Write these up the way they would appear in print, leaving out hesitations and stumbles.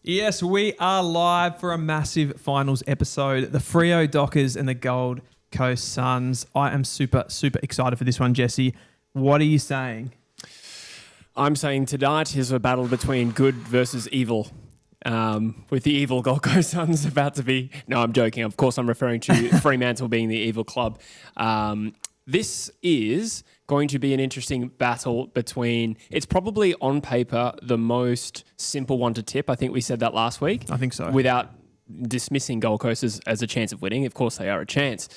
Yes, we are live for a massive finals episode. The Freo Dockers and the Gold Coast Suns. I am super excited for this one, Jesse. What are you saying? I'm saying tonight is a battle between good versus evil. With the evil Gold Coast Suns about to be... No, I'm joking. Of course, I'm referring to Fremantle being the evil club. This is going to be an interesting battle between... It's probably on paper the most simple one to tip. I think we said that last week. I think so. Without dismissing Gold Coast as a chance of winning. Of course, they are a chance.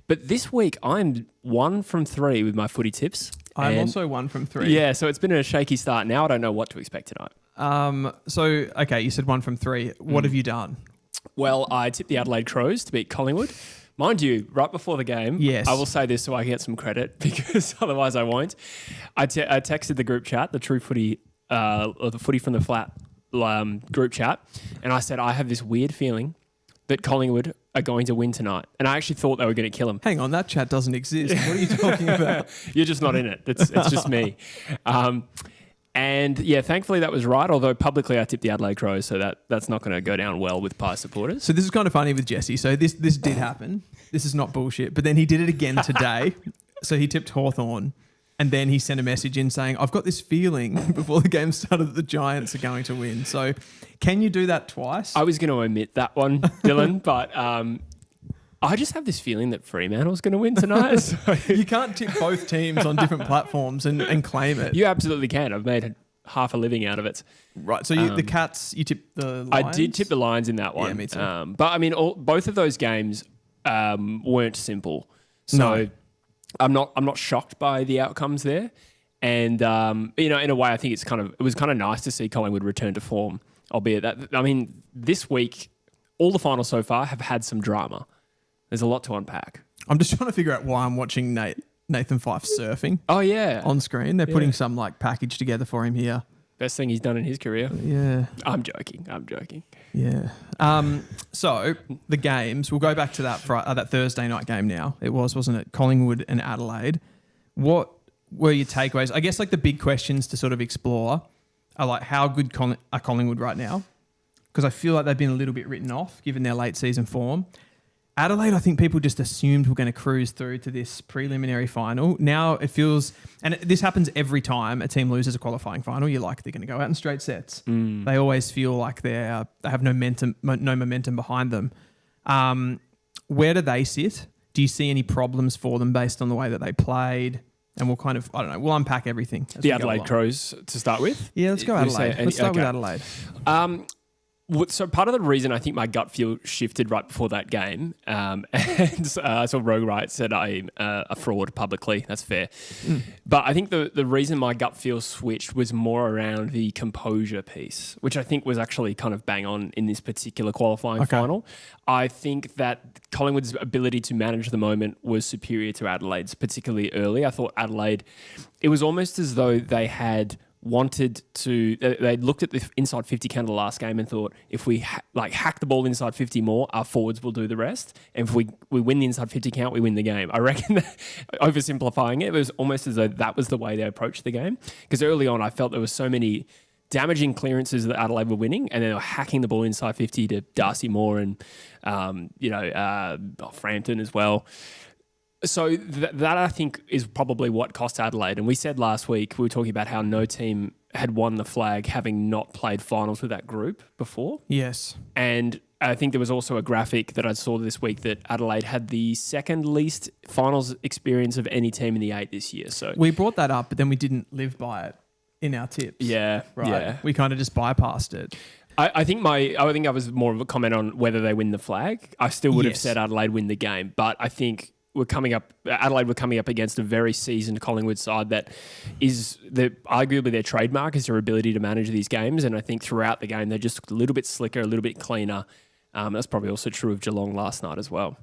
But this week, I'm 1 from 3 with my footy tips. I'm also 1 from 3. Yeah, so it's been a shaky start. Now I don't know what to expect tonight. Okay, you said 1 from 3. What have you done? Well, I tipped the Adelaide Crows to beat Collingwood. Mind you, right before the game, yes. I will say this so I get some credit because otherwise I won't. I texted the group chat, the True Footy, or the Footy from the Flat group chat, and I said, I have this weird feeling that Collingwood are going to win tonight. And I actually thought they were going to kill them. Hang on, that chat doesn't exist. What are you talking about? You're just not in it. It's just me. And yeah, thankfully that was right. Although publicly I tipped the Adelaide Crows, so that's not going to go down well with Pie supporters. So this is kind of funny with Jesse. So this did happen. This is not bullshit. But then he did it again today. So he tipped Hawthorn, and then he sent a message in saying, "I've got this feeling before the game started that the Giants are going to win." So can you do that twice? I was going to omit that one, Dylan, but I just have this feeling that Fremantle's going to win tonight. So. You can't tip both teams on different platforms and claim it. You absolutely can. I've made half a living out of it. Right. So the Cats, you tipped the Lions? I did tip the Lions in that one. Yeah, me too. But I mean, both of those games weren't simple. So No. I'm not shocked by the outcomes there. And in a way, I think it was kind of nice to see Collingwood return to form. Albeit that, I mean, this week, all the finals so far have had some drama. There's a lot to unpack. I'm just trying to figure out why I'm watching Nathan Fyfe surfing. Oh, yeah. On screen. They're putting some package together for him here. Best thing he's done in his career. Yeah. I'm joking. Yeah. So the games, we'll go back to that Thursday night game now. It wasn't it? Collingwood and Adelaide. What were your takeaways? I guess the big questions to sort of explore are how good are Collingwood right now? Because I feel like they've been a little bit written off given their late season form. Adelaide, I think people just assumed we're going to cruise through to this preliminary final. Now it feels, and this happens every time a team loses a qualifying final, they're going to go out in straight sets. They always feel like they have no momentum behind them. Where do they sit? Do you see any problems for them based on the way that they played? And we'll unpack everything. The Adelaide Crows to start with? Yeah, let's go Adelaide. Let's start with Adelaide. So part of the reason I think my gut feel shifted right before that game, and I saw Rogue Wright said I'm a fraud publicly. That's fair. But I think the reason my gut feel switched was more around the composure piece, which I think was actually kind of bang on in this particular qualifying final. I think that Collingwood's ability to manage the moment was superior to Adelaide's, particularly early. I thought Adelaide, it was almost as though they had... they looked at the inside 50 count of the last game and thought, if we hack the ball inside 50 more, our forwards will do the rest. And if we win the inside 50 count, we win the game. I reckon that, oversimplifying it was almost as though that was the way they approached the game. Because early on, I felt there were so many damaging clearances that Adelaide were winning, and they were hacking the ball inside 50 to Darcy Moore and Frampton as well. So that I think is probably what cost Adelaide. And we said last week, we were talking about how no team had won the flag having not played finals with that group before. Yes. And I think there was also a graphic that I saw this week that Adelaide had the second least finals experience of any team in the 8 this year. So we brought that up, but then we didn't live by it in our tips. Yeah. Right. Yeah. We kind of just bypassed it. I think I was more of a comment on whether they win the flag. I still would have said Adelaide win the game, but I think Adelaide were coming up against a very seasoned Collingwood side that is arguably their trademark is their ability to manage these games. And I think throughout the game, they're just a little bit slicker, a little bit cleaner. That's probably also true of Geelong last night as well.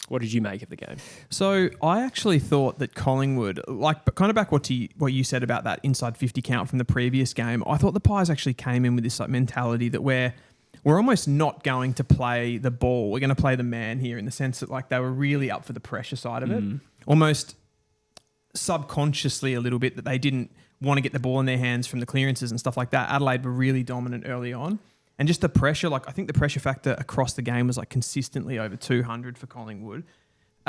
What did you make of the game? So I actually thought that Collingwood, kind of back what you said about that inside 50 count from the previous game, I thought the Pies actually came in with this mentality that we're almost not going to play the ball. We're going to play the man here in the sense that they were really up for the pressure side of it. Almost subconsciously a little bit that they didn't want to get the ball in their hands from the clearances and stuff like that. Adelaide were really dominant early on. And just the pressure, like I think the pressure factor across the game was like consistently over 200 for Collingwood.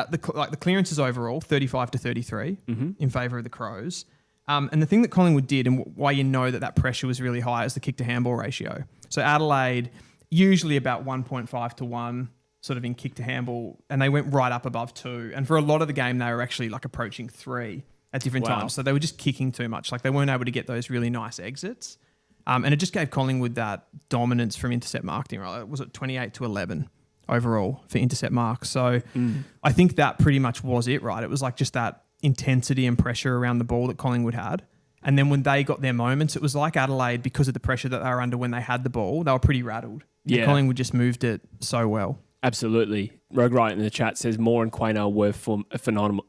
The clearances overall, 35 to 33 in favour of the Crows. And the thing that Collingwood did and why you know that pressure was really high is the kick to handball ratio. So Adelaide, usually about 1.5 to 1 sort of in kick to handball, and they went right up above 2. And for a lot of the game, they were actually like approaching 3 at different times. So they were just kicking too much. Like they weren't able to get those really nice exits. And it just gave Collingwood that dominance from intercept marking, right? Was it 28 to 11 overall for intercept marks? So I think that pretty much was it, right? It was like just that intensity and pressure around the ball that Collingwood had. And then when they got their moments, it was like Adelaide, because of the pressure that they were under when they had the ball, they were pretty rattled. Yeah. And Collingwood just moved it so well. Absolutely. Rogue Wright in the chat says Moore and Quaynor were phenomenal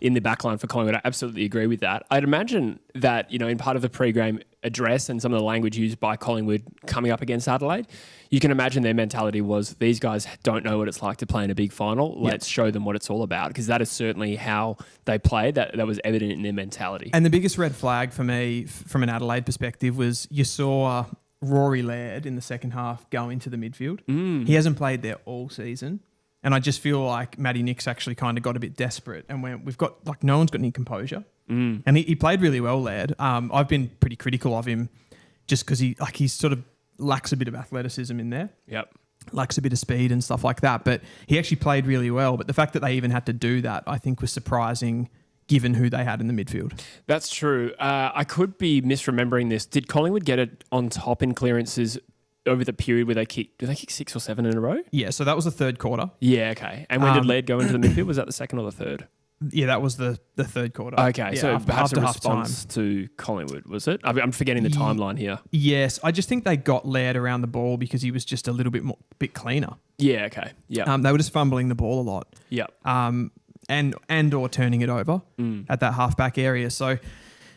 in the backline for Collingwood. I absolutely agree with that. I'd imagine that, in part of the pre-game address and some of the language used by Collingwood coming up against Adelaide, you can imagine their mentality was, these guys don't know what it's like to play in a big final. Let's show them what it's all about, because that is certainly how they played. That was evident in their mentality. And the biggest red flag for me from an Adelaide perspective was you saw Rory Laird in the second half go into the midfield. He hasn't played there all season. And I just feel like Matty Nix actually kind of got a bit desperate and went, we've got, like, no one's got any composure. And he played really well, Laird. I've been pretty critical of him just because he sort of lacks a bit of athleticism in there. Yep. Lacks a bit of speed and stuff like that. But he actually played really well. But the fact that they even had to do that, I think, was surprising given who they had in the midfield. That's true. I could be misremembering this. Did Collingwood get it on top in clearances over the period where did they kick 6 or 7 in a row? Yeah, so that was the third quarter. Yeah, okay. And when did Laird go into the midfield? Was that the second or the third? Yeah, that was the third quarter. Okay, yeah, so perhaps after a response to Collingwood, was it? I'm forgetting the timeline here. Yes, I just think they got Laird around the ball because he was just a little bit cleaner. Yeah, okay. Yeah. They were just fumbling the ball a lot. Yeah. And or turning it over at that halfback area. So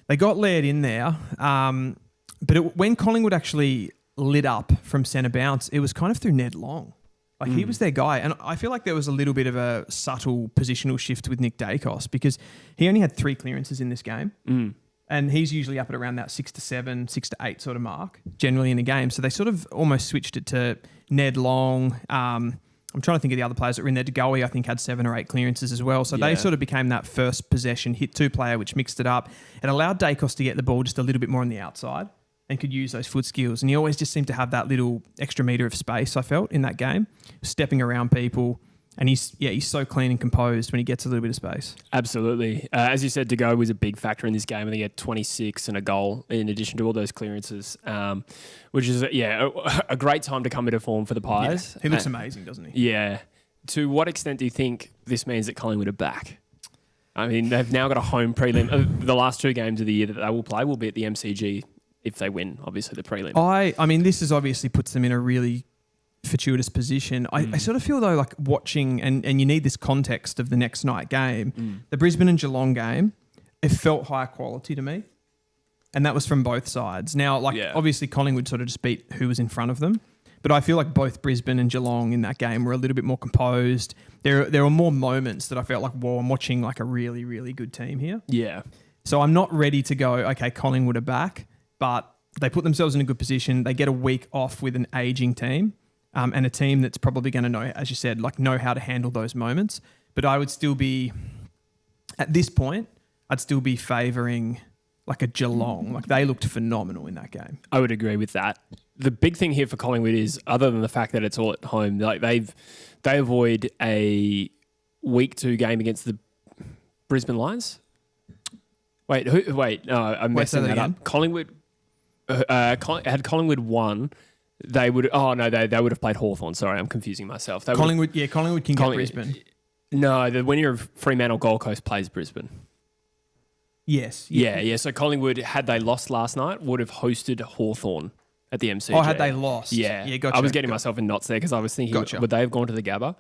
they got Laird in there. But when Collingwood actually lit up from centre bounce, it was kind of through Ned Long. Like he was their guy. And I feel like there was a little bit of a subtle positional shift with Nick Dacos because he only had 3 clearances in this game. And he's usually up at around that 6 to 7, 6 to 8 sort of mark generally in a game. So they sort of almost switched it to Ned Long. I'm trying to think of the other players that were in there. DeGoey, I think, had 7 or 8 clearances as well. So they sort of became that first possession hit 2 player, which mixed it up. It allowed Dacos to get the ball just a little bit more on the outside and could use those foot skills. And he always just seemed to have that little extra metre of space, I felt, in that game, stepping around people. And he's so clean and composed when he gets a little bit of space. Absolutely. As you said, DeGoey was a big factor in this game. I think he had 26 and a goal in addition to all those clearances, which is, a great time to come into form for the Pies. Yeah. He looks amazing, doesn't he? Yeah. To what extent do you think this means that Collingwood are back? I mean, they've now got a home prelim. The last 2 games of the year that they will play will be at the MCG if they win, obviously, the prelim. I mean, this is obviously puts them in a really fortuitous position. I sort of feel though like watching, and you need this context of the next night game, the Brisbane and Geelong game, it felt higher quality to me. And that was from both sides. Now, obviously Collingwood sort of just beat who was in front of them. But I feel like both Brisbane and Geelong in that game were a little bit more composed. There were more moments that I felt like, whoa, I'm watching like a really, really good team here. Yeah. So I'm not ready to go, okay, Collingwood are back, but they put themselves in a good position. They get a week off with an ageing team. And a team that's probably going to know, as you said, know how to handle those moments. But I would still be, at this point, I'd still be favouring like a Geelong. Like they looked phenomenal in that game. I would agree with that. The big thing here for Collingwood is, other than the fact that it's all at home, like they avoid a week 2 game against the Brisbane Lions. Wait, no, I'm messing that up. Collingwood had Collingwood won. They would have played Hawthorn. Sorry, I'm confusing myself. Collingwood can get Brisbane. No, the winner of Fremantle Gold Coast plays Brisbane. Yes. Yeah. So Collingwood, had they lost last night, would have hosted Hawthorn at the MCG. Oh, had they lost? Yeah. Gotcha. I was getting myself in knots there because I was thinking, would they have gone to the Gabba?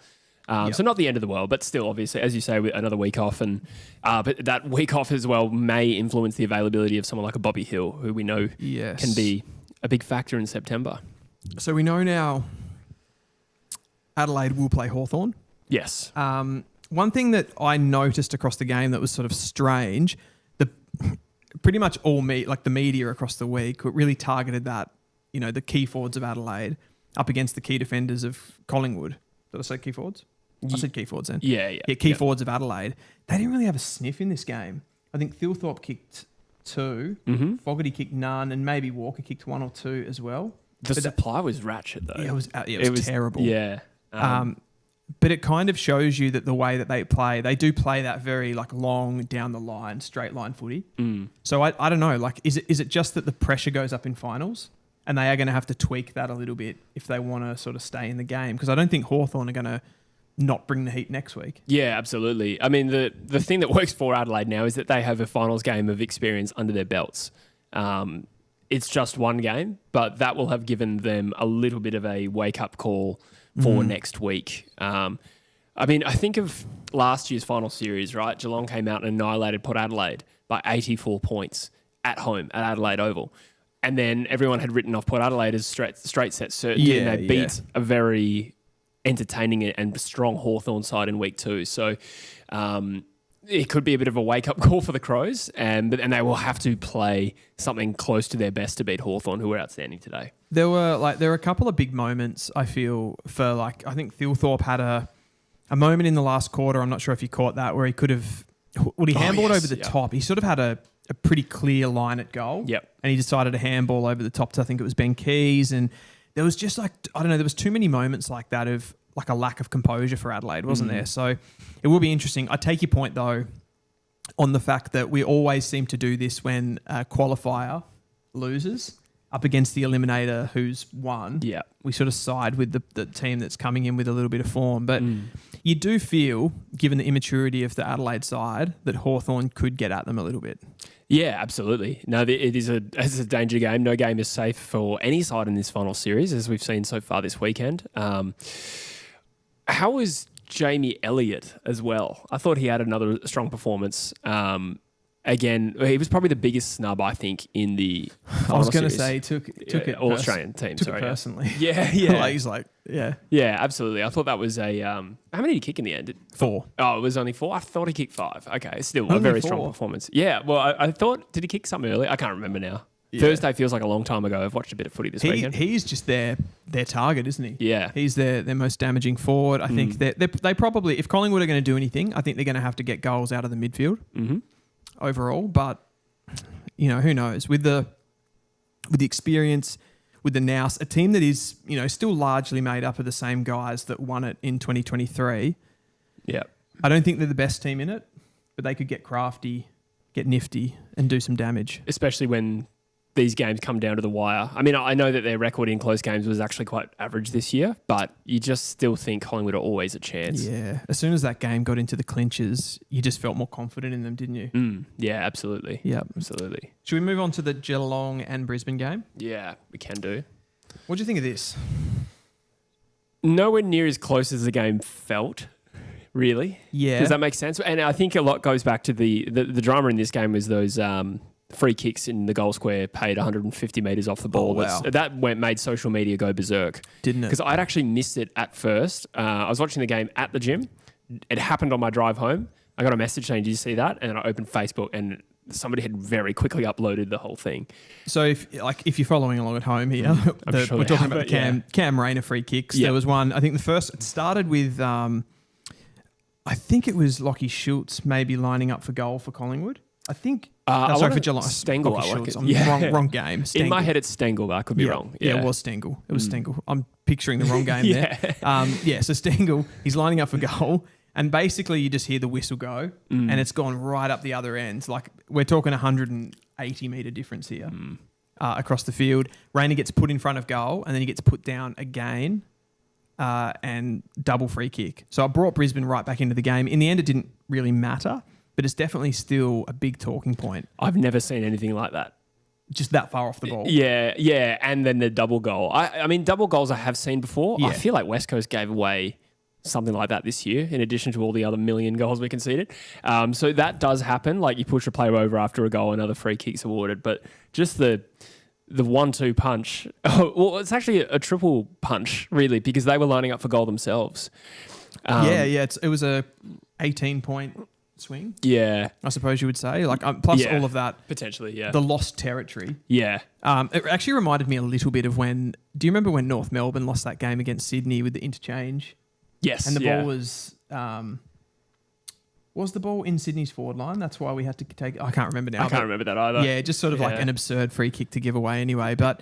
So not the end of the world, but still, obviously, as you say, with another week off, and but that week off as well may influence the availability of someone like a Bobby Hill, who we know can be a big factor in September. So we know now Adelaide will play Hawthorn. Yes. One thing that I noticed across the game that was sort of strange, pretty much all the media across the week really targeted that the key forwards of Adelaide up against the key defenders of Collingwood. Did I say key forwards? I said key forwards then. Yeah. Key forwards of Adelaide. They didn't really have a sniff in this game. I think Thilthorpe kicked 2, Fogarty kicked none, and maybe Walker kicked 1 or 2 as well. The supply was ratchet though. Yeah, it was terrible. Yeah. But it kind of shows you that the way that they do play that very like long down the line, straight line footy. So I don't know, like is it just that the pressure goes up in finals and they are going to have to tweak that a little bit if they want to sort of stay in the game? Because I don't think Hawthorn are going to not bring the heat next week. Yeah, absolutely. I mean, the thing that works for Adelaide now is that they have a finals game of experience under their belts. It's just one game, but that will have given them a little bit of a wake-up call for next week. I mean, I think of last year's final series, right? Geelong came out and annihilated Port Adelaide by 84 points at home at Adelaide Oval. And then everyone had written off Port Adelaide as straight set certainty, and they beat a very entertaining and strong Hawthorn side in week 2. So it could be a bit of a wake-up call for the Crows, and they will have to play something close to their best to beat Hawthorn, who were outstanding today. There were a couple of big moments, I feel, for like, I think Thilthorpe had a moment in the last quarter, I'm not sure if you caught that, where he could have, he handballed over the top. He sort of had a pretty clear line at goal. Yep. And he decided to handball over the top to, I think it was Ben Keys. And there was just like, I don't know, there was too many moments like that of like a lack of composure for Adelaide, wasn't there? So it will be interesting. I take your point, though, on the fact that we always seem to do this when a qualifier loses up against the eliminator who's won. Yeah. We sort of side with the team that's coming in with a little bit of form. But you do feel, given the immaturity of the Adelaide side, that Hawthorn could get at them a little bit. Yeah, absolutely. No, it's a danger game. No game is safe for any side in this final series, as we've seen so far this weekend. How was Jamie Elliott as well? I thought he had another strong performance. Again, he was probably the biggest snub, I think, in the final I was going to series. say, took it all Australian team. Took it personally. Yeah. Like, he's like, yeah. Yeah, absolutely. I thought that was a... how many did he kick in the end? 4. Oh, it was only 4? I thought he kicked 5. Okay, still Only a very 4. strong performance. Yeah, well, I thought... Did he kick some early? I can't remember now. Yeah. Thursday feels like a long time ago. I've watched a bit of footy this weekend. He's just their target, isn't he? Yeah. He's their most damaging forward. I think they probably... If Collingwood are going to do anything, I think they're going to have to get goals out of the midfield overall. But, who knows? With the experience... With the Nous, a team that is, still largely made up of the same guys that won it in 2023. Yeah. I don't think they're the best team in it, but they could get crafty, get nifty, and do some damage. Especially when these games come down to the wire. I mean, I know that their record in close games was actually quite average this year, but you just still think Collingwood are always a chance. Yeah. As soon as that game got into the clinches, you just felt more confident in them, didn't you? Yeah, absolutely. Yeah, absolutely. Should we move on to the Geelong and Brisbane game? Yeah, we can do. What do you think of this? Nowhere near as close as the game felt, really. Yeah. Does that make sense? And I think a lot goes back to the drama in this game was those... free kicks in the goal square paid 150 metres off the ball. Oh, wow. That made social media go berserk. Didn't it? Because I'd actually missed it at first. I was watching the game at the gym. It happened on my drive home. I got a message saying, "Did you see that?" And I opened Facebook and somebody had very quickly uploaded the whole thing. So if you're following along at home here, we're talking about the Cam Rayner free kicks. Yep. There was one, I think it started with, I think it was Lockie Schultz maybe lining up for goal for Collingwood. I think... for Geelong. Stengel. Wrong game. Stengel. In my head, it's Stengel, but I could be wrong. Yeah, it was Stengel. It was Stengel. I'm picturing the wrong game there. So Stengel, he's lining up for goal, and basically you just hear the whistle go, and it's gone right up the other end. Like, we're talking 180 metre difference here across the field. Rayner gets put in front of goal, and then he gets put down again, and double free kick. So I brought Brisbane right back into the game. In the end, it didn't really matter, but it's definitely still a big talking point. I've never seen anything like that. Just that far off the ball. Yeah, and then the double goal. I mean, double goals I have seen before. Yeah. I feel like West Coast gave away something like that this year, in addition to all the other million goals we conceded. So that does happen. Like, you push a player over after a goal, another free kick's awarded. But just the 1-2 punch. Well, it's actually a triple punch, really, because they were lining up for goal themselves. It was a 18-point swing. Yeah. I suppose you would say. Like plus all of that. Potentially, yeah. The lost territory. Yeah. It actually reminded me a little bit of when... Do you remember when North Melbourne lost that game against Sydney with the interchange? Yes. And the ball was... was the ball in Sydney's forward line? That's why we had to take... I can't remember now. I can't remember that either. Yeah, just sort of like an absurd free kick to give away anyway. But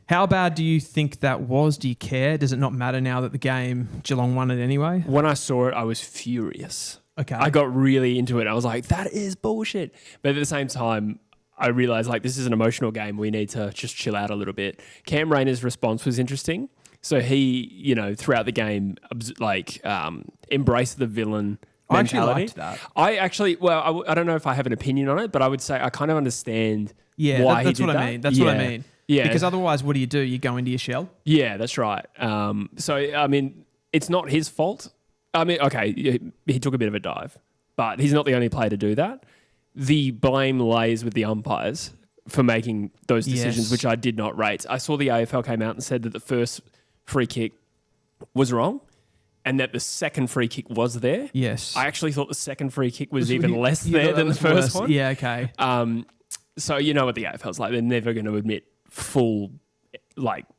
how bad do you think that was? Do you care? Does it not matter now that the game, Geelong won it anyway? When I saw it, I was furious. Okay. I got really into it. I was like, that is bullshit. But at the same time, I realised like this is an emotional game. We need to just chill out a little bit. Cam Rayner's response was interesting. So he, throughout the game, embraced the villain mentality. I actually liked that. I don't know if I have an opinion on it, but I would say I kind of understand why that's he did what that. I mean. That's what I mean. Yeah. Because otherwise, what do? You go into your shell? Yeah, that's right. It's not his fault. He took a bit of a dive, but he's not the only player to do that. The blame lays with the umpires for making those decisions, which I did not rate. I saw the AFL came out and said that the first free kick was wrong and that the second free kick was there. Yes. I actually thought the second free kick was even less there than the first one. Yeah, okay. So you know what the AFL's like. They're never going to admit full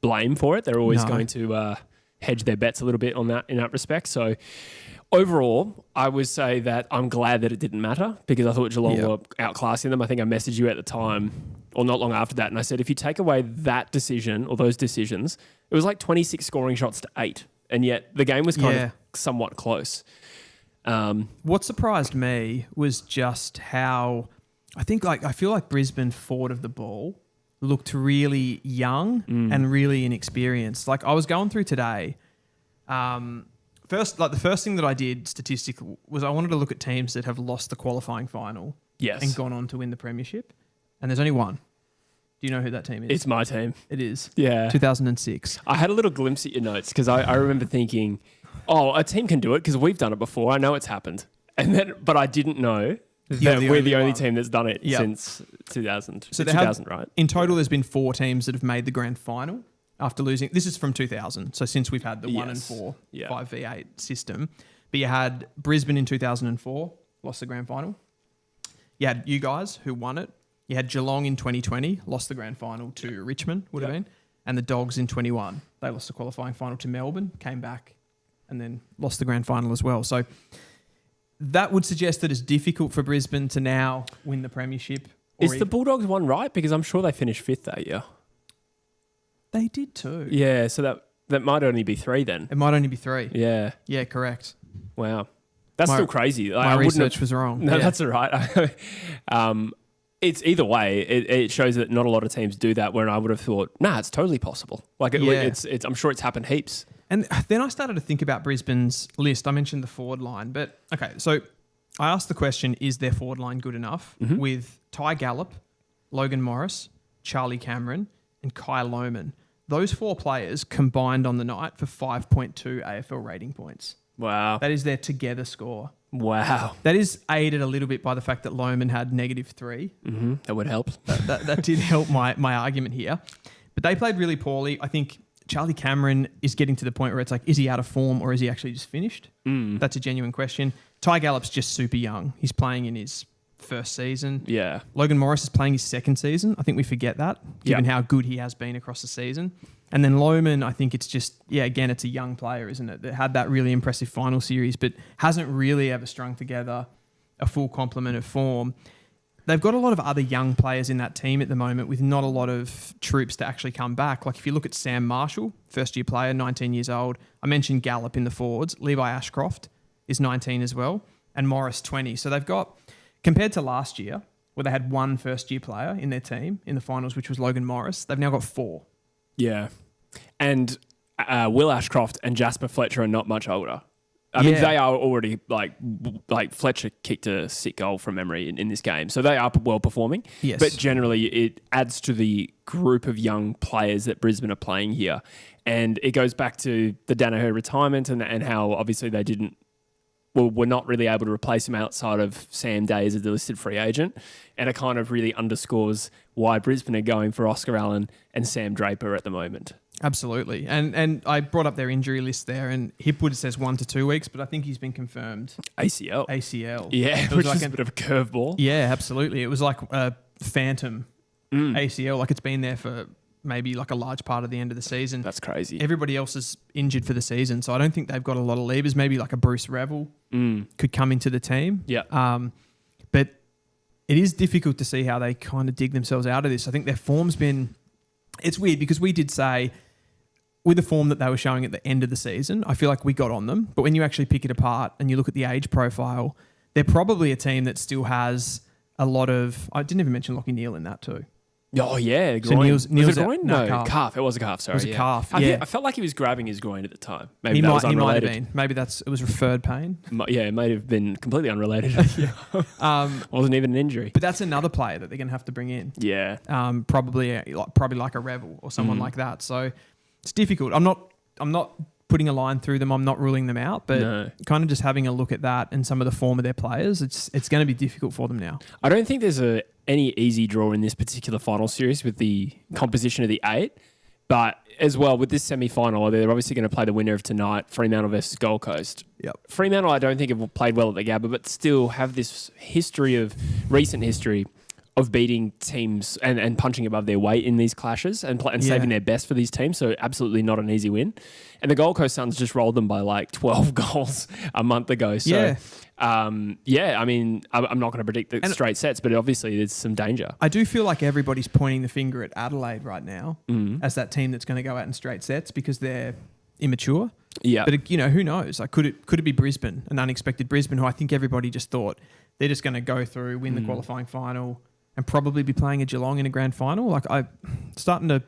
blame for it. They're always going to hedge their bets a little bit on that in that respect. So overall, I would say that I'm glad that it didn't matter because I thought Geelong were outclassing them. I think I messaged you at the time or not long after that, and I said if you take away that decision or those decisions, it was like 26 scoring shots to 8, and yet the game was kind of somewhat close. What surprised me was just how I feel like Brisbane forward of the ball looked really young and really inexperienced. Like I was going through today, the first thing that I did statistically was I wanted to look at teams that have lost the qualifying final and gone on to win the premiership, and there's only one. Do you know who that team is? It's my team. It is. Yeah. 2006. I had a little glimpse at your notes because I remember thinking, a team can do it because we've done it before. I know it's happened, but I didn't know that we're the only team that's done it since 2000. So 2000, right? In total, there's been 4 teams that have made the grand final after losing. This is from 2000. So since we've had the 1 and 4 5v8 system. But you had Brisbane in 2004, lost the grand final. You had you guys who won it. You had Geelong in 2020, lost the grand final to Richmond, would have been. And the Dogs in 21. They lost the qualifying final to Melbourne, came back, and then lost the grand final as well. So that would suggest that it's difficult for Brisbane to now win the premiership. Is the Bulldogs one right? Because I'm sure they finished 5th that year. They did too. Yeah, so that might only be 3 then. It might only be 3. Yeah. Yeah, correct. Wow. That's still crazy. My research was wrong. No, that's all right. It's either way. It shows that not a lot of teams do that. Where I would have thought, it's totally possible. It's. I'm sure it's happened heaps. And then I started to think about Brisbane's list. I mentioned the forward line, but okay. So I asked the question: is their forward line good enough? With Ty Gallop, Logan Morris, Charlie Cameron, and Kai Lohmann. Those 4 players combined on the night for 5.2 AFL rating points. Wow, that is their together score. Wow. That is aided a little bit by the fact that Lohmann had -3. Mm-hmm. That would help. That did help my argument here. But they played really poorly. I think Charlie Cameron is getting to the point where it's like, is he out of form or is he actually just finished? That's a genuine question. Ty Gallop's just super young. He's playing in his first season. Yeah. Logan Morris is playing his second season. I think we forget that, given how good he has been across the season. And then Lohmann, I think it's just, again, it's a young player, isn't it? That had that really impressive final series, but hasn't really ever strung together a full complement of form. They've got a lot of other young players in that team at the moment with not a lot of troops to actually come back. Like if you look at Sam Marshall, first-year player, 19 years old. I mentioned Gallop in the forwards. Levi Ashcroft is 19 as well. And Morris, 20. So they've got, compared to last year, where they had 1 first-year player in their team in the finals, which was Logan Morris, they've now got 4. Yeah. And Will Ashcroft and Jasper Fletcher are not much older. I mean, they are already like Fletcher kicked a sick goal from memory in this game. So they are well performing. Yes. But generally it adds to the group of young players that Brisbane are playing here. And it goes back to the Danaher retirement and how obviously they were not really able to replace him outside of Sam Day as a delisted free agent. And it kind of really underscores why Brisbane are going for Oscar Allen and Sam Draper at the moment. Absolutely. And I brought up their injury list there, and Hipwood says 1 to 2 weeks, but I think he's been confirmed. ACL. Yeah. Which is a bit of a curveball. Yeah, absolutely. It was like a phantom ACL. Like it's been there for maybe like a large part of the end of the season. That's crazy. Everybody else is injured for the season, so I don't think they've got a lot of levers. Maybe like a Bruce Revel could come into the team. Yeah. But it is difficult to see how they kind of dig themselves out of this. I think their form's been... It's weird because we did say... with the form that they were showing at the end of the season, I feel like we got on them. But when you actually pick it apart and you look at the age profile, they're probably a team that still has a lot of... I didn't even mention Lachie Neale in that too. Oh, yeah. So Groin. Neale's was it a groin? No, calf. It was a calf, sorry. It was a calf, yeah. I felt like he was grabbing his groin at the time. Maybe He that was might unrelated. have been. Maybe it was referred pain. It might have been completely unrelated. Wasn't even an injury. But that's another player that they're going to have to bring in. Yeah. Probably like a Revel or someone like that. So it's difficult. I'm not putting a line through them. I'm not ruling them out, but kind of just having a look at that and some of the form of their players, it's going to be difficult for them now. I don't think there's any easy draw in this particular final series with the composition of the 8, but as well with this semi-final, they're obviously going to play the winner of tonight, Fremantle versus Gold Coast. Yep. Fremantle, I don't think have played well at the Gabba, but still have this recent history of beating teams and punching above their weight in these clashes and saving their best for these teams. So absolutely not an easy win. And the Gold Coast Suns just rolled them by like 12 goals a month ago. So, I mean, I'm not going to predict the straight sets, but obviously there's some danger. I do feel like everybody's pointing the finger at Adelaide right now as that team that's going to go out in straight sets because they're immature. Yeah. But, who knows? Like, could it be Brisbane, an unexpected Brisbane, who I think everybody just thought they're just going to go through, win the qualifying final, and probably be playing a Geelong in a grand final? Like, I'm starting to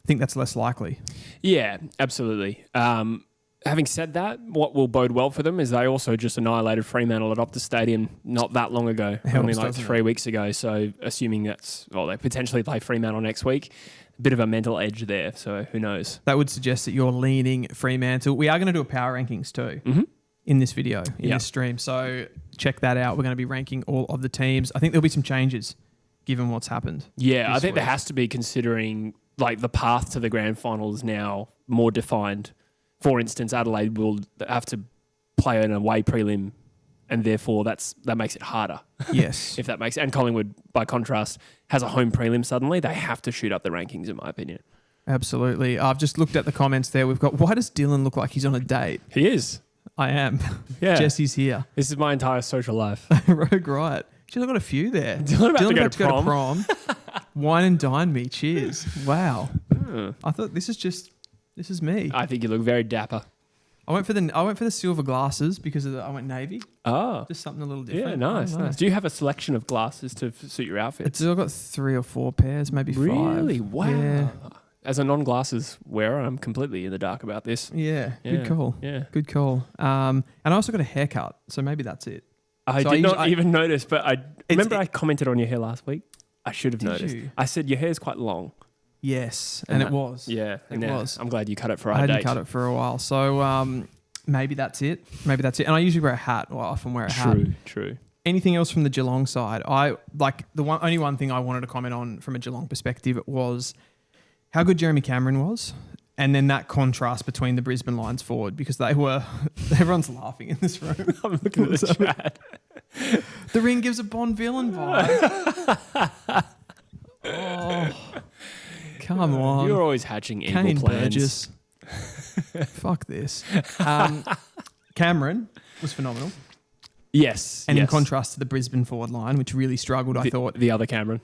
think that's less likely. Yeah, absolutely. Having said that, what will bode well for them is they also just annihilated Fremantle at Optus Stadium not that long ago, only like 3 weeks ago. So assuming they potentially play Fremantle next week, a bit of a mental edge there. So who knows? That would suggest that you're leaning Fremantle. We are going to do a power rankings too in this video, in this stream. So check that out. We're going to be ranking all of the teams. I think there'll be some changes given what's happened. Yeah, I think there has to be, considering like the path to the grand final is now more defined. For instance, Adelaide will have to play an away prelim, and therefore that makes it harder. Yes. If that makes... And Collingwood, by contrast, has a home prelim suddenly. They have to shoot up the rankings, in my opinion. Absolutely. I've just looked at the comments there. We've got, why does Dylan look like he's on a date? He is. I am. Yeah. Jesse's here. This is my entire social life. Rogue Riot. She's got a few there. Dylan about to go to prom. Wine and dine me. Cheers. Wow. I thought this is me. I think you look very dapper. I went for the silver glasses because I went navy. Oh. Just something a little different. Yeah, nice. Do you have a selection of glasses to suit your outfit? I've got 3 or 4 pairs, maybe 5. Really? Wow. Yeah. As a non-glasses wearer, I'm completely in the dark about this. Yeah. Good call. Yeah. Good call. And I also got a haircut, so maybe that's it. I did not even notice, but I remember I commented on your hair last week. I should have noticed. I said your hair's quite long. Yes, and it was. Yeah, it was. I'm glad you cut it for our I date. hadn't cut it for a while, so maybe that's it. And I usually wear a hat, or I often wear a hat. True. Anything else from the Geelong side? Only one thing I wanted to comment on from a Geelong perspective was how good Jeremy Cameron was, and then that contrast between the Brisbane Lions forward, because everyone's laughing in this room. I'm looking at the chat. The ring gives a Bond villain vibe. Oh, come on. You're always hatching evil Kane plans. Burgess. Fuck this. Cameron was phenomenal. Yes. And in contrast to the Brisbane forward line, which really struggled, I thought. The other Cameron.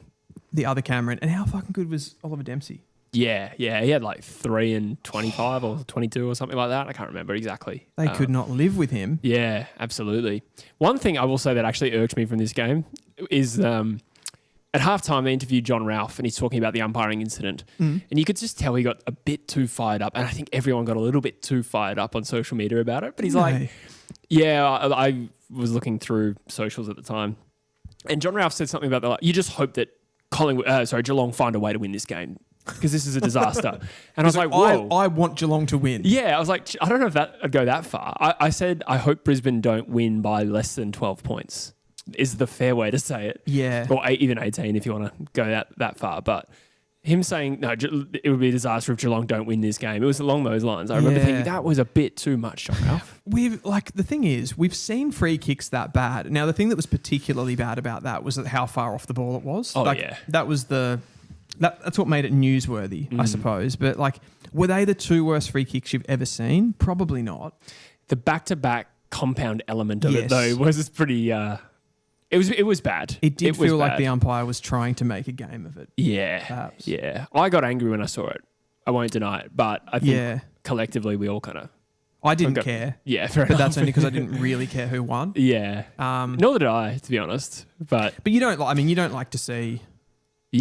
And how fucking good was Oliver Dempsey? Yeah. He had like 3 and 25 or 22 or something like that. I can't remember exactly. They could not live with him. Yeah, absolutely. One thing I will say that actually irked me from this game is at halftime they interviewed John Ralph and he's talking about the umpiring incident. And you could just tell he got a bit too fired up. And I think everyone got a little bit too fired up on social media about it. But he's like, yeah, I was looking through socials at the time. And John Ralph said something about you just hope that Geelong find a way to win this game, because this is a disaster. And I was like, whoa. I want Geelong to win. Yeah, I was like, I don't know if I'd go that far. I said, I hope Brisbane don't win by less than 12 points, is the fair way to say it. Yeah. Or even 18 if you want to go that far. But him saying, no, it would be a disaster if Geelong don't win this game. It was along those lines. I remember thinking that was a bit too much, John Ralph. The thing is, we've seen free kicks that bad. Now, the thing that was particularly bad about that was how far off the ball it was. Oh, yeah. That was that's what made it newsworthy, I suppose. But, were they the two worst free kicks you've ever seen? Probably not. The back-to-back compound element of it, though, was pretty... It was bad. It did feel like the umpire was trying to make a game of it. Yeah. Perhaps. Yeah. I got angry when I saw it. I won't deny it. But I think collectively we all kind of... I didn't care. Yeah, fair enough. But that's only because I didn't really care who won. Yeah. Nor did I, to be honest. But you don't like to see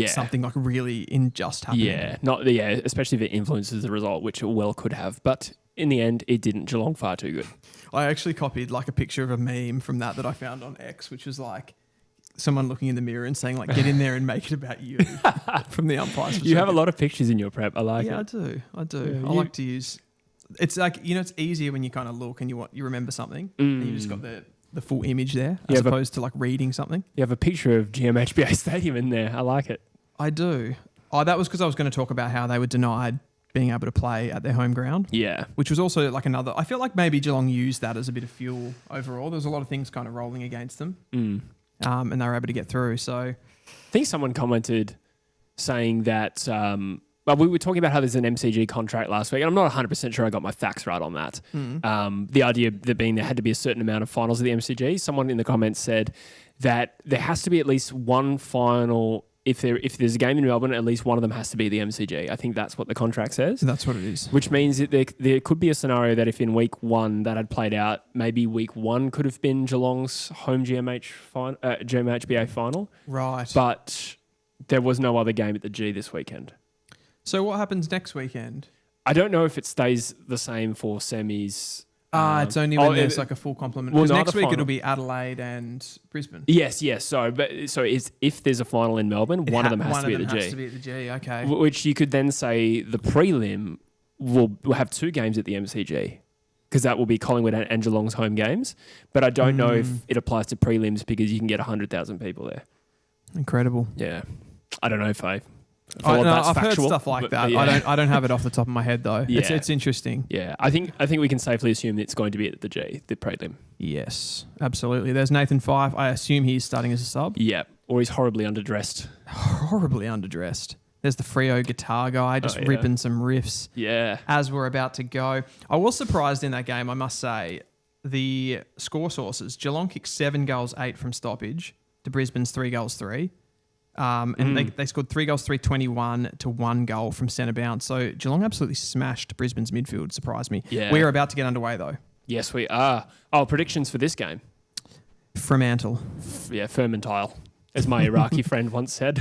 something really unjust happening. Yeah. Especially if it influences the result, which it well could have. But in the end, it didn't. Geelong far too good. I actually copied a picture of a meme from that I found on X, which was someone looking in the mirror and saying get in there and make it about you from the umpires. You have a lot of pictures in your prep. I like it. Yeah, I do. Yeah, I like to use. It's it's easier when you kind of look and you remember something and you just got the full image there as opposed to reading something. You have a picture of GMHBA Stadium in there. I like it. I do. Oh, that was because I was going to talk about how they were denied being able to play at their home ground. Yeah. Which was also another... I feel like maybe Geelong used that as a bit of fuel overall. There was a lot of things kind of rolling against them. And they were able to get through, so... I think someone commented saying that... we were talking about how there's an MCG contract last week, and I'm not 100% sure I got my facts right on that. The idea that being there had to be a certain amount of finals of the MCG. Someone in the comments said that there has to be at least one final... If there's a game in Melbourne, at least one of them has to be the MCG. I think that's what the contract says. That's what it is. Which means that there could be a scenario that if in week one that had played out, maybe week one could have been Geelong's home GMHBA final. Right. But there was no other game at the G this weekend. So what happens next weekend? I don't know if it stays the same for semis. It's only when there's a full complement. Because next week it'll be Adelaide and Brisbane. Yes. So if there's a final in Melbourne, one of them has to be at the G. Has to be at the G. Okay. Which you could then say the prelim will have two games at the MCG because that will be Collingwood and Geelong's home games. But I don't know if it applies to prelims because you can get 100,000 people there. Incredible. Yeah. I don't know if I've heard stuff like that. Yeah. I don't have it off the top of my head though. Yeah. It's interesting. Yeah, I think we can safely assume it's going to be at the G, the prelim. Yes, absolutely. There's Nathan Fyfe. I assume he's starting as a sub. Yeah, or he's horribly underdressed. Horribly underdressed. There's the Freo guitar guy just ripping some riffs. Yeah. As we're about to go. I was surprised in that game, I must say. The score sources. Geelong kicked 7 goals, 8 from stoppage to Brisbane's 3 goals, 3. And they scored 3 goals, 3-21 to 1 goal from centre bounce. So Geelong absolutely smashed Brisbane's midfield. Surprised me. Yeah. We are about to get underway though. Yes, we are. Oh, predictions for this game. Fremantle. Fermentile, as my Iraqi friend once said.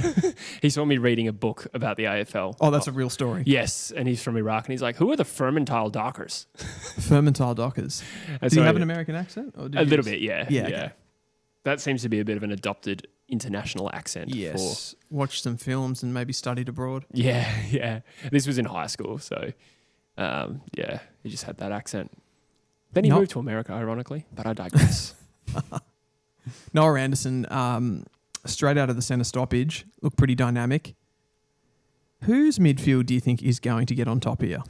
He saw me reading a book about the AFL. Oh, that's a real story. Yes, and he's from Iraq, and he's like, who are the Fremantle Dockers? Fermentile Dockers. Did he have an American accent? Or a little bit, yeah. Yeah. Okay. That seems to be a bit of an adopted international accent. Yes. Watched some films and maybe studied abroad. Yeah. This was in high school, so he just had that accent. Then he moved to America, ironically, but I digress. Noah Anderson, straight out of the centre stoppage, looked pretty dynamic. Whose midfield do you think is going to get on top here?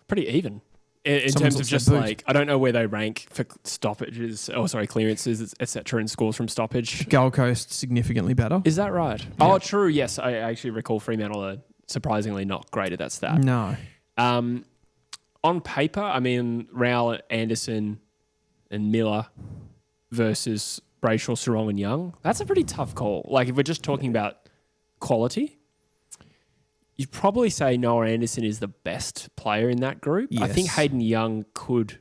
Pretty even. In terms of just I don't know where they rank for stoppages, clearances, etc., and scores from stoppage. Gold Coast significantly better. Is that right? Yeah. Oh, true. Yes, I actually recall Fremantle are surprisingly not great at that stat. No. On paper, I mean, Rowell, Anderson, and Miller versus Brayshaw, Sarong, and Young. That's a pretty tough call. If we're just talking about quality, you'd probably say Noah Anderson is the best player in that group. Yes. I think Hayden Young could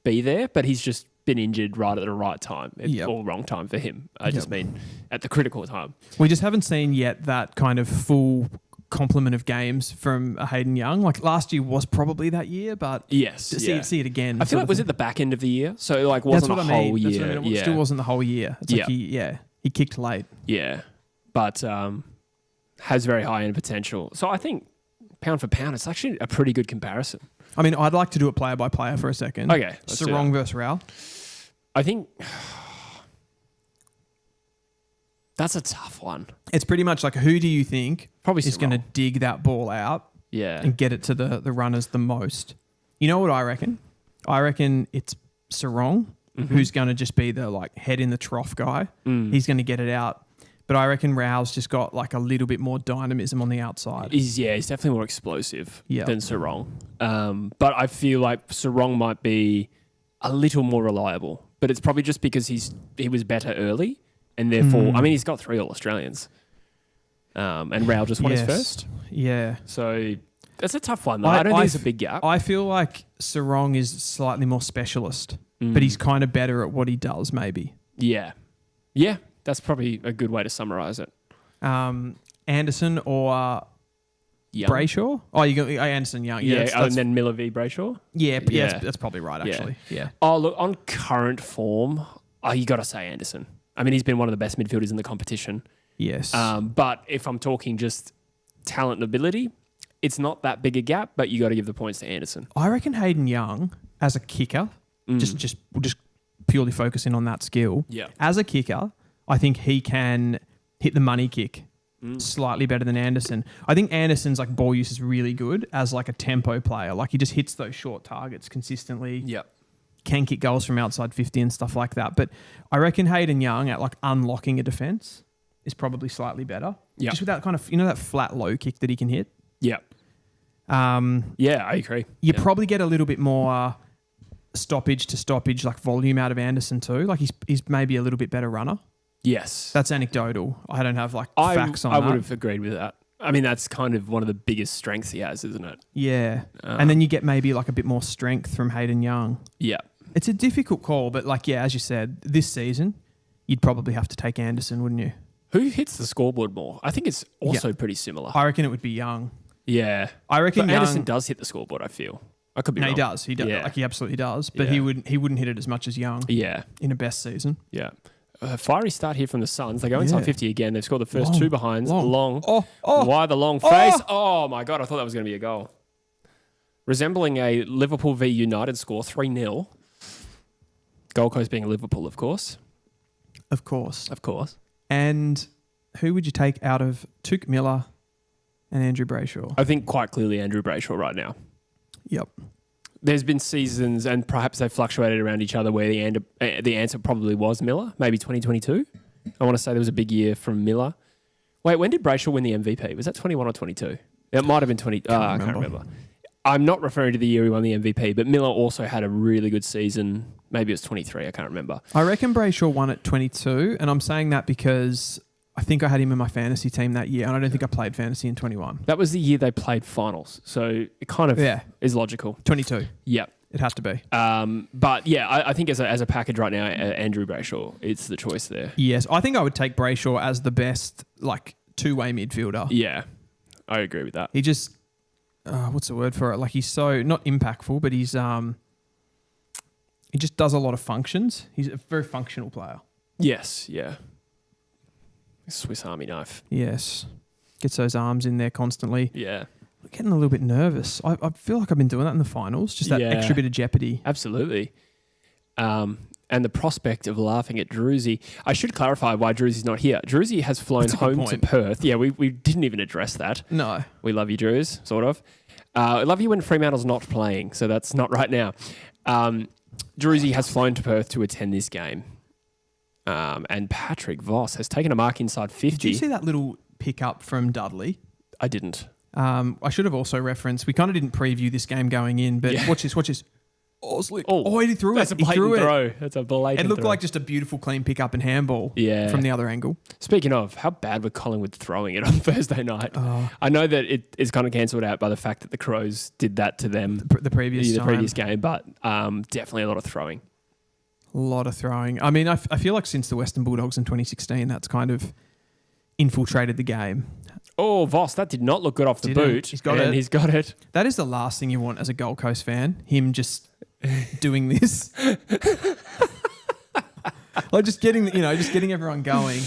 be there, but he's just been injured right at the right time, or wrong time for him. I just mean at the critical time. We just haven't seen yet that kind of full complement of games from Hayden Young. Last year was probably that year, but see it again. I feel was it the back end of the year? So wasn't a whole year. That's what I mean. It still wasn't the whole year. It's he kicked late. Yeah, but has very high end potential. So I think pound for pound, it's actually a pretty good comparison. I mean, I'd like to do it player by player for a second. Okay. Sarong versus Rowell. I think That's a tough one. It's pretty much like, who do you think Probably is going to dig that ball out Yeah. and get it to the runners the most? You know what I reckon? I reckon it's Sarong, who's going to just be the like head in the trough guy. He's going to get it out. But I reckon Rao's just got like a little bit more dynamism on the outside. He's definitely more explosive Yeah. than Sarong. But I feel like Sarong might be a little more reliable. But it's probably just because he was better early, and therefore, I mean, he's got 3 All-Australians. And Rao just won his first. Yeah. So that's a tough one, though. I don't think it's a big gap. I feel like Sarong is slightly more specialist, but he's kind of better at what he does, maybe. Yeah. Yeah. That's probably a good way to summarise it. Anderson or Young. Brayshaw? Oh, you got Anderson, Young. Yeah, and then Miller v. Brayshaw? Yeah, that's probably right, actually. Yeah. Oh, look, on current form, you got to say Anderson. I mean, he's been one of the best midfielders in the competition. Yes. But if I'm talking just talent and ability, it's not that big a gap, but you got to give the points to Anderson. I reckon Hayden Young, as a kicker, we'll just purely focusing on that skill. Yeah. As a kicker, I think he can hit the money kick slightly better than Anderson. I think Anderson's like ball use is really good as like a tempo player. Like he just hits those short targets consistently. Yep. Can kick goals from outside 50 and stuff like that. But I reckon Hayden Young at like unlocking a defence is probably slightly better. Yep. Just with that kind of, that flat low kick that he can hit. Yep. Yeah, I agree. You probably get a little bit more stoppage to stoppage, like volume out of Anderson too. Like he's maybe a little bit better runner. Yes. That's anecdotal. I don't have like facts on that. I would have agreed with that. I mean, that's kind of one of the biggest strengths he has, isn't it? Yeah. And then you get maybe like a bit more strength from Hayden Young. Yeah. It's a difficult call, but like, as you said, this season, you'd probably have to take Anderson, wouldn't you? Who hits the scoreboard more? I think it's also pretty similar. I reckon it would be Young. Yeah. I reckon Young, Anderson does hit the scoreboard, I feel. I could be wrong. He does. He does. Yeah. Like he absolutely does. But he wouldn't hit it as much as Young. Yeah. In a best season. Yeah. Fiery start here from the Suns. They go inside 50 again. They've scored the first 2 behinds. Long. Why the long face? Oh, my God. I thought that was going to be a goal. Resembling a Liverpool v United score, 3-0. Gold Coast being Liverpool, of course. Of course. Of course. And who would you take out of Touk Miller and Andrew Brayshaw? I think quite clearly Andrew Brayshaw right now. Yep. There's been seasons, and perhaps they fluctuated around each other, where the answer probably was Miller, maybe 2022. I want to say there was a big year from Miller. Wait, when did Brayshaw win the MVP? Was that 21 or 22? It might have been 20. I can't remember. I'm not referring to the year he won the MVP, but Miller also had a really good season. Maybe it was 23. I can't remember. I reckon Brayshaw won at 22, and I'm saying that because I think I had him in my fantasy team that year, and I don't think I played fantasy in 21. That was the year they played finals, so it kind of is logical. 22. Yeah. It had to be. But yeah, I think as a package right now, Andrew Brayshaw, it's the choice there. Yes, I think I would take Brayshaw as the best like two-way midfielder. Yeah, I agree with that. He just, what's the word for it? Like he's so, not impactful, but he's he just does a lot of functions. He's a very functional player. Yes, yeah. Swiss Army knife. Yes. Gets those arms in there constantly. Yeah. I'm getting a little bit nervous. I feel like I've been doing that in the finals. Just that extra bit of jeopardy. Absolutely. And the prospect of laughing at Druzy. I should clarify why Druzy's not here. Druzy has flown home to Perth. Yeah, we didn't even address that. No. We love you, Drews, sort of. I love you when Fremantle's not playing, so that's not right now. Druzy has flown to Perth to attend this game. And Patrick Voss has taken a mark inside 50. Did you see that little pick-up from Dudley? I didn't. I should have also referenced, we kind of didn't preview this game going in, but watch this. Oh, slick. Oh, he threw That's it. a blatant throw. That's a blatant It looked throw. like just a beautiful clean pick-up and handball from the other angle. Speaking of, how bad were Collingwood throwing it on Thursday night? Oh. I know that it is kind of cancelled out by the fact that the Crows did that to them the previous game, but definitely a lot of throwing. A lot of throwing. I mean, I feel like since the Western Bulldogs in 2016, that's kind of infiltrated the game. Oh, Voss, that did not look good off the boot. He's got it. He's got it. That is the last thing you want as a Gold Coast fan, him just doing this. Like just getting everyone going.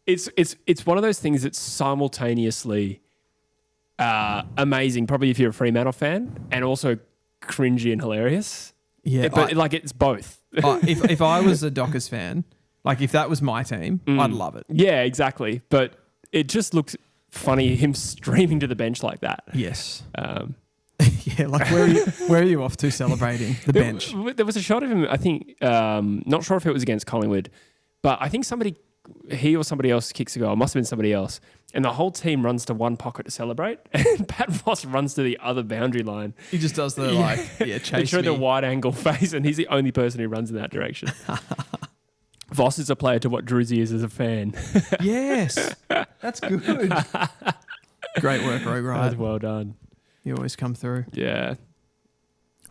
It's one of those things that's simultaneously amazing, probably if you're a Fremantle fan, and also cringy and hilarious. Yeah. But it's both. If I was a Dockers fan, Like if that was my team, I'd love it. Yeah, exactly. But it just looks funny him streaming to the bench like that. Yes. Yeah, like where are you off to celebrating the bench? There was a shot of him, I think, not sure if it was against Collingwood, but I think he or somebody else kicks a goal. It must have been somebody else. And the whole team runs to one pocket to celebrate. And Pat Voss runs to the other boundary line. He just does the chase They show the wide angle face, and he's the only person who runs in that direction. Voss is a player to what Drizzy is as a fan. Yes. That's good. Great work, Rogue Ride. That's well done. You always come through. Yeah.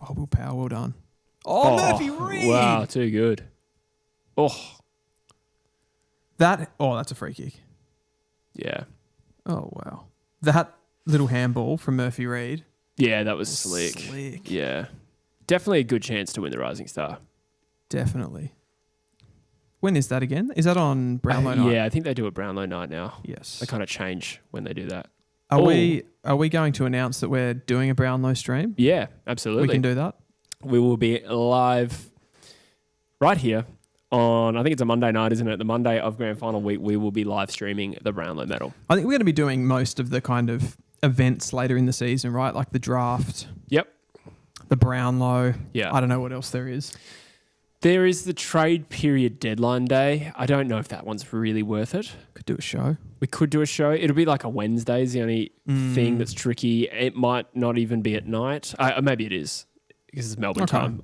Oh, Will Power, well done. Oh, Murphy Reid. Wow, too good. Oh. That's a free kick. Yeah. Oh, wow. That little handball from Murphy Reid. Yeah, that was slick. Yeah. Definitely a good chance to win the Rising Star. Definitely. When is that again? Is that on Brownlow night? Yeah, I think they do a Brownlow night now. Yes. They kind of change when they do that. Are we going to announce that we're doing a Brownlow stream? Yeah, absolutely. We can do that. We will be live right here on, I think it's a Monday night, isn't it? The Monday of Grand Final week, we will be live streaming the Brownlow medal. I think we're going to be doing most of the kind of events later in the season, right? Like the draft. Yep. The Brownlow. Yeah. I don't know what else there is. There is the trade period deadline day. I don't know if that one's really worth it. Could do a show. We could do a show. It'll be like a Wednesday is the only thing that's tricky. It might not even be at night. Maybe it is because it's Melbourne time.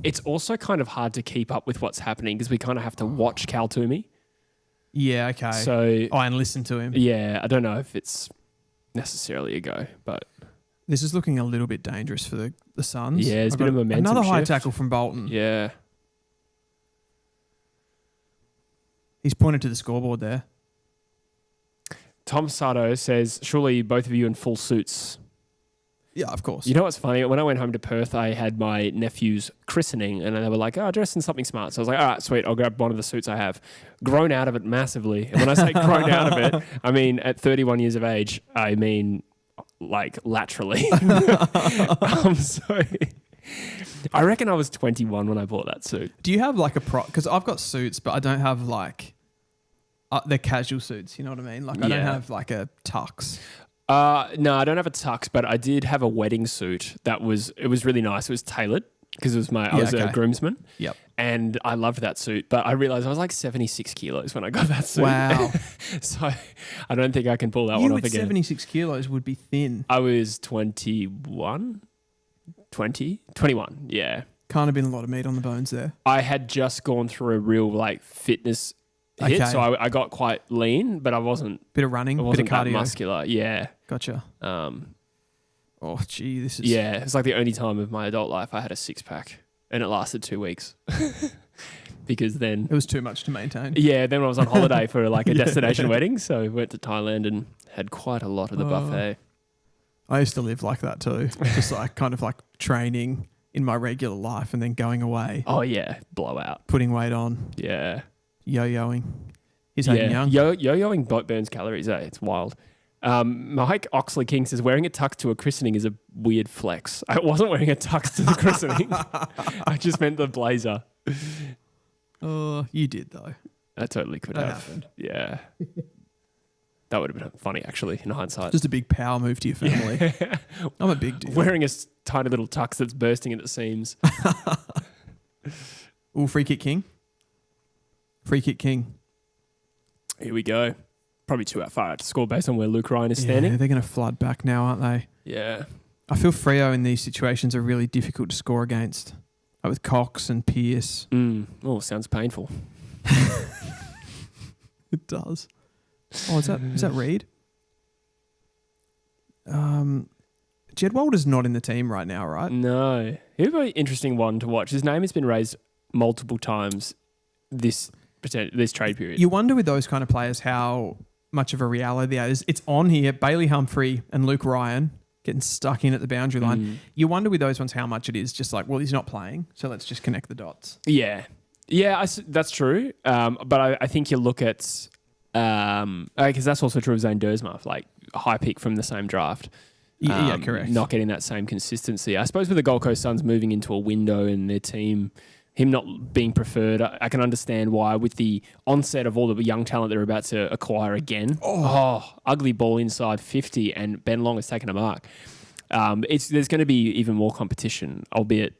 It's also kind of hard to keep up with what's happening because we kind of have to watch Cal Toomey. Yeah, okay. So, and listen to him. Yeah, I don't know if it's necessarily a go, but... This is looking a little bit dangerous for the Suns. Yeah, it's a bit of a momentum Another high shift. tackle from Bolton. Yeah. He's pointed to the scoreboard there. Tom Sato says, surely both of you in full suits. Yeah, of course. You know what's funny? When I went home to Perth, I had my nephew's christening and they were like, dress in something smart. So I was like, all right, sweet, I'll grab one of the suits I have. Grown out of it massively. And when I say grown out of it, I mean at 31 years of age, I mean... like laterally. So I reckon I was 21 when I bought that suit. Do you have like a because I've got suits, but I don't have like they're casual suits. You know what I mean? Like I don't have like a tux. No, I don't have a tux, but I did have a wedding suit it was really nice. It was tailored because it was I was a groomsman. Yep. And I loved that suit, but I realized I was like 76 kilos when I got that suit. Wow. So I don't think I can pull that one off again. 76 kilos would be thin. I was 21, yeah. Can't have been a lot of meat on the bones there. I had just gone through a real like fitness hit, so I got quite lean, but I wasn't... Bit of running, bit of cardio. That muscular, yeah. Gotcha. Oh, gee, this is... Yeah, it's like the only time of my adult life I had a six-pack. And it lasted 2 weeks because then... It was too much to maintain. Yeah, then I was on holiday for like a destination wedding. So we went to Thailand and had quite a lot of the buffet. I used to live like that too. Just like kind of like training in my regular life and then going away. Oh yeah, blowout. Putting weight on. Yeah. Yo-yoing. He's Hayden Young. Yo-yoing burns calories, eh? It's wild. Mike Oxley King says wearing a tux to a christening is a weird flex. I wasn't wearing a tux to the christening. I just meant the blazer. Oh, you did though. I totally could have. Happened. Yeah. That would have been funny actually in hindsight. Just a big power move to your family. I'm a big deal. Wearing a tiny little tux that's bursting at the seams. Ooh, free kick king. Free kick king. Here we go. Probably too far out to score based on where Luke Ryan is standing. Yeah, they're going to flood back now, aren't they? Yeah. I feel Freo in these situations are really difficult to score against. Like with Cox and Pearce. Oh, sounds painful. It does. Oh, is that Reid? Jed Walder's not in the team right now, right? No. He'd be an interesting one to watch. His name has been raised multiple times this trade period. You wonder with those kind of players how much of a reality that is. It's on here. Bailey Humphrey and Luke Ryan getting stuck in at the boundary line. You wonder with those ones how much it is just like, well, he's not playing, so let's just connect the dots. Yeah. Yeah, that's true. But I think you look at... because that's also true of Zane Dersma, like high pick from the same draft. Yeah, correct. Not getting that same consistency. I suppose with the Gold Coast Suns moving into a window and their team him not being preferred. I can understand why with the onset of all the young talent they're about to acquire again. Oh, ugly ball inside 50 and Ben Long has taken a mark. There's going to be even more competition, albeit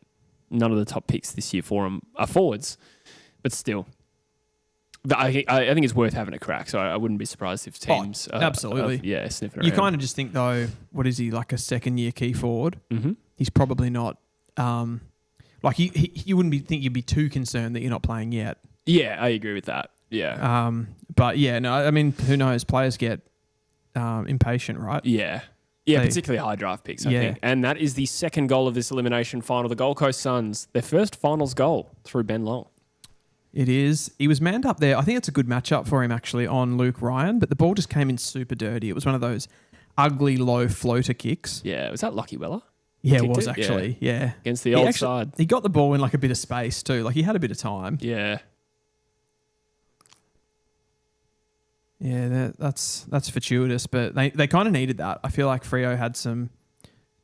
none of the top picks this year for them are forwards, but still. But I think it's worth having a crack, so I wouldn't be surprised if teams absolutely. Sniffing around. You kind of just think, though, what is he, like a second-year key forward? Mm-hmm. He's probably not... you wouldn't think you'd be too concerned that you're not playing yet. Yeah, I agree with that. Yeah. But yeah, no, I mean, who knows? Players get impatient, right? Yeah. Yeah, particularly high draft picks, I think. And that is the second goal of this elimination final. The Gold Coast Suns, their first finals goal through Ben Long. It is. He was manned up there. I think it's a good matchup for him, actually, on Luke Ryan, but the ball just came in super dirty. It was one of those ugly, low floater kicks. Yeah, was that Lockie Weller? Yeah, it was actually. Yeah. Against the old side. He got the ball in like a bit of space too. Like he had a bit of time. Yeah. Yeah, that's fortuitous, but they kind of needed that. I feel like Freo had some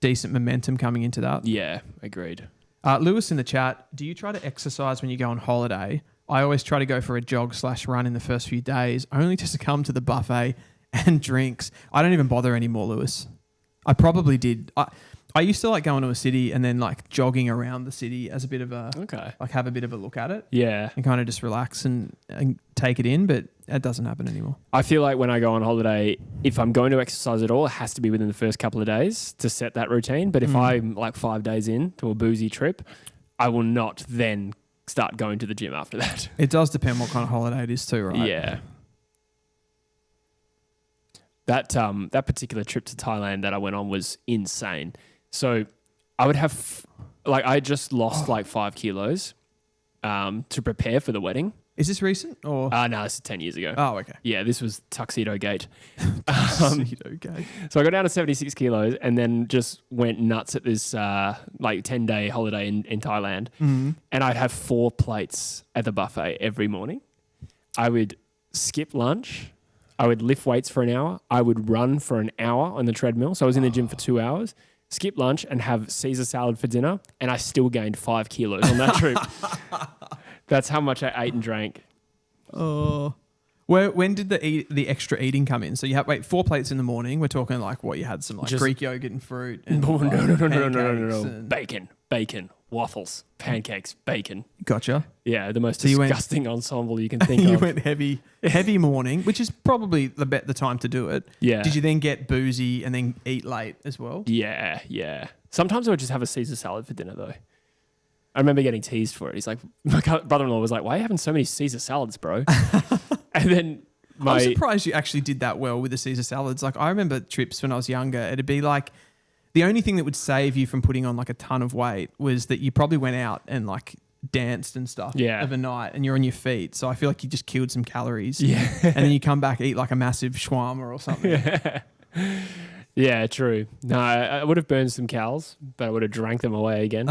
decent momentum coming into that. Yeah, agreed. Lewis in the chat, do you try to exercise when you go on holiday? I always try to go for a jog/run in the first few days, only to succumb to the buffet and drinks. I don't even bother anymore, Lewis. I probably did. I used to like going to a city and then like jogging around the city as a bit of a like have a bit of a look at it. Yeah. And kind of just relax and take it in, but that doesn't happen anymore. I feel like when I go on holiday, if I'm going to exercise at all, it has to be within the first couple of days to set that routine. But if I'm like 5 days in to a boozy trip, I will not then start going to the gym after that. It does depend what kind of holiday it is too, right? Yeah. That particular trip to Thailand that I went on was insane. So I would have, I just lost 5 kilos to prepare for the wedding. Is this recent or? No, this is 10 years ago. Oh, okay. Yeah, this was Tuxedo Gate. Tuxedo Gate. So I got down to 76 kilos and then just went nuts at this 10-day holiday in Thailand. Mm-hmm. And I'd have 4 plates at the buffet every morning. I would skip lunch. I would lift weights for an hour. I would run for an hour on the treadmill. So I was in the gym for 2 hours. Skip lunch and have Caesar salad for dinner, and I still gained 5 kilos on that trip. That's how much I ate and drank. Oh, when did the extra eating come in? So you have 4 plates in the morning. We're talking like what you had some just Greek yogurt and fruit. And no. Bacon, waffles, pancakes, bacon. Gotcha. Yeah, the most disgusting ensemble you can think of. You went heavy morning, which is probably the time to do it. Yeah. Did you then get boozy and then eat late as well? Yeah. Sometimes I would just have a Caesar salad for dinner though. I remember getting teased for it. He's like, my brother-in-law was like, "Why are you having so many Caesar salads, bro?" And then I'm surprised you actually did that well with the Caesar salads. Like I remember trips when I was younger, it'd be like the only thing that would save you from putting on like a ton of weight was that you probably went out and like danced and stuff of a night and you're on your feet. So I feel like you just killed some calories. Yeah. And then you come back, eat like a massive shawarma or something. Yeah, true. No, I would have burned some calories, but I would have drank them away again.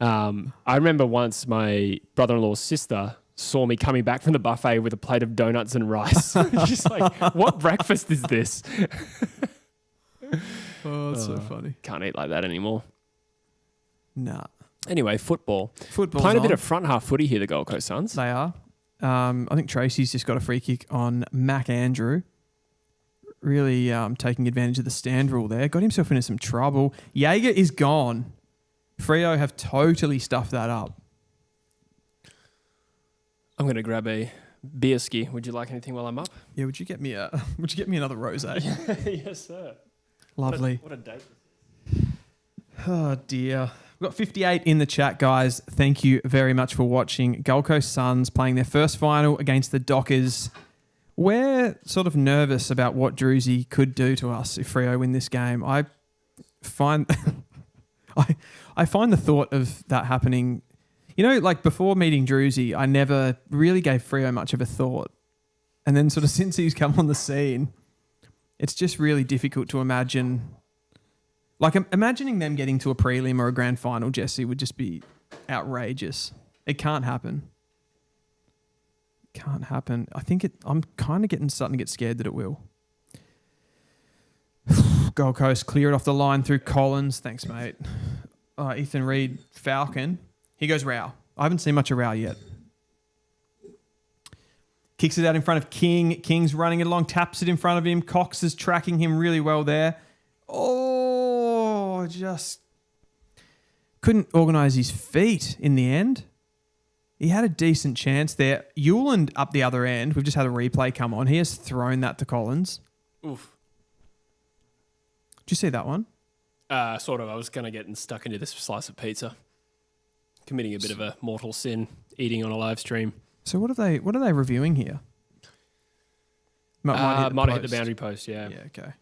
I remember once my brother-in-law's sister saw me coming back from the buffet with a plate of donuts and rice. She's like, "What breakfast is this?" Oh, that's so funny. Can't eat like that anymore. Nah. Anyway, football. Football's playing a bit on. of front half footy here, the Gold Coast Suns. They are. I think Tracy's just got a free kick on Mac Andrew. Really taking advantage of the stand rule there. Got himself into some trouble. Jaeger is gone. Freo have totally stuffed that up. I'm going to grab a beer ski. Would you like anything while I'm up? Yeah, would you get me another rosé? Yes, sir. Lovely. What a date. Oh dear. We've got 58 in the chat, guys. Thank you very much for watching. Gold Coast Suns playing their first final against the Dockers. We're sort of nervous about what Druzy could do to us if Freo win this game. I find I find the thought of that happening, like before meeting Druzy, I never really gave Freo much of a thought. And then sort of since he's come on the scene, it's just really difficult to imagine. Like imagining them getting to a prelim or a grand final, Jesse, would just be outrageous. It can't happen. Can't happen. I'm kind of starting to get scared that it will. Gold Coast clear it off the line through Collins. Thanks, mate. Ethan Reid, Falcon. He goes Rao. I haven't seen much of row yet. Kicks it out in front of King. King's running it along, taps it in front of him. Cox is tracking him really well there. Oh, just couldn't organise his feet in the end. He had a decent chance there. Hewland up the other end. We've just had a replay come on. He has thrown that to Collins. Oof. Did you see that one? Sort of. I was going to get stuck into this slice of pizza. Committing a bit of a mortal sin, eating on a live stream. So what are they reviewing here? Might have hit the boundary post, yeah. Yeah, okay.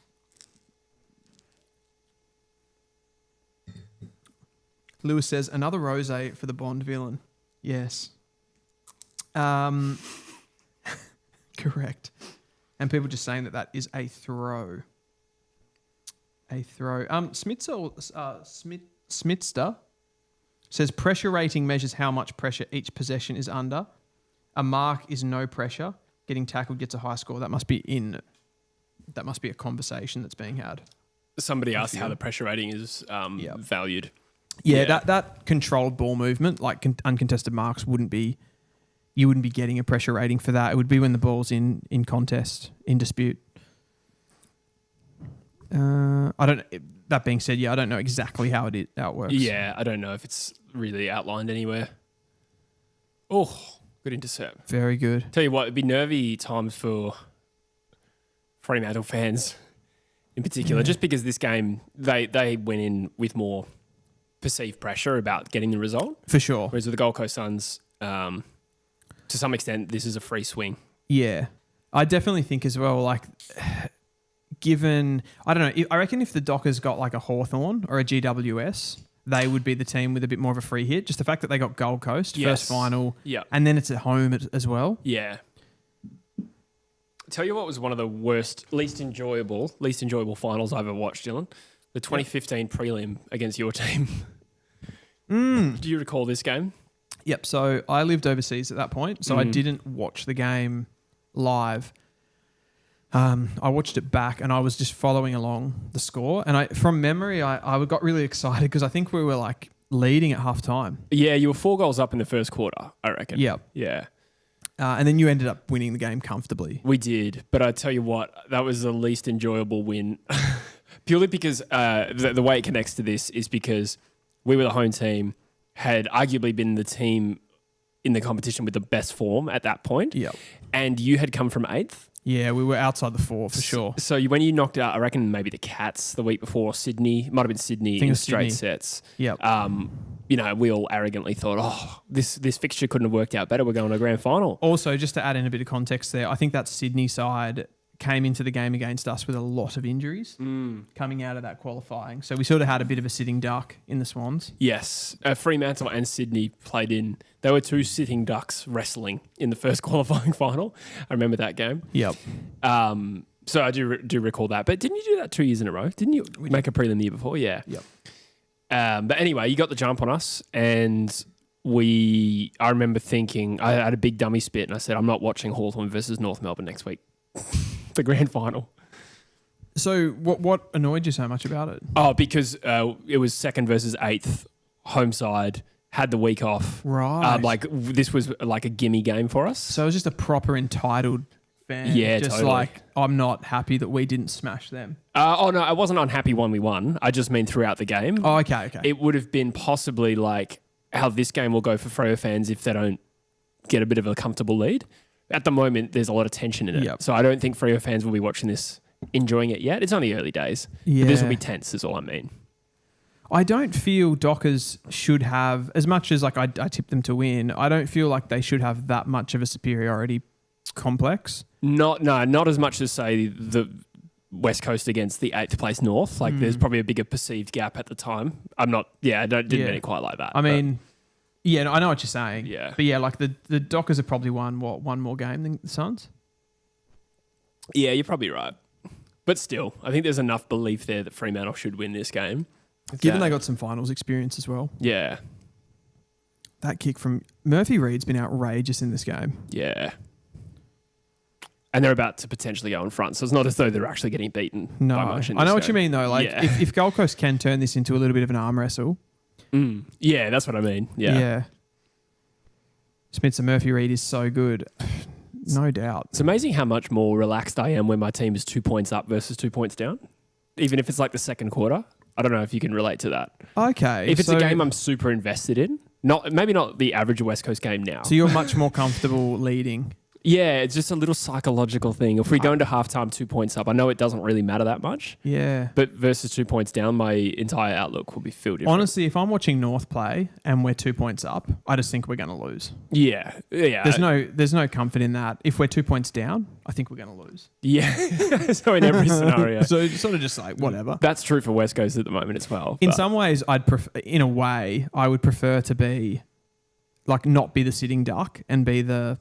Lewis says, another rosé for the Bond villain. Yes. Correct. And people just saying that is a throw. A throw. Smitster says pressure rating measures how much pressure each possession is under. A mark is no pressure. Getting tackled gets a high score. That must be a conversation that's being had. Somebody asked how the pressure rating is valued. Yeah, that controlled ball movement, like uncontested marks, you wouldn't be getting a pressure rating for that. It would be when the ball's in contest, in dispute. That being said, I don't know exactly how it works. Yeah, I don't know if it's really outlined anywhere. Oh, good intercept. Very good. Tell you what, it'd be nervy times for Fremantle fans in particular, just because this game, they went in with more perceived pressure about getting the result. For sure. Whereas with the Gold Coast Suns, to some extent, this is a free swing. Yeah. I definitely think as well, like, given, I don't know, I reckon if the Dockers got like a Hawthorn or a GWS, they would be the team with a bit more of a free hit. Just the fact that they got Gold Coast, first final, and then it's at home as well. Yeah. Tell you what was one of the least enjoyable finals I've ever watched, Dylan. The 2015 prelim against your team. Do you recall this game? Yep. So I lived overseas at that point, so I didn't watch the game live. I watched it back, and I was just following along the score. And from memory, I got really excited because I think we were like leading at half time. Yeah, you were 4 goals up in the first quarter, I reckon. Yep. Yeah. And then you ended up winning the game comfortably. We did, but I tell you what, that was the least enjoyable win. Purely because the way it connects to this is because we were the home team, had arguably been the team in the competition with the best form at that point. Yep. And you had come from 8th. Yeah, we were outside the 4 for sure. So when you knocked out, I reckon maybe the Cats the week before, Sydney, might have been Sydney in straight sets. Yep. We all arrogantly thought, this fixture couldn't have worked out better. We're going to a grand final. Also, just to add in a bit of context there, I think that Sydney side came into the game against us with a lot of injuries coming out of that qualifying. So we sort of had a bit of a sitting duck in the Swans. Yes. Fremantle and Sydney played in. They were 2 sitting ducks wrestling in the first qualifying final. I remember that game. Yep. So I do recall that. But didn't you do that 2 years in a row? Didn't you make a prelim the year before? Yeah. Yep. But anyway, you got the jump on us, and I remember thinking, I had a big dummy spit, and I said, I'm not watching Hawthorn versus North Melbourne next week. The grand final. So what annoyed you so much about it? Oh, because it was 2nd versus 8th, home side, had the week off. Right. This was like a gimme game for us. So it was just a proper entitled fan. Yeah, just totally. like, I'm not happy that we didn't smash them. No, I wasn't unhappy when we won. I just mean throughout the game. Oh, okay. It would have been possibly like how this game will go for Freo fans if they don't get a bit of a comfortable lead. At the moment, there's a lot of tension in it. Yep. So I don't think Freo fans will be watching this enjoying it yet. It's only early days. Yeah. But this will be tense is all I mean. I don't feel Dockers should have, as much as like I tipped them to win, I don't feel like they should have that much of a superiority complex. Not as much as, say, the West Coast against the 8th place North. Like there's probably a bigger perceived gap at the time. I didn't mean it quite like that. I mean... Yeah, no, I know what you're saying. Yeah. But yeah, like the Dockers have probably won, one more game than the Suns? Yeah, you're probably right. But still, I think there's enough belief there that Fremantle should win this game. Given they got some finals experience as well. Yeah. That kick from Murphy Reed's been outrageous in this game. Yeah. And they're about to potentially go in front, so it's not as though they're actually getting beaten by much in this I know what game. you mean though. Like if Gold Coast can turn this into a little bit of an arm wrestle. Yeah, that's what I mean. Yeah. Spencer Murphy-Reid is so good. No doubt. It's amazing how much more relaxed I am when my team is 2 points up versus 2 points down, even if it's like the second quarter. I don't know if you can relate to that. Okay. If it's a game I'm super invested in, maybe not the average West Coast game now. So you're much more comfortable leading. Yeah, it's just a little psychological thing. If we go into halftime 2 points up, I know it doesn't really matter that much. Yeah. But versus 2 points down, my entire outlook will be filled different. Honestly, if I'm watching North play and we're 2 points up, I just think we're going to lose. Yeah. There's no comfort in that. If we're 2 points down, I think we're going to lose. Yeah. So in every scenario. So it's sort of just like whatever. That's true for West Coast at the moment as well. In some ways, I would prefer to be like not be the sitting duck and be the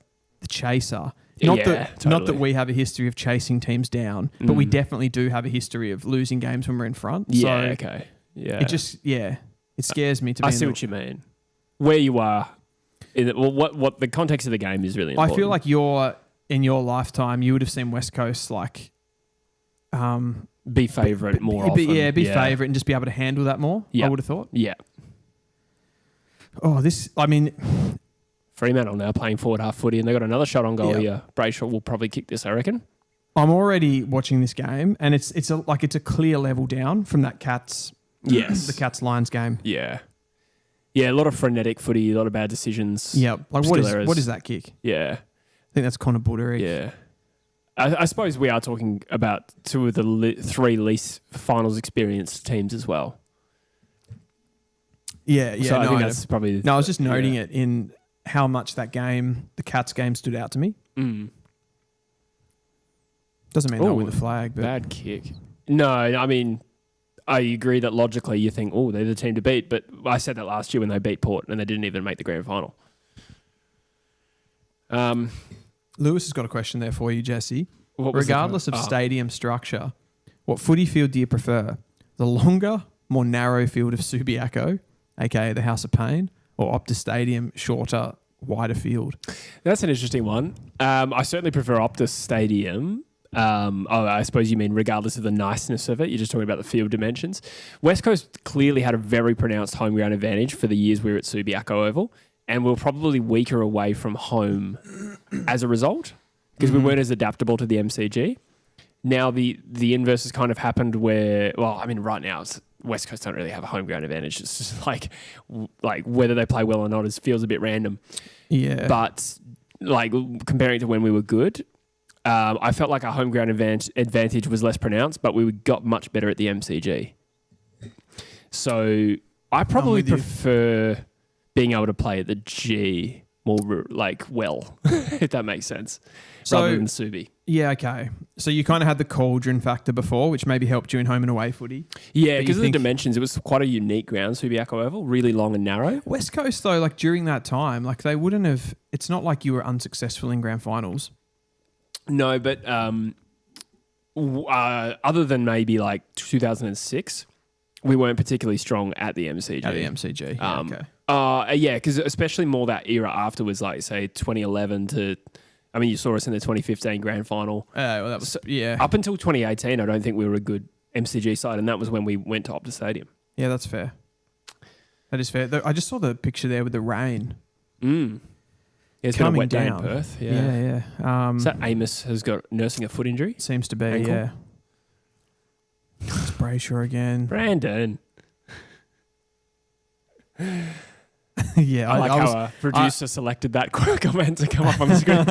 chaser. Not that we have a history of chasing teams down, but we definitely do have a history of losing games when we're in front. Yeah, okay. Yeah. It scares me to be I see what you mean. Where you are, what the context of the game is really important. I feel like in your lifetime, you would have seen West Coast like be favourite more often. Be favourite and just be able to handle that more, I would have thought. Yeah. Fremantle now playing forward half footy, and they've got another shot on goal here. Brayshaw will probably kick this, I reckon. I'm already watching this game, and it's a clear level down from that the Cats Lions game. Yeah, a lot of frenetic footy, a lot of bad decisions. Yeah, like what is that kick? Yeah, I think that's Connor Buderick. Yeah, I suppose we are talking about two of the three least finals experienced teams as well. Yeah. So I think that's probably. No, I was just noting it in how much that game, the Cats game, stood out to me. Doesn't mean they'll win the flag, but bad kick. No, I mean, I agree that logically you think, they're the team to beat, but I said that last year when they beat Port and they didn't even make the grand final. Lewis has got a question there for you, Jesse. Regardless of stadium structure, what footy field do you prefer? The longer, more narrow field of Subiaco, aka the House of Pain, or Optus Stadium, shorter, wider field? That's an interesting one. I certainly prefer Optus Stadium. I suppose you mean regardless of the niceness of it. You're just talking about the field dimensions. West Coast clearly had a very pronounced home ground advantage for the years we were at Subiaco Oval, and we're probably weaker away from home as a result because we weren't as adaptable to the MCG. Now the inverse has kind of happened where, right now West Coast don't really have a home ground advantage. It's just like whether they play well or not feels a bit random. Yeah. But like comparing to when we were good, I felt like our home ground advantage was less pronounced, but we got much better at the MCG. So I probably prefer being able to play at the G more if that makes sense, rather than Subi. Yeah, okay. So you kind of had the cauldron factor before, which maybe helped you in home and away footy. Yeah, because of the dimensions, it was quite a unique ground, Subiaco Oval, really long and narrow. West Coast, though, during that time, they wouldn't have... It's not like you were unsuccessful in grand finals. No, but other than maybe 2006, we weren't particularly strong at the MCG. At the MCG, okay. Yeah, because especially more that era afterwards, say 2011 to... you saw us in the 2015 grand final. That was, yeah. Up until 2018, I don't think we were a good MCG side, and that was when we went to Optus Stadium. Yeah, that's fair. That is fair. I just saw the picture there with the rain. Yeah, it's been a wet day in Perth. Yeah. Is that Amos has got nursing a foot injury? Seems to be, ankle? yeah. It's Brayshaw again. Brandon. Yeah, I like how our producer selected that comment to come up on the screen.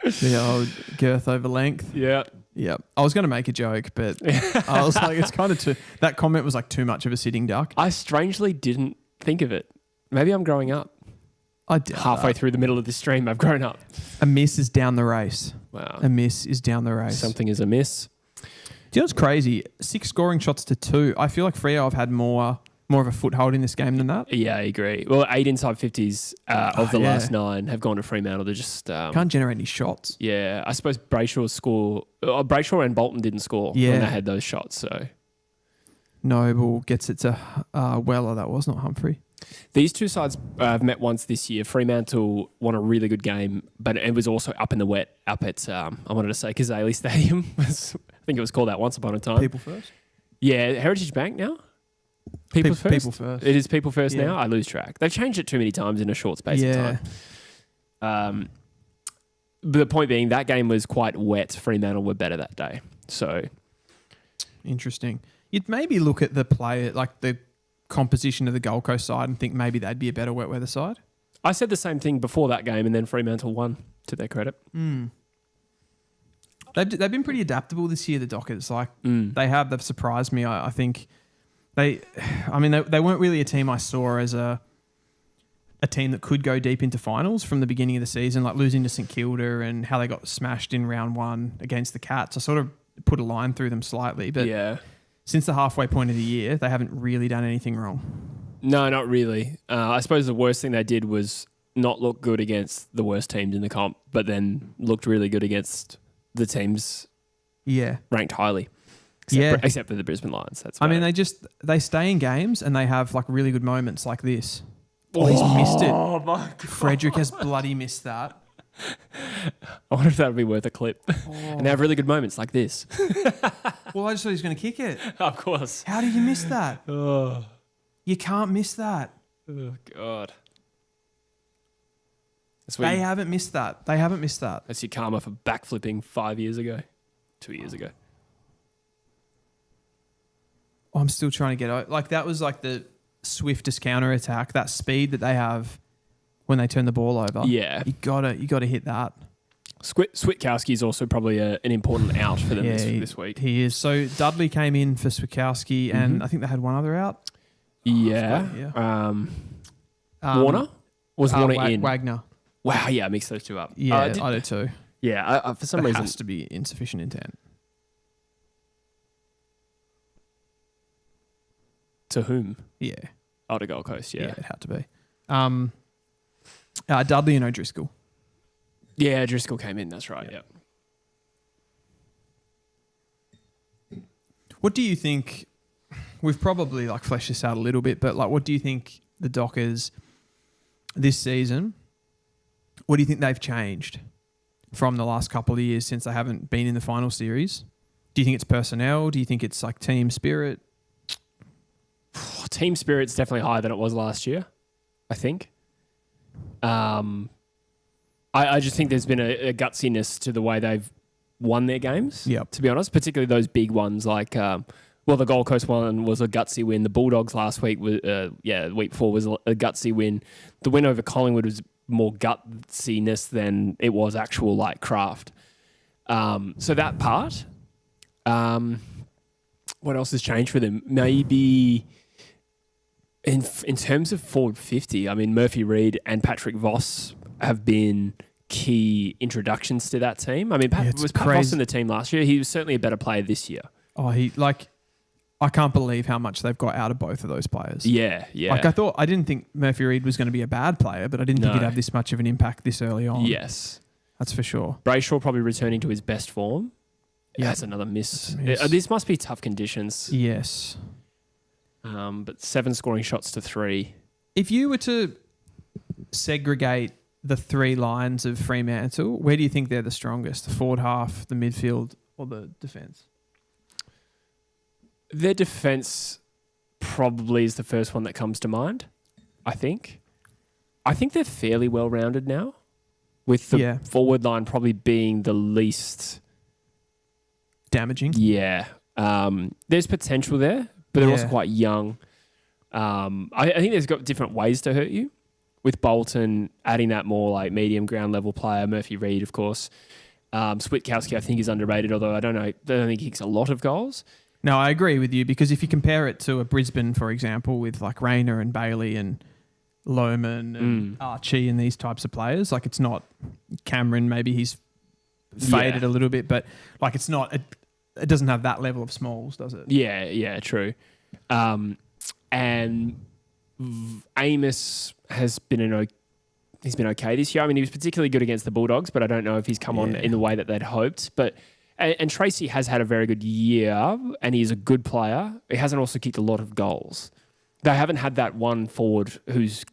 The old girth over length. Yeah. Yeah. I was going to make a joke, but I was like, it's kind of that comment was too much of a sitting duck. I strangely didn't think of it. Maybe I'm growing up. I did. Halfway through the middle of this stream, I've grown up. A miss is down the race. Wow. A miss is down the race. Something is a miss. Do you know what's crazy? 6 scoring shots to 2. I feel like Freo have had more of a foothold in this game than that. Yeah, I agree. Well, 8 inside 50s of the last 9 have gone to Fremantle. They're just... can't generate any shots. Yeah, I suppose Brayshaw and Bolton didn't score when they had those shots. So Noble gets it to Weller. That was not Humphrey. These two sides have met once this year. Fremantle won a really good game, but it was also up in the wet, up at, I wanted to say Kazali Stadium. I think it was called that once upon a time. People first? Yeah, Heritage Bank now? People first? People first. It is people first Yeah. now? I lose track. They've changed it too many times in a short space of time. But the point being, that game was quite wet. Fremantle were better that day. So Interesting. You'd maybe look at the player, like the composition of the Gold Coast side, and think maybe they'd be a better wet weather side. I said the same thing before that game, and then Fremantle won, to their credit. They've been pretty adaptable this year, the Dockers. Like they've surprised me. I think they weren't really a team I saw as a team that could go deep into finals from the beginning of the season, like losing to St Kilda and how they got smashed in round 1 against the Cats. I sort of put a line through them slightly, but since the halfway point of the year, they haven't really done anything wrong. No, not really. I suppose the worst thing they did was not look good against the worst teams in the comp, but then looked really good against the teams ranked highly. Except for the Brisbane Lions. They stay in games and they have like really good moments like this. Oh, he's missed it. Oh my God. Frederick has bloody missed that. I wonder if that would be worth a clip. And they have really good moments like this. Well, I just thought he was going to kick it. Of course. How did you miss that? Oh, You can't miss that. God. They haven't missed that. That's your karma for backflipping 2 years ago. I'm still trying to get out. Like that was like the swiftest counter attack. That speed that they have when they turn the ball over. Yeah, you gotta hit that. Switkowski is also probably an important out for them this week. He is. So Dudley came in for Switkowski, and I think they had one other out. Warner was Warner in Wagner. Wow, yeah, I mixed those two up. Yeah, I do too. Yeah, for some reason has to be insufficient intent. To whom? Yeah. Oh, to Gold Coast, yeah. Yeah, it had to be. Dudley and O'Driscoll. Yeah, Driscoll came in, that's right, yeah. What do you think, we've probably like fleshed this out a little bit, but like what do you think the Dockers this season, what do you think they've changed from the last couple of years since they haven't been in the final series? Do you think it's personnel? Do you think it's like team spirit? Team spirit's definitely higher than it was last year, I think. I just think there's been a gutsiness to the way they've won their games, to be honest, particularly those big ones like, the Gold Coast one was a gutsy win. The Bulldogs last week, the week before was a gutsy win. The win over Collingwood was more gutsiness than it was actual like craft. So that part. What else has changed for them? Maybe in terms of forward 50, I mean, Murphy Reid and Patrick Voss have been key introductions to that team. I mean, Pat Voss in the team last year? He was certainly a better player this year. Oh, I can't believe how much they've got out of both of those players. Yeah. Like I didn't think Murphy Reid was going to be a bad player, but I didn't think he'd have this much of an impact this early on. Yes. That's for sure. Brayshaw probably returning to his best form. Yeah, that's another miss. This must be tough conditions. Yes. But 7 scoring shots to 3. If you were to segregate the 3 lines of Fremantle, where do you think they're the strongest? The forward half, the midfield, or the defence? Their defence probably is the first one that comes to mind, I think. I think they're fairly well-rounded now, with the forward line probably being the least damaging. Yeah. There's potential there, but they're also quite young. I think there's got different ways to hurt you. With Bolton adding that more like medium ground level player, Murphy Reid, of course. Switkowski, I think, is underrated, although I don't think he kicks a lot of goals. No, I agree with you, because if you compare it to a Brisbane, for example, with like Rayner and Bailey and Lohman and Archie and these types of players, like it's not Cameron, maybe he's faded a little bit, but like it's not, it doesn't have that level of smalls, does it? Yeah, true. And Amos has been he's been okay this year. I mean, he was particularly good against the Bulldogs, but I don't know if he's come on in the way that they'd hoped. And Tracy has had a very good year, and he's a good player. He hasn't also kicked a lot of goals. They haven't had that one forward who's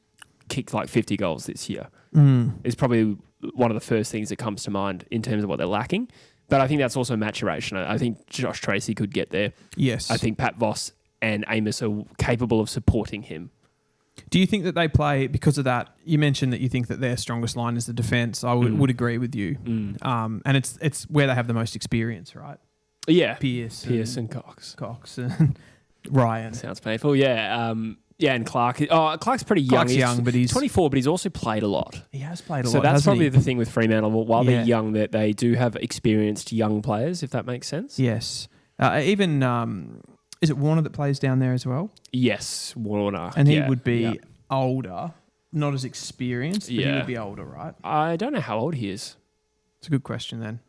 kicked like 50 goals this year. Is probably one of the first things that comes to mind in terms of what they're lacking. But I think that's also maturation. I think Josh Tracy could get there. Yes. I think Pat Voss and Amos are capable of supporting him. Do you think that they play because of that? You mentioned that you think that their strongest line is the defence. I would agree with you. And it's where they have the most experience, right? Yeah. Pierce and Cox. Cox and Ryan. Sounds painful. Yeah. And Clark. Oh, Clark's pretty young. Clark's young, but he's 24, but he's also played a lot. He has played a lot. So that's probably he? the thing with Fremantle. While they're young, that they do have experienced young players, if that makes sense. Yes. Even is it Warner that plays down there as well? Yes, Warner. And he would be older, not as experienced, but he would be older, right? I don't know how old he is. It's a good question then.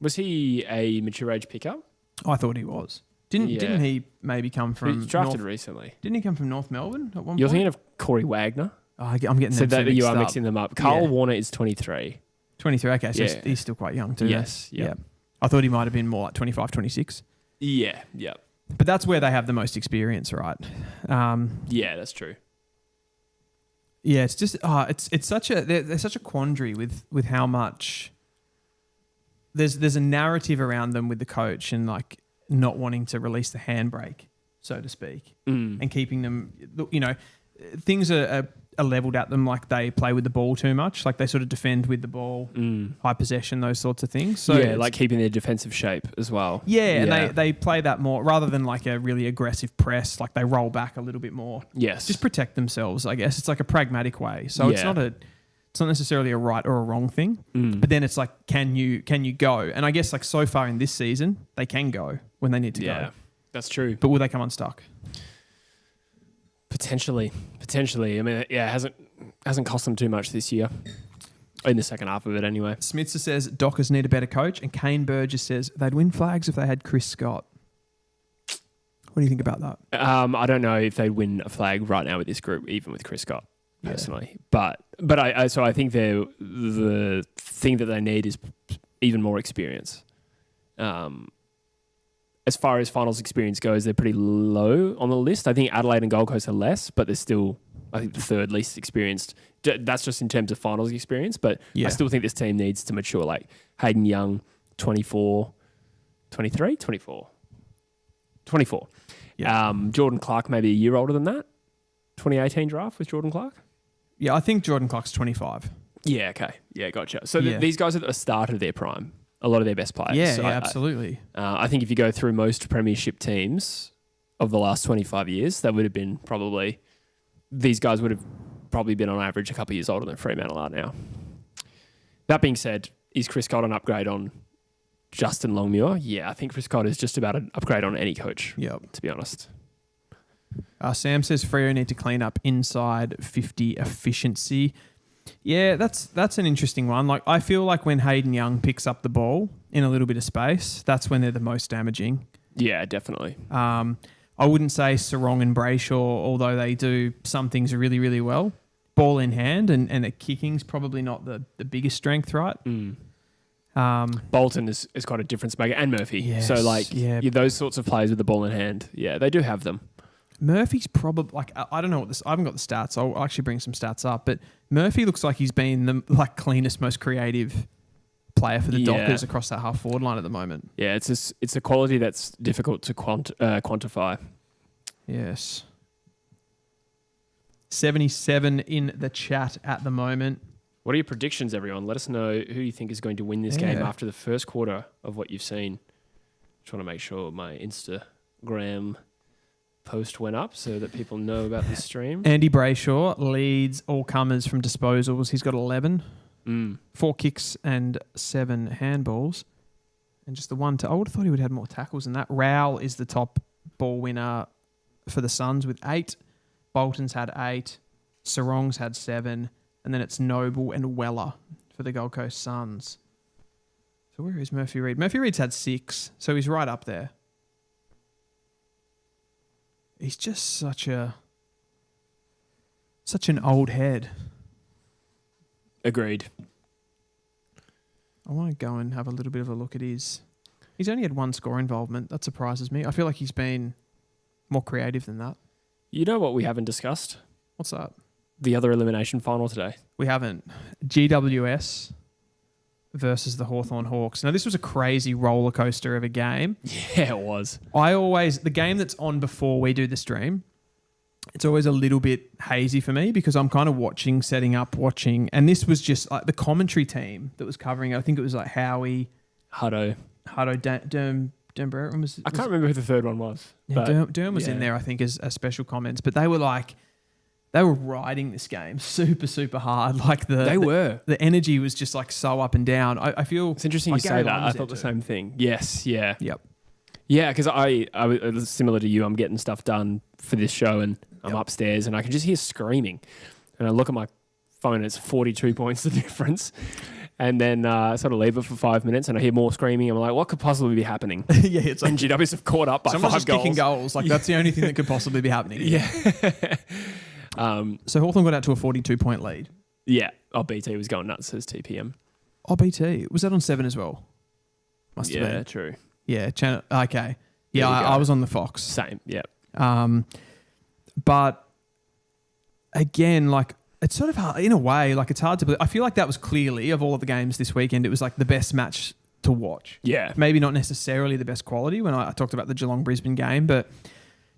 Was he a mature age pickup? I thought he was. Didn't he maybe come from... He was drafted recently. Didn't he come from North Melbourne at one You're point? thinking of Corey Wagner? Oh, I'm getting so them that you are up. mixing them up. Carl Warner is 23. 23, okay. So he's still quite young too. Yes. Yeah. I thought he might have been more like 25, 26. Yeah. But that's where they have the most experience, right? Yeah, that's true. Yeah, it's just it's such a there's such a quandary with how much there's a narrative around them with the coach and like not wanting to release the handbrake, so to speak, and keeping them, things are leveled at them, like they play with the ball too much, like they sort of defend with the ball, high possession, those sorts of things. So like keeping their defensive shape as well. Yeah, and they play that more rather than like a really aggressive press, like they roll back a little bit more. Yes. Just protect themselves, I guess. It's like a pragmatic way. So it's not necessarily a right or a wrong thing. But then it's like, can you go? And I guess like so far in this season, they can go when they need to go. Yeah, that's true. But will they come unstuck? Potentially. I mean, it hasn't cost them too much this year. In the second half of it, anyway. Smitzer says Dockers need a better coach, and Kane Burgess says they'd win flags if they had Chris Scott. What do you think about that? I don't know if they'd win a flag right now with this group, even with Chris Scott, personally. But I think the thing that they need is even more experience. As far as finals experience goes, they're pretty low on the list. I think Adelaide and Gold Coast are less, but they're still, I think, the third least experienced. That's just in terms of finals experience, but I still think this team needs to mature. Like Hayden Young, 24. Yeah. Jordan Clark, maybe a year older than that. 2018 draft with Jordan Clark. Yeah, I think Jordan Clark's 25. Yeah, okay. Yeah, gotcha. So these guys are at the start of their prime. A lot of their best players. Yeah, so absolutely. I think if you go through most premiership teams of the last 25 years, that would have been probably... These guys would have probably been on average a couple of years older than Fremantle are now. That being said, is Chris Scott an upgrade on Justin Longmuir? Yeah, I think Chris Scott is just about an upgrade on any coach, to be honest. Sam says Freo need to clean up inside 50 efficiency. Yeah, that's an interesting one. Like I feel like when Hayden Young picks up the ball in a little bit of space, that's when they're the most damaging. Yeah, definitely. I wouldn't say Sarong and Brayshaw, although they do some things really, really well. Ball in hand and the kicking's probably not the biggest strength, right? Bolton is quite a difference maker, and Murphy. Yes, so those sorts of players with the ball in hand, they do have them. Murphy's probably like I don't know what this. I haven't got the stats. I'll actually bring some stats up. But Murphy looks like he's been the cleanest, most creative player for the Dockers across that half forward line at the moment. Yeah, it's a quality that's difficult to quantify. Yes. 77 in the chat at the moment. What are your predictions, everyone? Let us know who you think is going to win this game after the first quarter of what you've seen. Just want to make sure my Instagram post went up so that people know about this stream. Andy Brayshaw leads all comers from disposals. He's got 11, 4 kicks and 7 handballs, and just the one I would have thought he would have had more tackles than that. Rowell is the top ball winner for the Suns with 8. Bolton's had 8. Sarong's had 7, and then it's Noble and Weller for the Gold Coast Suns. So where is Murphy Reid? Murphy Reid's had 6, so he's right up there. He's just such an old head. Agreed. I want to go and have a little bit of a look at his... He's only had 1 score involvement. That surprises me. I feel like he's been more creative than that. You know what we haven't discussed? What's that? The other elimination final today. We haven't. GWS versus the Hawthorn Hawks. Now, this was a crazy roller coaster of a game. Yeah, it was. The game that's on before we do the stream, it's always a little bit hazy for me because I'm kind of setting up, and this was just like the commentary team that was covering it. I think it was like Howie, Hutto, Dunbar. I can't remember who the third one was. Yeah, Durham was in there, I think, as special comments. But they were riding this game super, super hard. Like the energy was just like so up and down. I feel it's interesting like you say that. I thought the same thing. Yes, yeah, yep, yeah. Because I was similar to you. I'm getting stuff done for this show, and I'm upstairs, and I can just hear screaming. And I look at my phone, and it's 42 points the difference. And then I sort of leave it for 5 minutes, and I hear more screaming. I'm like, what could possibly be happening? Yeah, it's like GWs have caught up by 5 goals. Someone's just kicking goals. Like that's the only thing that could possibly be happening. Yeah. So Hawthorn got out to a 42-point lead. Yeah. Oh, BT was going nuts as TPM. Oh, BT. Was that on 7 as well? Must have been. Yeah, true. Yeah. Okay. Yeah, I was on the Fox. Same. Yeah. But again, like it's sort of hard in a way. Like it's hard to believe. I feel like that was clearly of all of the games this weekend, it was like the best match to watch. Yeah. Maybe not necessarily the best quality when I talked about the Geelong Brisbane game, but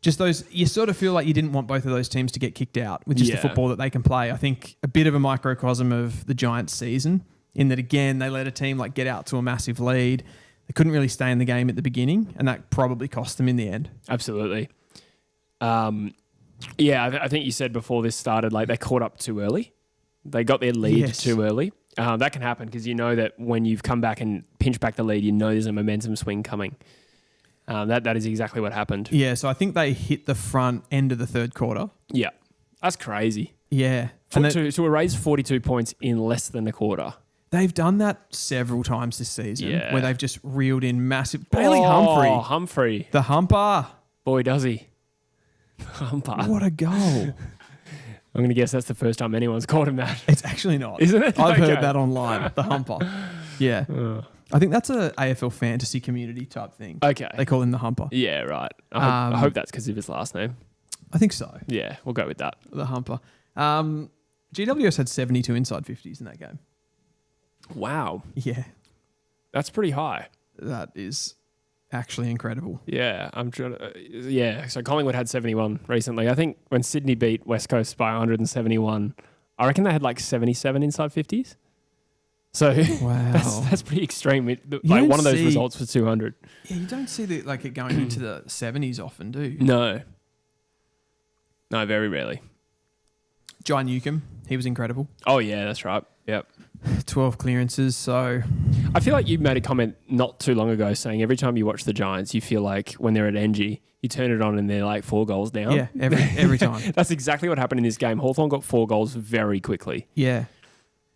just those, you sort of feel like you didn't want both of those teams to get kicked out with just the football that they can play. I think a bit of a microcosm of the Giants season in that, again, they let a team like get out to a massive lead. They couldn't really stay in the game at the beginning, and that probably cost them in the end. Absolutely. I think you said before this started, like they caught up too early. They got their lead too early. That can happen because you know that when you've come back and pinch back the lead, you know there's a momentum swing coming. That is exactly what happened. Yeah, so I think they hit the front end of the third quarter. Yeah, that's crazy. Yeah. To erase 42 points in less than a quarter. They've done that several times this season where they've just reeled in massive... Bailey Humphrey. The humper. Boy, does he. Humper. What a goal. I'm going to guess that's the first time anyone's called him that. It's actually not. Isn't it? I've heard that online. The humper. Yeah. I think that's a AFL fantasy community type thing. Okay. They call him the humper. Yeah, right. I hope that's because of his last name. I think so. Yeah, we'll go with that. The humper. GWS had 72 inside 50s in that game. Wow. Yeah. That's pretty high. That is actually incredible. Yeah, I'm trying to... so Collingwood had 71 recently. I think when Sydney beat West Coast by 171, I reckon they had like 77 inside 50s. So wow. that's pretty extreme. Like one of those results was 200. Yeah, you don't see it going into the 70s often, do you? No, very rarely. Jai Newcomb, he was incredible. Oh yeah, that's right. Yep. 12 clearances, so... I feel like you made a comment not too long ago saying every time you watch the Giants, you feel like when they're at NG, you turn it on and they're like 4 goals down. Yeah, every time. That's exactly what happened in this game. Hawthorn got 4 goals very quickly. Yeah.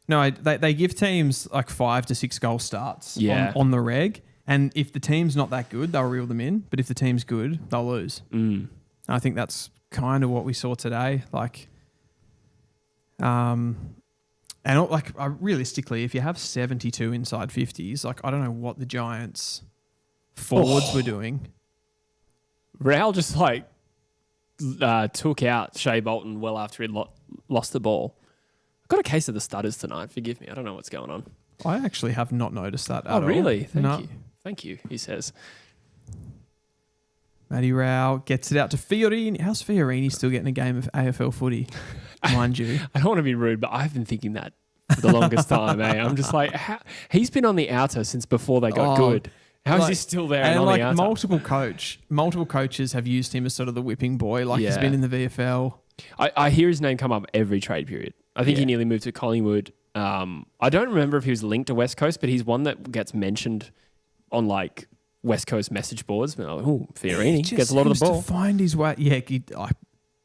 No, they give teams like 5 to 6 goal starts on the reg, and if the team's not that good, they'll reel them in, but if the team's good, they'll lose. I think that's kind of what we saw today. Realistically, if you have 72 inside 50s, I don't know what the Giants forwards were doing. Raul just took out Shea Bolton well after he lost the ball. I've got a case of the stutters tonight. Forgive me. I don't know what's going on. I actually have not noticed that at all. Oh, really? Thank you, he says. Matty Rao gets it out to Fiorini. How's Fiorini still getting a game of AFL footy, mind you? I don't want to be rude, but I've been thinking that for the longest time. I'm just like, he's been on the outer since before they got good. How is he still there and on the outer? Multiple coaches have used him as sort of the whipping boy. He's been in the VFL. I hear his name come up every trade period. I think he nearly moved to Collingwood. I don't remember if he was linked to West Coast, but he's one that gets mentioned on West Coast message boards. Fiorini gets a lot of the ball. To find his way. Yeah,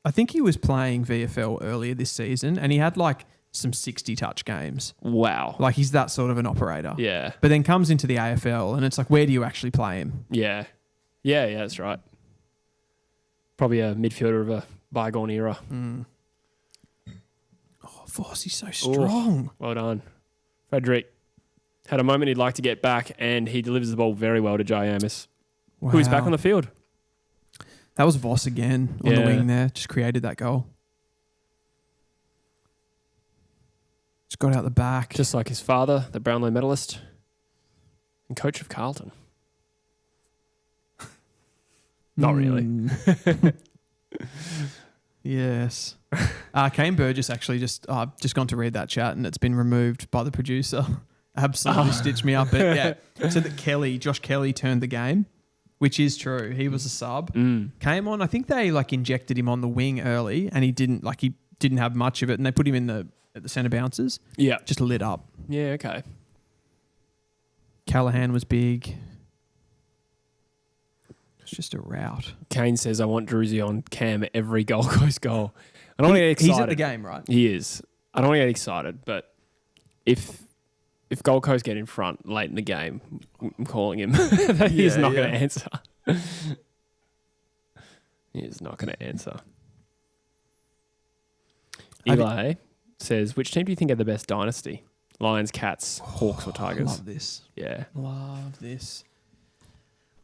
I think he was playing VFL earlier this season, and he had some 60 touch games. Wow. He's that sort of an operator. Yeah. But then comes into the AFL, and it's where do you actually play him? Yeah. Yeah, that's right. Probably a midfielder of a bygone era. Oh, Voss, he's so strong. Well done. Frederick had a moment he'd like to get back, and he delivers the ball very well to Jai Amos, who is back on the field. That was Voss again on the wing there. Just created that goal. Just got out the back. Just like his father, the Brownlow medalist and coach of Carlton. Not really. Yes. Kane Burgess actually just gone to read that chat and it's been removed by the producer. Absolutely stitched me up. But yeah, said that Josh Kelly turned the game, which is true. He was a sub. Came on. I think they injected him on the wing early, and he didn't have much of it, and they put him at the centre bounces. Yeah, just lit up. Yeah, okay. Callahan was big. It's just a rout. Kane says, "I want Druzy on Cam every Gold Coast goal." I don't want to get excited. He's at the game, right? He is. I don't want to get excited, but if Gold Coast get in front late in the game, I'm calling him. He's not going to answer. He is not going to answer. Eli says, which team do you think are the best dynasty? Lions, Cats, Hawks, or Tigers? Love this. Yeah. Love this.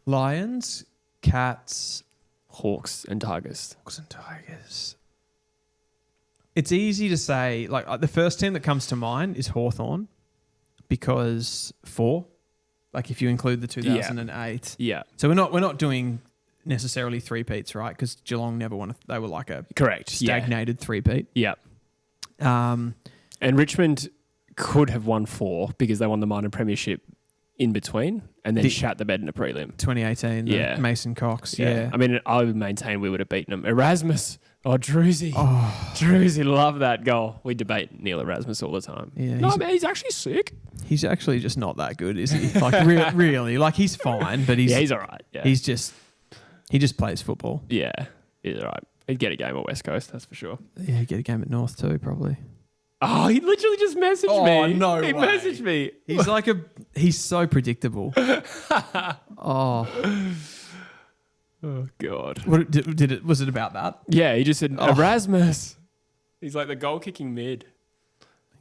Lions, Cats, Hawks, and Tigers. Hawks and Tigers. It's easy to say, the first team that comes to mind is Hawthorn. Because 4, if you include the 2008. Yeah. So we're not doing necessarily three-peats, right? Because Geelong never won. They were like a correct stagnated three-peat. Yeah. And Richmond could have won 4 because they won the minor premiership in between and then shat the bed in a prelim. 2018, Mason Cox. Yeah. I mean, I would maintain we would have beaten them. Erasmus. Oh, Druzy. Druzy, love that goal. We debate Neil Erasmus all the time. Yeah, no, man, he's actually sick. He's actually just not that good, is he? Really. He's fine, but he's all right. Yeah. He just plays football. Yeah, he's all right. He'd get a game at West Coast, that's for sure. Yeah, he'd get a game at North too, probably. Oh, he literally just messaged me. Oh, no way. He messaged me. He's so predictable. Oh, God. What was it about that? Yeah, he just said, Erasmus. He's like the goal-kicking mid.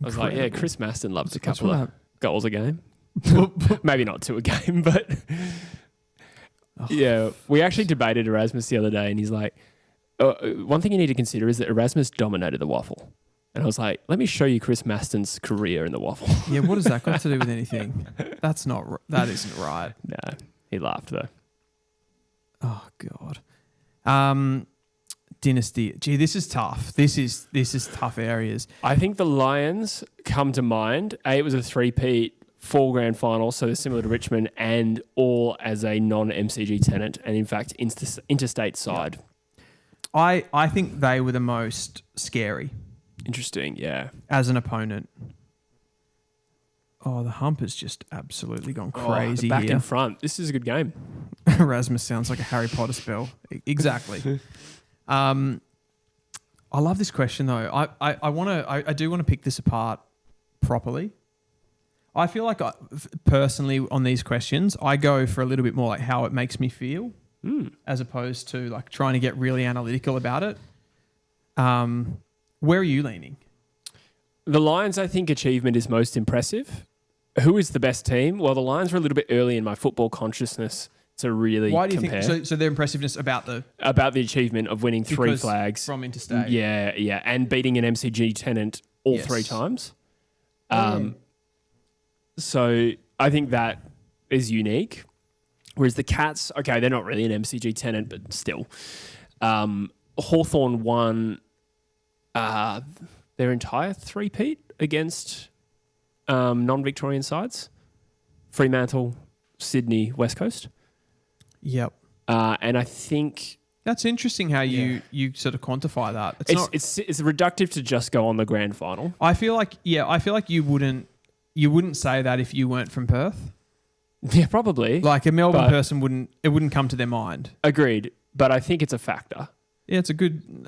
I was like, yeah, Chris Maston loves a couple of goals a game. Maybe not 2 a game, but... Yeah, we actually debated Erasmus the other day, and he's like, one thing you need to consider is that Erasmus dominated the waffle. And I was like, let me show you Chris Maston's career in the waffle. Yeah, what has that got to do with anything? That isn't right. No, he laughed, though. Oh, God. Dynasty. Gee, this is tough. This is tough areas. I think the Lions come to mind. It was a 3-peat, 4 grand final, so they're similar to Richmond, and all as a non-MCG tenant, and in fact, interstate side. Yeah. I think they were the most scary. Interesting, yeah. As an opponent. Oh, the hump has just absolutely gone crazy back here. in front. This is a good game. Erasmus sounds like a Harry Potter spell. Exactly. I love this question though. I do want to pick this apart properly. I feel like personally on these questions, I go for a little bit more like how it makes me feel, as opposed to trying to get really analytical about it. Where are you leaning? The Lions, I think, achievement is most impressive. Who is the best team? Well, the Lions were a little bit early in my football consciousness to really compare. Why do you think so? Their impressiveness about the achievement of winning 3 flags from interstate, yeah, and beating an MCG tenant all 3 times. So I think that is unique. Whereas the Cats, okay, they're not really an MCG tenant, but still, Hawthorn won their entire 3-peat against non-Victorian sides. Fremantle, Sydney, West Coast. Yep. And I think... That's interesting how you sort of quantify that. It's reductive to just go on the grand final. I feel like you wouldn't say that if you weren't from Perth. Yeah, probably. Like a Melbourne person wouldn't come to their mind. Agreed. But I think it's a factor. Yeah, it's an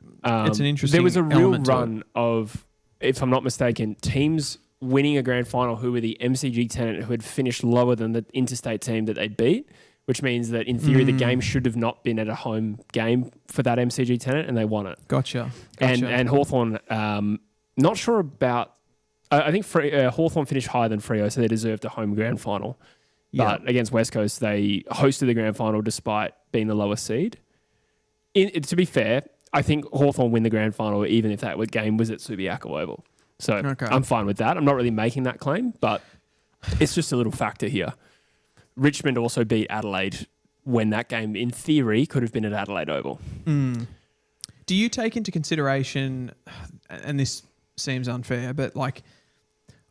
interesting there was a real run of, if I'm not mistaken, teams winning a grand final who were the MCG tenant who had finished lower than the interstate team that they'd beat, which means that in theory the game should have not been at a home game for that MCG tenant, and they won it. Gotcha. And Hawthorn, not sure about... I think Hawthorn finished higher than Freo, so they deserved a home grand final. But against West Coast, they hosted the grand final despite being the lowest seed. To be fair, I think Hawthorn win the grand final even if that game was at Subiaco Oval. So Okay. I'm fine with that. I'm not really making that claim, but it's just a little factor here. Richmond also beat Adelaide when that game, in theory, could have been at Adelaide Oval. Do you take into consideration, and this seems unfair, but like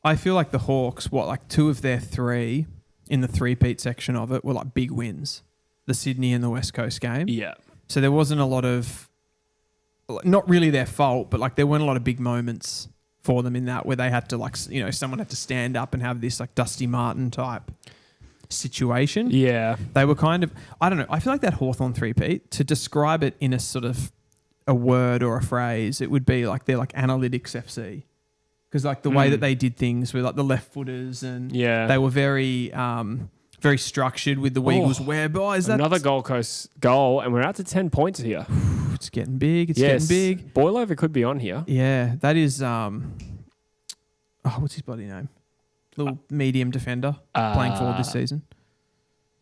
I feel like the Hawks, 2 of their 3 in the three-peat section of it were like big wins, the Sydney and the West Coast game. Yeah. So there wasn't a lot of, not really their fault, but like there weren't a lot of big moments for them in that where they had to someone had to stand up and have this like Dusty Martin type situation. Yeah. They were kind of, I don't know, I feel like that Hawthorn three-peat, to describe it in a sort of a word or a phrase, it would be like they're like analytics FC. Because like the way that they did things with like the left footers and they were very very structured with the Weagles web. Another Gold Coast goal, and we're out to 10 points here. It's getting big. It's getting big. Boilover could be on here. Yeah, that is what's his bloody name? Little medium defender playing forward this season.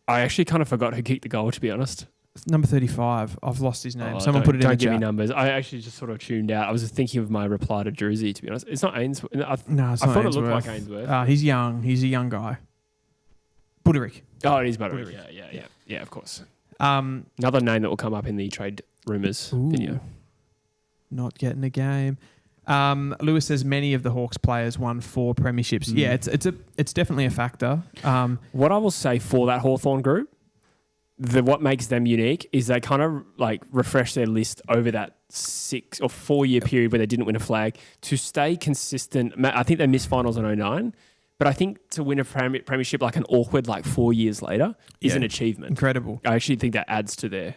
I actually kind of forgot who kicked the goal, to be honest. Number 35. I've lost his name. Someone put it in the chat. Don't give me numbers. I actually just sort of tuned out. I was thinking of my reply to Druzy, to be honest. It's not Ainsworth. No, it's I not thought Ainsworth. it looked like Ainsworth. He's young. He's a young guy. Buderick. Oh, it is Buderick. Yeah, of course. Another name that will come up in the trade rumours video. Not getting a game. Lewis says many of the Hawks players won 4 premierships. Yeah, it's definitely a factor. What I will say for that Hawthorn group, what makes them unique is they kind of like refresh their list over that 6 or 4 year period where they didn't win a flag to stay consistent. I think they missed finals in 2009, but I think to win a premiership like an awkward 4 years later is an achievement. Incredible. I actually think that adds to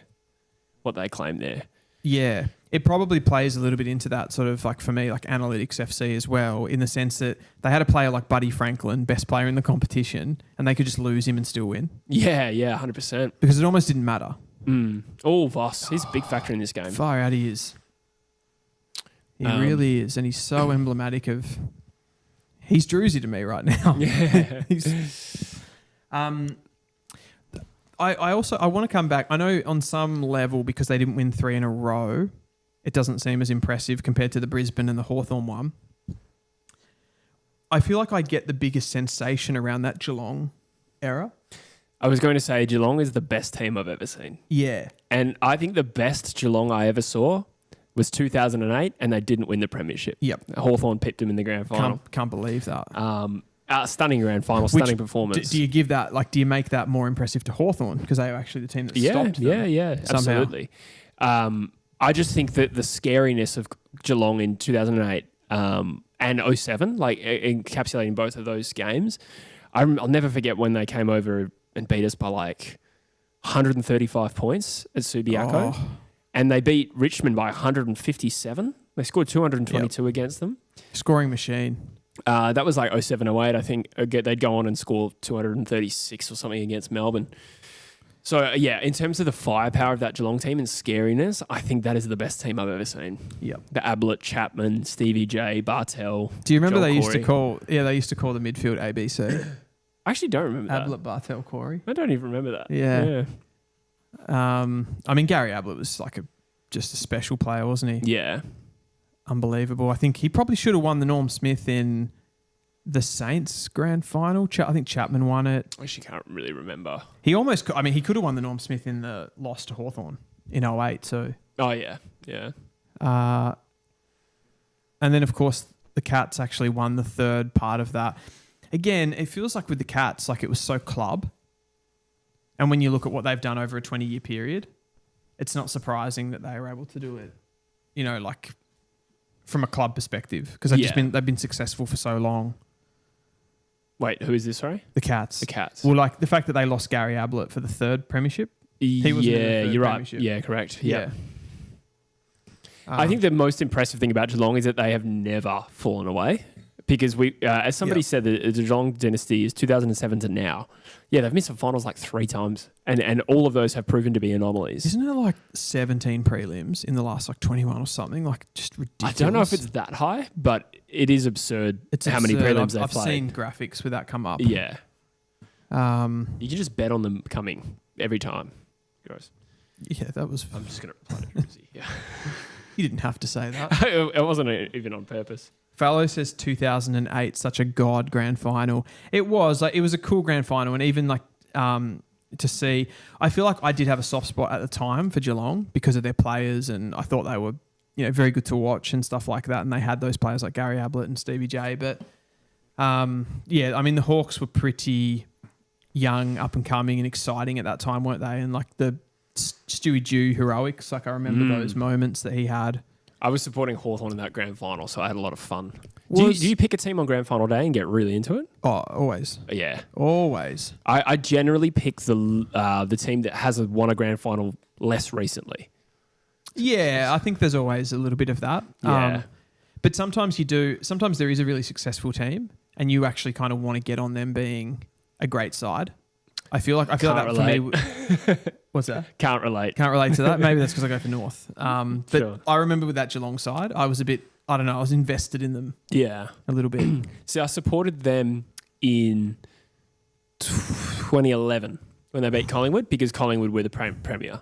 what they claim there. Yeah. It probably plays a little bit into that sort of for me, analytics FC as well, in the sense that they had a player like Buddy Franklin, best player in the competition, and they could just lose him and still win. Yeah, 100%. Because it almost didn't matter. Oh, Voss, he's a big factor in this game. Far out he is. He really is. And he's so emblematic of... He's Druzy to me right now. Yeah. I want to come back. I know on some level, because they didn't win 3 in a row, it doesn't seem as impressive compared to the Brisbane and the Hawthorn one. I feel like I get the biggest sensation around that Geelong era. I was going to say Geelong is the best team I've ever seen. Yeah. And I think the best Geelong I ever saw was 2008, and they didn't win the premiership. Yep. Hawthorn pipped them in the grand final. Can't believe that. Stunning grand final, stunning performance. Do you give that, do you make that more impressive to Hawthorn? Because they were actually the team that stopped them. Yeah, absolutely. I just think that the scariness of Geelong in 2008 and 07, encapsulating both of those games, I'll never forget when they came over and beat us by 135 points at Subiaco. And they beat Richmond by 157. They scored 222 against them. Scoring machine. That was 07, 08. I think they'd go on and score 236 or something against Melbourne. So, in terms of the firepower of that Geelong team and scariness, I think that is the best team I've ever seen. Yep. The Ablett, Chapman, Stevie J, Bartel. Do you remember Joel they used Corey. they used to call the midfield ABC? I actually don't remember that. Ablett, Bartel, Corey. I don't even remember that. Yeah. Gary Ablett was just a special player, wasn't he? Yeah. Unbelievable. I think he probably should have won the Norm Smith in the Saints grand final. I think Chapman won it. I actually can't really remember. He almost... he could have won the Norm Smith in the loss to Hawthorn in 08 too. Oh, yeah. Yeah. And then, of course, the Cats actually won the third part of that. Again, it feels like with the Cats, it was so club. And when you look at what they've done over a 20-year period, it's not surprising that they were able to do it, from a club perspective, because they've been successful for so long. Wait, who is this, sorry? The Cats. The Cats. Well, the fact that they lost Gary Ablett for the third premiership. He was you're right. Yeah, correct. Yeah. I think the most impressive thing about Geelong is that they have never fallen away. Because as somebody said, the Geelong dynasty is 2007 to now. Yeah, they've missed the finals 3 times. And all of those have proven to be anomalies. Isn't it 17 prelims in the last 21 or something? Just ridiculous. I don't know if it's that high, but it is absurd how many prelims they've played. I've seen graphics with that come up. Yeah. You can just bet on them coming every time. Gross. Yeah, that was... I'm just going to reply to Druzy. Yeah. You didn't have to say that. It wasn't even on purpose. Fallow says 2008, such a god grand final. It was a cool grand final, and even to see, I feel like I did have a soft spot at the time for Geelong because of their players, and I thought they were very good to watch and stuff like that. And they had those players like Gary Ablett and Stevie J. But the Hawks were pretty young, up and coming, and exciting at that time, weren't they? And like the Stewie Dew heroics, like I remember those moments that he had. I was supporting Hawthorn in that grand final, so I had a lot of fun. Do you pick a team on grand final day and get really into it? Oh, always. Yeah. Always. I generally pick the team that has won a grand final less recently. Yeah, I think there's always a little bit of that. Yeah. But sometimes sometimes there is a really successful team and you actually kind of want to get on them being a great side. I feel like that relate. For me. What's that? Can't relate. Can't relate to that. Maybe that's because I go for North. But sure. I remember with that Geelong side, I was a bit, I don't know, I was invested in them. Yeah. A little bit. See, I supported them in 2011 when they beat Collingwood because Collingwood were the premier.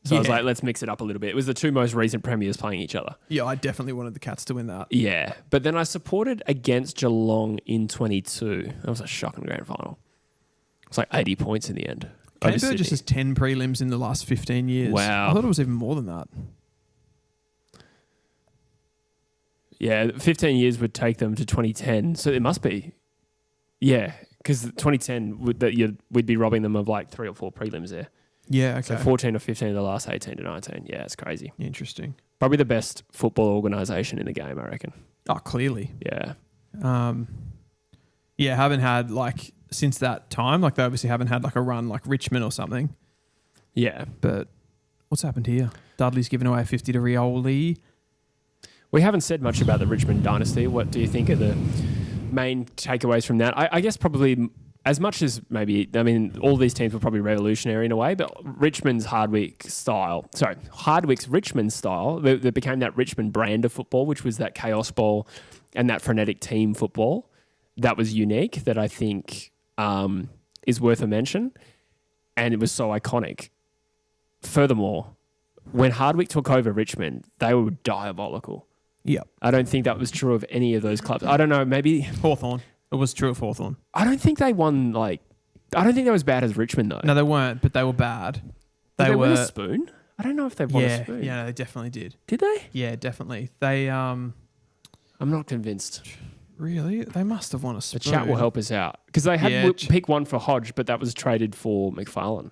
So I was like, let's mix it up a little bit. It was the two most recent premiers playing each other. Yeah, I definitely wanted the Cats to win that. Yeah. But then I supported against Geelong in 22. That was a shocking grand final. It's like 80 points in the end. Canberra just has 10 prelims in the last 15 years. Wow. I thought it was even more than that. Yeah, 15 years would take them to 2010. So it must be. Yeah, because 2010, we'd be robbing them of like 3 or 4 prelims there. Yeah, okay. So 14 or 15 of the last 18 to 19. Yeah, it's crazy. Interesting. Probably the best football organisation in the game, I reckon. Oh, clearly. Yeah. Haven't had since that time, they obviously haven't had a run like Richmond or something. Yeah. But what's happened here? Dudley's given away a 50 to Rioli. We haven't said much about the Richmond Dynasty. What do you think are the main takeaways from that? I guess probably as much as all these teams were probably revolutionary in a way, but Hardwick's Richmond style, there became that Richmond brand of football, which was that chaos ball and that frenetic team football that was unique, that I think is worth a mention. And it was so iconic. Furthermore, when Hardwick took over Richmond, they were diabolical. Yep. I don't think that was true of any of those clubs. I don't know, maybe Hawthorn. It was true of Hawthorn. I don't think they won I don't think they were as bad as Richmond though. No, they weren't, but they were bad. Did they win a spoon? I don't know if they won a spoon. Yeah, no, they definitely did. Did they? Yeah, definitely. They I'm not convinced. Really? They must have won a spoon. The chat will help us out. Because they had pick one for Hodge, but that was traded for McFarlane.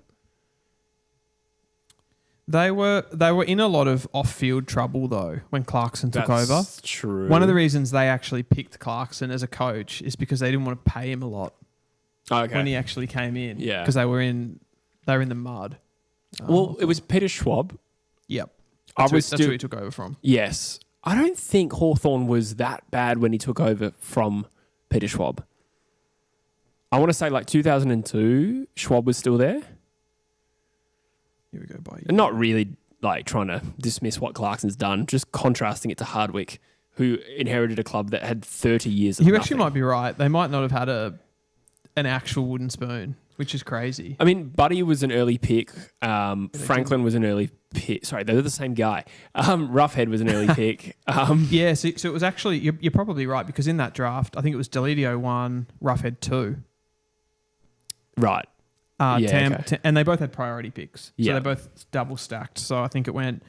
They were in a lot of off-field trouble though when Clarkson took over. That's true. One of the reasons they actually picked Clarkson as a coach is because they didn't want to pay him a lot when he actually came in. Yeah, because they were in the mud. Well, it was Peter Schwab. Yep, that's who he took over from. Yes, I don't think Hawthorn was that bad when he took over from Peter Schwab. I want to say 2002, Schwab was still there. Here we go, buddy. And not really trying to dismiss what Clarkson's done, just contrasting it to Hardwick, who inherited a club that had 30 years of You nothing. actually might be right. They might not have had an actual wooden spoon, which is crazy. I mean, Buddy was an early pick. Franklin was an early pick. Sorry, they're the same guy. Roughhead was an early pick. Yeah, so it was actually, you're probably right, because in that draft, I think it was Delidio 1, Roughhead 2. Right. And they both had priority picks. So Yeah. they're both double stacked. So I think it went,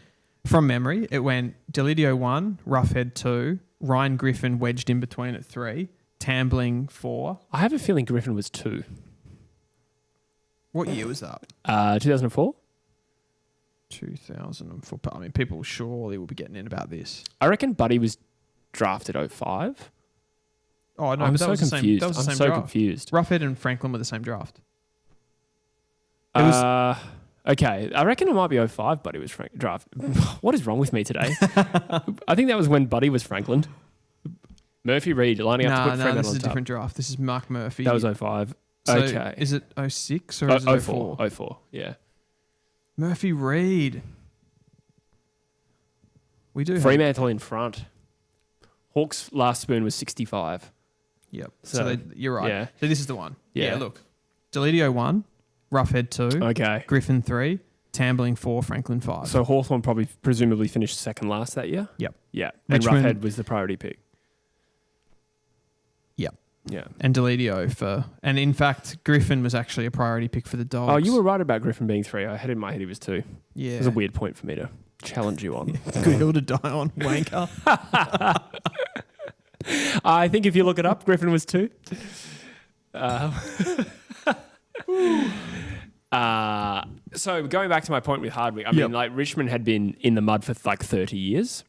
from memory, Delidio 1, Roughhead 2, Ryan Griffin wedged in between at 3, Tambling 4. I have a feeling Griffin was 2. What year was that? 2004? 2004. I mean, people surely will be getting in about this. I reckon Buddy was drafted 05. Oh, no, I'm but so that was confused. the same I'm so draft. confused. Roughhead and Franklin were the same draft. Okay, I reckon it might be 05 Buddy was draft. What is wrong with me today? I think that was when Buddy was Franklin. Murphy Reed lining up to put Fremantle this is on a top. different draft. This is Mark Murphy. That was 05. So okay. Is it 06 or is it 04? 04, yeah. Murphy Reed. We do Fremantle in front. Hawks' last spoon was 65. Yep. So you're right. Yeah. So this is the one. Yeah. Look. Delidio 1, Roughhead 2, Okay. Griffin 3, Tambling 4, Franklin 5. So Hawthorn presumably finished second last that year? Yep. Yeah. And Richmond- Roughhead was the priority pick. Yeah. And Deledio and in fact, Griffin was actually a priority pick for the Dogs. Oh, you were right about Griffin being 3. I had in my head he was 2. Yeah. It was a weird point for me to challenge you on. Good hill to die on, wanker. I think if you look it up, Griffin was 2. So going back to my point with Hardwick, I mean, like Richmond had been in the mud for like 30 years.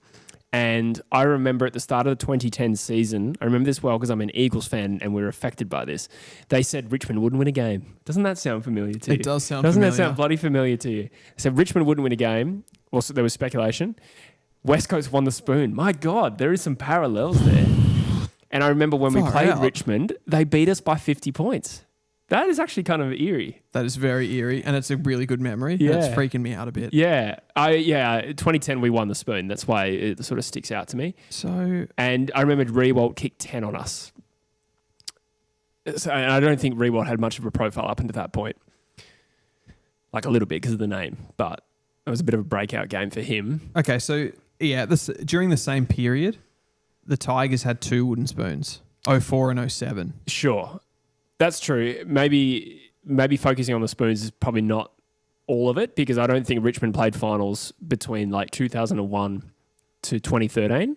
And I remember at the start of the 2010 season, I remember this well because I'm an Eagles fan and we were affected by this. They said Richmond wouldn't win a game. Doesn't that sound familiar to you? It does sound Doesn't familiar. that sound bloody familiar to you? They said Richmond wouldn't win a game. Also, there was speculation. West Coast won the spoon. My God, there is some parallels there. And I remember when we played Richmond, they beat us by 50 points. That is actually kind of eerie. That is very eerie, and it's a really good memory. Yeah. And it's freaking me out a bit. Yeah. 2010 we won the spoon. That's why it sort of sticks out to me. So, and I remember Rewalt kicked 10 on us. So, and I don't think Rewalt had much of a profile up until that point. Like a little bit because of the name, but it was a bit of a breakout game for him. Okay, so yeah, during the same period, the Tigers had 2 wooden spoons, 04 and 07. Sure. That's true. Maybe focusing on the spoons is probably not all of it because I don't think Richmond played finals between like 2001 to 2013.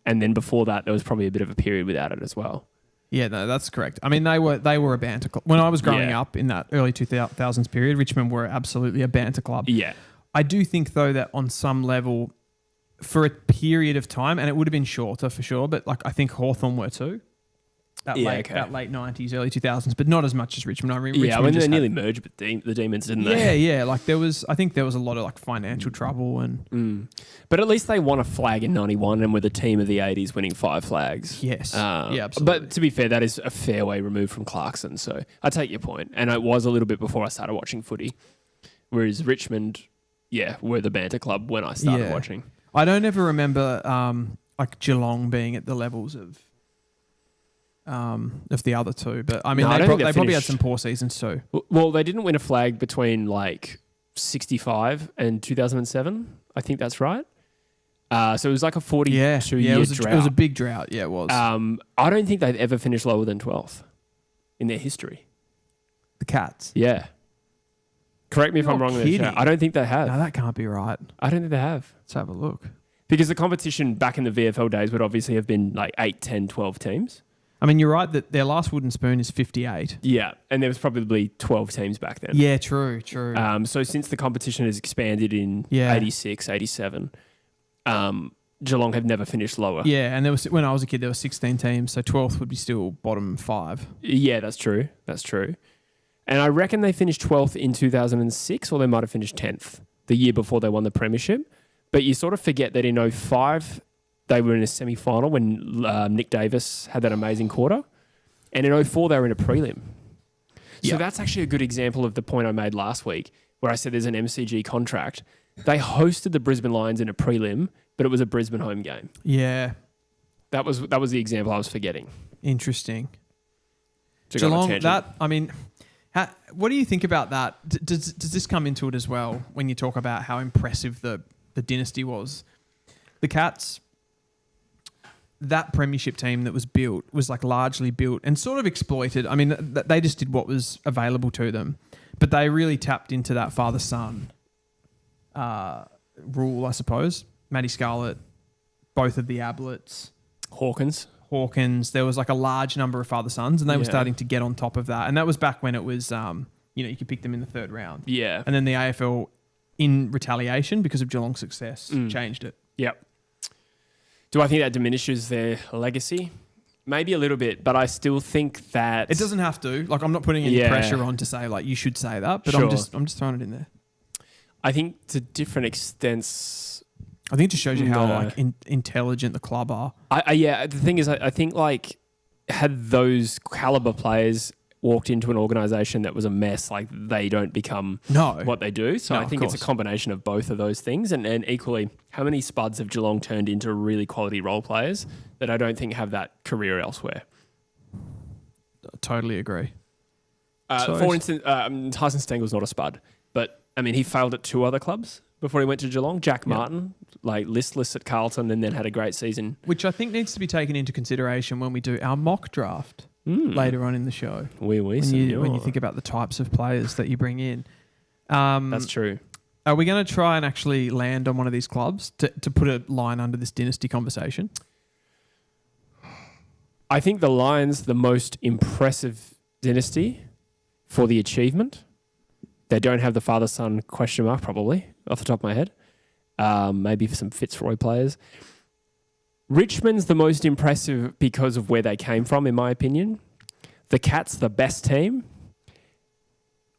And then before that, there was probably a bit of a period without it as well. Yeah, no, that's correct. I mean, they were a banter club. When I was growing up in that early 2000s period, Richmond were absolutely a banter club. Yeah. I do think, though, that on some level, for a period of time, and it would have been shorter for sure, but like I think Hawthorn were too. That late 90s, early 2000s, but not as much as Richmond. I mean, Richmond they nearly merged with the Demons, didn't they? Yeah. Like I think there was a lot of like financial trouble and. But at least they won a flag in 91 and were the team of the 80s winning 5 flags. Yes. Yeah, absolutely. But to be fair, that is a fair way removed from Clarkson. So I take your point. And it was a little bit before I started watching footy. Whereas Richmond, were the banter club when I started watching. I don't ever remember like Geelong being at the levels of the other two, but I mean they probably had some poor seasons too. Well, they didn't win a flag between like 65 and 2007. I think that's right. So it was like a 42-year drought. It was a big drought. Yeah, it was. I don't think they've ever finished lower than 12th in their history. The Cats. Yeah. Correct me if I'm wrong. I don't think they have. No, that can't be right. I don't think they have. Let's have a look. Because the competition back in the VFL days would obviously have been like 8, 10, 12 teams. I mean, you're right that their last wooden spoon is 58. Yeah, and there was probably 12 teams back then. Yeah, true. So since the competition has expanded in 86, 87, Geelong have never finished lower. Yeah, and there was when I was a kid, there were 16 teams, so 12th would be still bottom 5. Yeah, that's true. And I reckon they finished 12th in 2006, or they might have finished 10th the year before they won the premiership. But you sort of forget that in 05... they were in a semi-final when Nick Davis had that amazing quarter. And in 04, they were in a prelim. So that's actually a good example of the point I made last week where I said there's an MCG contract. They hosted the Brisbane Lions in a prelim, but it was a Brisbane home game. Yeah. That was the example I was forgetting. Interesting. Geelong, what do you think about that? Does this come into it as well when you talk about how impressive the dynasty was? The Cats... that premiership team that was built was like largely built and sort of exploited. I mean, they just did what was available to them, but they really tapped into that father-son rule, I suppose. Matty Scarlett, both of the Abletts. Hawkins. There was like a large number of father-sons and they were starting to get on top of that. And that was back when it was, you could pick them in the 3rd round. Yeah. And then the AFL, in retaliation because of Geelong's success, changed it. Yep. Do I think that diminishes their legacy? Maybe a little bit, but I still think that... It doesn't have to. Like, I'm not putting any pressure on to say, like, you should say that, but I'm just throwing it in there. I think to different extents... I think it just shows you how intelligent the club are. The thing is, I think, like, had those caliber players walked into an organisation that was a mess, like, they don't become what they do. So I think it's a combination of both of those things. And equally, how many spuds have Geelong turned into really quality role players that I don't think have that career elsewhere? I totally agree. For instance, Tyson Stengel's not a spud, but, I mean, he failed at 2 other clubs before he went to Geelong. Jack Martin, like listless at Carlton and then had a great season. Which I think needs to be taken into consideration when we do our mock draft. later on in the show. When you think about the types of players that you bring in. That's true. Are we going to try and actually land on one of these clubs to put a line under this dynasty conversation? I think the Lions, the most impressive dynasty for the achievement. They don't have the father-son question mark, probably, off the top of my head. Maybe for some Fitzroy players. Richmond's the most impressive because of where they came from, in my opinion. The Cats, the best team.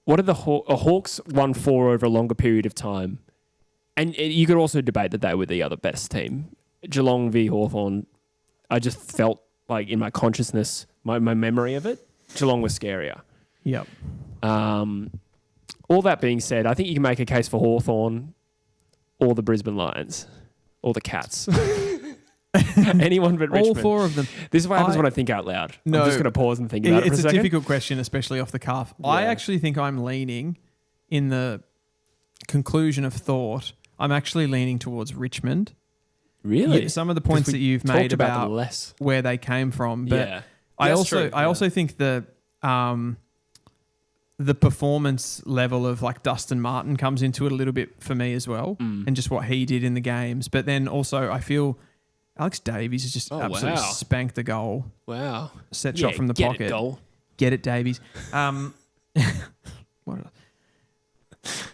What are the Hawks won 4 over a longer period of time? And you could also debate that they were the other best team. Geelong v Hawthorn, I just felt like in my consciousness, my memory of it, Geelong was scarier. Yep. All that being said, I think you can make a case for Hawthorn or the Brisbane Lions or the Cats. Anyone but Richmond. All 4 of them. This is what happens when I think out loud. No, I'm just going to pause and think about it for a second. It's a difficult question, especially off the cuff. Yeah. I actually think I'm leaning in the conclusion of thought. I'm actually leaning towards Richmond. Really? Yeah, some of the points that you've made about where they came from. But yeah. I also think the performance level of like Dustin Martin comes into it a little bit for me as well, and just what he did in the games. But then also I feel Alex Davies has just absolutely spanked the goal. Wow. Set shot from the pocket. Get it, goal. Get it, Davies.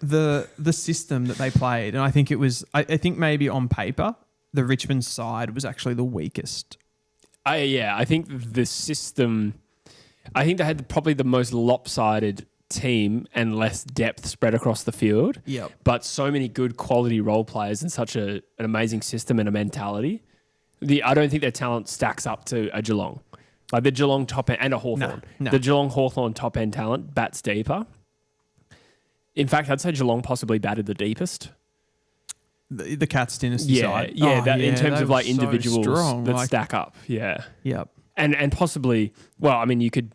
The system that they played, and I think it was, I think maybe on paper, the Richmond side was actually the weakest. I think the system, I think they had probably the most lopsided team and less depth spread across the field. Yep. But so many good quality role players and such an amazing system and a mentality. I don't think their talent stacks up to a Geelong. Like the Geelong top end and a Hawthorn. No. The Geelong Hawthorn top end talent bats deeper. In fact, I'd say Geelong possibly batted the deepest. The Cats dynasty side. In terms of like individuals strong, that stack up. Yeah. Yep. And possibly, well, I mean, you could.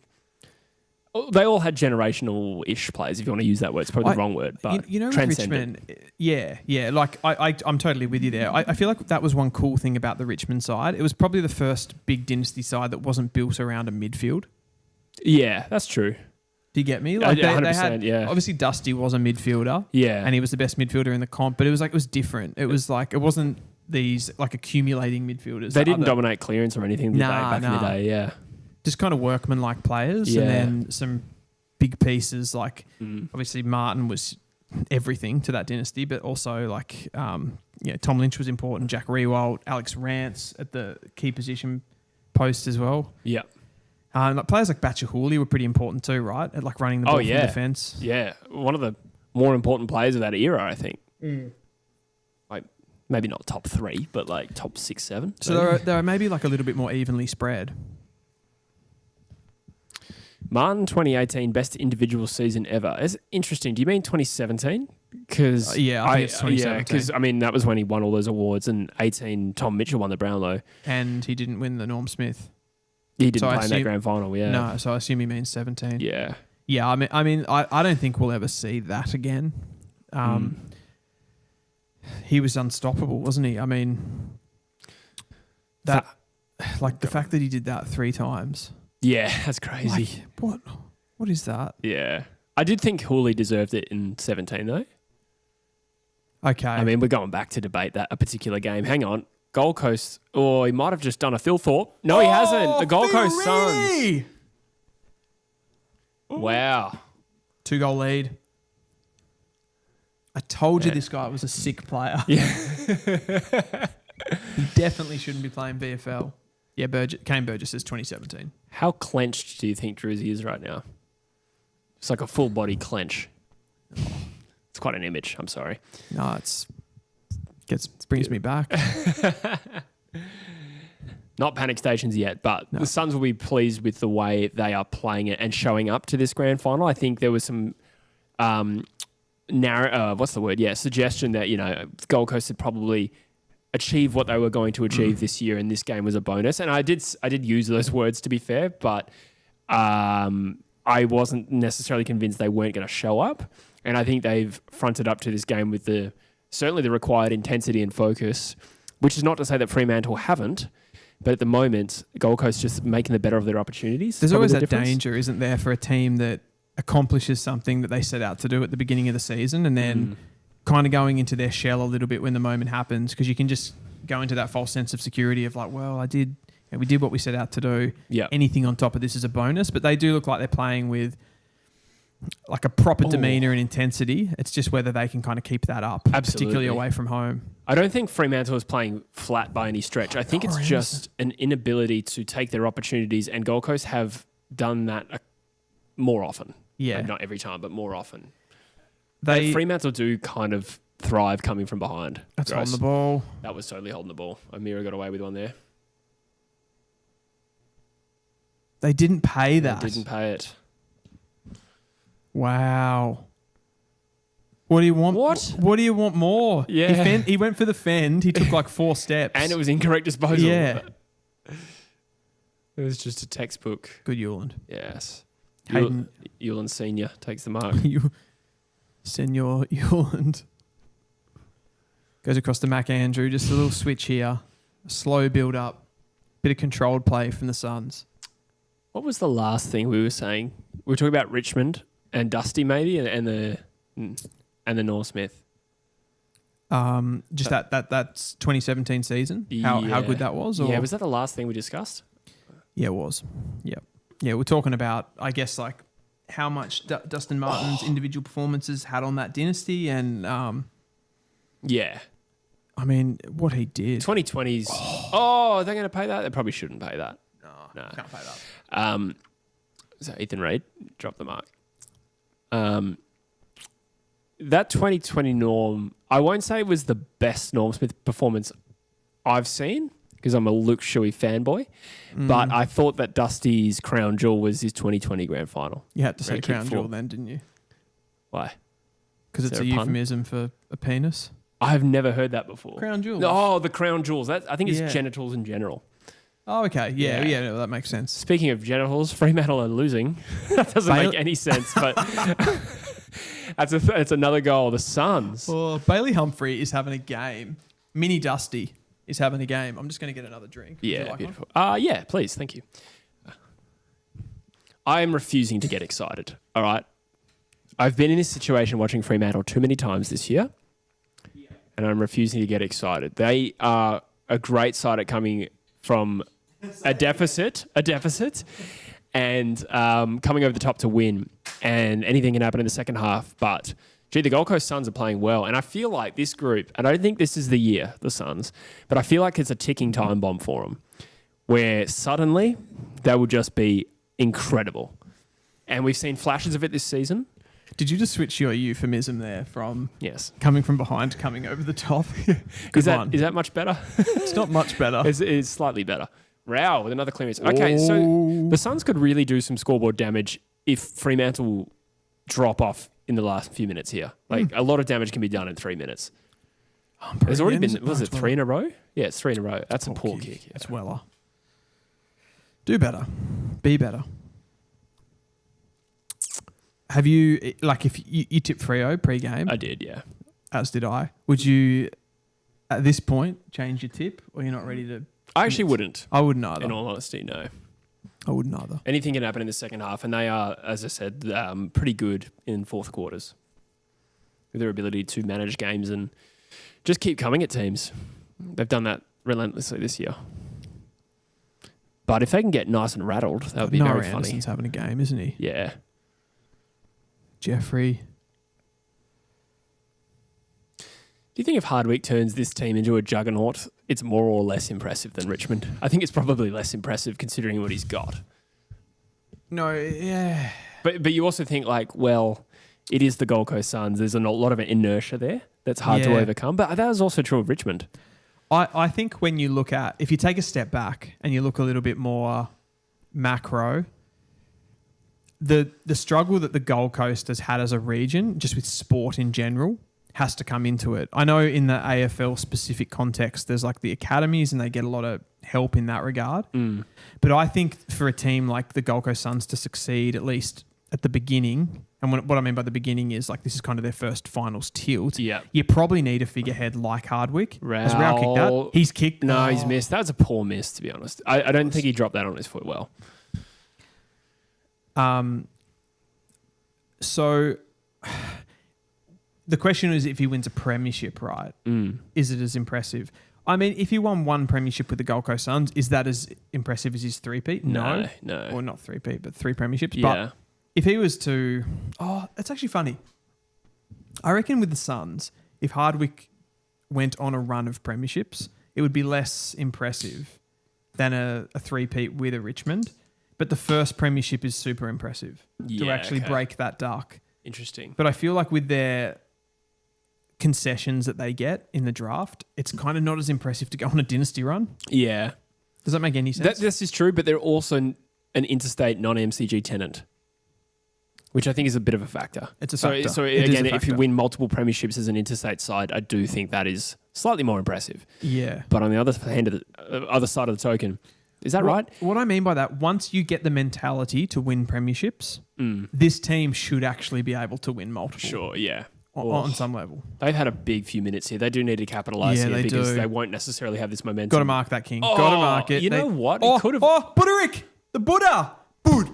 They all had generational-ish players, if you want to use that word. It's probably the wrong word, but Richmond, like I'm totally with you there. I feel like that was one cool thing about the Richmond side. It was probably the first big dynasty side that wasn't built around a midfield. Yeah, that's true. Do you get me? Like 100%, yeah. Obviously, Dusty was a midfielder. Yeah. And he was the best midfielder in the comp, but it was different. It was like, it wasn't these like accumulating midfilders. They didn't dominate clearance or anything back in the day, yeah. Just kind of workman-like players, and then some big pieces like obviously Martin was everything to that dynasty, but also like Tom Lynch was important, Jack Riewoldt, Alex Rance at the key position post as well. Yeah. Like players like Batcher-Hooley were pretty important too, right? At like running the ball from defence. Yeah, one of the more important players of that era, I think. Like maybe not top 3, but like top 6, 7. So they are maybe like a little bit more evenly spread. Martin, 2018, best individual season ever. It's interesting. Do you mean 2017? Because I think it's 2017. Because I mean that was when he won all those awards, and 18, Tom Mitchell won the Brownlow, and he didn't win the Norm Smith. He didn't play in that grand final. Yeah. No, so I assume he means 17. Yeah. Yeah. I mean, I don't think we'll ever see that again. He was unstoppable, wasn't he? I mean, the fact that he did that 3 times. Yeah, that's crazy. Like, what is that? Yeah. I did think Hooley deserved it in 17, though. Okay. I mean, we're going back to debate a particular game. Hang on. Gold Coast. Oh, he might have just done a Phil Thorpe. No, he hasn't. The Gold Coast Suns. Wow. 2-goal lead. I told you this guy was a sick player. Yeah. He definitely shouldn't be playing VFL. Yeah, Kane Burgess says 2017. How clenched do you think Druzy is right now? It's like a full body clench. It's quite an image. I'm sorry. No, brings me back. Not panic stations yet, but the Suns will be pleased with the way they are playing it and showing up to this grand final. I think there was some suggestion that Gold Coast had probably achieve what they were going to achieve this year, and this game was a bonus. And I did use those words, to be fair, but I wasn't necessarily convinced they weren't going to show up. And I think they've fronted up to this game with certainly the required intensity and focus, which is not to say that Fremantle haven't, But at the moment, Gold Coast just making the better of their opportunities. There's Probably always the that difference. danger, isn't there, for a team that accomplishes something that they set out to do at the beginning of the season and then kind of going into their shell a little bit when the moment happens, because you can just go into that false sense of security of like, well, we did what we set out to do. Yeah. Anything on top of this is a bonus. But they do look like they're playing with like a proper demeanour and intensity. It's just whether they can kind of keep that up, particularly away from home. I don't think Fremantle is playing flat by any stretch. I think it's just an inability to take their opportunities, and Gold Coast have done that more often. Yeah. Not every time, but more often. Fremantle do kind of thrive coming from behind. That's holding the ball. That was totally holding the ball. O'Meara got away with one there. They didn't pay that. They didn't pay it. Wow. What do you want? What do you want more? Yeah. He went for the fend. He took like 4 steps. And it was incorrect disposal. Yeah. It was just a textbook. Good Ewland. Yes. Hayden. Ewland Senior takes the mark. Senor Ewland. Goes across to Mac Andrew. Just a little switch here. A slow build up. Bit of controlled play from the Suns. What was the last thing we were saying? We were talking about Richmond and Dusty maybe and the Norm Smith. Just that's 2017 season. How good that was? Or? Yeah, was that the last thing we discussed? Yeah, it was. Yeah, we're talking about, I guess, like how much Dustin Martin's individual performances had on that dynasty, and yeah, I mean what he did. 2020s. Oh, they're going to pay that? They probably shouldn't pay that. No, can't pay that. So Ethan Reid dropped the mark. That 2020 Norm, I won't say it was the best Norm Smith performance I've seen because I'm a Luke Shuey fanboy, but I thought that Dusty's crown jewel was his 2020 grand final. You had to say crown jewel then, didn't you? Why? Because it's a euphemism for a penis. I've never heard that before. Crown jewels. Oh, the crown jewels. I think it's genitals in general. Oh, okay. Yeah, no, that makes sense. Speaking of genitals, Fremantle are losing. That doesn't make any sense, but that's another goal. The Suns. Well, Bailey Humphrey is having a game. Mini Dusty is having a game. I'm just going to get another drink. Yeah, like beautiful. Yeah, please. Thank you. I am refusing to get excited. All right. I've been in this situation watching Fremantle too many times this year, and I'm refusing to get excited. They are a great side at coming from a deficit, and coming over the top to win. And anything can happen in the second half. But, gee, the Gold Coast Suns are playing well. And I feel like this group, and I don't think this is the year, the Suns, but I feel like it's a ticking time bomb for them, where suddenly they will just be incredible. And we've seen flashes of it this season. Did you just switch your euphemism there from coming from behind to coming over the top? Is that much better? It's not much better. It's slightly better. Rao with another clearance. Okay, so the Suns could really do some scoreboard damage if Fremantle drop off in the last few minutes here. Like a lot of damage can be done in 3 minutes. There's already been, was it 3 in a row? Yeah, it's 3 in a row. That's a poor kick. It's Weller. Do better. Be better. Have you, like, if you tipped Freo pre-game? I did, yeah. As did I. Would you, at this point, change your tip, or you're not ready to? I actually wouldn't. I wouldn't either. In all honesty, no. I wouldn't either. Anything can happen in the second half, and they are, as I said, pretty good in fourth quarters with their ability to manage games and just keep coming at teams. They've done that relentlessly this year. But if they can get nice and rattled, that would be very funny. Anderson's having a game, isn't he? Yeah. Jeffrey. Do you think if Hardwick turns this team into a juggernaut, it's more or less impressive than Richmond? I think it's probably less impressive considering what he's got. No, yeah. But you also think like, well, it is the Gold Coast Suns. There's a lot of inertia there that's hard to overcome. But that is also true of Richmond. I think when you look at, if you take a step back and you look a little bit more macro, the struggle that the Gold Coast has had as a region, just with sport in general, has to come into it. I know in the AFL specific context, there's like the academies and they get a lot of help in that regard. But I think for a team like the Gold Coast Suns to succeed, at least at the beginning, and what I mean by the beginning is like this is kind of their first finals tilt. Yeah. You probably need a figurehead like Hardwick. Has Rao kicked that? He's kicked. No, he's missed. That was a poor miss, to be honest. I don't think he dropped that on his foot well. So the question is if he wins a premiership, right? Is it as impressive? I mean, if he won one premiership with the Gold Coast Suns, is that as impressive as his three-peat? No. Or not three-peat, but 3 premierships. Yeah. But if he was to... Oh, that's actually funny. I reckon with the Suns, if Hardwick went on a run of premierships, it would be less impressive than a three-peat with a Richmond. But the first premiership is super impressive to actually break that duck. Interesting. But I feel like with their concessions that they get in the draft, it's kind of not as impressive to go on a dynasty run. Yeah. Does that make any sense? This is true, but they're also an interstate non-MCG tenant, which I think is a bit of a factor. It's a factor. So again, if you win multiple premierships as an interstate side, I do think that is slightly more impressive. Yeah. But on the other hand, other side of the token, is that right? What I mean by that, once you get the mentality to win premierships, this team should actually be able to win multiple. Sure, yeah. On some level. They've had a big few minutes here. They do need to capitalise here because they won't necessarily have this momentum. Got to mark that, King. Got to mark it. You know what? Oh, Buderick! The Buddha! Bud.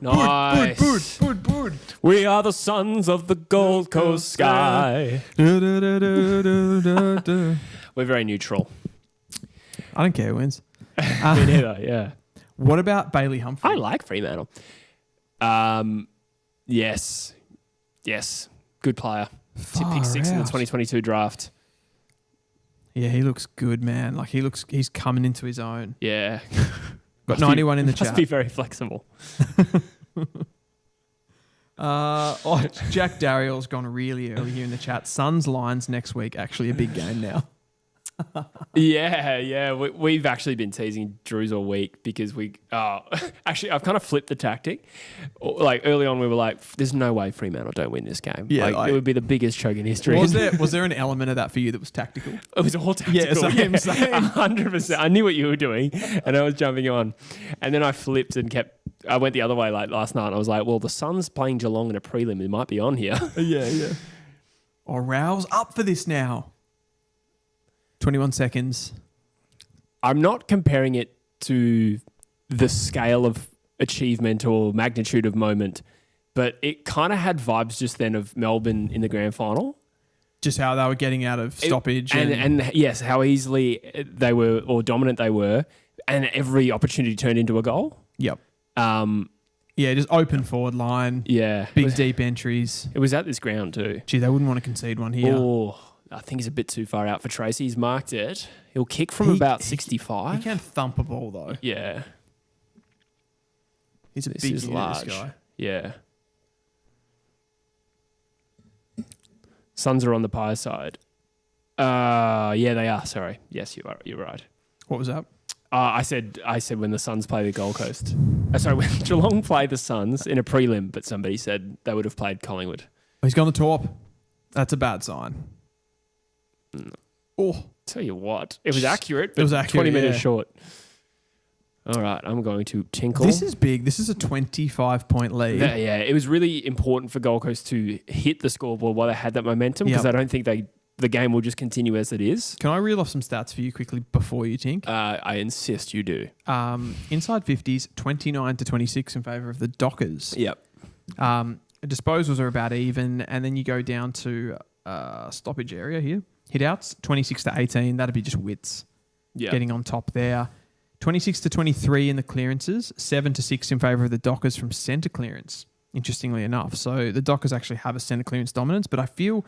Nice. Bud. We are the sons of the Gold Coast sky. We're very neutral. I don't care who wins. Me neither, yeah. What about Bailey Humphrey? I like Fremantle. Yes. Good player. Pick 6 in the 2022 draft. Yeah, he looks good, man. Like he's coming into his own. Yeah. Got 91 in the chat. Must be very flexible. Jack Darriell's gone really early here in the chat. Suns Lions next week, actually a big game now. Yeah. We've actually been teasing Drews all week because actually, I've kind of flipped the tactic. Like early on, we were like, "There's no way Fremantle don't win this game. Yeah, it would be the biggest choke in history." Was there an element of that for you that was tactical? It was all tactical. Yeah, same. 100%. I knew what you were doing, and I was jumping on, and then I flipped and I went the other way like last night. And I was like, "Well, the Suns playing Geelong in a prelim, it might be on here." Yeah. Oh, Rao's up for this now. 21 seconds. I'm not comparing it to the scale of achievement or magnitude of moment, but it kind of had vibes just then of Melbourne in the grand final. Just how they were getting out of stoppage. And yes, how easily they were or dominant they were, and every opportunity turned into a goal. Yep. Just open forward line. Yeah. Deep entries. It was at this ground too. Gee, they wouldn't want to concede one here. Oh, I think he's a bit too far out for Tracy. He's marked it. He'll kick from about 65. He can thump a ball though. Yeah. He's a big unit, large. This guy. Yeah. Suns are on the Pies side. Yeah, they are. Sorry. Yes, you are. You're right. What was that? I said when the Suns play the Gold Coast. When Geelong play the Suns in a prelim, but somebody said they would have played Collingwood. He's gone the top. That's a bad sign. Oh, tell you what, it was accurate. But it was accurate. 20 minutes short. All right, I'm going to tinkle. This is big. This is a 25-point lead. Yeah, it was really important for Gold Coast to hit the scoreboard while they had that momentum because I don't think the game will just continue as it is. Can I reel off some stats for you quickly before you tink? I insist you do. Inside 50s, 29-26 in favour of the Dockers. Yep. Disposals are about even, and then you go down to stoppage area here. Hit-outs, 26-18. That'd be just Wits getting on top there. 26-23 in the clearances, 7-6 in favour of the Dockers from centre clearance, interestingly enough. So the Dockers actually have a centre clearance dominance, but I feel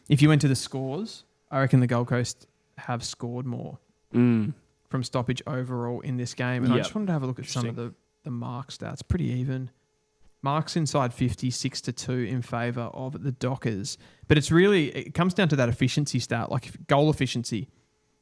if you went to the scores, I reckon the Gold Coast have scored more from stoppage overall in this game. And I just wanted to have a look at some of the mark stats. Pretty even. Marks inside 50, 6-2 in favour of the Dockers. But it comes down to that efficiency stat, like goal efficiency.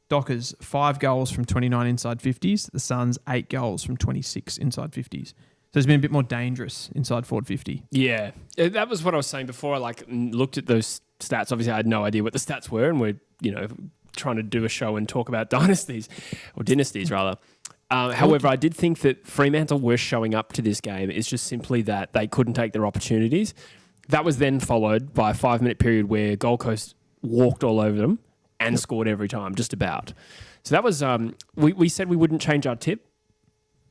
Dockers, 5 goals from 29 inside 50s. The Suns, 8 goals from 26 inside 50s. So it's been a bit more dangerous inside forward 50. Yeah, that was what I was saying before. I looked at those stats. Obviously, I had no idea what the stats were, and we're trying to do a show and talk about dynasties rather. However, I did think that Fremantle were showing up to this game. It's just simply that they couldn't take their opportunities. That was then followed by a 5-minute period where Gold Coast walked all over them and scored every time, just about. So that was, we said we wouldn't change our tip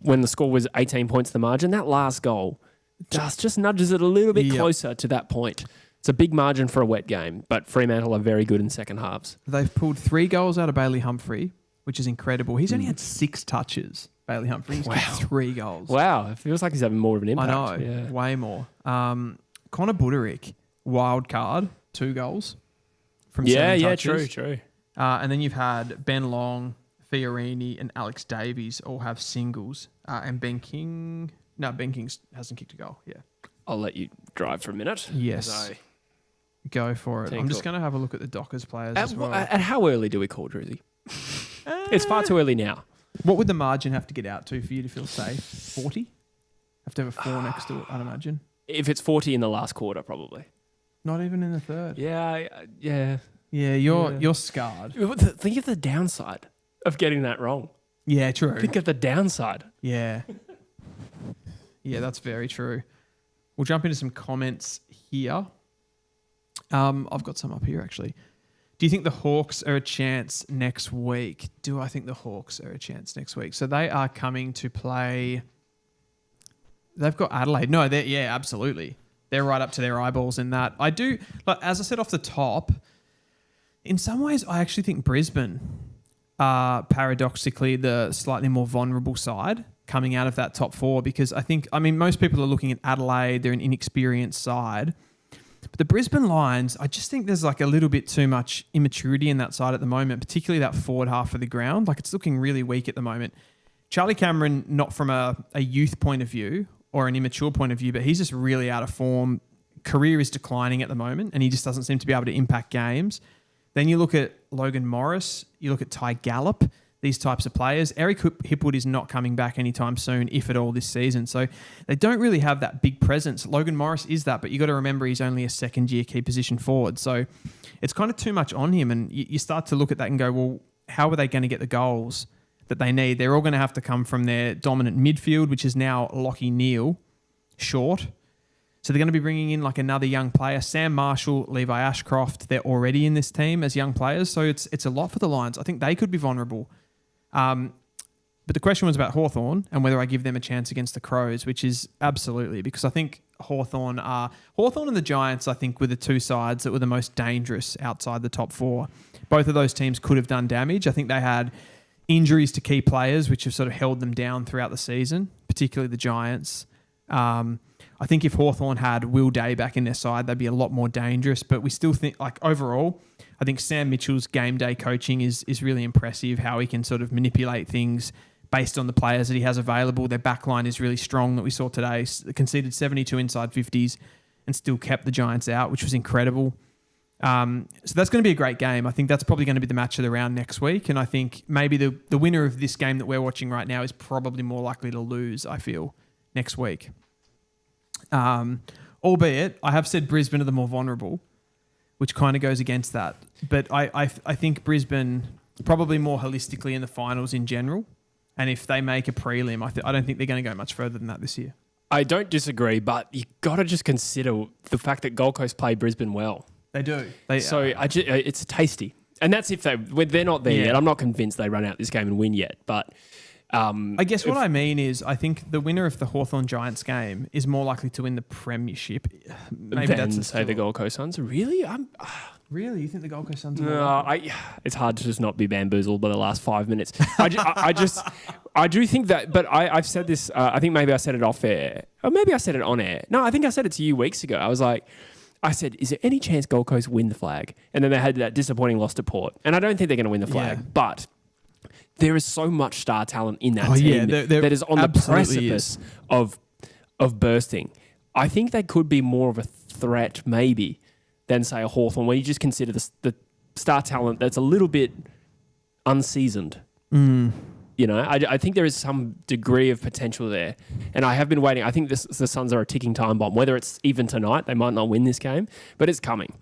when the score was 18 points the margin. That last goal just nudges it a little bit closer to that point. It's a big margin for a wet game, but Fremantle are very good in second halves. They've pulled 3 goals out of Bailey Humphrey, which is incredible. He's only had 6 touches, Bailey Humphrey. He's got 3 goals. Wow. It feels like he's having more of an impact. I know. Way more. Connor Buderick, wild card, 2 goals from 7 touches. True. And then you've had Ben Long, Fiorini and Alex Davies all have singles. And Ben King hasn't kicked a goal. Yeah. I'll let you drive for a minute. Yes. Go for it. I'm just going to have a look at the Dockers players as well. At how early do we call Druzy? It's far too early now. What would the margin have to get out to for you to feel safe? 40? Have to have a 4 next to it, I'd imagine. If it's 40 in the last quarter, probably. Not even in the third. Yeah. Yeah, you're scarred. Think of the downside of getting that wrong. Yeah, true. Think of the downside. Yeah. Yeah, that's very true. We'll jump into some comments here. I've got some up here, actually. Do you think the Hawks are a chance next week? Do I think the Hawks are a chance next week? So they are coming to play... They've got Adelaide. No, absolutely. They're right up to their eyeballs in that. I do... Like, as I said off the top, in some ways, I actually think Brisbane are paradoxically the slightly more vulnerable side coming out of that top 4 because most people are looking at Adelaide. They're an inexperienced side. But the Brisbane Lions, I just think there's like a little bit too much immaturity in that side at the moment, particularly that forward half of the ground. Like it's looking really weak at the moment. Charlie Cameron, not from a youth point of view or an immature point of view, but he's just really out of form. Career is declining at the moment and he just doesn't seem to be able to impact games. Then you look at Logan Morris, you look at Ty Gallop, these types of players. Eric Hipwood is not coming back anytime soon, if at all, this season. So they don't really have that big presence. Logan Morris is that, but you got to remember he's only a second-year key position forward. So it's kind of too much on him. And you start to look at that and go, well, how are they going to get the goals that they need? They're all going to have to come from their dominant midfield, which is now Lachie Neale, short. So they're going to be bringing in like another young player. Sam Marshall, Levi Ashcroft, they're already in this team as young players. So it's a lot for the Lions. I think they could be vulnerable. But the question was about Hawthorn and whether I give them a chance against the Crows, which is absolutely, because I think Hawthorn and the Giants, I think, were the 2 sides that were the most dangerous outside the top 4. Both of those teams could have done damage. I think they had injuries to key players, which have sort of held them down throughout the season, particularly the Giants. I think if Hawthorn had Will Day back in their side, they'd be a lot more dangerous. But we still think, like overall, I think Sam Mitchell's game day coaching is really impressive, how he can sort of manipulate things based on the players that he has available. Their backline is really strong that we saw today. Conceded 72 inside 50s and still kept the Giants out, which was incredible. So that's going to be a great game. I think that's probably going to be the match of the round next week. And I think maybe the winner of this game that we're watching right now is probably more likely to lose, I feel, next week. Albeit, I have said Brisbane are the more vulnerable, which kind of goes against that. But I think Brisbane probably more holistically in the finals in general. And if they make a prelim, I don't think they're going to go much further than that this year. I don't disagree, but you got to just consider the fact that Gold Coast play Brisbane well. They do. It's tasty. And that's if they're not there yet. I'm not convinced they run out this game and win yet. But I guess what I mean is I think the winner of the Hawthorn Giants game is more likely to win the premiership. Maybe that's the Gold Coast Suns. Really? Really? You think the Gold Coast Suns are No, it's hard to just not be bamboozled by the last 5 minutes. I do think that, but I've said this, I think maybe I said it off air, or maybe I said it on air. No, I think I said it to you weeks ago. I said, is there any chance Gold Coast win the flag? And then they had that disappointing loss to Port. And I don't think they're going to win the flag, but there is so much star talent in that team that is on the precipice of bursting. I think they could be more of a threat, maybe, than, say, a Hawthorn, where you just consider the star talent that's a little bit unseasoned. You know, I think there is some degree of potential there. And I have been waiting. I think the Suns are a ticking time bomb. Whether it's even tonight, they might not win this game, but it's coming.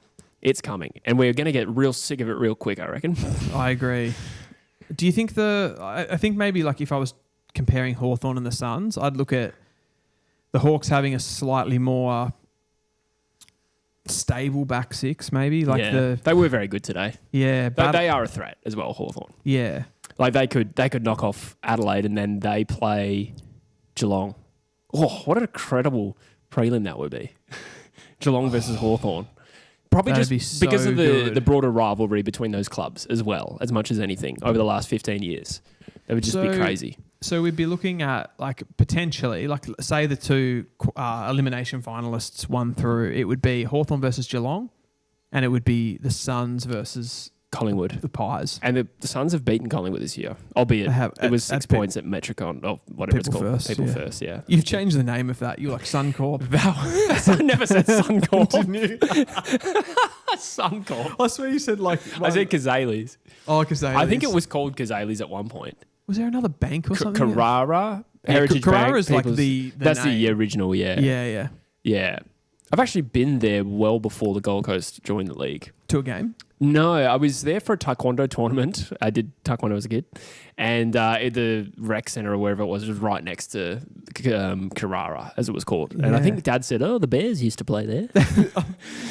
It's coming. And we're going to get real sick of it real quick, I reckon. I agree. Do you think I think maybe like if I was comparing Hawthorn and the Suns, I'd look at the Hawks having a slightly more stable back six, maybe. They were very good today. Yeah. They are a threat as well, Hawthorn. Yeah. Like they could knock off Adelaide and then they play Geelong. Oh, what an incredible prelim that would be. Geelong versus Hawthorn. Probably That'd just be so because of good. the broader rivalry between those clubs as well, as much as anything, over the last 15 years. That would just be crazy. So we'd be looking at potentially, say the two elimination finalists won through, it would be Hawthorn versus Geelong, and it would be the Suns versus Collingwood. the Pies. And the Suns have beaten Collingwood this year, albeit it was 6 points at Metricon, or whatever it's called. First, People First, yeah. You've changed the name of that. You're like Suncorp. I never said Suncorp. Suncorp. I swear you said I said Kazales. Oh, Kazales. I think it was called Kazales at one point. Was there another bank or something? Carrara? Heritage Carrara is Bank, like the That's name. the original, yeah. Yeah. Yeah. I've actually been there well before the Gold Coast joined the league. To a game? No, I was there for a taekwondo tournament. I did taekwondo as a kid. And at the rec centre or wherever it was right next to Carrara, as it was called. And I think Dad said, the Bears used to play there.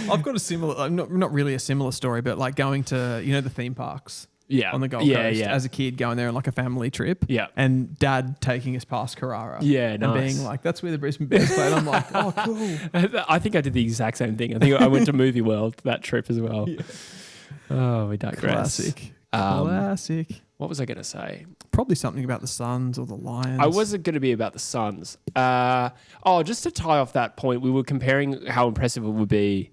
I've got a similar, not really a similar story, but like going to, the theme parks. Yeah. On the Gold Coast as a kid, going there on like a family trip. Yeah. And Dad taking us past Carrara. Yeah, and nice. being like, that's where the Brisbane Bears played. I'm like, oh, cool. I think I did the exact same thing. I think I went to Movie World that trip as well. Yeah. Oh, we digress. Classic. What was I going to say? Probably something about the Suns or the Lions. I wasn't going to be about the Suns. Just to tie off that point, we were comparing how impressive it would be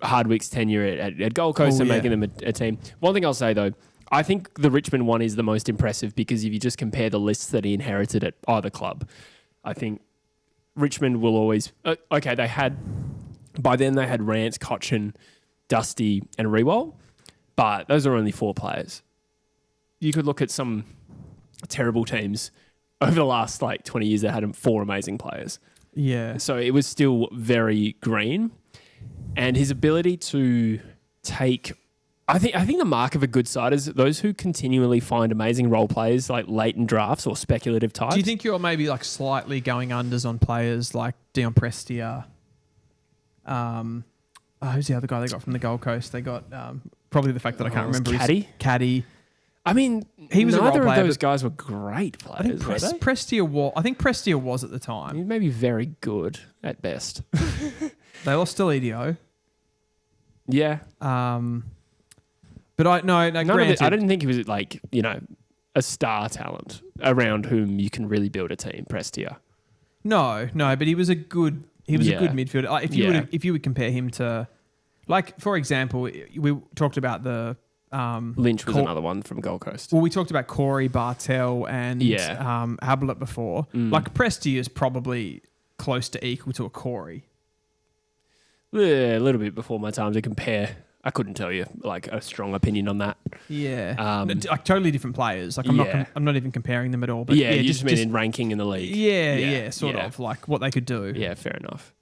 Hardwick's tenure at Gold Coast and making them a team. One thing I'll say, though, I think the Richmond one is the most impressive because if you just compare the lists that he inherited at either club, I think Richmond will always... by then they had Rance, Cochin, Dusty and Rewald, but those are only 4 players. You could look at some terrible teams over the last 20 years that had 4 amazing players. Yeah. So it was still very green. And his ability to take... I think the mark of a good side is those who continually find amazing role players late in drafts or speculative types. Do you think you're maybe slightly going unders on players like Dion Prestia? Who's the other guy they got from the Gold Coast? They got probably the fact that I can't remember. Caddy. I mean, he was neither a role player, of those guys were great players. I think Prestia was at the time. He may be very good at best. They lost to Edio. Yeah. But I didn't think he was a star talent around whom you can really build a team. Prestia. No, but he was a good midfielder. If you would compare him to, for example, we talked about the Lynch was another one from Gold Coast. Well, we talked about Corey, Bartel, and Ablett before. Prestia is probably close to equal to a Corey. Yeah, a little bit before my time to compare. I couldn't tell you a strong opinion on that. Yeah, totally different players. I'm not even comparing them at all. But you just mean in ranking in the league. Yeah, sort of what they could do. Yeah, fair enough.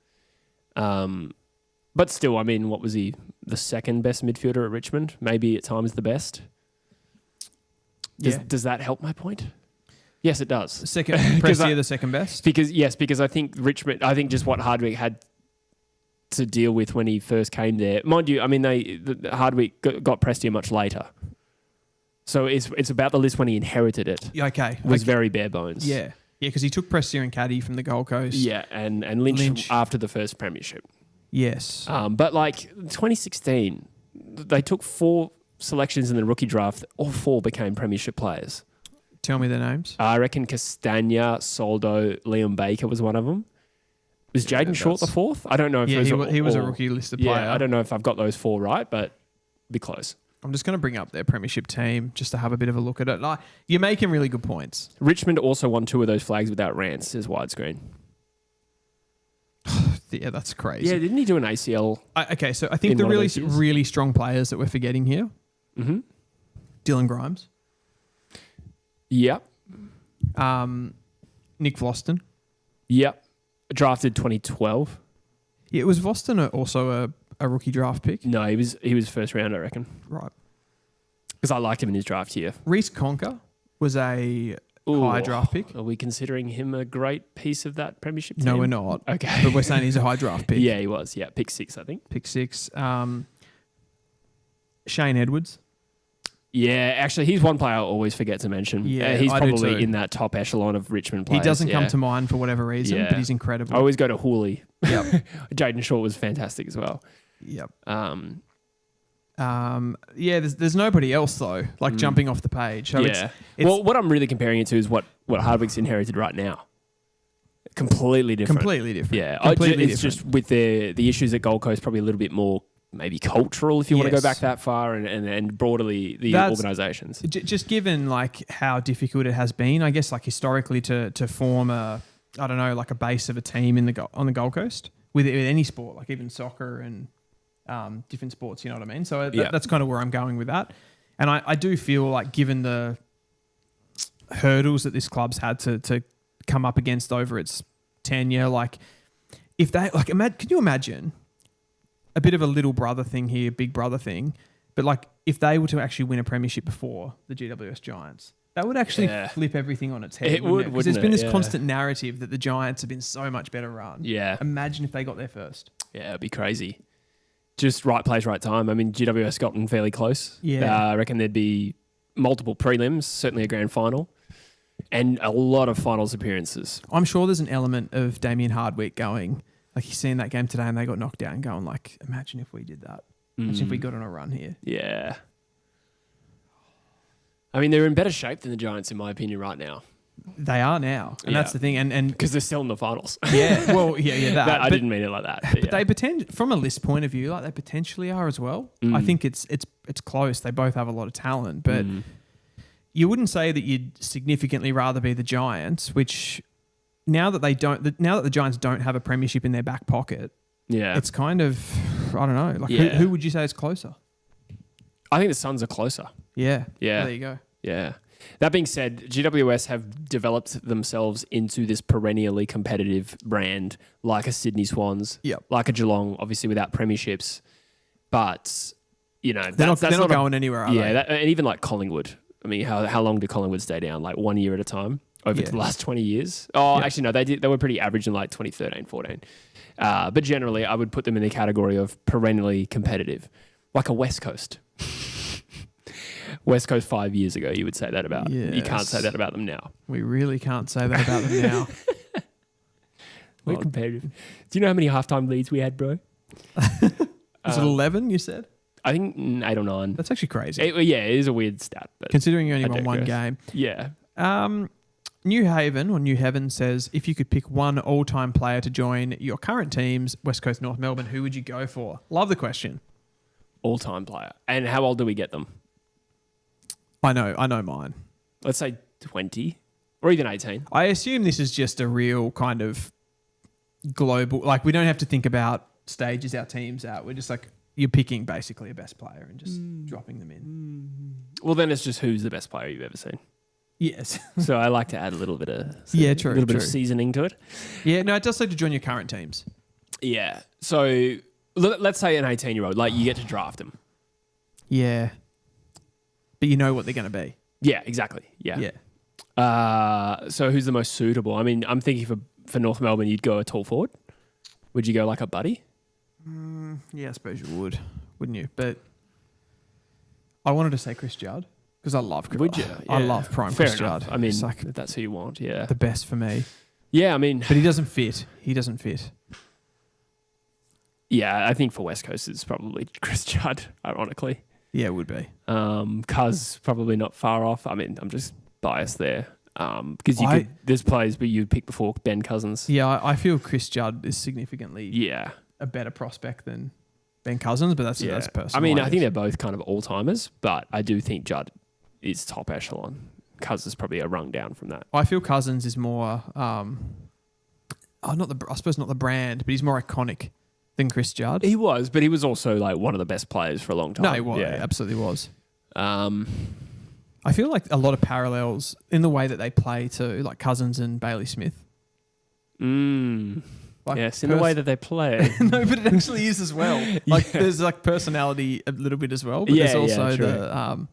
But still, I mean, what was he? The second best midfielder at Richmond? Maybe at times the best. Does that help my point? Yes, it does. Prestia the second best? Because I think Richmond. I think just what Hardwick had to deal with when he first came there. Mind you, I mean, Hardwick got Prestia much later. So it's about the list when he inherited it. Okay. Was very bare bones. Yeah, because he took Prestia and Caddy from the Gold Coast. Yeah, and Lynch after the first premiership. Yes. But 2016, they took 4 selections in the rookie draft. All 4 became premiership players. Tell me their names. I reckon Castagna, Soldo, Liam Baker was one of them. Was Jaden Short the 4th? I don't know if he was a rookie listed player. I don't know if I've got those 4 right, but be close. I'm just going to bring up their premiership team just to have a bit of a look at it. You're making really good points. Richmond also won 2 of those flags without Rance as widescreen. Yeah, that's crazy. Yeah, didn't he do an ACL? Okay, so I think the really strong players that we're forgetting here. Mm-hmm. Dylan Grimes. Yep. Nick Vlaston. Yep. Drafted 2012. Yeah, was Voston also a rookie draft pick? No, he was first round, I reckon. Right. Because I liked him in his draft year. Reece Conker was a high draft pick. Are we considering him a great piece of that premiership team? No, we're not. Okay. But we're saying he's a high draft pick. Yeah, he was. Yeah, pick 6, I think. Pick 6. Shane Edwards. Yeah, actually, he's one player I always forget to mention. Yeah, he's I do probably too. in that top echelon of Richmond players. He doesn't come yeah. to mind for whatever reason, Yeah. but he's incredible. I always go to Hooley. Yep. Jaden Short was fantastic as well. Yep. Um, there's nobody else though, like jumping off the page. So yeah. it's Well, what I'm really comparing it to is what Hardwick's inherited right now. Completely different. completely different. Yeah. Completely It's different. just with the issues at Gold Coast, probably a little bit more maybe cultural if you want to go Yes. back that far and broadly the That's- organisations. Just given like how difficult it has been, I guess like historically to form a base of a team on the Gold Coast with any sport, like even soccer and different sports, you know what I mean? So that's kind of where I'm going with that. And I do feel like given the hurdles that this club's had to come up against over its tenure, like if they like, can you imagine a bit of a little brother thing here, big brother thing, but like if they were to actually win a premiership before the GWS Giants, that would actually flip everything on its head. It would, because there's been this Yeah. constant narrative that the Giants have been so much better run. Yeah. Imagine if they got there first. Yeah, it'd be crazy. Just right place, right time. I mean, GWS gotten fairly close. Yeah. I reckon there'd be multiple prelims, certainly a grand final, and a lot of finals appearances. I'm sure there's an element of Damien Hardwick going, like he's seen that game today and they got knocked out and going like, imagine if we did that. Imagine if we got on a run here. Yeah. I mean, they're in better shape than the Giants, in my opinion, right now. They are now. And that's the thing. And Because they're still in the finals. yeah, well, that. I didn't mean it like that. But they from a list point of view, like they potentially are as well. I think it's close. They both have a lot of talent, but you wouldn't say that you'd significantly rather be the Giants, which now that the Giants don't have a premiership in their back pocket, it's kind of, I don't know. Like who would you say is closer? I think the Suns are closer. Yeah. Yeah. Well, there you go. Yeah. That being said, GWS have developed themselves into this perennially competitive brand, like a Sydney Swans, like a Geelong, obviously without premierships. But, you know, they're not going anywhere, are they? And even like Collingwood. I mean, how long did Collingwood stay down? Like 1 year at a time over the last 20 years? Oh, actually, no, they were pretty average in like 2013, 14. But generally, I would put them in the category of perennially competitive, like a West Coast. West Coast 5 years ago, you would say that about. Yes. You can't say that about them now. We really can't say that about them now. We're competitive. Do you know how many halftime leads we had, bro? Is it 11, you said? I think 8 or 9. That's actually crazy. It is a weird stat. But Considering you only won one digress. game. Yeah. New Haven says, if you could pick one all-time player to join your current teams, West Coast, North Melbourne, who would you go for? Love the question. All-time player. And how old do we get them? I know mine. Let's say 20 or even 18. I assume this is just a real kind of global, like we don't have to think about stages our teams out. We're just like, you're picking basically a best player and just dropping them in. Well, then it's just who's the best player you've ever seen. Yes. So I like to add a little bit of bit of seasoning to it. Yeah, no, it does say to join your current teams. Yeah. So let's say an 18-year-old, like you get to draft them. Yeah. But you know what they're going to be. Yeah, exactly. Yeah. Yeah. So who's the most suitable? I mean, I'm thinking for North Melbourne, you'd go a tall forward. Would you go like a Buddy? Yeah, I suppose you would, wouldn't you? But I wanted to say Chris Judd because I love Chris. Would you? I Yeah. love prime Fair Chris enough. Judd. I mean, It's like if that's who you want. Yeah. the best for me. Yeah, I mean, But he doesn't fit. yeah, I think for West Coast it's probably Chris Judd, ironically. Yeah, it would be. Cuz probably not far off. I mean, I'm just biased there. Because there's players but you'd pick before Ben Cousins. Yeah, I feel Chris Judd is significantly Yeah. a better prospect than Ben Cousins, but that's personal. I mean, I think they're both kind of all-timers, but I do think Judd is top echelon. Cousins is probably a rung down from that. I feel Cousins is more, I suppose not the brand, but he's more iconic than Chris Judd. He was, but he was also like one of the best players for a long time. No, he was. Yeah. He absolutely was. I feel like a lot of parallels in the way that they play too, like Cousins and Bailey Smith. Like yes, in the way that they play. No, but it actually is as well. Like there's like personality a little bit as well, but there's also the.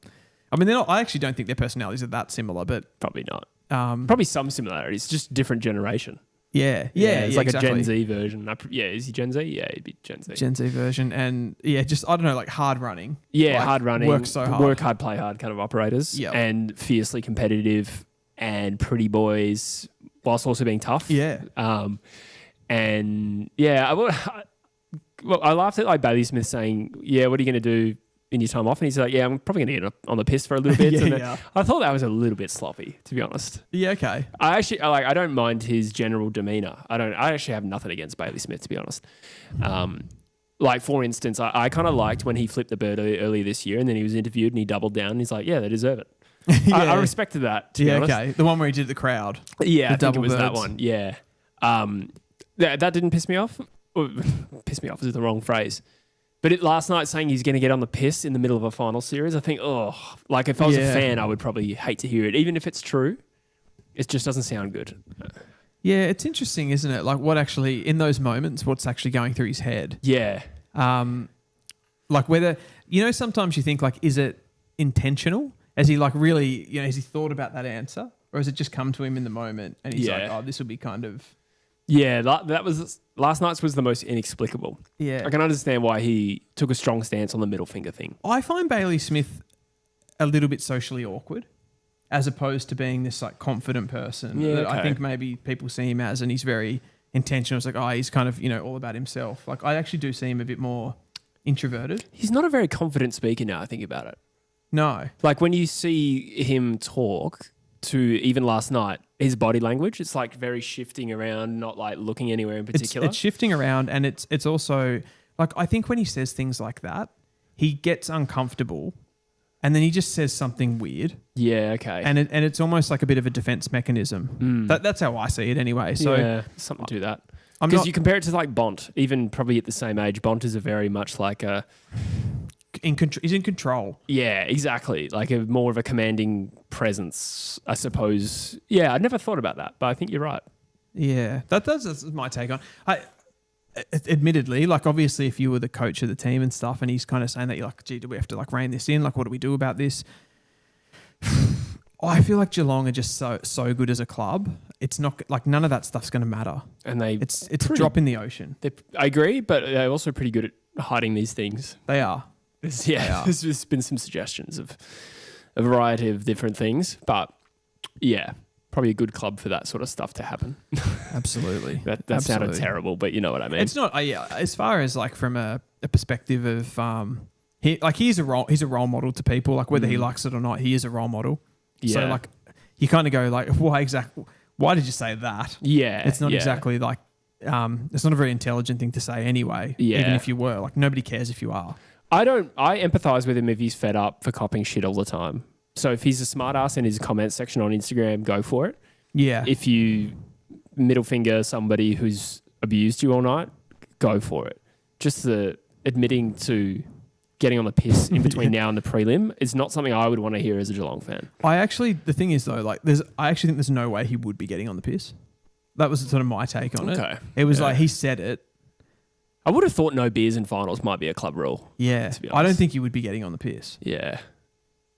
I mean, they're not. I actually don't think their personalities are that similar, but probably not. Probably some similarities, just different generation. It's like exactly. a Gen Z version. Is he Gen Z? Yeah, he'd be Gen Z. Gen Z version. And just, I don't know, like hard running. Yeah, like, hard running. Work so hard. Work hard, play hard kind of operators. Yep. And fiercely competitive and pretty boys whilst also being tough. Yeah. I laughed at like Bailey Smith saying, what are you going to do in your time off? And he's like, I'm probably going to get on the piss for a little bit. I thought that was a little bit sloppy, to be honest. Yeah, okay. I don't mind his general demeanour. I actually have nothing against Bailey Smith, to be honest. Like, for instance, I kind of liked when he flipped the bird earlier this year and then he was interviewed and he doubled down and he's like, they deserve it. I respected that, to be honest. Okay. The one where he did the crowd. Yeah, I think it was birds. that one. Yeah. That didn't piss me off. Piss me off is the wrong phrase. But last night saying he's going to get on the piss in the middle of a final series, I think, like if I was a fan, I would probably hate to hear it. Even if it's true, it just doesn't sound good. Yeah, it's interesting, isn't it? Like what actually, in those moments, what's actually going through his head. Yeah. Like whether, sometimes you think like, is it intentional? Has he like really, has he thought about that answer? Or has it just come to him in the moment and he's like, this will be kind of... Yeah, that was last night's was the most inexplicable. Yeah. I can understand why he took a strong stance on the middle finger thing. I find Bailey Smith a little bit socially awkward as opposed to being this like confident person that I think maybe people see him as, and he's very intentional. It's like, he's kind of, all about himself. Like I actually do see him a bit more introverted. He's not a very confident speaker now, I think about it. No. Like when you see him talk to even last night, his body language, it's like very shifting around, not like looking anywhere in particular. It's shifting around, and it's also like I think when he says things like that, he gets uncomfortable, and then he just says something weird. Yeah, okay. And it's almost like a bit of a defense mechanism. That's how I see it anyway. So something to that. Because you compare it to like Bont, even probably at the same age, Bont is a very much like a... He's in control. Yeah, exactly. Like a more of a commanding presence, I suppose. Yeah, I never thought about that, but I think you're right. Yeah, that's my take on it. Admittedly, like obviously if you were the coach of the team and stuff and he's kind of saying that, you're like, gee, do we have to like rein this in? Like, what do we do about this? I feel like Geelong are just so good as a club. It's not like none of that stuff's going to matter. And it's a drop in the ocean. I agree, but they're also pretty good at hiding these things. They are. There's been some suggestions of a variety of different things, but probably a good club for that sort of stuff to happen. Absolutely. that sounded terrible, but you know what I mean. It's not. As far as like from a perspective of he's a role model to people. Like whether he likes it or not, he is a role model. Yeah. So like you kind of go like, why did you say that? Yeah. It's not exactly like it's not a very intelligent thing to say anyway. Yeah. Even if you were, like nobody cares if you are. I empathise with him if he's fed up for copying shit all the time. So if he's a smart ass in his comment section on Instagram, go for it. Yeah. If you middle finger somebody who's abused you all night, go for it. Just the admitting to getting on the piss in between now and the prelim is not something I would want to hear as a Geelong fan. The thing is though, like I actually think there's no way he would be getting on the piss. That was sort of my take on it. It was like he said it. I would have thought no beers in finals might be a club rule. Yeah. To be honest. I don't think he would be getting on the piss. Yeah.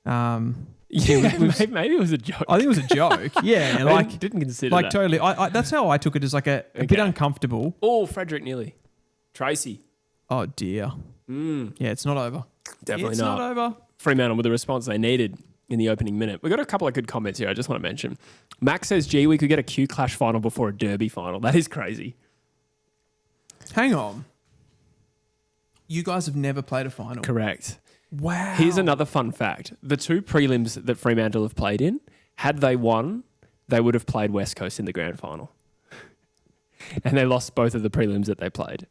Maybe it was a joke. I think it was a joke. Yeah. I didn't consider like that. Totally. That's how I took it, as like a bit uncomfortable. Oh, Frederick Neely. Tracy. Oh dear. Yeah, it's not over. Definitely it's not over. Fremantle with the response they needed in the opening minute. We got a couple of good comments here I just want to mention. Max says, gee, we could get a Q Clash final before a Derby final. That is crazy. Hang on. You guys have never played a final? Correct. Wow. Here's another fun fact. The two prelims that Fremantle have played in, had they won, they would have played West Coast in the grand final. And they lost both of the prelims that they played.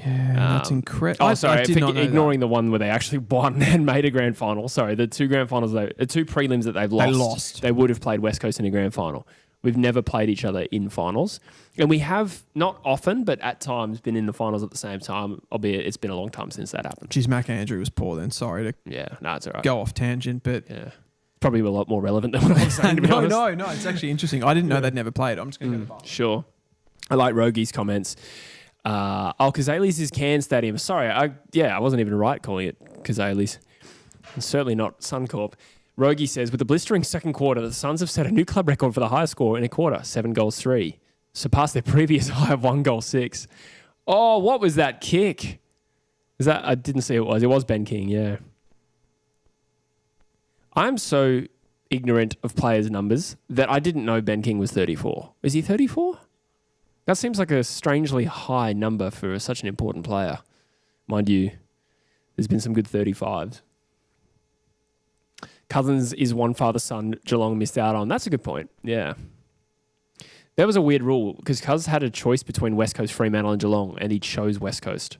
Yeah, that's incredible. Oh, sorry, ignoring the one where they actually won and made a grand final. Sorry, the two prelims that they've lost. They would have played West Coast in a grand final. We've never played each other in finals. And we have, not often, but at times been in the finals at the same time, albeit it's been a long time since that happened. Geez, Mac Andrew was poor then. Sorry to it's all right. Go off tangent, but... Yeah. Probably a lot more relevant than what I was saying, to be honest. No, it's actually interesting. I didn't know they'd never played. I'm just going to go to the bar. Sure. I like Rogie's comments. Kazales is Cairns Stadium. Sorry, I wasn't even right calling it Kazales. And certainly not Suncorp. Rogie says, with the blistering second quarter, the Suns have set a new club record for the highest score in a quarter, 7 goals 3. Surpassed their previous high of 1 goal 6. Oh, what was that kick? Is that? I didn't see who it was. It was Ben King, yeah. I'm so ignorant of players' numbers that I didn't know Ben King was 34. Is he 34? That seems like a strangely high number for such an important player. Mind you, there's been some good 35s. Cousins is one father-son Geelong missed out on. That's a good point, yeah. That was a weird rule because Cuz had a choice between West Coast, Fremantle and Geelong, and he chose West Coast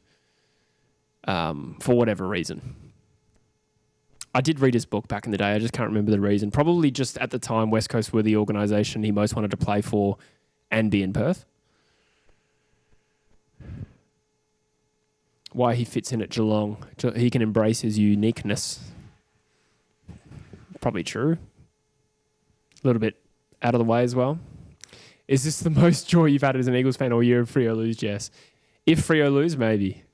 for whatever reason. I did read his book back in the day. I just can't remember the reason. Probably just at the time, West Coast were the organisation he most wanted to play for and be in Perth. Why he fits in at Geelong. He can embrace his uniqueness. Probably true. A little bit out of the way as well. Is this the most joy you've had as an Eagles fan all year if Freo lose? Yes. If Freo lose, maybe.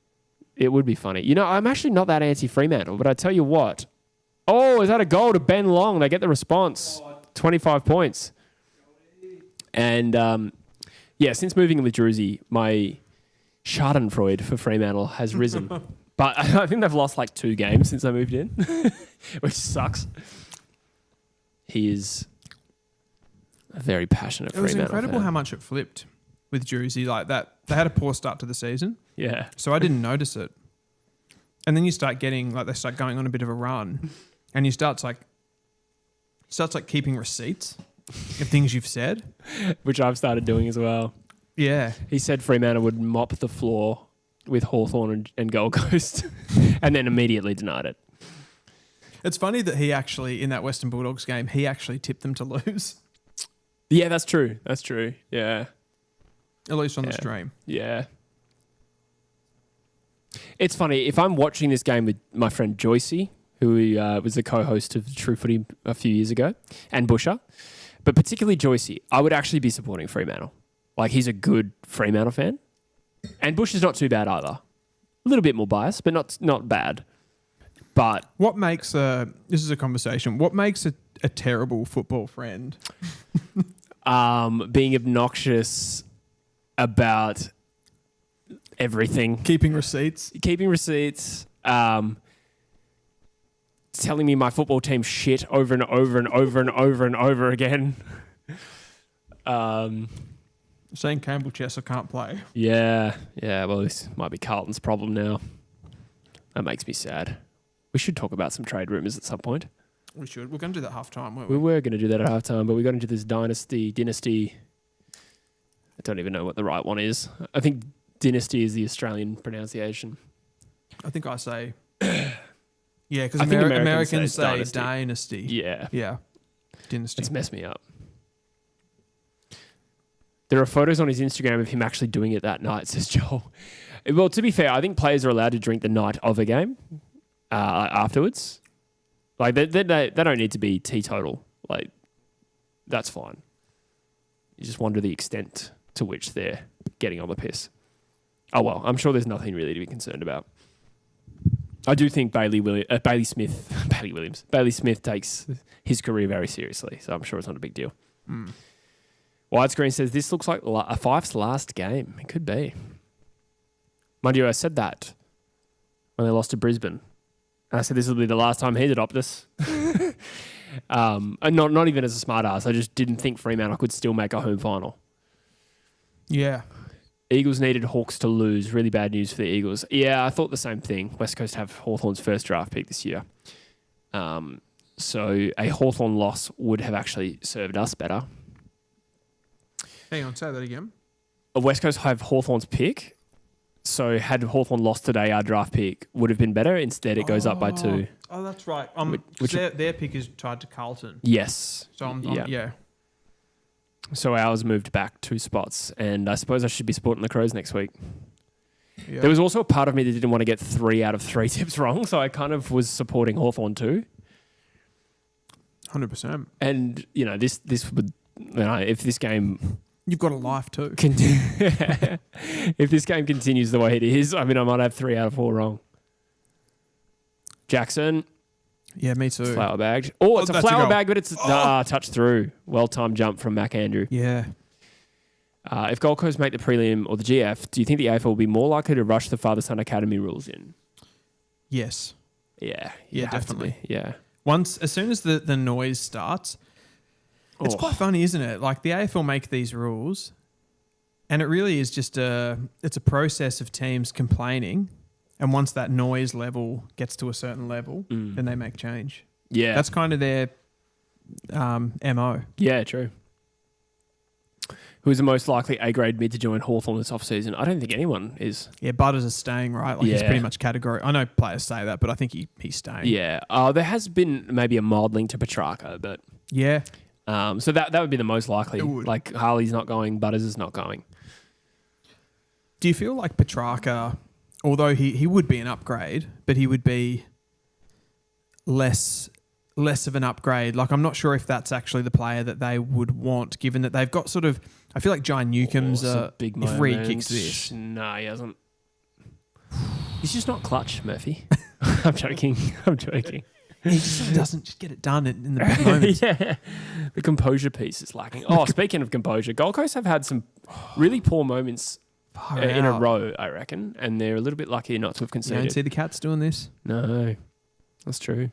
It would be funny. You know, I'm actually not that anti-Fremantle, but I tell you what. Oh, is that a goal to Ben Long? They get the response. 25 points. And, yeah, since moving in with Druzy, my schadenfreude for Fremantle has risen. But I think they've lost like 2 games since I moved in, which sucks. He is a very passionate Fremantle fan. It was incredible how much it flipped with Druzy like that. They had a poor start to the season. Yeah. So I didn't notice it. And then you start getting, like, they start going on a bit of a run. And you starts keeping receipts of things you've said. Which I've started doing as well. Yeah. He said Fremantle would mop the floor with Hawthorn and Gold Coast and then immediately denied it. It's funny that he actually, in that Western Bulldogs game, he actually tipped them to lose. Yeah, that's true. That's true. Yeah. At least on the stream. Yeah. It's funny. If I'm watching this game with my friend Joycey, who was the co-host of True Footy a few years ago, and Busher, but particularly Joycey, I would actually be supporting Fremantle. Like, he's a good Fremantle fan. And Bush is not too bad either. A little bit more biased, but not bad. But what makes this is a conversation. What makes a terrible football friend? Being obnoxious about everything. Keeping receipts. Telling me my football team shit over and over and over and over and over again. Saying Campbell Chesser can't play. Yeah. Well, this might be Carlton's problem now. That makes me sad. We should talk about some trade rumours at some point. We should. We're going to do that half-time, weren't we? We were going to do that at half-time, but we got into this Dynasty. I don't even know what the right one is. I think Dynasty is the Australian pronunciation. I think I say... Yeah, because Americans say Dynasty. Yeah. Yeah. Dynasty. It's messed me up. There are photos on his Instagram of him actually doing it that night, says Joel. Well, to be fair, I think players are allowed to drink the night of a game afterwards. Like, they don't need to be teetotal. Like, that's fine. You just wonder the extent to which they're getting on the piss. Oh, well, I'm sure there's nothing really to be concerned about. I do think Bailey Smith takes his career very seriously, so I'm sure it's not a big deal. Widescreen says this looks like a Fife's last game. It could be. Mind you, I said that when they lost to Brisbane. And I said this will be the last time he's at Optus. And not even as a smart ass. I just didn't think Fremantle could still make a home final. Yeah. Eagles needed Hawks to lose. Really bad news for the Eagles. Yeah, I thought the same thing. West Coast have Hawthorn's first draft pick this year. So a Hawthorn loss would have actually served us better. Hang on, say that again. West Coast have Hawthorn's pick. So had Hawthorn lost today, our draft pick would have been better. Instead, it goes up by 2. Oh, that's right. Which their pick is tied to Carlton. Yes. So yeah. So ours moved back 2 spots, and I suppose I should be supporting the Crows next week. Yeah. There was also a part of me that didn't want to get 3 out of 3 tips wrong, so I kind of was supporting Hawthorn too. 100%. And, this would, if this game... You've got a life too. If this game continues the way it is, I might have 3 out of 4 wrong. Jackson. Yeah, me too. Flower bagged. Oh, it's a that's a flower goal. bag, but it's touch through. Well-timed jump from Mac Andrew. Yeah. If Gold Coast make the prelim or the GF, do you think the AFL will be more likely to rush the father-son academy rules in? Yes. Yeah. Yeah, definitely. Yeah. As soon as the noise starts, it's quite funny, isn't it? Like the AFL make these rules, and it really is just it's a process of teams complaining, and once that noise level gets to a certain level, then they make change. Yeah. That's kind of their MO. Yeah, true. Who's the most likely A-grade mid to join Hawthorn this off-season? I don't think anyone is. Yeah, Butters is staying, right? Like he's pretty much category. I know players say that, but I think he's staying. Yeah. There has been maybe a mild link to Petrarca, but yeah. So that would be the most likely. It would. Like Harley's not going, Butters is not going. Do you feel like Petrarca, although he would be an upgrade, but he would be less of an upgrade? Like I'm not sure if that's actually the player that they would want, given that they've got sort of. I feel like Jai Newcomb's a big if Reed kicks this. No, he hasn't. He's just not clutch, Murphy. I'm joking. He just doesn't just get it done in the big moments. Yeah. The composure piece is lacking. Oh, speaking of composure, Gold Coast have had some really poor moments in a row, I reckon, and they're a little bit lucky not to have You conceded. don't see the Cats doing this? No, that's true.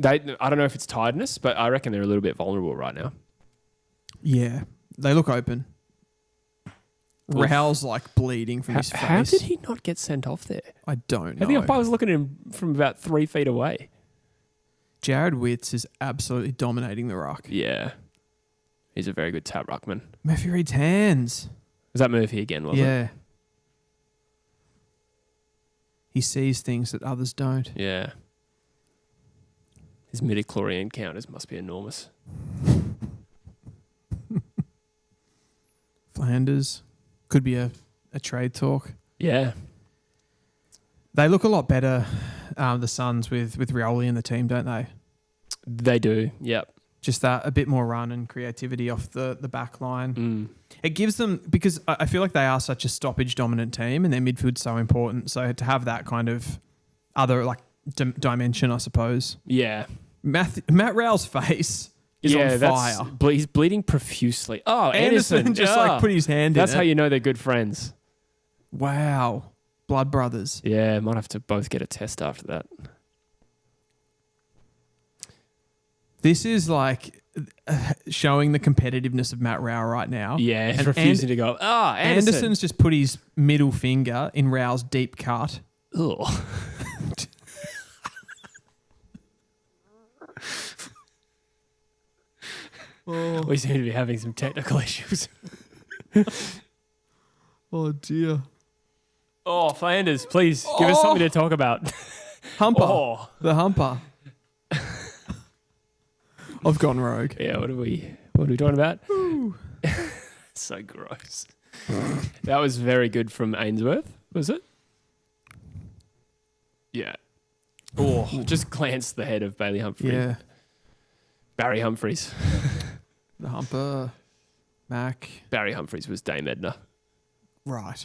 I don't know if it's tiredness, but I reckon they're a little bit vulnerable right now. Yeah. They look open. Raoul's like bleeding from his face. How did he not get sent off there? I don't know. I think I was looking at him from about 3 feet away. Jared Witts is absolutely dominating the ruck. Yeah. He's a very good tap ruckman. Murphy Reed's hands. Was that Murphy again, wasn't it? Yeah. He sees things that others don't. Yeah. His midichlorian counters must be enormous. Flanders. Could be a trade talk. Yeah. They look a lot better, the Suns, with Rioli in the team, don't they? They do, yep. Just that a bit more run and creativity off the back line. It gives them, because I feel like they are such a stoppage-dominant team and their midfield's so important. So to have that kind of other like dimension, I suppose. Yeah. Matt Rao's face is on fire. He's bleeding profusely. Oh, Anderson just like put his hand in That's how you know they're good friends. Wow. Blood brothers. Yeah, might have to both get a test after that. This is like showing the competitiveness of Matt Rao right now. Yeah, he's refusing to go. Anderson's just put his middle finger in Rao's deep cut. Ugh. We seem to be having some technical issues. Oh, dear. Oh, Flanders, please give us something to talk about. Humper. Oh. The humper. I've gone rogue. Yeah, what are we talking about? So gross. That was very good from Ainsworth, was it? Yeah. Oh, just glanced the head of Bailey Humphrey. Yeah. Barry Humphries. The humper. Mac. Barry Humphries was Dame Edna. Right.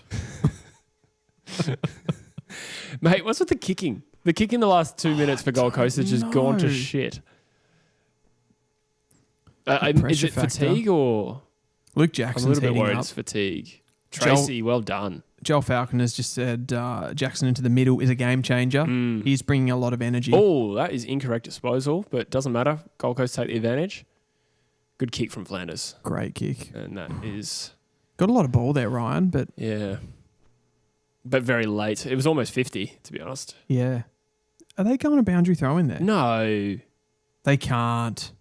Mate, what's with the kicking? The kick in the last 2 minutes for Gold Coast has just gone to shit. Is it fatigue or... Luke Jackson's I'm a little bit worried up. it's fatigue. Tracy, well done. Joel Falcon has just said Jackson into the middle is a game changer. He's bringing a lot of energy. Oh, that is incorrect disposal, but doesn't matter. Gold Coast take the advantage. Good kick from Flanders. Great kick. And that is... Got a lot of ball there, Ryan, but... Yeah. But very late. It was almost 50, to be honest. Yeah. Are they going a boundary throw in there? No. They can't.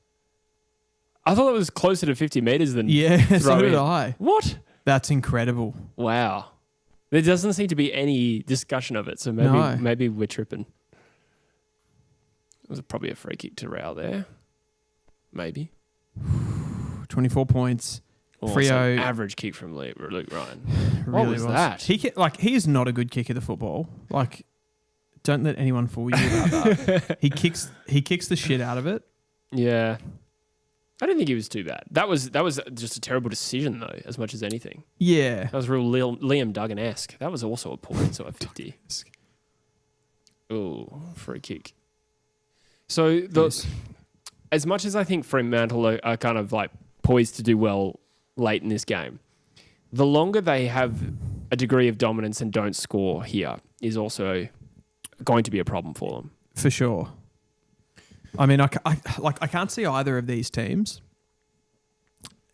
I thought it was closer to 50 metres than so throw did in. I. What? That's incredible. Wow. There doesn't seem to be any discussion of it, so maybe we're tripping. It was probably a free kick to Rao there. Maybe. 24 points. Oh, Freo. Average kick from Luke Ryan. Really What was that? He is not a good kicker of football. Like, don't let anyone fool you about that. He kicks the shit out of it. Yeah. I don't think he was too bad. That was just a terrible decision, though, as much as anything. Yeah. That was real Liam Duggan-esque. That was also a poor inside 50. Oh, free kick. So Yes. as much as I think Fremantle are kind of like poised to do well late in this game, the longer they have a degree of dominance and don't score here is also going to be a problem for them. For sure. I mean, I can't see either of these teams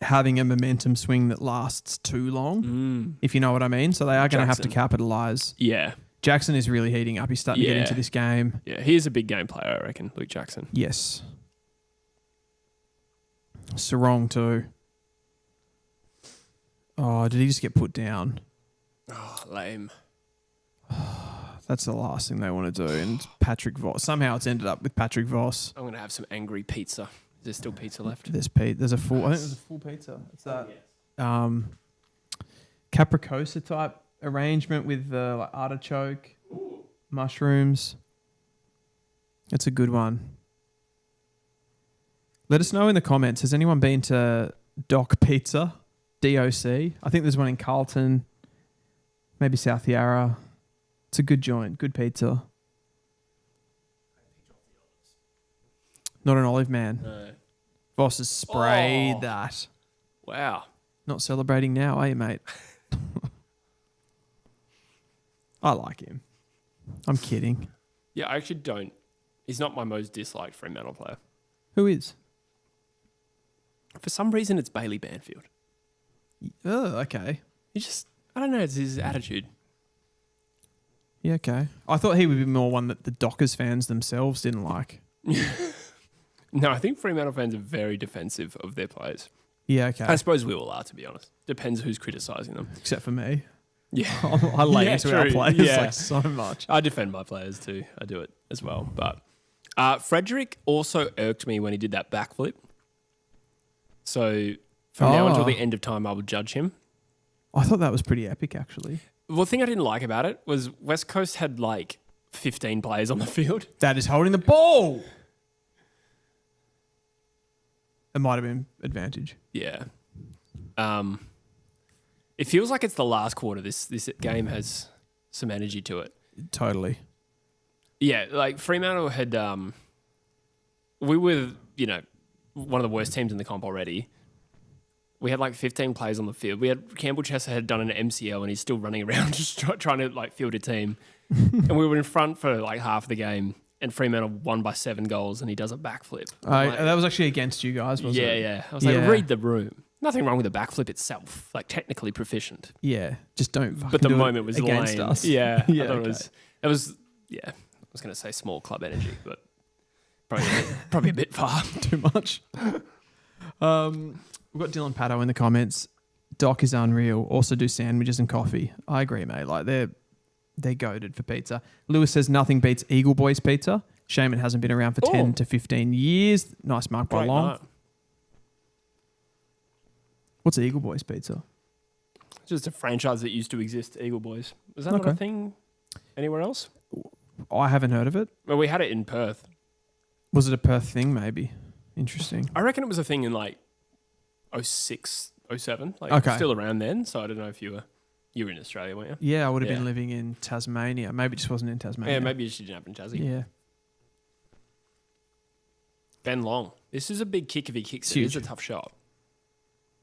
having a momentum swing that lasts too long, if you know what I mean. So they are going to have to capitalise. Yeah. Jackson is really heating up. He's starting to get into this game. Yeah, he is a big game player, I reckon, Luke Jackson. Yes. Sarong too. Oh, did he just get put down? Oh, lame. That's the last thing they want to do. And Patrick Voss. Somehow it's ended up with Patrick Voss. I'm going to have some angry pizza. Is there still pizza left? There's a full. I think there's a full pizza. It's that capricosa type arrangement with like artichoke, mushrooms. It's a good one. Let us know in the comments. Has anyone been to Doc Pizza? DOC. I think there's one in Carlton. Maybe South Yarra. It's a good joint. Good pizza. Not an olive man. No. Voss has sprayed that. Wow. Not celebrating now, are you, mate? I like him. I'm kidding. Yeah, I actually don't. He's not my most disliked Fremantle player. Who is? For some reason, it's Bailey Banfield. Oh, okay. He just, I don't know, it's his attitude. Yeah, okay. I thought he would be more one that the Dockers fans themselves didn't like. No, I think Fremantle fans are very defensive of their players. Yeah, okay. I suppose we all are, to be honest. Depends who's criticising them. Except for me. Yeah. I lay Yeah, into our true. players Yeah. like so much. I defend my players too. I do it as well. But Frederick also irked me when he did that backflip. So from now until the end of time, I would judge him. I thought that was pretty epic, actually. Well, the thing I didn't like about it was West Coast had like 15 players on the field. That is holding the ball. It might have been advantage. Yeah. It feels like it's the last quarter. This game has some energy to it. Totally. Yeah, like Fremantle had... we were, one of the worst teams in the comp already. We had like 15 players on the field. We had Campbell Chester had done an MCL and he's still running around just trying to like field a team. And we were in front for like half the game and Fremantle won by 7 goals and he does a backflip. That was actually against you guys, wasn't it? Yeah. I was like, read the room. Nothing wrong with the backflip itself. Like technically proficient. Yeah, just don't fucking But the do moment was against lame. us. Yeah. Yeah, I thought okay. it was I was going to say small club energy, but probably a bit far. Too much. We've got Dylan Paddo in the comments. Doc is unreal. Also do sandwiches and coffee. I agree, mate. Like they're goated for pizza. Lewis says nothing beats Eagle Boys pizza. Shame it hasn't been around for 10 to 15 years. Nice mark by Great Long. night. What's Eagle Boys pizza? Just a franchise that used to exist, Eagle Boys. Was that not a thing anywhere else? I haven't heard of it. Well, we had it in Perth. Was it a Perth thing, maybe? Interesting. I reckon it was a thing in like 06, 07. Like Okay. still around then. So I don't know if you were in Australia, weren't you? Yeah, I would have Yeah. been living in Tasmania. Maybe it just wasn't in Tasmania. Yeah, maybe you just didn't happen in Tassie. Yeah. Ben Long. This is a big kick if he kicks It's it. huge. It's a tough shot.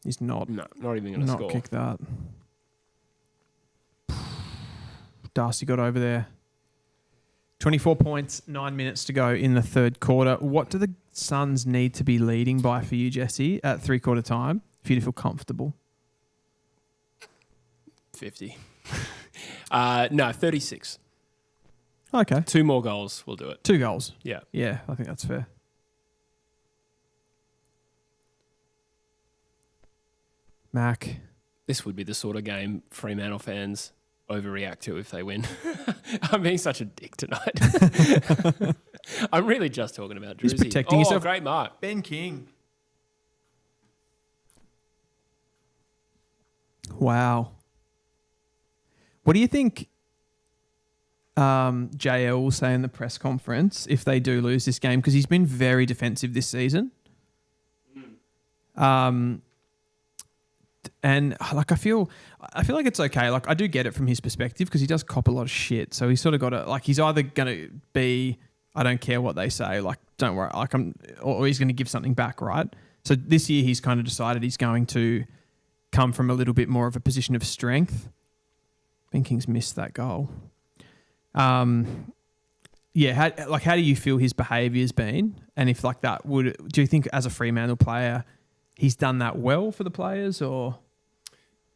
He's not. No, not even going to Not score. kick that. Darcy got over there. 24 points, 9 minutes to go in the third quarter. What do the Suns need to be leading by for you, Jesse, at 3/4 time for you to feel comfortable? 50. No, 36. Okay. 2 more goals will do it. 2 goals. Yeah. Yeah, I think that's fair. Mac. This would be the sort of game Fremantle fans overreact to if they win. I'm being such a dick tonight. I'm really just talking about Druzy. He's protecting yourself. Great mark. Ben King. Wow. What do you think JL will say in the press conference if they do lose this game? Because he's been very defensive this season. And like I feel like it's okay. Like I do get it from his perspective because he does cop a lot of shit. So he's sort of got to like he's either going to be I don't care what they say. Like, don't worry. Like, or he's going to give something back, right? So this year he's kind of decided he's going to come from a little bit more of a position of strength. Ben King's missed that goal. How do you feel his behaviour's been? And if like that do you think as a Fremantle player, he's done that well for the players or?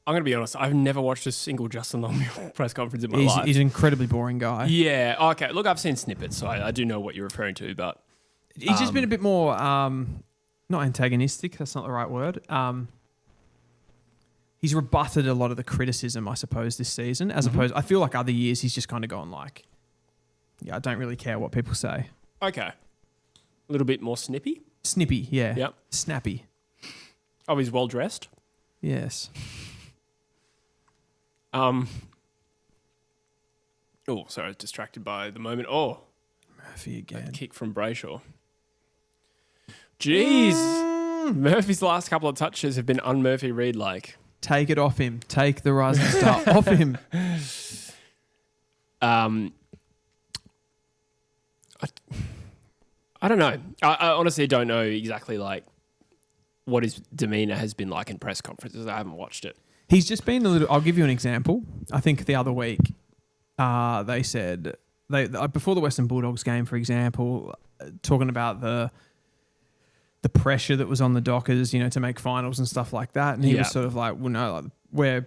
I'm going to be honest. I've never watched a single Justin Longmuir press conference in my life. He's an incredibly boring guy. Yeah. Okay. Look, I've seen snippets, so I do know what you're referring to, but he's just been a bit more, not antagonistic. That's not the right word. He's rebutted a lot of the criticism, I suppose, this season. As opposed, I feel like other years he's just kind of gone like, yeah, I don't really care what people say. Okay. A little bit more snippy. Snippy, yeah. Yep. Snappy. Oh, he's well dressed. Yes. Oh, sorry, I was distracted by the moment. Oh, Murphy again. A kick from Brayshaw. Jeez. Murphy's last couple of touches have been un-Murphy Reid-like. Take it off him. Take the rising star off him. I don't know. I honestly don't know exactly like what his demeanour has been like in press conferences. I haven't watched it. He's just been a little. I'll give you an example. I think the other week, they said before the Western Bulldogs game, for example, talking about the pressure that was on the Dockers, to make finals and stuff like that, and he was sort of like, "Well, no, like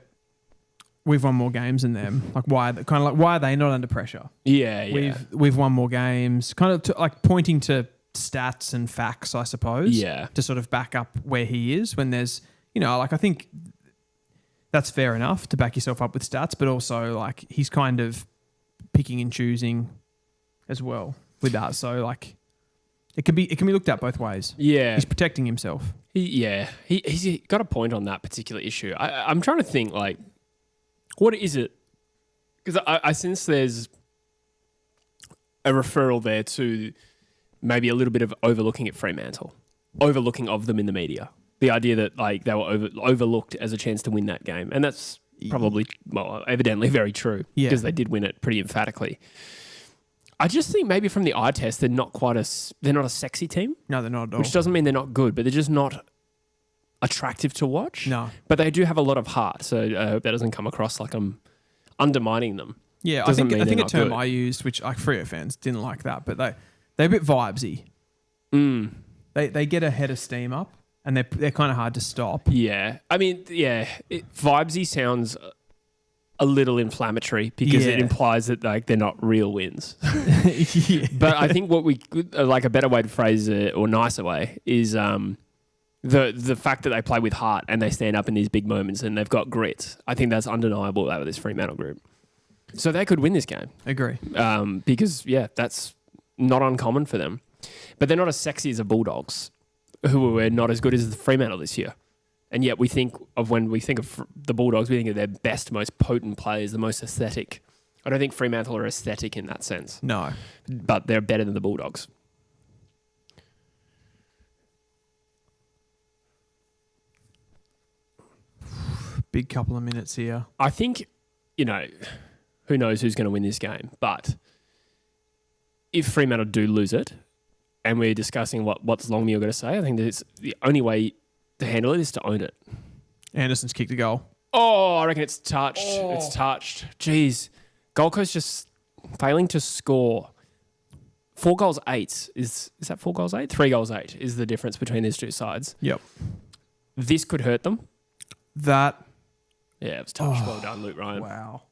we've won more games than them. Like, why are they not under pressure? Yeah. We've won more games. Kind of like pointing to stats and facts, I suppose. Yeah. To sort of back up where he is when there's, I think that's fair enough to back yourself up with stats, but also like he's kind of picking and choosing as well with that. So like it can be looked at both ways. Yeah. He's protecting himself. He's got a point on that particular issue. I'm trying to think like, what is it? Because I sense there's a referral there to maybe a little bit of overlooking at Fremantle, overlooking of them in the media. The idea that like they were overlooked as a chance to win that game, and that's probably evidently very true because they did win it pretty emphatically. I just think maybe from the eye test they're not a sexy team. No, they're not at all. Which doesn't mean they're not good, but they're just not attractive to watch. No. But they do have a lot of heart, so I hope that doesn't come across like I'm undermining them. Yeah, I think a term good. I used, which like Freo fans didn't like that, but they're a bit vibesy. They get a head of steam up, and they're kind of hard to stop. Yeah, I mean, vibesy sounds a little inflammatory because it implies that like they're not real wins. But I think what we like a better way to phrase it, or nicer way, is the fact that they play with heart and they stand up in these big moments and they've got grit. I think that's undeniable over this Fremantle group. So they could win this game. Agree. Because, that's not uncommon for them. But they're not as sexy as the Bulldogs, who were not as good as the Fremantle this year. And yet when we think of the Bulldogs, we think of their best, most potent players, the most aesthetic. I don't think Fremantle are aesthetic in that sense. No. But they're better than the Bulldogs. Big couple of minutes here. I think, who knows who's going to win this game. But if Fremantle do lose it, and we're discussing what's Longmuir going to say, I think that the only way to handle it is to own it. Anderson's kicked a goal. Oh, I reckon it's touched. Oh. It's touched. Jeez. Gold Coast just failing to score. 4 goals 8. Is that 4 goals 8? 3 goals 8 is the difference between these two sides. Yep. This could hurt them. That... Yeah, it was touched. Well done, Luke Ryan. Wow.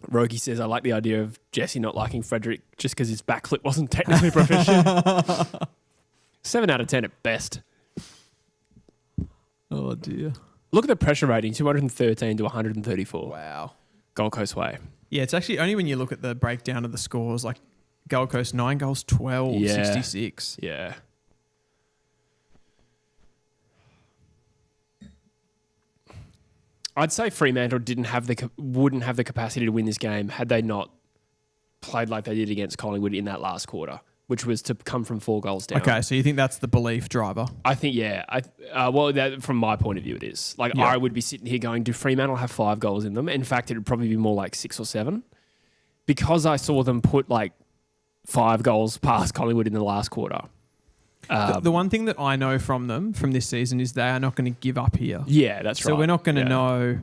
Rogie says, I like the idea of Jesse not liking Frederick just because his backflip wasn't technically proficient. 7 out of 10 at best. Oh, dear. Look at the pressure rating, 213 to 134. Wow. Gold Coast way. Yeah, it's actually only when you look at the breakdown of the scores, like Gold Coast 9 goals, 12, 66. Yeah. I'd say Fremantle wouldn't have the capacity to win this game had they not played like they did against Collingwood in that last quarter, which was to come from 4 goals down. Okay, so you think that's the belief driver? I think, from my point of view, it is. Like, I would be sitting here going, do Fremantle have 5 goals in them? In fact, it would probably be more like 6 or 7. because I saw them put like 5 goals past Collingwood in the last quarter. The one thing that I know from them from this season is they are not going to give up here. Yeah, that's right. So we're not going to know.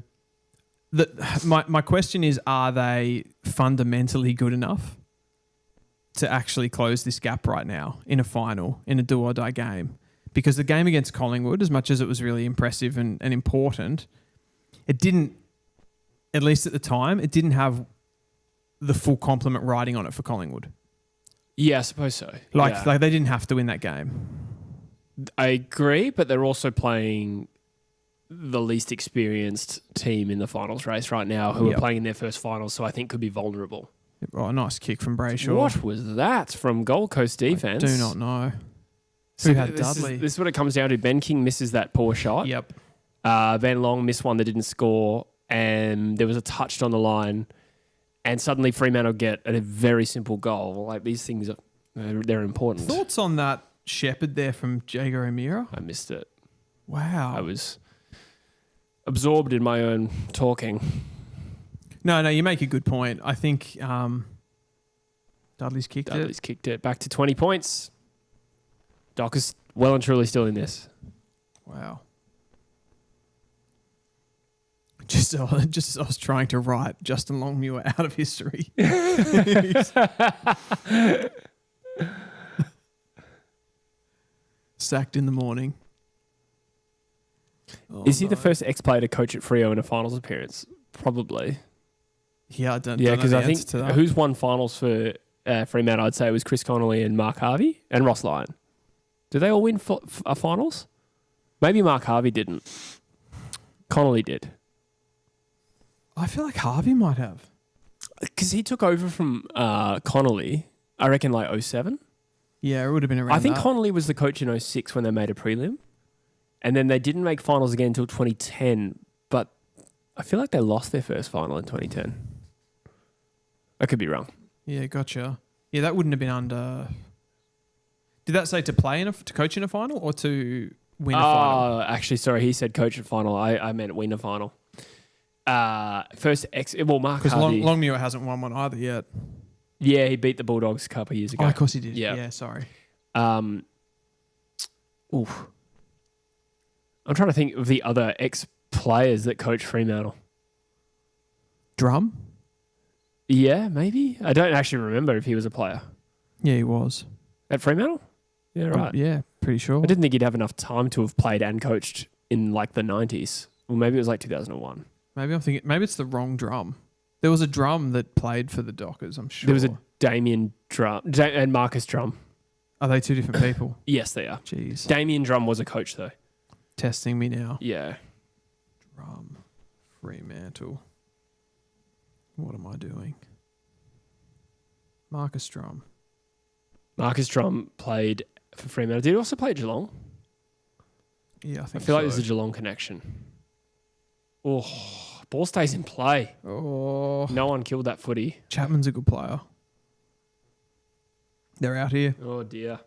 My question is, are they fundamentally good enough to actually close this gap right now in a final, in a do-or-die game? Because the game against Collingwood, as much as it was really impressive and important, it didn't, at least at the time, it didn't have the full complement riding on it for Collingwood. Yeah, I suppose so. Like they didn't have to win that game. I agree, but they're also playing the least experienced team in the finals race right now who are playing in their first finals, so I think could be vulnerable. Oh, a nice kick from Brayshaw. What was that from Gold Coast defense? I do not know. So Who had Dudley? This is what it comes down to. Ben King misses that poor shot. Yep. Van Long missed one that didn't score, and there was a touch on the line, and suddenly Fremantle get a very simple goal. Like, these things, they're important. Thoughts on that shepherd there from Jago O'Meara? I missed it. Wow. I was absorbed in my own talking. No, you make a good point. I think Dudley's kicked it. Back to 20 points. Dockers well and truly still in this. Wow. I was trying to write Justin Longmuir out of history. Sacked in the morning. Is he the first ex-player to coach at Freo in a finals appearance? Probably. Yeah, I don't. Yeah, because I think to that. Who's won finals for Fremantle? I'd say it was Chris Connolly and Mark Harvey and Ross Lyon. Did they all win finals? Maybe Mark Harvey didn't. Connolly did. I feel like Harvey might have. Because he took over from Connolly, I reckon, like 07. Yeah, it would have been around I think that. Connolly was the coach in 06 when they made a prelim. And then they didn't make finals again until 2010. But I feel like they lost their first final in 2010. I could be wrong. Yeah, gotcha. Yeah, that wouldn't have been under... Did that say to play to coach in a final or to win a final? Actually, sorry, he said coach at final. I meant win a final. Mark Because Harvey. Longmuir hasn't won one either yet. Yeah, he beat the Bulldogs a couple of years ago. Oh, of course he did. Yeah, yeah, sorry. I'm trying to think of the other ex-players that coach Fremantle. Drum? Yeah, maybe. I don't actually remember if he was a player. Yeah, he was. At Fremantle? Yeah, right. Yeah, pretty sure. I didn't think he'd have enough time to have played and coached in like the 90s. Well, maybe it was like 2001. Maybe I'm thinking. Maybe it's the wrong drum. There was a drum that played for the Dockers. I'm sure there was a Damien Drum and Marcus Drum. Are they two different people? Yes, they are. Jeez. Damien Drum was a coach though. Testing me now. Yeah. Drum. Fremantle. What am I doing? Marcus Drum. Marcus Drum played for Fremantle. Did he also play at Geelong? Yeah, I think I feel like so. there's a Geelong connection. Oh, ball stays in play. Oh. No one killed that footy. Chapman's a good player. They're out here. Oh, dear.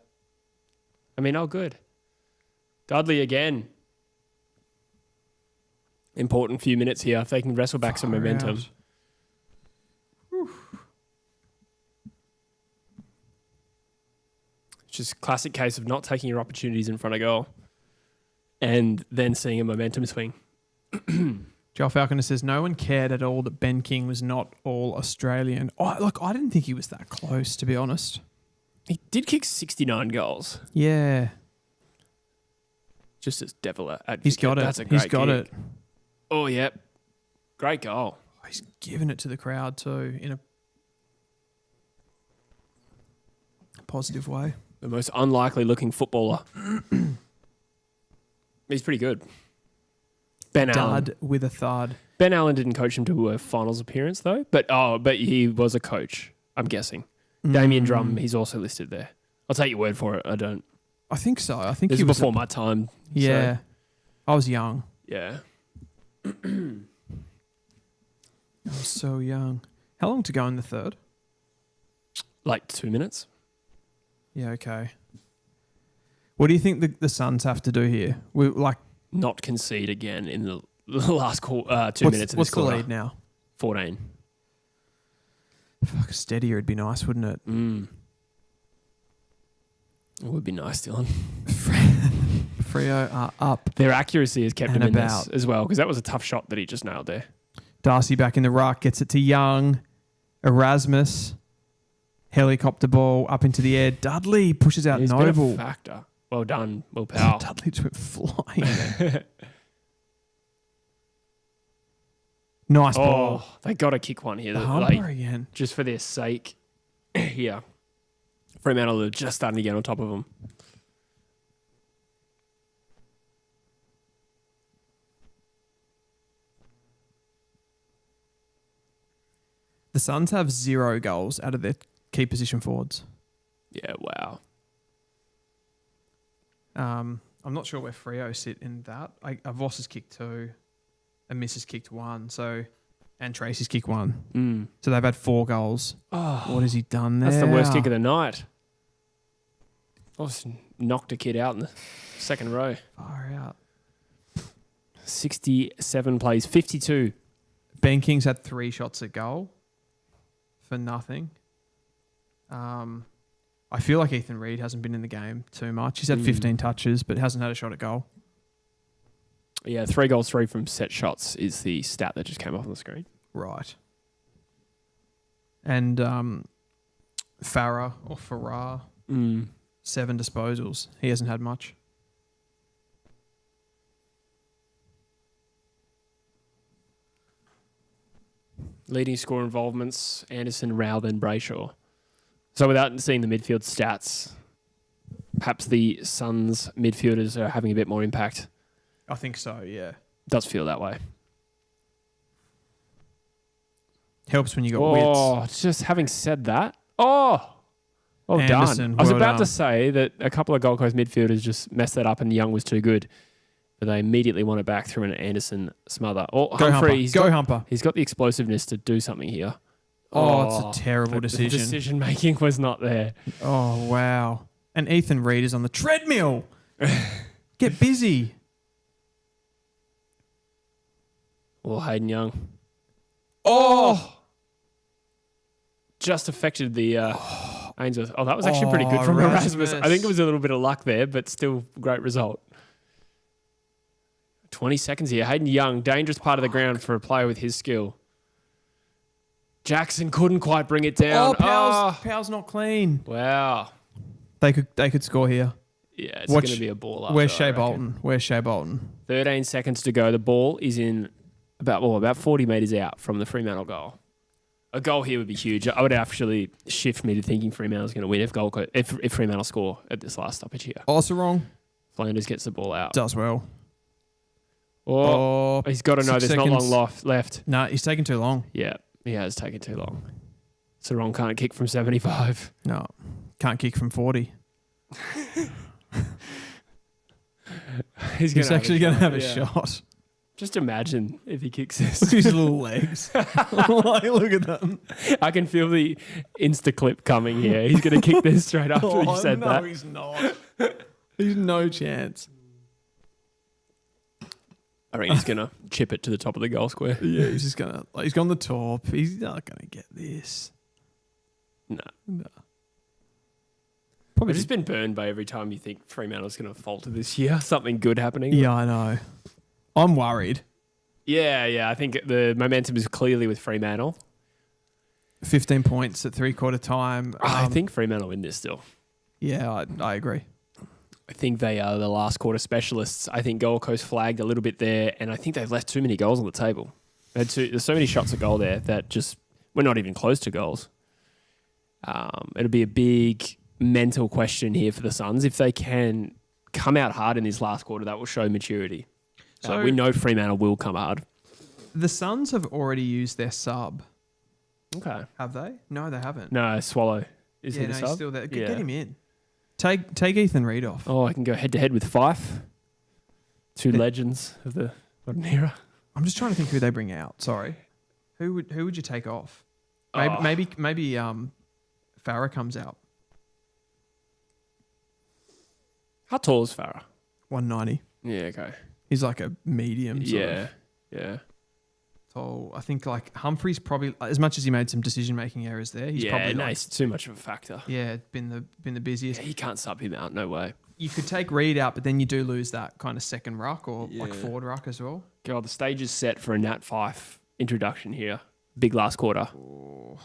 Good. Dudley again. Important few minutes here. If they can wrestle back some momentum. It's just a classic case of not taking your opportunities in front of goal and then seeing a momentum swing. Joel Falconer says, no one cared at all that Ben King was not all Australian. Oh, look, I didn't think he was that close, to be honest. He did kick 69 goals. Yeah. Just as devil at He's got it. That's a great He's got kick. it. Oh, yep. Great goal. He's given it to the crowd too in a positive way. The most unlikely looking footballer. He's pretty good. Ben Allen. Dud with a thud. Ben Allen didn't coach him to a finals appearance though, but he was a coach, I'm guessing. Damien Drum, he's also listed there. I'll take your word for it. I don't. I think so. I think This he was was before my time. Yeah. So, I was young. yeah. I was so young. How long to go in the third? Like 2 minutes. Yeah, okay. What do you think the Suns have to do here? Not concede again in the last 2 minutes of this What's the quarter. lead now? 14. Fuck, steadier would be nice, wouldn't it? It would be nice, Dylan. Freo are up. Their accuracy has kept him in this about. as well, because that was a tough shot that he just nailed there. Darcy back in the ruck, gets it to Young. Erasmus. Helicopter ball up into the air. Dudley pushes out He's Noble. been a factor. Well done, Will Powell. Dudley just went flying. Nice ball. They got to kick one here. The Humber again. Just for their sake here. Fremantle are just starting to get on top of them. The Suns have 0 goals out of their key position forwards. Yeah, wow. I'm not sure where Freo sit in that. Voss has kicked 2, and Miss has kicked 1. And Tracy's kicked 1. So they've had 4 goals. Oh, What has he done there? that's the worst kick of the night. Voss knocked a kid out in the second row. Far out. 67 plays, 52. Ben King's had 3 shots at goal for nothing. I feel like Ethan Reid hasn't been in the game too much. He's had 15 touches, but hasn't had a shot at goal. Yeah, 3 goals, 3 from set shots is the stat that just came up on the screen. Right. And Farah or Farah, 7 disposals. He hasn't had much. Leading score involvements, Anderson, Rao, then Brayshaw. So without seeing the midfield stats, perhaps the Suns midfielders are having a bit more impact. I think so, yeah. Does feel that way. Helps when you got wits. Oh, just having said that. Oh, well Anderson, done. I was well about done. to say that a couple of Gold Coast midfielders just messed that up and Young was too good. But they immediately won it back through an Anderson smother. Oh, Go Humphrey, Humper. Humper. He's got the explosiveness to do something here. Oh, it's a terrible decision. The decision making was not there. Oh, wow. And Ethan Reid is on the treadmill. Get busy. Well, Hayden Young. Oh! Just affected the Ainsworth. Oh, that was actually pretty good from Erasmus. I think it was a little bit of luck there, but still great result. 20 seconds here. Hayden Young, dangerous part of the ground for a player with his skill. Jackson couldn't quite bring it down. Powell's not clean. Wow. They could score here. Yeah, it's going to be a ball up. Where's Shea Bolton? 13 seconds to go. The ball is in about 40 metres out from the Fremantle goal. A goal here would be huge. I would actually shift me to thinking Fremantle's going to win if Fremantle score at this last stoppage here. Also wrong. Flanders gets the ball out. Does well. Oh, he's got to know there's not long left. No, he's taking too long. Yeah, he has taken too long. Sarong can't kick from 75. No, can't kick from 40. He's actually going to have a shot. Just imagine if he kicks this. Look at his little legs. Look at them. I can feel the insta clip coming here. He's going to kick this straight after you said that. No, he's not. He's no chance. I reckon he's going to chip it to the top of the goal square. Yeah, he's just going to... he's gone the top. He's not going to get this. No. Probably I've just been burned by every time you think Fremantle's going to falter this year. Something good happening. Yeah, I know. I'm worried. Yeah. I think the momentum is clearly with Fremantle. 15 points at 3/4 time. I think Fremantle win this still. Yeah, I agree. I think they are the last quarter specialists. I think Gold Coast flagged a little bit there, and I think they've left too many goals on the table. There's so many shots at goal there that just we're not even close to goals. It'll be a big mental question here for the Suns. If they can come out hard in this last quarter, that will show maturity. So we know Fremantle will come hard. The Suns have already used their sub. Okay. Have they? No, they haven't. No, Swallow. Is he the sub? He's still there. Get him in. Take Ethan Reid off. Oh, I can go head to head with Fife. Two legends of the modern era. I'm just trying to think who they bring out. Sorry. Who would you take off? Maybe Farah comes out. How tall is Farah? 190. Yeah, okay. He's like a medium. Yeah. So I think like Humphrey's probably, as much as he made some decision-making errors there, he's probably he's too much of a factor. Yeah, been the busiest. Yeah, you can't sub him out. No way. You could take Reed out, but then you do lose that kind of second ruck or like forward ruck as well. God, the stage is set for a Nat Fife introduction here. Big last quarter. Oh.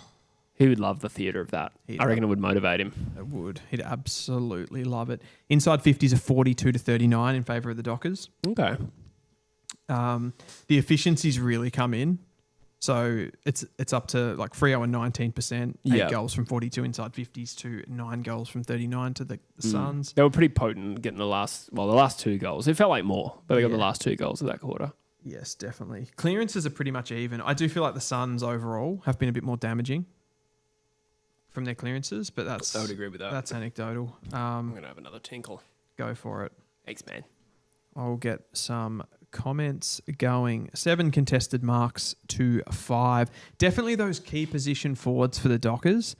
He would love the theatre of that. I reckon it would motivate him. It would. He'd absolutely love it. Inside 50s are 42-39 in favour of the Dockers. Okay. The efficiencies really come in. So it's up to like Freo and 19%, 8 goals from 42 inside 50s to 9 goals from 39 to the Suns. They were pretty potent getting the last 2 goals. It felt like more, but they got the last 2 goals of that quarter. Yes, definitely. Clearances are pretty much even. I do feel like the Suns overall have been a bit more damaging from their clearances, but I would agree with that. That's anecdotal. I'm going to have another tinkle. Go for it. Thanks, man. I'll get some comments going. 7 contested marks to 5. Definitely those key position forwards for the Dockers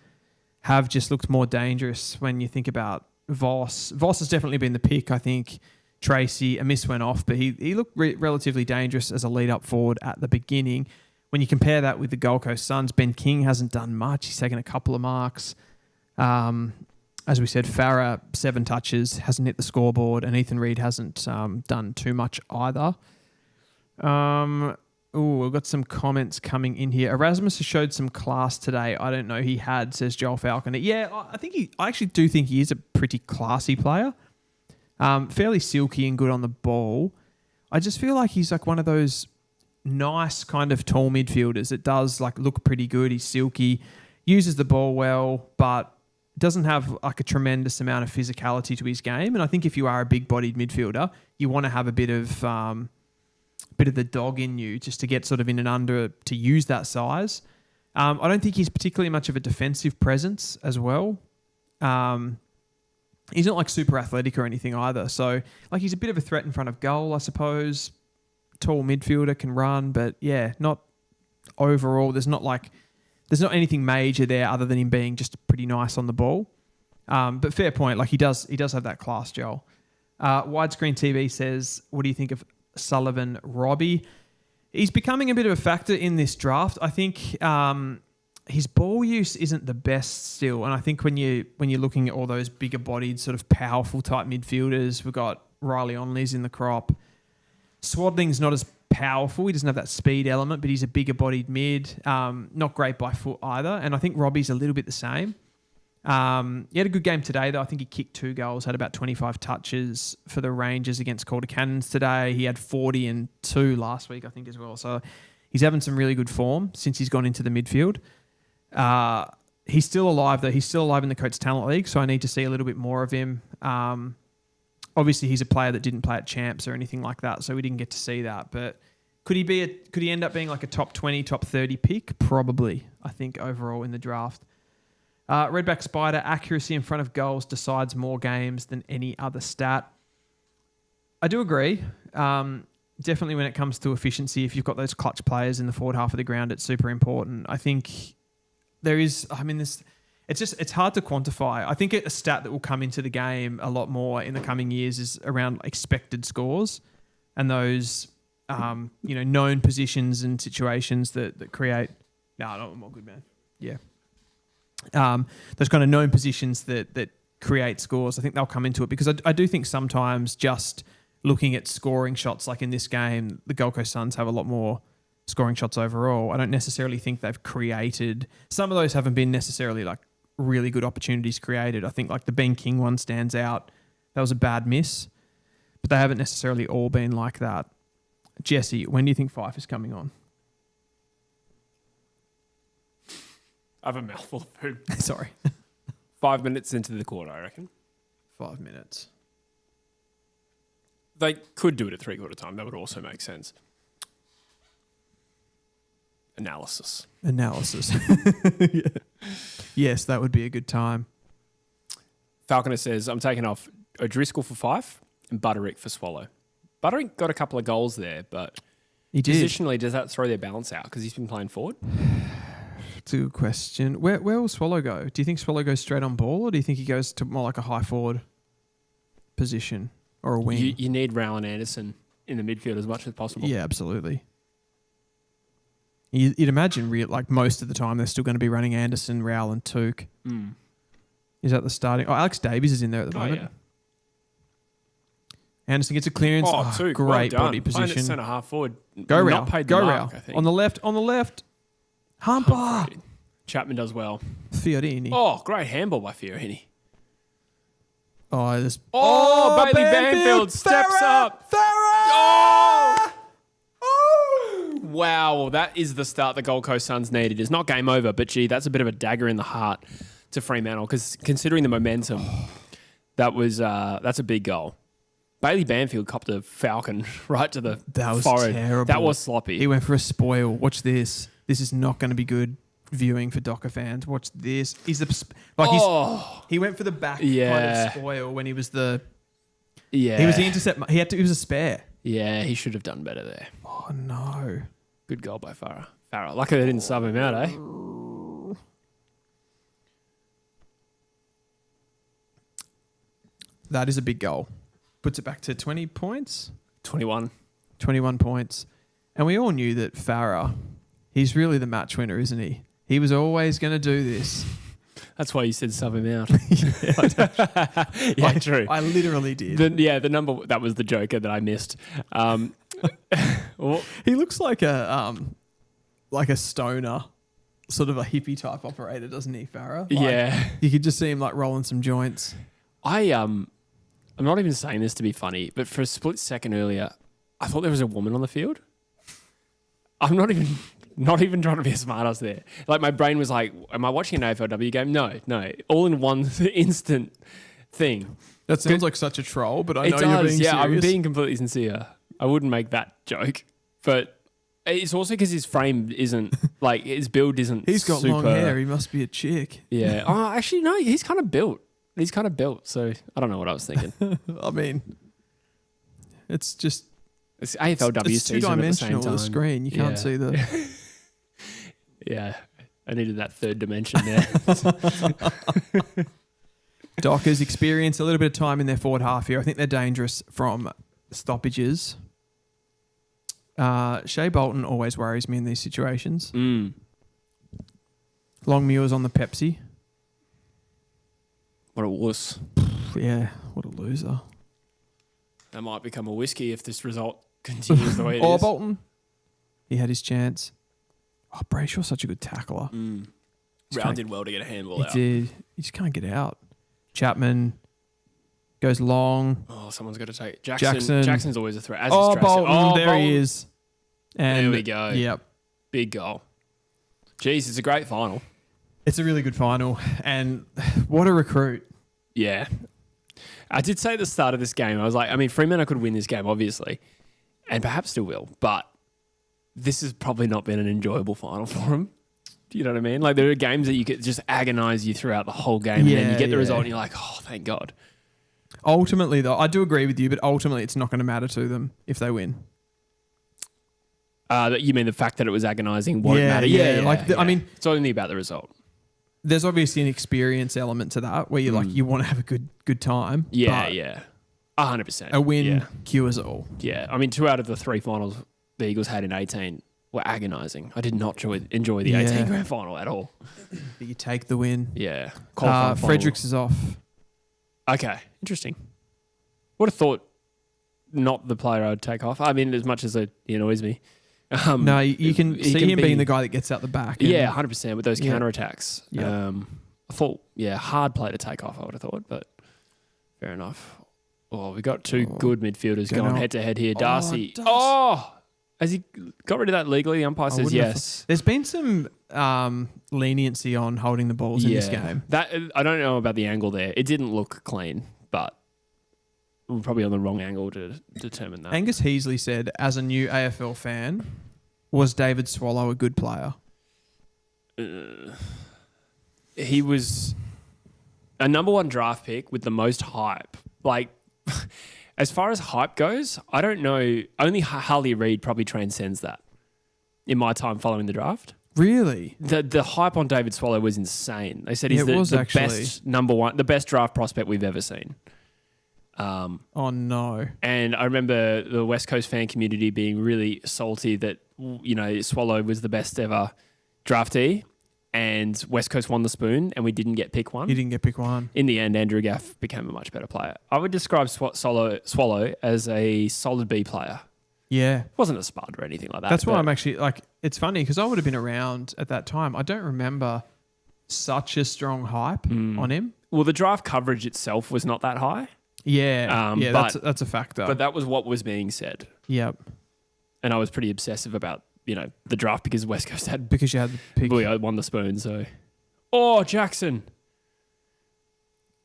have just looked more dangerous when you think about Voss. Voss has definitely been the pick, I think. Tracy, a miss went off, but he looked relatively dangerous as a lead-up forward at the beginning. When you compare that with the Gold Coast Suns, Ben King hasn't done much. He's taken a couple of marks. As we said, Farah, 7 touches, hasn't hit the scoreboard, and Ethan Reid hasn't done too much either. We've got some comments coming in here. Erasmus has showed some class today. I don't know he had, says Joel Falconer. Yeah, I actually do think he is a pretty classy player. Fairly silky and good on the ball. I just feel like he's like one of those nice kind of tall midfielders that does like look pretty good. He's silky, uses the ball well, but doesn't have like a tremendous amount of physicality to his game. And I think if you are a big-bodied midfielder, you want to have a bit of the dog in you just to get sort of in and under to use that size. I don't think he's particularly much of a defensive presence as well. He's not like super athletic or anything either. So like he's a bit of a threat in front of goal, I suppose. Tall midfielder, can run, but yeah, not overall. There's not anything major there other than him being just pretty nice on the ball. But fair point. Like he does have that class, Joel. Widescreen TV says, what do you think of Sullivan Robbie? He's becoming a bit of a factor in this draft. I think his ball use isn't the best still. And I think when you're looking at all those bigger bodied, sort of powerful type midfielders, we've got Riley Onley's in the crop. Swadling's not as powerful. He doesn't have that speed element, but he's a bigger bodied mid. Not great by foot either. And I think Robbie's a little bit the same. He had a good game today, though. I think he kicked 2 goals, had about 25 touches for the Rangers against Calder Cannons today. He had 40 and 2 last week, I think, as well. So he's having some really good form since he's gone into the midfield. He's still alive, though. He's still alive in the Coates Talent League, so I need to see a little bit more of him. Obviously, he's a player that didn't play at Champs or anything like that, so we didn't get to see that. But could he end up being like a top 20, top 30 pick? Probably, I think, overall in the draft. Redback Spider, accuracy in front of goals decides more games than any other stat. I do agree. Definitely when it comes to efficiency, if you've got those clutch players in the forward half of the ground, it's super important. I think it's hard to quantify. I think a stat that will come into the game a lot more in the coming years is around expected scores and those, known positions and situations that create. No, I'm all good, man. Yeah. Those kind of known positions that create scores. I think they'll come into it because I do think sometimes just looking at scoring shots, like in this game, the Gold Coast Suns have a lot more scoring shots overall. I don't necessarily think they've created. Some of those haven't been necessarily like really good opportunities created. I think like the Ben King one stands out. That was a bad miss, but they haven't necessarily all been like that. Jesse, when do you think Fife is coming on? I have a mouthful of food. Sorry. 5 minutes into the quarter, I reckon. 5 minutes. They could do it at 3/4 time. That would also make sense. Analysis. Yeah. Yes, that would be a good time. Falconer says, I'm taking off O'Driscoll for Fife and Butterick for Swallow. Butterick got a couple of goals there, but he did. Positionally, does that throw their balance out because he's been playing forward? It's a good question. Where will Swallow go? Do you think Swallow goes straight on ball, or do you think he goes to more like a high forward position or a wing? You need Rowan Anderson in the midfield as much as possible. Yeah, absolutely. You'd imagine like most of the time they're still going to be running Anderson, Rowell and Took. Is that the starting? Oh, Alex Davies is in there at the moment. Yeah. Anderson gets a clearance. Took. Great well body Playing position. at centre half forward. Go Not Rowell. paid the Go mark, Rowell. I think. On the left. Humper. Chapman does well. Fiorini. Oh, great handball by Fiorini. Oh, there's... Bailey Banfield steps up. Farah! Oh! Wow, that is the start the Gold Coast Suns needed. It's not game over, but gee, that's a bit of a dagger in the heart to Fremantle because considering the momentum, that's a big goal. Bailey Banfield copped a falcon right to the forehead. Terrible. That was sloppy. He went for a spoil. Watch this. This is not going to be good viewing for Docker fans. Watch this. He went for the back kind of spoil when he was the he was the intercept. He was a spare. Yeah, he should have done better there. Oh no! Good goal by Farah. Lucky they didn't sub him out, eh? That is a big goal. Puts it back to 20 points. 21 points. And we all knew that Farah, he's really the match winner, isn't he? He was always going to do this. That's why you said sub him out. True. I literally did. The number, that was the joker that I missed. He looks like a stoner, sort of a hippie type operator, doesn't he, Farah? You could just see him like rolling some joints. I'm not even saying this to be funny, but for a split second earlier, I thought there was a woman on the field. I'm not even trying to be a smartass there. Like my brain was like, am I watching an AFLW game? No. All in one instant thing. That sounds like such a troll, but I know you're being serious. I'm being completely sincere. I wouldn't make that joke, but it's also because his frame isn't, like his build isn't He's got super, long hair. He must be a chick. Yeah. Oh, actually, no, he's kind of built. So I don't know what I was thinking. I mean, it's just... It's AFLW it's season at the same two-dimensional, time. the screen. You can't see the... Yeah, I needed that third dimension there. Dockers experience a little bit of time in their forward half here. I think they're dangerous from stoppages. Shea Bolton always worries me in these situations. Longmuir's on the Pepsi. What a wuss. Yeah, what a loser. That might become a whiskey if this result continues the way it or is. Bolton. He had his chance. Oh, Brayshaw's such a good tackler. Round did well to get a handball out. He did. He just can't get out. Chapman goes long. Oh, someone's got to take Jackson. Jackson's always a threat. As is Tracy. Bolton. There Bolton. he is. And there we go. Yep. Big goal. Jeez, it's a great final. It's a really good final. And what a recruit. Yeah. I did say at the start of this game, I was like, I mean, Fremantle could win this game, obviously, and perhaps still will, but this has probably not been an enjoyable final for them. Do you know what I mean? Like, there are games that you could just agonize you throughout the whole game, and then you get the result and you're like, oh, thank God. Ultimately, though, I do agree with you, but ultimately it's not going to matter to them if they win. You mean the fact that it was agonizing won't matter? I mean, it's only about the result. There's obviously an experience element to that where you're like, you want to have a good time. Yeah, yeah. 100%. A win cures it all. Yeah. I mean, 2 out of the 3 finals the Eagles had in 18 were agonising. I did not enjoy the 18 grand final at all. But you take the win. Yeah. Fredericks is off. Okay. Interesting. Would have thought not the player I'd take off. I mean, as much as it annoys me. No, you can see him being the guy that gets out the back. Yeah, 100% with those counterattacks. Yeah. I thought, hard play to take off, I would have thought, but fair enough. Oh, we got 2 good midfielders going head-to-head here. Darcy. Has he got rid of that legally? The umpire says yes. There's been some leniency on holding the balls in this game. That I don't know about the angle there. It didn't look clean, but we're probably on the wrong angle to determine that. Angus Heasley said, as a new AFL fan, was David Swallow a good player? He was a number 1 draft pick with the most hype. Like, as far as hype goes, I don't know. Only Harley Reid probably transcends that in my time following the draft. Really? The hype on David Swallow was insane. They said he's the best number 1, the best draft prospect we've ever seen. Oh, no. And I remember the West Coast fan community being really salty that, Swallow was the best ever draftee and West Coast won the spoon and we didn't get pick one. You didn't get pick one. In the end, Andrew Gaff became a much better player. I would describe Swallow as a solid B player. Yeah. Wasn't a spud or anything like that. That's why I'm actually, it's funny because I would have been around at that time. I don't remember such a strong hype on him. Well, the draft coverage itself was not that high. Yeah. That's a factor. But that was what was being said. Yep. And I was pretty obsessive about, the draft because West Coast had... Because you had the pick. We won the spoon, so... Oh, Jackson.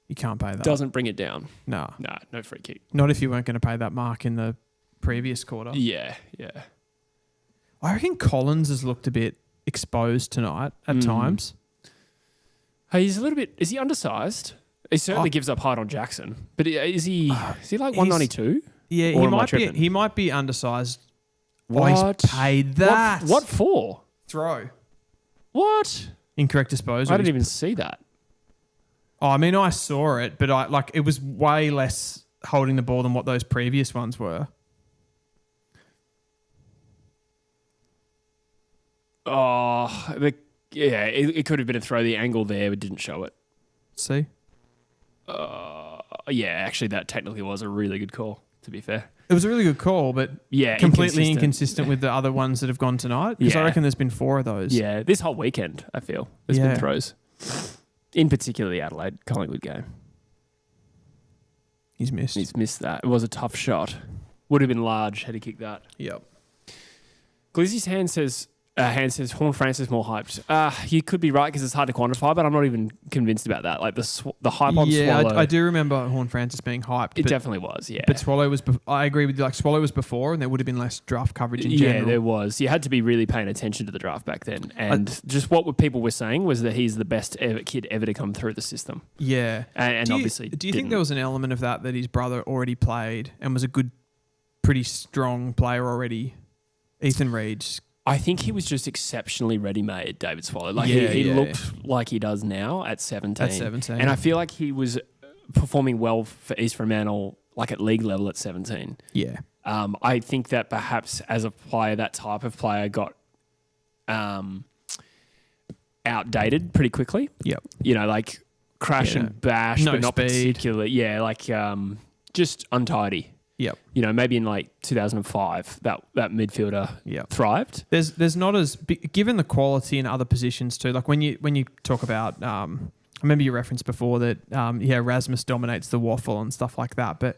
You can't pay that. Doesn't bring it down. No. No free kick. Not if you weren't going to pay that mark in the previous quarter. Yeah. I reckon Collins has looked a bit exposed tonight at times. Hey, he's a little bit... Is he undersized? He certainly gives up hard on Jackson. But is he like 192? Yeah, he might be undersized. What? Oh, he's paid that. What for? Throw. What? Incorrect disposal. I didn't even see that. Oh, I mean, I saw it, but it was way less holding the ball than what those previous ones were. Oh, it could have been a throw. The angle there, but didn't show it. See? Yeah, actually, that technically was a really good call, to be fair. It was a really good call, but completely inconsistent with the other ones that have gone tonight. Because I reckon there's been 4 of those. Yeah, this whole weekend, I feel, there's been throws. In particular, the Adelaide Collingwood game. He's missed that. It was a tough shot. Would have been large had he kicked that. Yep. Glizzy's hand says Horn Francis more hyped. You could be right because it's hard to quantify, but I'm not even convinced about that. Like the hype on Swallow. I do remember Horn Francis being hyped. It definitely was, yeah. But Swallow was... I agree with you. Swallow was before and there would have been less draft coverage in general. Yeah, there was. You had to be really paying attention to the draft back then. And just what people were saying was that he's the best kid ever to come through the system. Yeah. And obviously do you think there was an element of that his brother already played and was a good, pretty strong player already? Ethan Reid... I think he was just exceptionally ready-made, David Swallow. He looked like he does now at 17. And I feel like he was performing well for East Fremantle, at league level at 17. Yeah. I think that perhaps as a player, that type of player got outdated pretty quickly. Yep. Crash and bash, but not speed. Particularly. Yeah, just untidy. Yep. Maybe in 2005, that midfielder thrived. There's not as given the quality in other positions too. Like when you talk about, I remember you referenced before that Rasmus dominates the waffle and stuff like that. But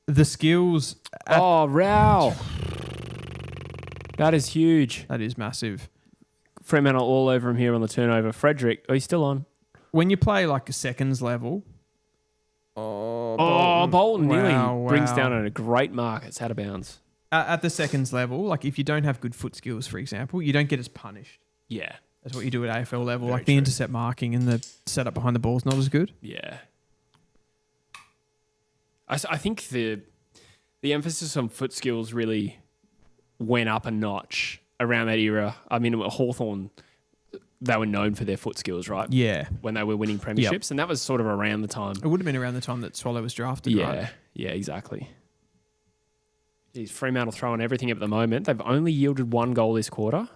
the skills. Rao, that is huge. That is massive. Fremantle all over him here on the turnover. Frederick, are you still on? When you play a seconds level. Bolton nearly brings down on a great mark. It's out of bounds. At the seconds level, if you don't have good foot skills, for example, you don't get as punished. Yeah. That's what you do at AFL level. Very the true. intercept marking and the setup behind the ball is not as good. Yeah. I think the emphasis on foot skills really went up a notch around that era. I mean, Hawthorn... They were known for their foot skills, right? Yeah. When they were winning premierships. Yep. And that was sort of around the time. It would have been around the time that Swallow was drafted, right? Yeah, exactly. He's Fremantle throwing everything at the moment. They've only yielded 1 goal this quarter.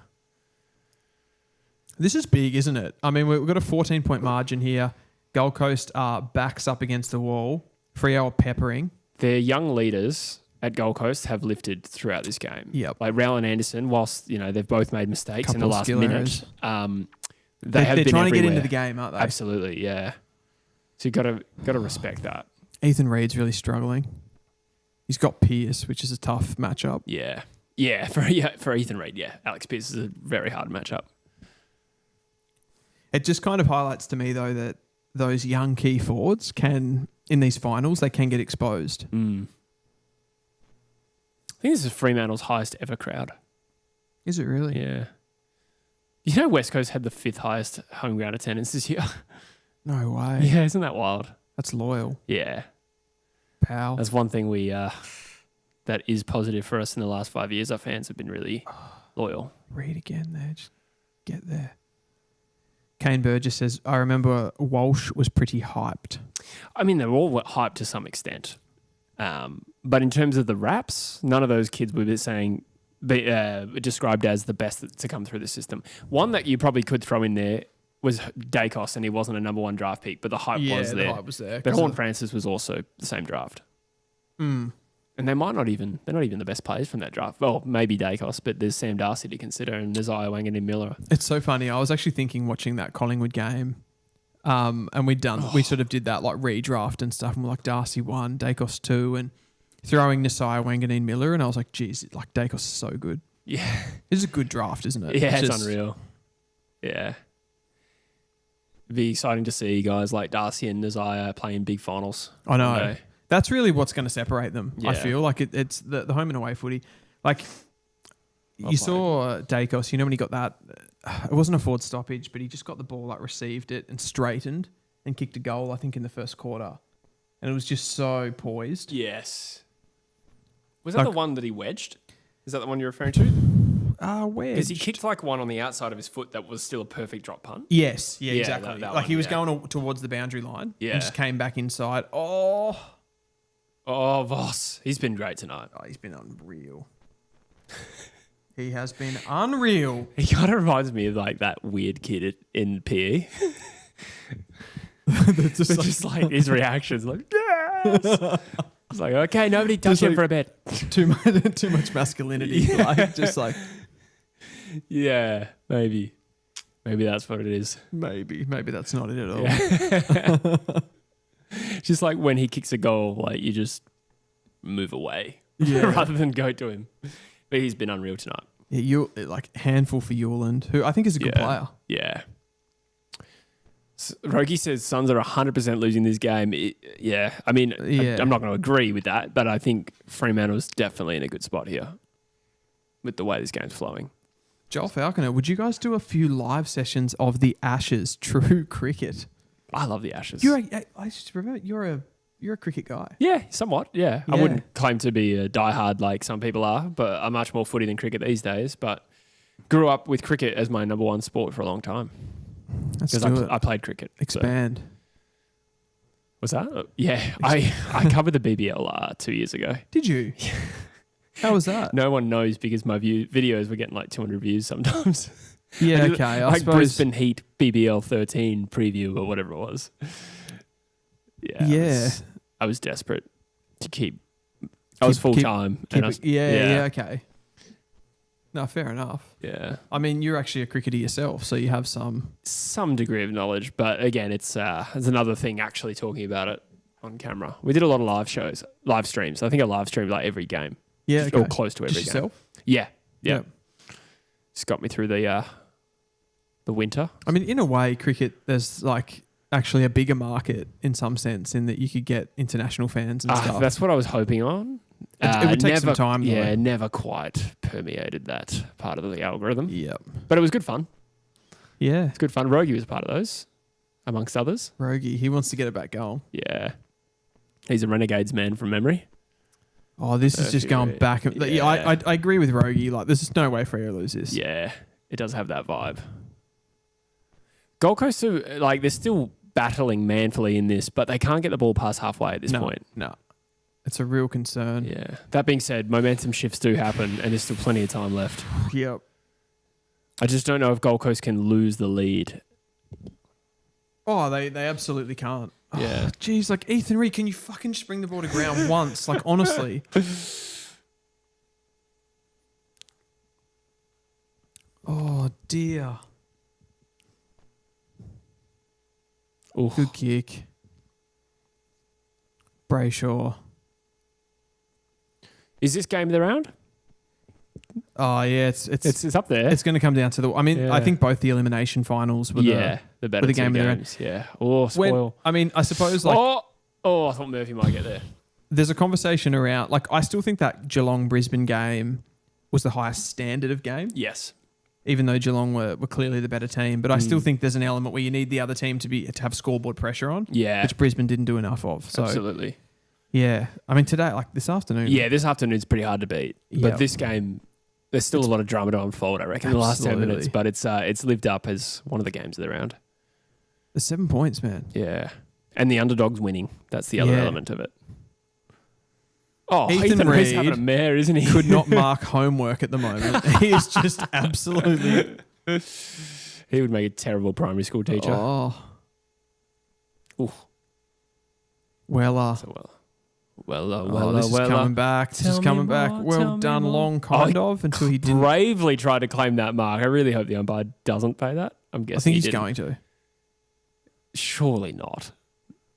This is big, isn't it? I mean, we've got a 14-point margin here. Gold Coast backs up against the wall. Freo are peppering. Their young leaders at Gold Coast have lifted throughout this game. Yep. Like Rowell and Anderson, whilst they've both made mistakes in the last minute, they're trying to get into the game, aren't they? Absolutely, yeah. So you've got to respect that. Ethan Reid's really struggling. He's got Pearce, which is a tough matchup. Yeah. For Ethan Reid, yeah. Alex Pearce is a very hard matchup. It just kind of highlights to me though that those young key forwards in these finals, they can get exposed. I think this is Fremantle's highest ever crowd. Is it really? Yeah. West Coast had the 5th highest home ground attendance this year. No way. Yeah, isn't that wild? That's loyal. Yeah. Pal. That's one thing that is positive for us in the last 5 years. Our fans have been really loyal. Read again there. Just get there. Kane Burgess says, I remember Walsh was pretty hyped. I mean, they're all hyped to some extent. But in terms of the raps, none of those kids were described as the best to come through the system. One that you probably could throw in there was Dacos, and he wasn't a number 1 draft pick, but the hype was there. The hype was there. But Horn Francis was also the same draft. And they're not even the best players from that draft. Well, maybe Dacos, but there's Sam Darcy to consider and there's Wangan and Miller. It's so funny. I was actually thinking watching that Collingwood game, and we sort of did that like redraft and stuff, and we're like Darcy 1, Dacos 2, and throwing Nasiah Wanganeen Miller, and I was like, geez, like Dacos is so good. Yeah. It's a good draft, isn't it? Yeah, it's unreal. Yeah. It'd be exciting to see guys like Darcy and Nasiah playing big finals. I know. That's really what's going to separate them, Yeah. I feel. Like it's the home and away footy. Like you saw Dacos, when he got that, it wasn't a forward stoppage, but he just got the ball, like received it and straightened and kicked a goal, I think, in the first quarter. And it was just so poised. Yes. Was that the one that he wedged? Is that the one you're referring to? Wedged. Because he kicked like one on the outside of his foot that was still a perfect drop punt. Yes. Yeah, Yeah, exactly. that like one, he was yeah. going towards the boundary line Yeah. and just came back inside. Oh, Voss. He's been great tonight. Oh, he's been unreal. He has been unreal. He kind of reminds me of like that weird kid in PE. just like his reactions, like, yes! It's like, okay, nobody touch him for a bit. Too much masculinity. Yeah. Like, just like, Yeah, maybe that's what it is. maybe that's not it at all. Yeah. Just like when he kicks a goal, like you just move away rather than go to him. But he's been unreal tonight. Yeah, you like handful for Yuland, who I think is a good player. Yeah. Rogi says Suns are 100% losing this game. I mean, I'm not going to agree with that, but I think Fremantle's definitely in a good spot here with the way this game's flowing. Joel Falconer, would you guys do a few live sessions of the Ashes True Cricket? I love the Ashes. I just remember you're a cricket guy. Yeah, somewhat. Yeah. I wouldn't claim to be a diehard like some people are, but I'm much more footy than cricket these days. But grew up with cricket as my number 1 sport for a long time. Because I played cricket. Expand. So. Was that? Yeah. I covered the BBL 2 years ago. Did you? How was that? No one knows because my videos were getting like 200 views sometimes. Yeah, okay. I like suppose. Brisbane Heat BBL 13 preview or whatever it was. Yeah. I was desperate to keep. I was full time. Yeah, okay. No, fair enough. Yeah. I mean, you're actually a cricketer yourself, so you have some degree of knowledge, but again, it's another thing actually talking about it on camera. We did a lot of live streams. I think I live streamed like every game. Yeah, or close to every Just game. Yourself? Yeah. Yep. Just got me through the winter. I mean, in a way, cricket, there's like actually a bigger market in some sense in that you could get international fans and stuff. That's what I was hoping on. It would take some time, though. Yeah, never quite permeated that part of the algorithm. Yep. But it was good fun. Yeah. It's good fun. Rogi was a part of those, amongst others. Rogi, he wants to get it back going. Yeah. He's a Renegades man from memory. Oh, this is just going back. Yeah. I agree with Rogi. Like, there's just no way Freo lose this. Yeah, it does have that vibe. Gold Coast, like, they're still battling manfully in this, but they can't get the ball past halfway at this point. No. It's a real concern. Yeah. That being said, momentum shifts do happen, and there's still plenty of time left. Yep. I just don't know if Gold Coast can lose the lead. Oh, they absolutely can't. Yeah. Jeez, like, Ethan Reid, can you fucking just bring the ball to ground once? Like, honestly. Oh, dear. Ooh. Good kick. Brayshaw. Is this game of the round? Oh, yeah, it's up there. It's going to come down to I think both the elimination finals were the better game of the games. Yeah. Oh, spoil. I suppose like I thought Murphy might get there. There's a conversation around like I still think that Geelong Brisbane game was the highest standard of game. Yes. Even though Geelong were clearly the better team, but I still think there's an element where you need the other team to have scoreboard pressure on. Yeah. Which Brisbane didn't do enough of. So absolutely. Yeah. I mean today, like this afternoon. Yeah, this afternoon's pretty hard to beat. But this game there's still a lot of drama to unfold, I reckon, in the last 10 minutes. But it's lived up as one of the games of the round. The 7 points, man. Yeah. And the underdog's winning. That's the other element of it. Oh, Ethan Reed's Reed having a mare, isn't he? could not mark homework at the moment. He is just absolutely... He would make a terrible primary school teacher. Oh. Oof. Weller. So This is coming back. This is coming back. Well done, Long, kind of, until he didn't. Bravely tried to claim that mark. I really hope the umpire doesn't pay that. I'm guessing I think he's didn't. going to. Surely not.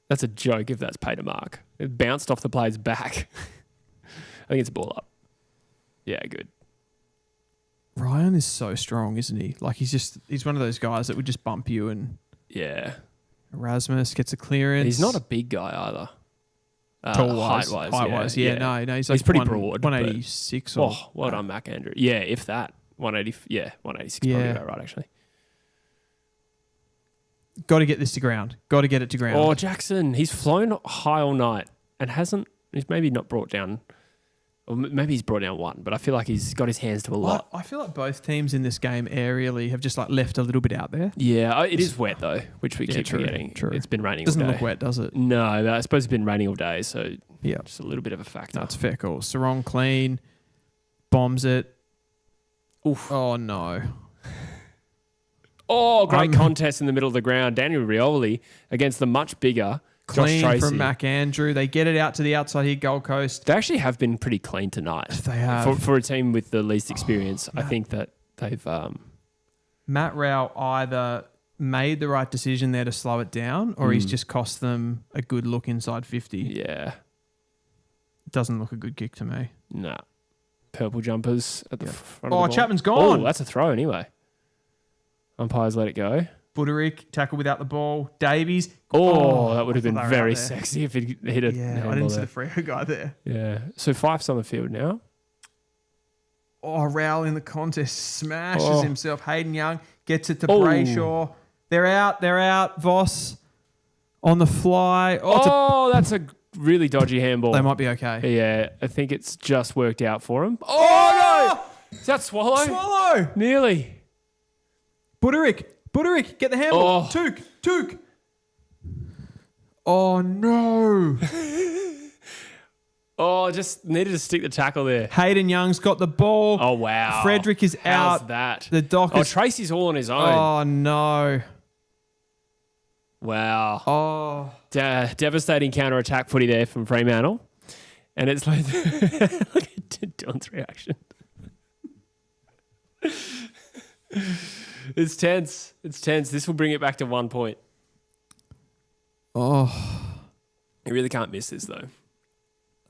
That's a joke if that's paid a mark. It bounced off the player's back. I think it's a ball up. Yeah, good. Ryan is so strong, isn't he? Like he's one of those guys that would just bump you, and Yeah. Erasmus gets a clearance. He's not a big guy either. Tall-wise. Height-wise, Yeah, no, he's like pretty broad. 186 or... Oh, well done, Mac Andrew. Yeah, if that. 180. Yeah, 186 Yeah. probably about right, actually. Got to get this to ground. Got to get it to ground. Oh, Jackson. He's flown high all night and he's maybe not brought down, or maybe he's brought down one, but I feel like he's got his hands to a lot. I feel like both teams in this game aerially have just like left a little bit out there. Yeah, it is wet though, which we keep forgetting. True. It's been raining Doesn't all day. look wet, does it? No, I suppose it's been raining all day, so Yeah. just a little bit of a factor. That's fair call. Sarong clean. Bombs it. Oof. Oh, no. Oh, great contest in the middle of the ground. Daniel Rioli against the much bigger Clean Josh Tracy. from Mac Andrew. They get it out to the outside here, Gold Coast. They actually have been pretty clean tonight. They have. For a team with the least experience, I think that they've... Matt Rao either made the right decision there to slow it down, or he's just cost them a good look inside 50. Yeah. Doesn't look a good kick to me. Nah. Purple jumpers at the front of the ball. Chapman's gone. Oh, that's a throw anyway. Umpires let it go. Buderick, tackle without the ball. Davies. Oh, that would have I been thought they were very out there. sexy if it hit a Yeah, I handball didn't see there. the Freo guy there. Yeah. So Fife's on the field now. Oh, Rowell in the contest smashes Oh. himself. Hayden Young gets it to Oh. Brayshaw. They're out. Voss on the fly. Oh, that's a really dodgy handball. They might be okay. Yeah, I think it's just worked out for him. Oh, no! Is that Swallow? Swallow! Nearly. Buderick, get the handball. Oh. Took. Oh, no. Oh, just needed to stick the tackle there. Hayden Young's got the ball. Oh, wow. Frederick is How's out. that? The Dockers. Oh, Tracy's all on his own. Oh, no. Wow. Oh. Devastating counter-attack footy there from Fremantle. And it's like... Look at Don's reaction. It's tense. This will bring it back to 1 point. Oh. You really can't miss this, though.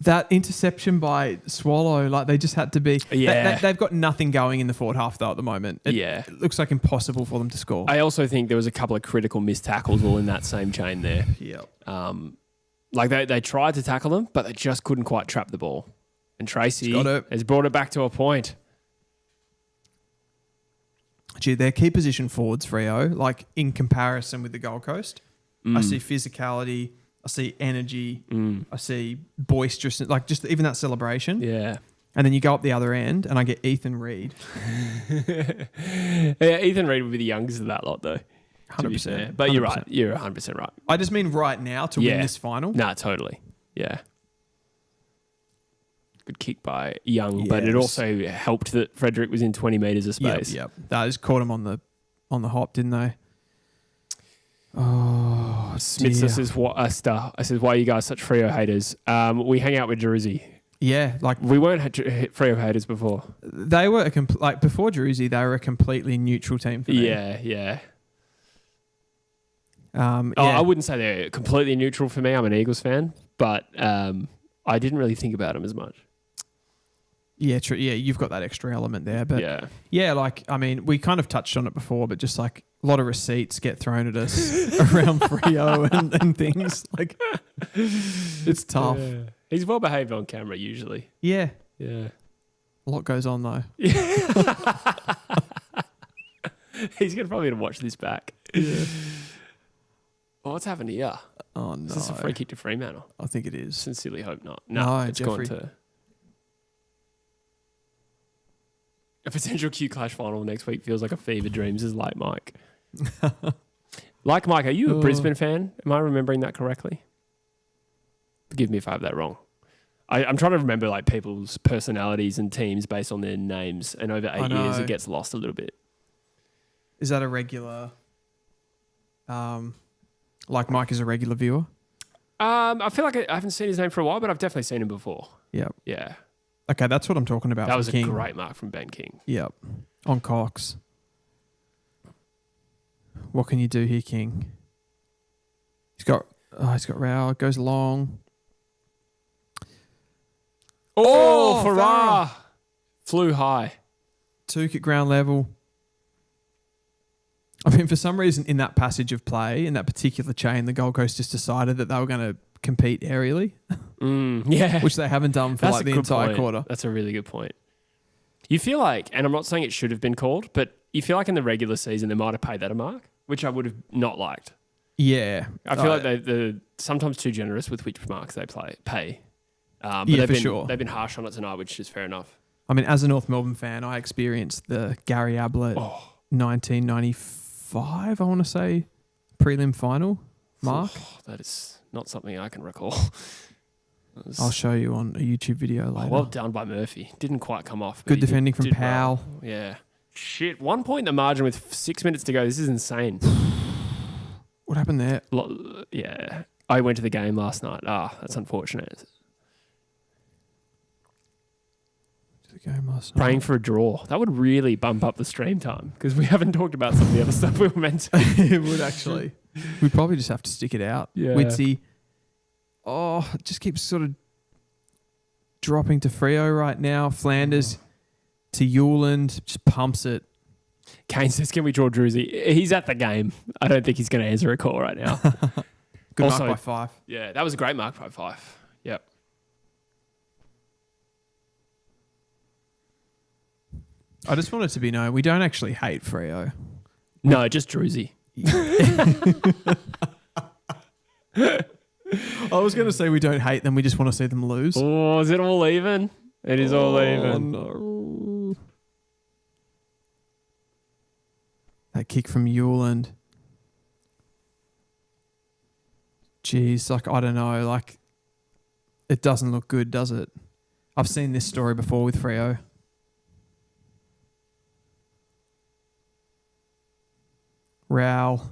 That interception by Swallow, like they just had to be... Yeah. They've got nothing going in the forward half, though, at the moment. It looks like impossible for them to score. I also think there was a couple of critical missed tackles all in that same chain there. Yeah. Like they tried to tackle them, but they just couldn't quite trap the ball. And Tracy Got it. has brought it back to a point. Gee, their key position forwards, Freo, like in comparison with the Gold Coast, I see physicality, I see energy, I see boisterousness, like just even that celebration. Yeah. And then you go up the other end and I get Ethan Reed. Yeah, Ethan Reid would be the youngest of that lot, though. 100%. But you're 100%. right. You're 100% right. I just mean right now to win this final. Nah, totally. Yeah. Good kick by Young, but Yes. it also helped that Frederick was in 20 metres of space. Yep. They just caught him on the hop, didn't they? Oh, Smith dear. says, why are you guys such Freo haters? We hang out with Jersey. Yeah, like We weren't Freo haters before. they were like before Druzy, they were a completely neutral team for me. Yeah. Yeah. I wouldn't say they're completely neutral for me. I'm an Eagles fan, but I didn't really think about them as much. Yeah, true. Yeah, you've got that extra element there. But yeah, like, I mean, we kind of touched on it before, but just like a lot of receipts get thrown at us around Freo and things. Like, it's tough. Yeah. He's well behaved on camera usually. Yeah. Yeah. A lot goes on, though. He's going to probably watch this back. Yeah. Oh, what's happened here? Oh, no. Is this a free kick to Fremantle? I think it is. Sincerely hope not. No, it's Jeffrey. gone to... A potential Q Clash final next week feels like a fever dream, says Like Mike. Like Mike, are you a Brisbane fan? Am I remembering that correctly? Forgive me if I have that wrong. I'm trying to remember like people's personalities and teams based on their names, and over 8 years it gets lost a little bit. Is that a regular? Like Mike is a regular viewer. I feel like I haven't seen his name for a while, but I've definitely seen him before. Yep. Yeah. Okay, that's what I'm talking about. That was King. a great mark from Ben King. Yep. On Cox. What can you do here, King? He's got Rao. It goes long. Oh, Farah flew high. Took at ground level. I mean, for some reason, in that passage of play, in that particular chain, the Gold Coast just decided that they were going to compete aerially. Yeah. Which they haven't done for the entire quarter. That's a really good point. You feel like, and I'm not saying it should have been called, but you feel like in the regular season they might have paid that a mark, which I would have not liked. Yeah. I feel like they're sometimes too generous with which marks they pay. But yeah, for sure. They've been harsh on it tonight, which is fair enough. I mean, as a North Melbourne fan, I experienced the Gary Ablett 1995, I want to say, prelim final mark. That is not something I can recall. I'll show you on a YouTube video later. Well done by Murphy. Didn't quite come off. Good defending from Powell. Well. Yeah. Shit. 1 point in the margin with 6 minutes to go. This is insane. What happened there? Yeah. I went to the game last night. That's unfortunate. Praying for a draw. That would really bump up the stream time because we haven't talked about some of the other stuff we were meant to. It would actually. We'd probably just have to stick it out. Yeah. Witsy. Oh, it just keeps sort of dropping to Freo right now. Flanders to Hewland. Just pumps it. Kane says, can we draw Druzy? He's at the game. I don't think he's going to answer a call right now. Good also, mark by 5. Yeah, that was a great mark by 5. Yep. I just want it to be known, we don't actually hate Freo. No, just Druzy. I was going to say we don't hate them, we just want to see them lose. Oh, is it all even? It is all even. No. That kick from Hewland. Jeez, like, I don't know, like, it doesn't look good, does it? I've seen this story before with Freo. Rao,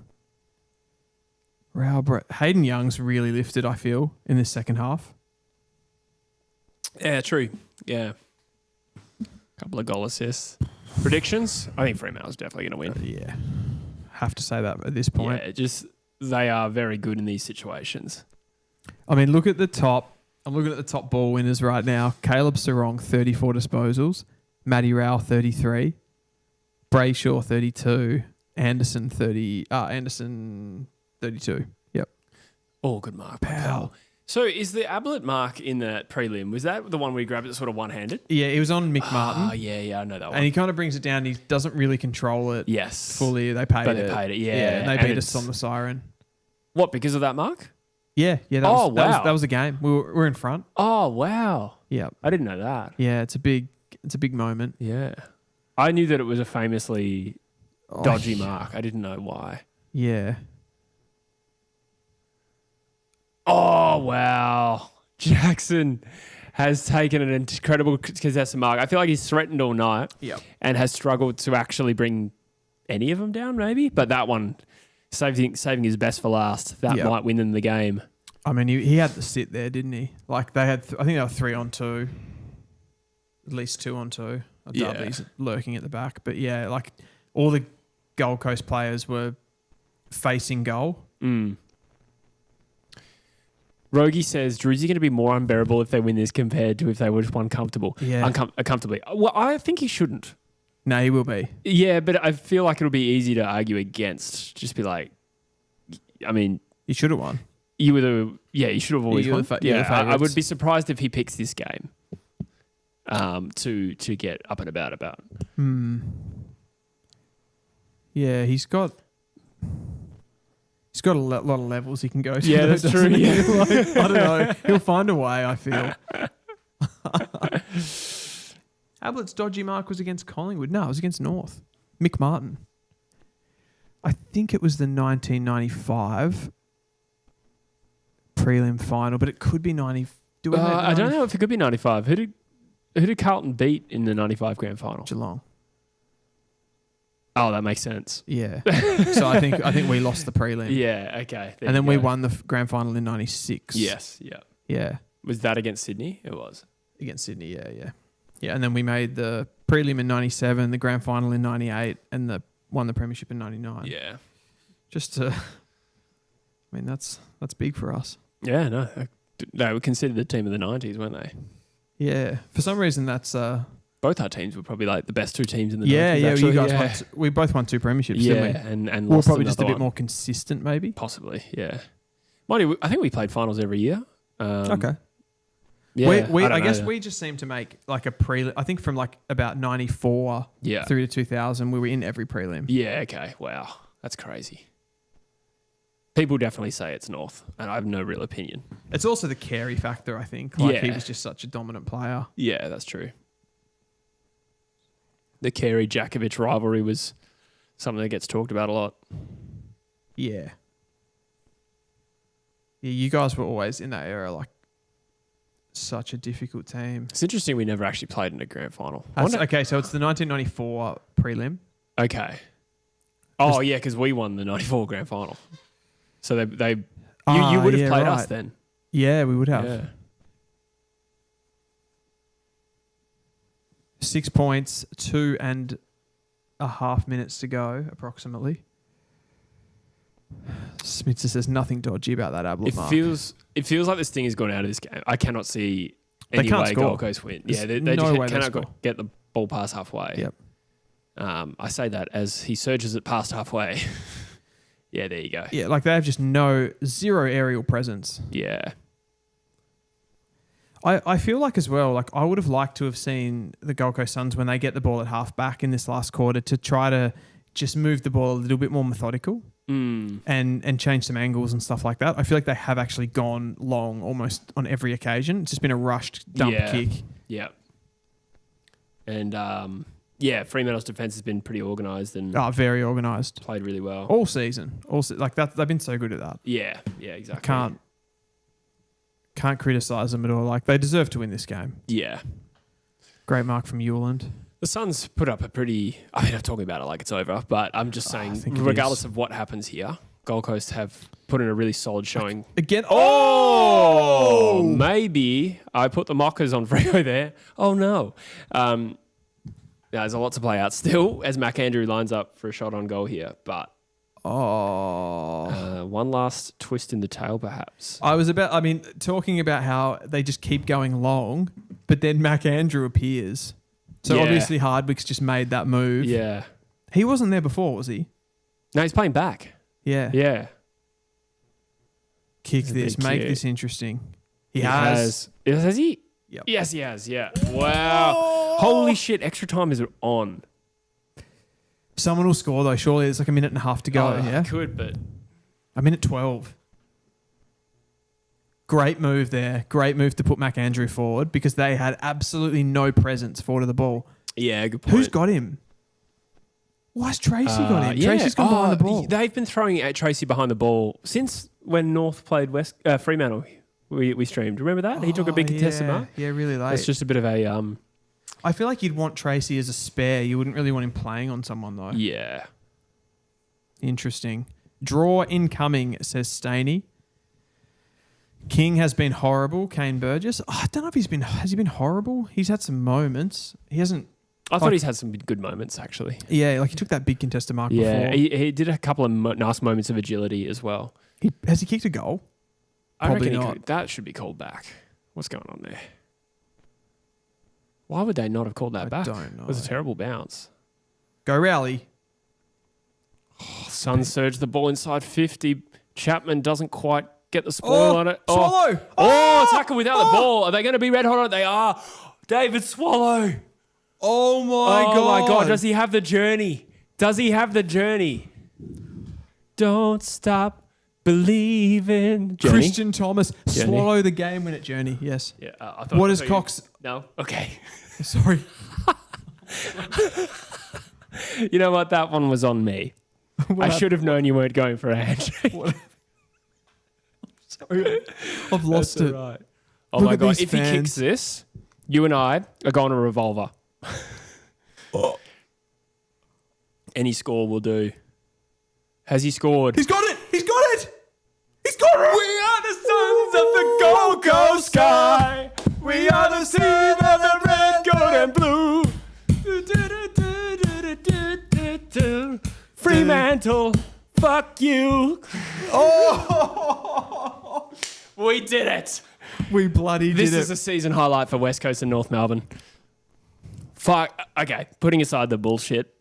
Hayden Young's really lifted, I feel, in this second half. Yeah, true. Yeah. Couple of goal assists. Predictions? I think Fremantle's definitely going to win. Yeah. Have to say that at this point. Yeah, just they are very good in these situations. I mean, look at the top. I'm looking at the top ball winners right now. Caleb Sarong, 34 disposals. Matty Rao, 33. Brayshaw, 32. Anderson 32. Yep. Oh, good mark. Powell. So is the Ablett mark in that prelim, was that the one where he grabbed it sort of one-handed? Yeah, it was on Mick Martin. Oh, yeah, I know that one. And he kind of brings it down. He doesn't really control it fully. They paid it. They paid it, yeah. And they beat us on the siren. What, because of that mark? Yeah. That was the game. We're in front. Oh, wow. Yeah. I didn't know that. Yeah, it's a big moment. Yeah. I knew that it was a famously dodgy mark. I didn't know why. Yeah. Oh, wow. Jackson has taken an incredible contested mark. I feel like he's threatened all night and has struggled to actually bring any of them down, maybe. But that one, saving his best for last, that might win them the game. I mean, he had to sit there, didn't he? Like, they had, I think they were 3-on-2. At least 2-on-2. Darby's lurking at the back. But yeah, like, all the Gold Coast players were facing goal. Rogie says, Druzy going to be more unbearable if they win this compared to if they would have won comfortably. Well, I think he shouldn't. No, he will be. Yeah, but I feel like it'll be easy to argue against. Just be like, I mean... He should have won. You should have always won. I would be surprised if he picks this game to get up and about. Yeah, he's got a lot of levels he can go to. Yeah, that's true. Yeah. Like, I don't know. He'll find a way, I feel. Ablett's dodgy mark was against Collingwood. No, it was against North. Mick Martin. I think it was the 1995 prelim final, but it could be 92 Do we I don't know if it could be 95. Who did Carlton beat in the 95 grand final? Geelong. Oh, that makes sense. Yeah. So I think we lost the prelim. Yeah, okay. And then we won the grand final in 96. Yes, yeah. Yeah. Was that against Sydney? It was. Against Sydney, yeah. Yeah, and then we made the prelim in 97, the grand final in 98, and won the premiership in 99. Yeah. Just to... I mean, that's big for us. Yeah, no. They were considered the team of the 90s, weren't they? Yeah. For some reason, that's... Both our teams were probably like the best 2 teams in the 90s. Yeah, actually. You guys we both won 2 premierships, didn't we? and we were lost probably just a another bit one. more consistent, maybe. Possibly, yeah. Mind you, I think we played finals every year. Okay. Yeah, I guess we just seem to make like a prelim. I think from like about 94 through to 2000, we were in every prelim. Yeah, okay. Wow. That's crazy. People definitely say it's North, and I have no real opinion. It's also the Carey factor, I think. Like he was just such a dominant player. Yeah, that's true. The Carey-Jakovic rivalry was something that gets talked about a lot. Yeah. Yeah, you guys were always in that era like such a difficult team. It's interesting we never actually played in a grand final. Okay, so it's the 1994 prelim. Okay. Oh, yeah, because we won the 94 grand final. So you would have played us then. Yeah, we would have. Yeah. 6 points, 2.5 minutes to go, approximately. Smitzer says nothing dodgy about that Ablett mark. It feels like this thing has gone out of this game. I cannot see any way Gold Coast win. There's They no just way cannot get the ball past halfway. Yep. I say that as he surges it past halfway. Yeah, there you go. Yeah, like they have just zero aerial presence. Yeah. I feel like as well, like I would have liked to have seen the Gold Coast Suns when they get the ball at half back in this last quarter to try to just move the ball a little bit more methodical and change some angles and stuff like that. I feel like they have actually gone long almost on every occasion. It's just been a rushed dump kick. Yeah. And Fremantle's defense has been pretty organised and very organised. Played really well. All season. Like that, they've been so good at that. Yeah, exactly. Can't criticise them at all. Like they deserve to win this game. Yeah. Great mark from Ewland. The Suns put up I'm talking about it like it's over, but I'm just saying, regardless of what happens here, Gold Coast have put in a really solid showing. Again, maybe I put the mockers on Freo there. Oh, no. There's a lot to play out still as Mac Andrew lines up for a shot on goal here, but one last twist in the tail, perhaps. Talking about how they just keep going long, but then Mac Andrew appears. So obviously Hardwick's just made that move. Yeah. He wasn't there before, was he? No, he's playing back. Yeah. Yeah. Kick this. Make this interesting. He has. Has he? Yep. Yes, he has. Yeah. Wow. Oh! Holy shit. Extra time is on. Someone will score, though. Surely there's like a minute and a half to go. Yeah. Could, but. A minute 12. Great move there. Great move to put Mac Andrew forward because they had absolutely no presence forward of the ball. Yeah, good point. Who's got him? Why's Tracy got him? Yeah. Tracy's gone behind the ball. They've been throwing at Tracy behind the ball since when North played Fremantle. We streamed. Remember that? He took a big contested mark. Yeah, really late. It's just a bit of a... I feel like you'd want Tracy as a spare. You wouldn't really want him playing on someone, though. Yeah. Interesting. Draw incoming, says Staney. King has been horrible. Kane Burgess. I don't know if has he been horrible? He's had some moments. He hasn't. I thought he's had some good moments, actually. Yeah, like he took that big contested mark before. Yeah, he did a couple of nice moments of agility as well. Has he kicked a goal? Probably not. That should be called back. What's going on there? Why would they not have called that back? I don't know. It was a terrible bounce. Go Rowley. Suns surge the ball inside 50. Chapman doesn't quite get the spoil on it. Swallow! Attacker without the ball. Are they going to be red hot on it? They are. David Swallow. Oh my God. Oh my God. Does he have the journey? Don't stop believing. Journey? Christian Thomas. Journey. Swallow the game win at Journey. Yes. Yeah. What is Cox? No. Okay. Sorry. You know what? That one was on me. I should have known you weren't going for a handshake. Sorry. I've lost it. Right. Oh Look my at God. these If he fans. kicks this, you and I are going to Revolver. Any score will do. Has he scored? He's got it! He's got it! He's got it! We are the sons of the Gold Coast sky. We are the seed of the red, gold, and blue. Fremantle, fuck you. Oh! We did it. We bloody did This it. is a season highlight for West Coast and North Melbourne. Fuck. Okay, putting aside the bullshit.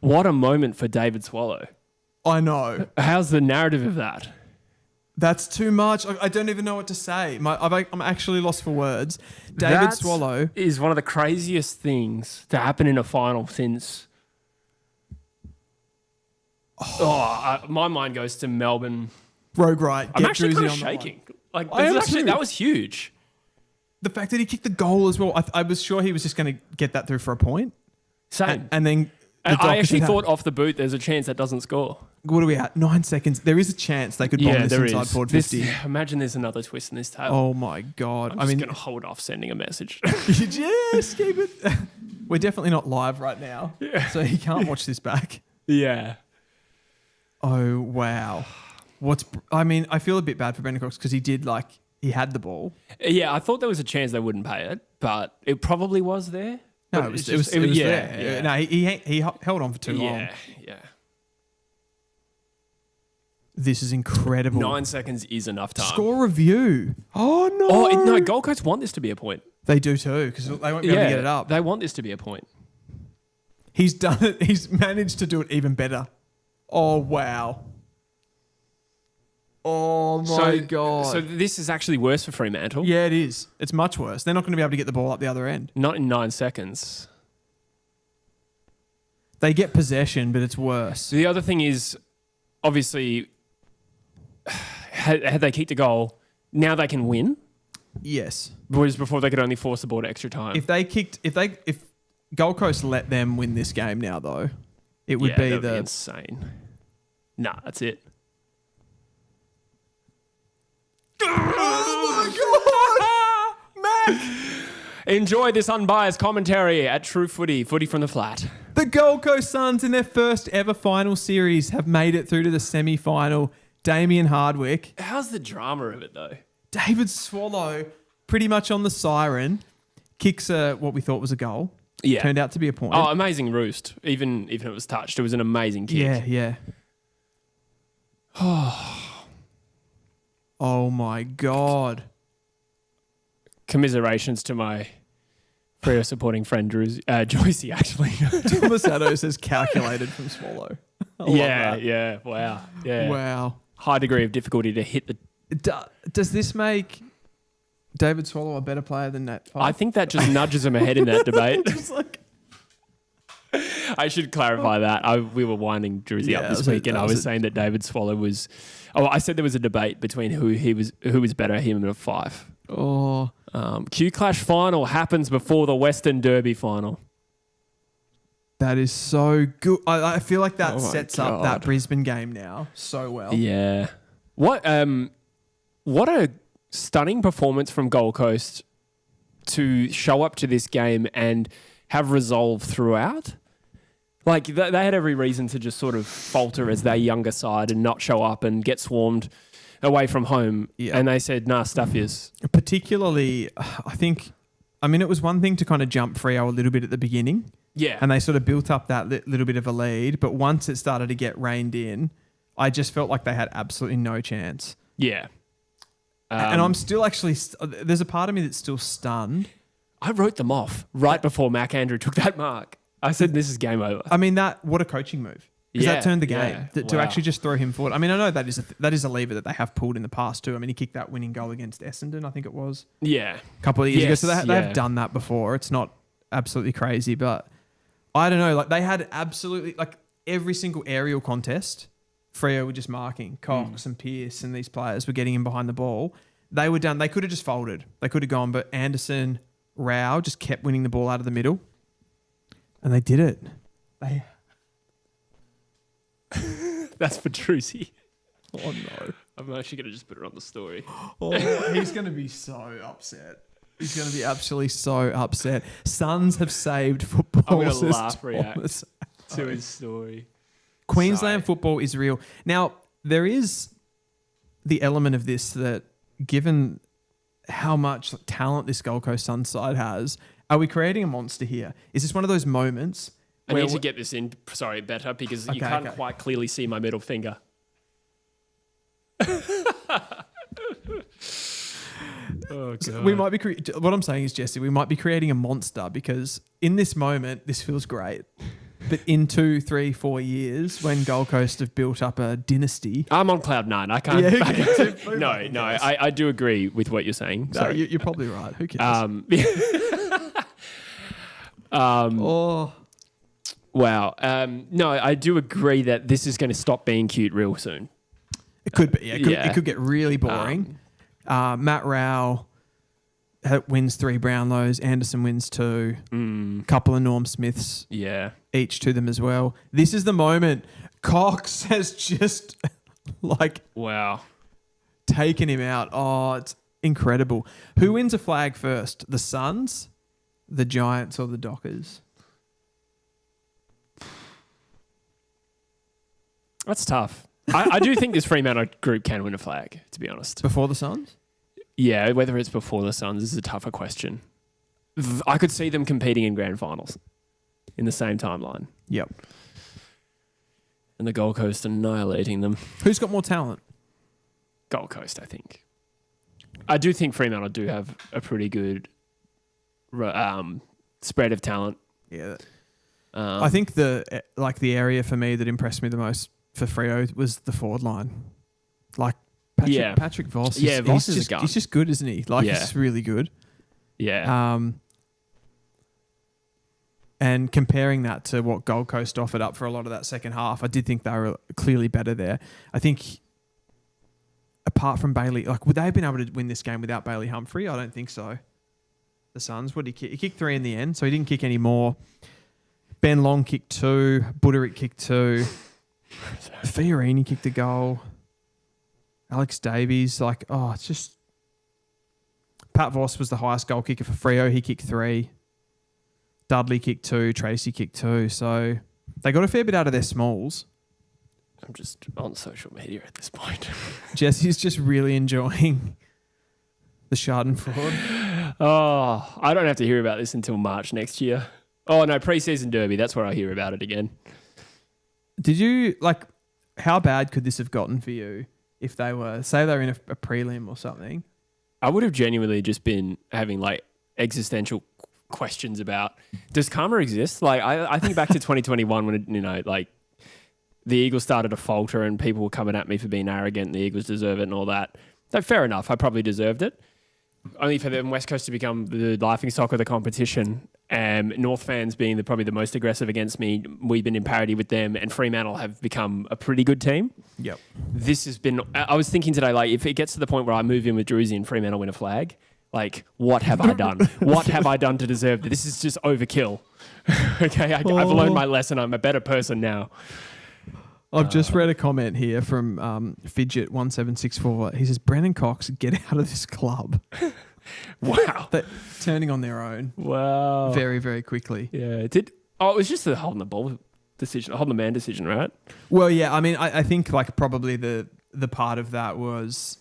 What a moment for David Swallow. I know. How's the narrative of that? That's too much. I don't even know what to say. I'm actually lost for words. David Swallow is one of the craziest things to happen in a final since. My mind goes to Melbourne. Rogue right. I'm Get actually Druzy kind of on the line. shaking. Like I am actually, too. that was huge. The fact that he kicked the goal as well. I was sure he was just going to get that through for a point. Same. And then the I Dockers actually had- thought off the boot there's a chance that doesn't score. What are we at? 9 seconds. There is a chance they could bomb this there inside is. forward This- 50. Imagine there's another twist in this tale. Oh my God. I'm just going to hold off sending a message. just keep it. We're definitely not live right now. Yeah. So he can't watch this back. Yeah. Oh, wow. I feel a bit bad for Brendan Cox because he had the ball. Yeah, I thought there was a chance they wouldn't pay it, but it probably was there. No, But it was just- there. Yeah. No, he held on for too long. Yeah. This is incredible. 9 seconds is enough time. Score review. Oh, no. Oh, no, Gold Coast want this to be a point. They do too because they won't be able to get it up. They want this to be a point. He's done it. He's managed to do it even better. Oh, wow. Oh, my God. So this is actually worse for Fremantle. Yeah, it is. It's much worse. They're not going to be able to get the ball up the other end. Not in 9 seconds. They get possession, but it's worse. The other thing is, obviously, had they kicked a goal, now they can win. Yes. Whereas before they could only force the ball to extra time. If Gold Coast let them win this game now, though, it would be that'd be insane. Nah, that's it. Oh my God, Mac! Enjoy this unbiased commentary at True Footy, Footy from the Flat. The Gold Coast Suns in their first ever final series have made it through to the semi-final. Damien Hardwick, How's the drama of it though? David Swallow, pretty much on the siren, kicks what we thought was a goal. Yeah. Turned out to be a point. Oh, amazing roost. Even if it was touched, it was an amazing kick. Yeah. Oh my God. Commiserations to my Freo supporting friend Joycey, actually. Thomas Addo says calculated from Swallow. I love that. Yeah. Wow. Yeah. Wow. High degree of difficulty to hit the. Does this make David Swallow a better player than Nat Fyfe? I think that just nudges him ahead in that debate. Just like, I should clarify that. We were winding Druzy up this week, and I was saying that David Swallow was. Oh, I said there was a debate between who was better, him or Fyfe. oh, Q Clash final happens before the Western Derby final. that is so good. I feel like that Oh my sets up God. that Brisbane game now so well. Yeah. What a stunning performance from Gold Coast to show up to this game and have resolve throughout. Like, they had every reason to just sort of falter as their younger side and not show up and get swarmed away from home. Yeah. And they said, nah, stuff is. Particularly, it was one thing to kind of jump Freo a little bit at the beginning. Yeah. And they sort of built up that little bit of a lead. But once it started to get reined in, I just felt like they had absolutely no chance. Yeah. And I'm still actually, there's a part of me that's still stunned. I wrote them off right before Mac Andrew took that mark. I said, this is game over. What a coaching move. Because Yeah, that turned the game. yeah. To Wow. actually just throw him forward. I know that is a lever that they have pulled in the past too. He kicked that winning goal against Essendon, I think it was, Yeah. a couple of years ago. Yes, So they yeah. have done that before. It's not absolutely crazy, but I don't know. Like, they had absolutely, like, every single aerial contest, Freo were just marking. Cox and Pearce and these players were getting in behind the ball. They were done. They could have just folded. They could have gone, but Anderson, Rao just kept winning the ball out of the middle. And they did it. That's for Druzy. Oh, no. I'm actually going to just put it on the story. Oh, he's going to be so upset. He's going to be absolutely so upset. Suns have saved football. I'm going to laugh react to his story. Queensland football is real. Now, there is the element of this that given how much talent this Gold Coast Suns side has, are we creating a monster here? Is this one of those moments? I need to get this in, better, because you can't quite clearly see my middle finger. Oh, God. We might be what I'm saying is, Jesse, we might be creating a monster because in this moment, this feels great. But in 2, 3, 4 years, when Gold Coast have built up a dynasty... I'm on cloud 9. I can't... Yeah, No, I do agree with what you're saying. No, you're probably right. Who cares? Wow. No, I do agree that this is going to stop being cute real soon. It could be. It could get really boring. Matt Rowell wins 3 Brownlows. Anderson wins 2. Couple of Norm Smiths. Yeah. Each to them as well. This is the moment. Cox has just wow, taken him out. Oh, it's incredible. Who wins a flag first? The Suns, the Giants, or the Dockers? That's tough. I do think this Fremantle group can win a flag, to be honest. Before the Suns? Yeah, whether it's before the Suns is a tougher question. I could see them competing in grand finals in the same timeline. Yep. And the Gold Coast annihilating them. Who's got more talent? Gold Coast, I think. I do think Fremantle do have a pretty good spread of talent. Yeah. I think the area for me that impressed me the most for Freo was the forward line. Patrick Voss. Voss is a gun. He's just good, isn't he? He's really good. Yeah. And comparing that to what Gold Coast offered up for a lot of that second half, I did think they were clearly better there. I think apart from Bailey, would they have been able to win this game without Bailey Humphrey? I don't think so. The Suns, what did he kick? He kicked 3 in the end, so he didn't kick any more. Ben Long kicked 2. Buderick kicked 2. Fiorini kicked a goal. Alex Davies, it's just... Pat Voss was the highest goal kicker for Freo. He kicked 3. Dudley kicked 2. Tracy kicked 2. So they got a fair bit out of their smalls. I'm just on social media at this point. Jesse's just really enjoying the Schadenfreude. Oh, I don't have to hear about this until March next year. Oh, no, pre-season derby. That's where I hear about it again. Did you, how bad could this have gotten for you if they were in a prelim or something? I would have genuinely just been having, existential questions about, does karma exist? I think back to 2021 when, the Eagles started to falter and people were coming at me for being arrogant and the Eagles deserve it and all that. So fair enough. I probably deserved it. Only for the West Coast to become the laughingstock of the competition. North fans being probably the most aggressive against me. We've been in parity with them, and Fremantle have become a pretty good team. Yep. This has been... I was thinking today, if it gets to the point where I move in with Druzy and Fremantle win a flag, what have I done? What have I done to deserve this? This is just overkill. Okay, I've learned my lesson. I'm a better person now. I've just read a comment here from Fidget1764. He says, Brennan Cox, get out of this club. Wow. They're turning on their own. Wow. Very, very quickly. Yeah. It was just the holding the ball decision, holding the man decision, right? Well, yeah. I mean, I think probably the part of that was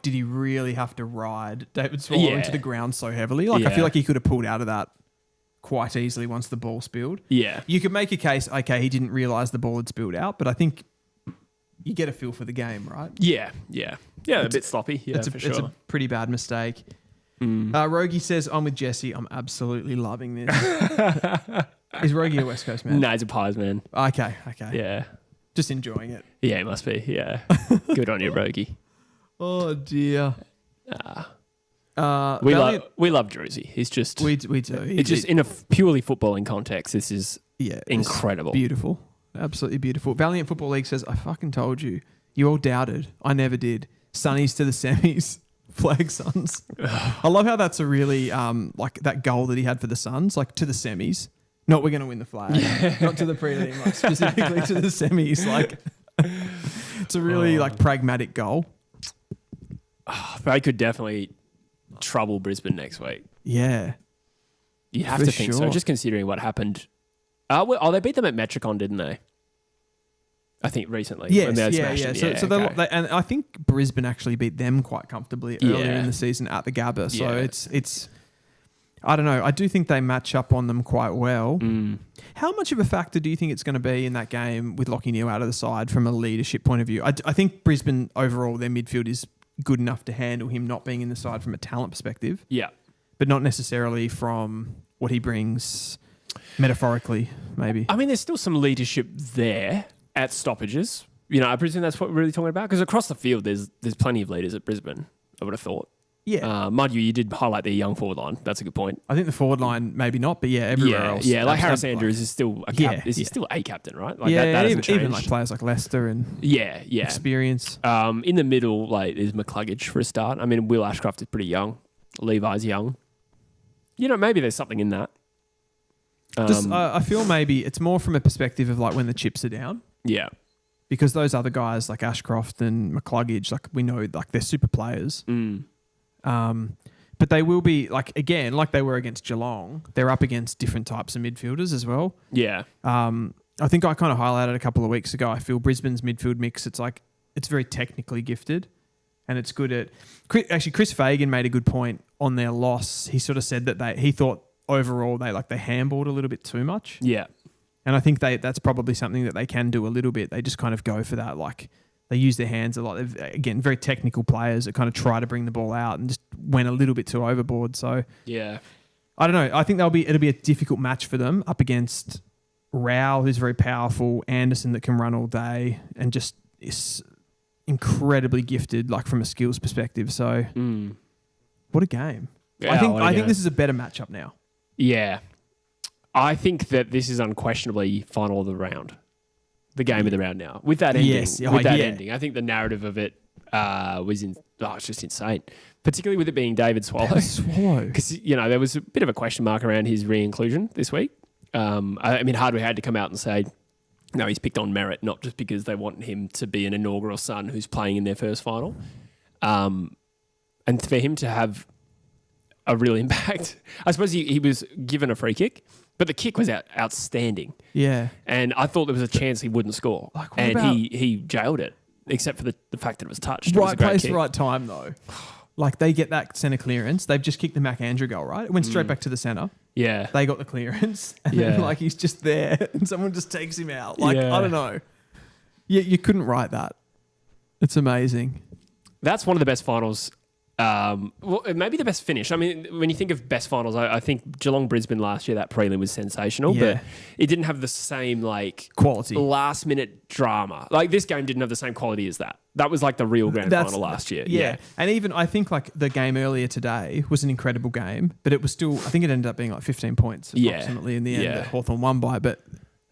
did he really have to ride David Swallow into the ground so heavily? I feel like he could have pulled out of that quite easily once the ball spilled. Yeah. You could make a case, okay, he didn't realise the ball had spilled out, but I think you get a feel for the game, right? Yeah, yeah. Yeah, a bit sloppy, for sure. It's a pretty bad mistake. Rogie says, I'm with Jesse. I'm absolutely loving this. Is Rogie a West Coast man? No, he's a Pies man. Okay. Yeah. Just enjoying it. Yeah, he must be, yeah. Good on you, Rogie. Oh, dear. We love Druzy. He's just... We do. It's just in a purely footballing context, this is incredible. Beautiful. Absolutely beautiful. Valiant Football League says, I fucking told you. You all doubted. I never did. Sunnies to the semis. Flag Suns. I love how that's a really, that goal that he had for the Suns, to the semis. Not we're going to win the flag. Yeah. Not to the prelim, specifically to the semis. It's a really, pragmatic goal. They could definitely trouble Brisbane next week. Yeah. You have For to think so, sure. just considering what happened. They beat them at Metricon, didn't they? I think recently. Yes, when they yeah. smashed So, them. so they, and I think Brisbane actually beat them quite comfortably earlier Yeah. in the season at the Gabba. So Yeah. it's I don't know. I do think they match up on them quite well. Mm. How much of a factor do you think it's going to be in that game with Lachie Neale out of the side from a leadership point of view? I think Brisbane overall, their midfield is good enough to handle him not being in the side from a talent perspective, Yeah. but not necessarily from what he brings metaphorically, maybe. I mean, there's still some leadership there at stoppages. You know, I presume that's what we're really talking about. Because across the field, there's plenty of leaders at Brisbane, I would have thought. Yeah. Mind you did highlight their young forward line. That's a good point. I think the forward line, maybe not, but everywhere else. Yeah, like Harris Like- Andrews is still a He's still a captain, right? Like yeah, that hasn't changed. even like players like Leicester and yeah. experience. In the middle, like is McCluggage for a start. I mean, Will Ashcroft is pretty young. Levi's young. You know, maybe there's something in that. I feel maybe it's more from a perspective of like when the chips are down. Yeah. Because those other guys like Ashcroft and McCluggage, like we know, like they're super players. But they will be like again, like they were against Geelong. They're up against different types of midfielders as well. Yeah. I think I kind of highlighted a couple of weeks ago. I feel Brisbane's midfield mix. It's like it's very technically gifted, and it's good at. Actually, Chris Fagan made a good point on their loss. He sort of said that he thought overall they handballed a little bit too much. Yeah. And I think that's probably something that they can do a little bit. They just kind of go for that. Like they use their hands a lot. They're, again, very technical players that kind of try to bring the ball out and just went a little bit too overboard. So Yeah. I don't know. I think it'll be a difficult match for them up against Rao, who's very powerful, Anderson that can run all day and just is incredibly gifted, like from a skills perspective. So what a game. Yeah, I think this is a better matchup now. Yeah. I think that this is unquestionably final of the round. The game of the round now. With that ending. Yes. Ending. I think the narrative of it it's just insane. Particularly with it being David Swallow. Swallow. Because, you know, there was a bit of a question mark around his re-inclusion this week. I mean, Hardwick had to come out and say, no, he's picked on merit, not just because they want him to be an inaugural son who's playing in their first final. And for him to have a real impact, I suppose he was given a free kick, but the kick was outstanding. Yeah. And I thought there was a chance he wouldn't score. He jailed it, except for the fact that it was touched. It was a Right great place, kick. right time, though. Like, they get that centre clearance. They've just kicked the Mac Andrew goal, right? It went straight back to the centre. Yeah. They got the clearance. And then, like, he's just there and someone just takes him out. Like, I don't know. You couldn't write that. It's amazing. That's one of the best finals. Well, maybe the best finish. I mean, when you think of best finals, I think Geelong-Brisbane last year, that prelim was sensational, but it didn't have the same, like... quality. Last-minute drama. Like, this game didn't have the same quality as that. That was like the real grand final last year. Yeah. And even, I think, like, the game earlier today was an incredible game, but it was still... I think it ended up being, like, 15 points approximately in the end that Hawthorn won by, but...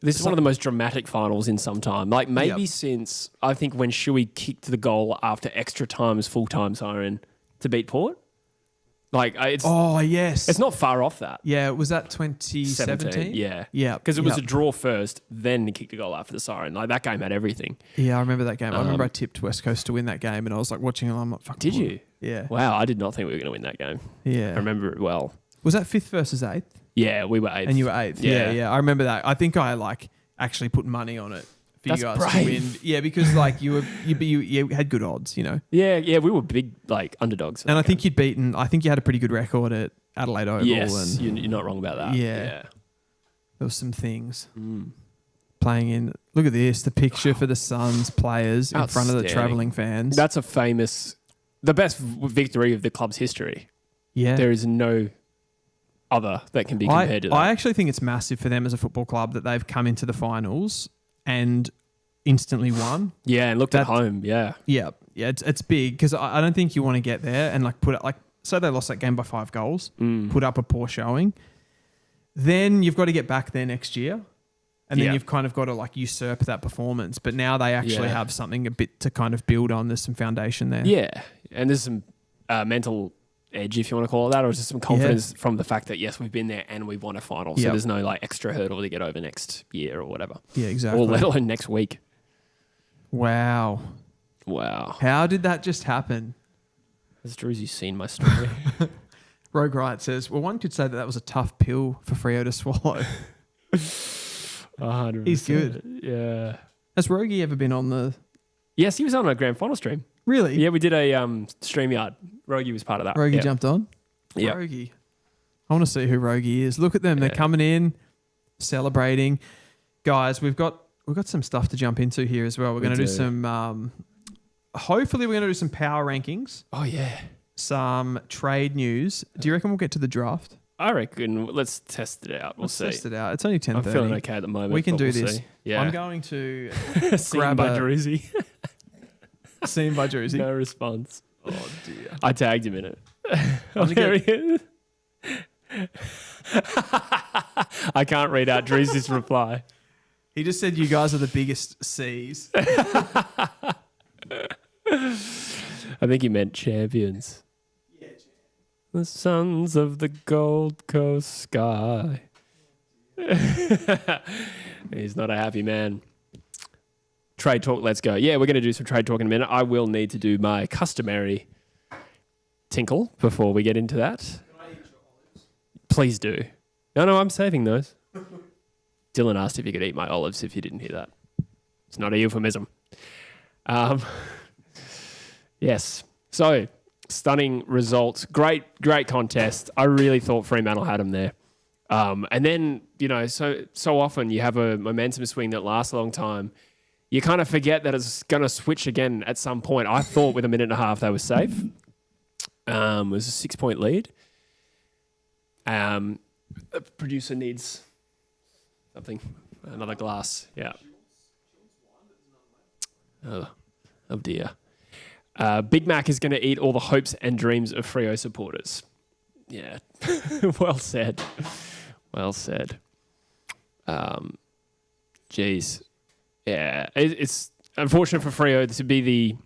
This is one of the most dramatic finals in some time. Like, maybe since, I think, when Shuey kicked the goal after extra time's full-time siren... to beat Port. Like, it's... Oh, yes. It's not far off that. Yeah, was that 2017? Yeah. Yeah. Because it was a draw first, then he kicked a goal after the siren. Like, that game had everything. Yeah, I remember that game. I remember I tipped West Coast to win that game, and I was like watching it, I'm like, fuck. Did you? Yeah. Wow, I did not think we were going to win that game. Yeah. I remember it well. Was that 5th versus 8th? Yeah, we were 8th. And you were 8th? Yeah. I remember that. I think I, like, actually put money on it for That's you guys brave. to win. Yeah, because, like, you had good odds, you know? Yeah, we were big, like, underdogs. And I think you had a pretty good record at Adelaide Oval. Yes, and you're not wrong about that. Yeah. There was some things playing in. Look at this, the picture for the Suns players in front of the travelling fans. That's the best victory of the club's history. Yeah. There is no other that can be compared to that. I actually think it's massive for them as a football club that they've come into the finals and instantly won. Yeah, and looked at home. Yeah. Yeah. It's big because I don't think you want to get there and like put it like say they lost that game by 5 goals, put up a poor showing. Then you've got to get back there next year. And then you've kind of got to like usurp that performance. But now they actually have something a bit to kind of build on. There's some foundation there. Yeah. And there's some mental edge, if you want to call it that, or just some confidence from the fact that, yes, we've been there and we've won a final. So there's no like extra hurdle to get over next year or whatever. Yeah, exactly. Or let alone next week. Wow. Wow. How did that just happen? Has Druzy seen my story? Rogue Riot says, well, one could say that was a tough pill for Freo to swallow. 100%. He's good. Yeah. Has Rogie ever been on the... Yes, he was on a grand final stream. Really? Yeah, we did a StreamYard. Rogie was part of that. Rogie jumped on? Yeah. Rogie. I want to see who Rogie is. Look at them. They're coming in, celebrating. Guys, we've got some stuff to jump into here as well. We're going to do some... hopefully we're going to do some power rankings. Oh, yeah. Some trade news. Do you reckon we'll get to the draft? I reckon let's test it out. We'll see. Test it out. It's only 10:30. I'm feeling okay at the moment. We can do we'll this. See. Yeah. I'm going to grab by Druzy. Seen by Druzy. No response. Oh, dear. I tagged him in it. I can't read out Druzy's reply. He just said you guys are the biggest C's. I think he meant champions. Yeah, the sons of the Gold Coast sky. He's not a happy man. Trade talk, let's go. Yeah, we're going to do some trade talk in a minute. I will need to do my customary tinkle before we get into that. Can I eat your olives? Please do. No, I'm saving those. Dylan asked if you could eat my olives if you didn't hear that. It's not a euphemism. Yes. So, stunning results. Great contest. I really thought Fremantle had them there. And then, so often you have a momentum swing that lasts a long time. You kind of forget that it's going to switch again at some point. I thought with a minute and a half they were safe. It was a 6-point lead. The producer needs something. Another glass. Yeah. Oh dear. Big Mac is going to eat all the hopes and dreams of Freo supporters. Yeah. Well said. Well said. Geez. Yeah. It's unfortunate for Freo to be the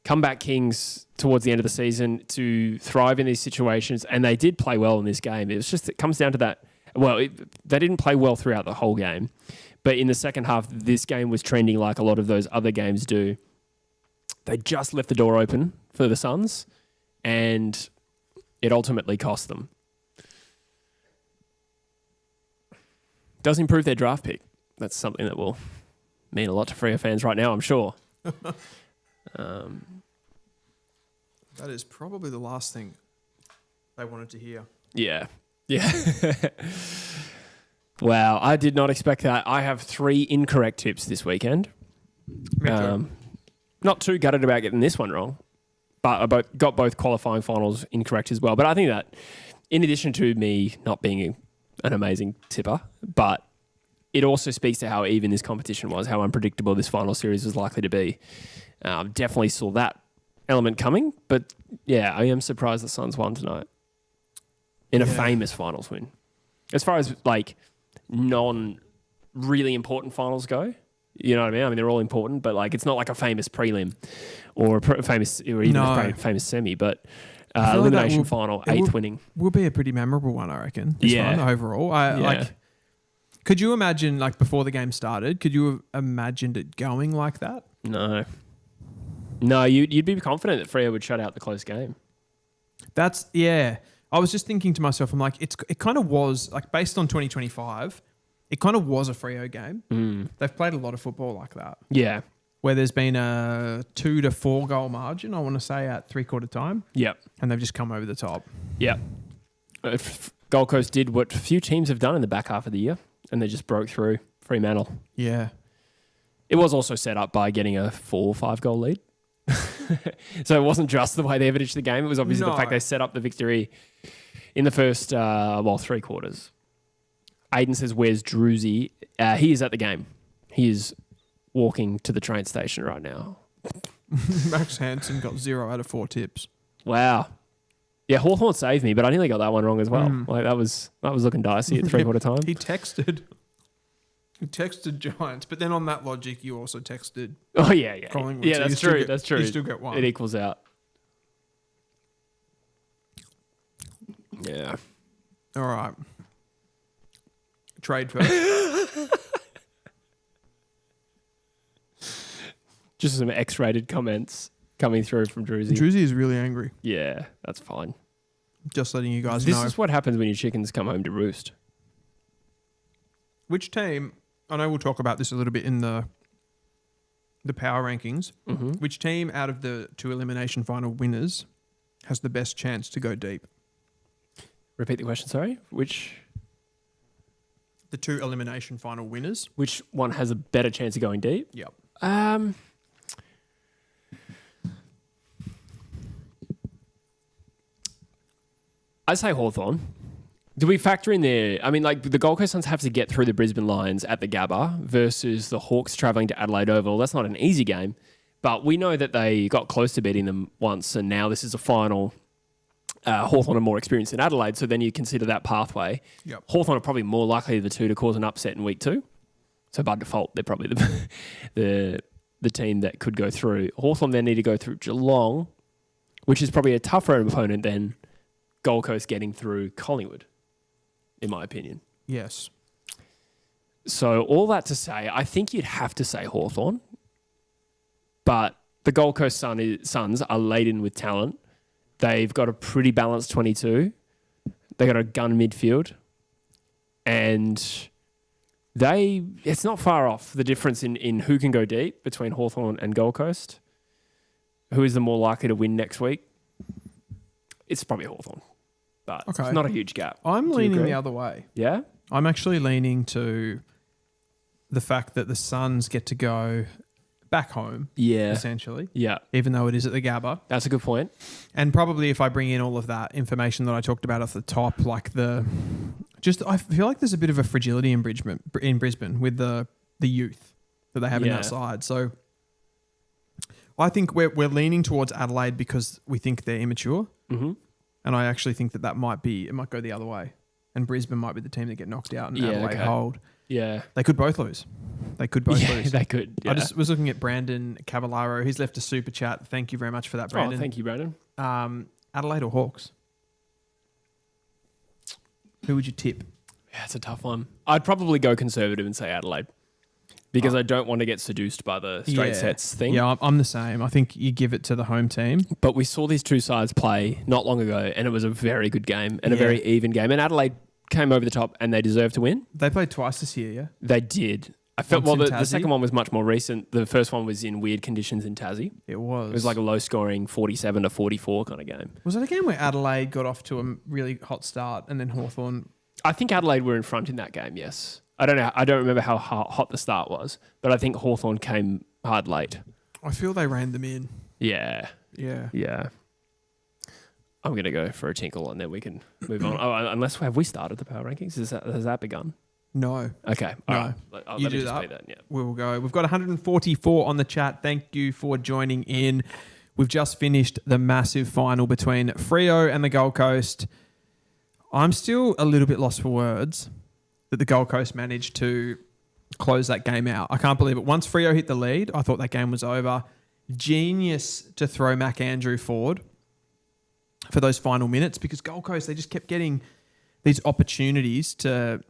comeback kings towards the end of the season, to thrive in these situations, and they did play well in this game. It comes down to that. Well, they didn't play well throughout the whole game, but in the second half, this game was trending like a lot of those other games do. They just left the door open for the Suns, and it ultimately cost them. Does improve their draft pick. That's something that will mean a lot to Freo fans right now, I'm sure. That is probably the last thing they wanted to hear. Yeah. Wow, I did not expect that. I have 3 incorrect tips this weekend. Me too. Not too gutted about getting this one wrong, but I got both qualifying finals incorrect as well. But I think that in addition to me not being an amazing tipper, but it also speaks to how even this competition was, how unpredictable this final series was likely to be. Definitely saw that element coming, but yeah, I am surprised the Suns won tonight in a famous finals win. As far as like non-really important finals go, you know what I mean? I mean, they're all important, but like it's not like a famous prelim or famous semi, but elimination final, 8th winning. Will be a pretty memorable one, I reckon. Yeah. One overall. Could you imagine, like before the game started, could you have imagined it going like that? No, you'd be confident that Freo would shut out the close game. I was just thinking to myself, I'm like, it kind of was, like based on 2025, it kind of was a Freo game. They've played a lot of football like that. Yeah. Where there's been a 2 to 4 goal margin, I want to say, at 3/4 time. Yep. And they've just come over the top. Yep. Gold Coast did what few teams have done in the back half of the year, and they just broke through Fremantle. Yeah. It was also set up by getting a 4 or 5 goal lead. So it wasn't just the way they finished the game. It was obviously the fact they set up the victory in the first, 3 quarters. Aiden says, where's Druzy? He is at the game. He is walking to the train station right now. Max Hansen got 0 out of 4 tips. Wow. Yeah, Hawthorn saved me, but I nearly got that one wrong as well. Like that was looking dicey at 3/4 time. He texted Giants, but then on that logic, you also texted. Oh yeah. Collingwood. Yeah, So that's true. That's true. You still get 1. It equals out. Yeah. All right. Trade first. Just some X-rated comments coming through from Druzy. Druzy is really angry. Yeah, that's fine. Just letting you guys know. This is what happens when your chickens come home to roost. Which team, I know we'll talk about this a little bit in the power rankings, which team out of the 2 elimination final winners has the best chance to go deep? Repeat the question, sorry. The 2 elimination final winners. Which one has a better chance of going deep? Yep. I'd say Hawthorn. Do we factor in there? I mean, like the Gold Coast Suns have to get through the Brisbane Lions at the Gabba versus the Hawks travelling to Adelaide Oval. That's not an easy game, but we know that they got close to beating them once, and now this is a final. Hawthorn are more experienced in Adelaide, so then you consider that pathway. Yep. Hawthorn are probably more likely of the two to cause an upset in week 2. So by default, they're probably the team that could go through. Hawthorn then need to go through Geelong, which is probably a tougher opponent than Gold Coast getting through Collingwood, in my opinion. Yes. So all that to say, I think you'd have to say Hawthorn, but the Gold Coast Suns are laden with talent. They've got a pretty balanced 22. They got a gun midfield, and it's not far off the difference in who can go deep between Hawthorn and Gold Coast. Who is the more likely to win next week? It's probably Hawthorn, but It's not a huge gap. I'm leaning the other way. Yeah? I'm actually leaning to the fact that the Suns get to go back home, essentially. Yeah. Even though it is at the Gabba. That's a good point. And probably if I bring in all of that information that I talked about off the top, like I feel like there's a bit of a fragility in Brisbane with the youth that they have in that side. So I think we're leaning towards Adelaide because we think they're immature. Mm-hmm. And I actually think that might go the other way. And Brisbane might be the team that get knocked out and Adelaide hold. Yeah. They could both lose. They lose. They could. Yeah. I just was looking at Brandon Cavallaro. He's left a super chat. Thank you very much for that, Brandon. Oh, thank you, Brandon. Adelaide or Hawks? Who would you tip? Yeah, it's a tough one. I'd probably go conservative and say Adelaide because I don't want to get seduced by the straight sets thing. Yeah, I'm the same. I think you give it to the home team. But we saw these two sides play not long ago, and it was a very good game and a very even game. And Adelaide came over the top, and they deserved to win. They played twice this year, yeah? They did. I felt the second one was much more recent. The first one was in weird conditions in Tassie. It was. It was like a low-scoring 47-44 kind of game. Was it a game where Adelaide got off to a really hot start and then Hawthorn? I think Adelaide were in front in that game, yes. I don't know. I don't remember how hot the start was, but I think Hawthorn came hard late. I feel they ran them in. Yeah. Yeah. Yeah. I'm going to go for a tinkle and then we can move on. Oh, have we started the power rankings? Has that begun? No. Okay. No. You do that. Yeah. We'll go. We've got 144 on the chat. Thank you for joining in. We've just finished the massive final between Freo and the Gold Coast. I'm still a little bit lost for words that the Gold Coast managed to close that game out. I can't believe it. Once Freo hit the lead, I thought that game was over. Genius to throw Mac Andrew forward for those final minutes because Gold Coast, they just kept getting these opportunities to...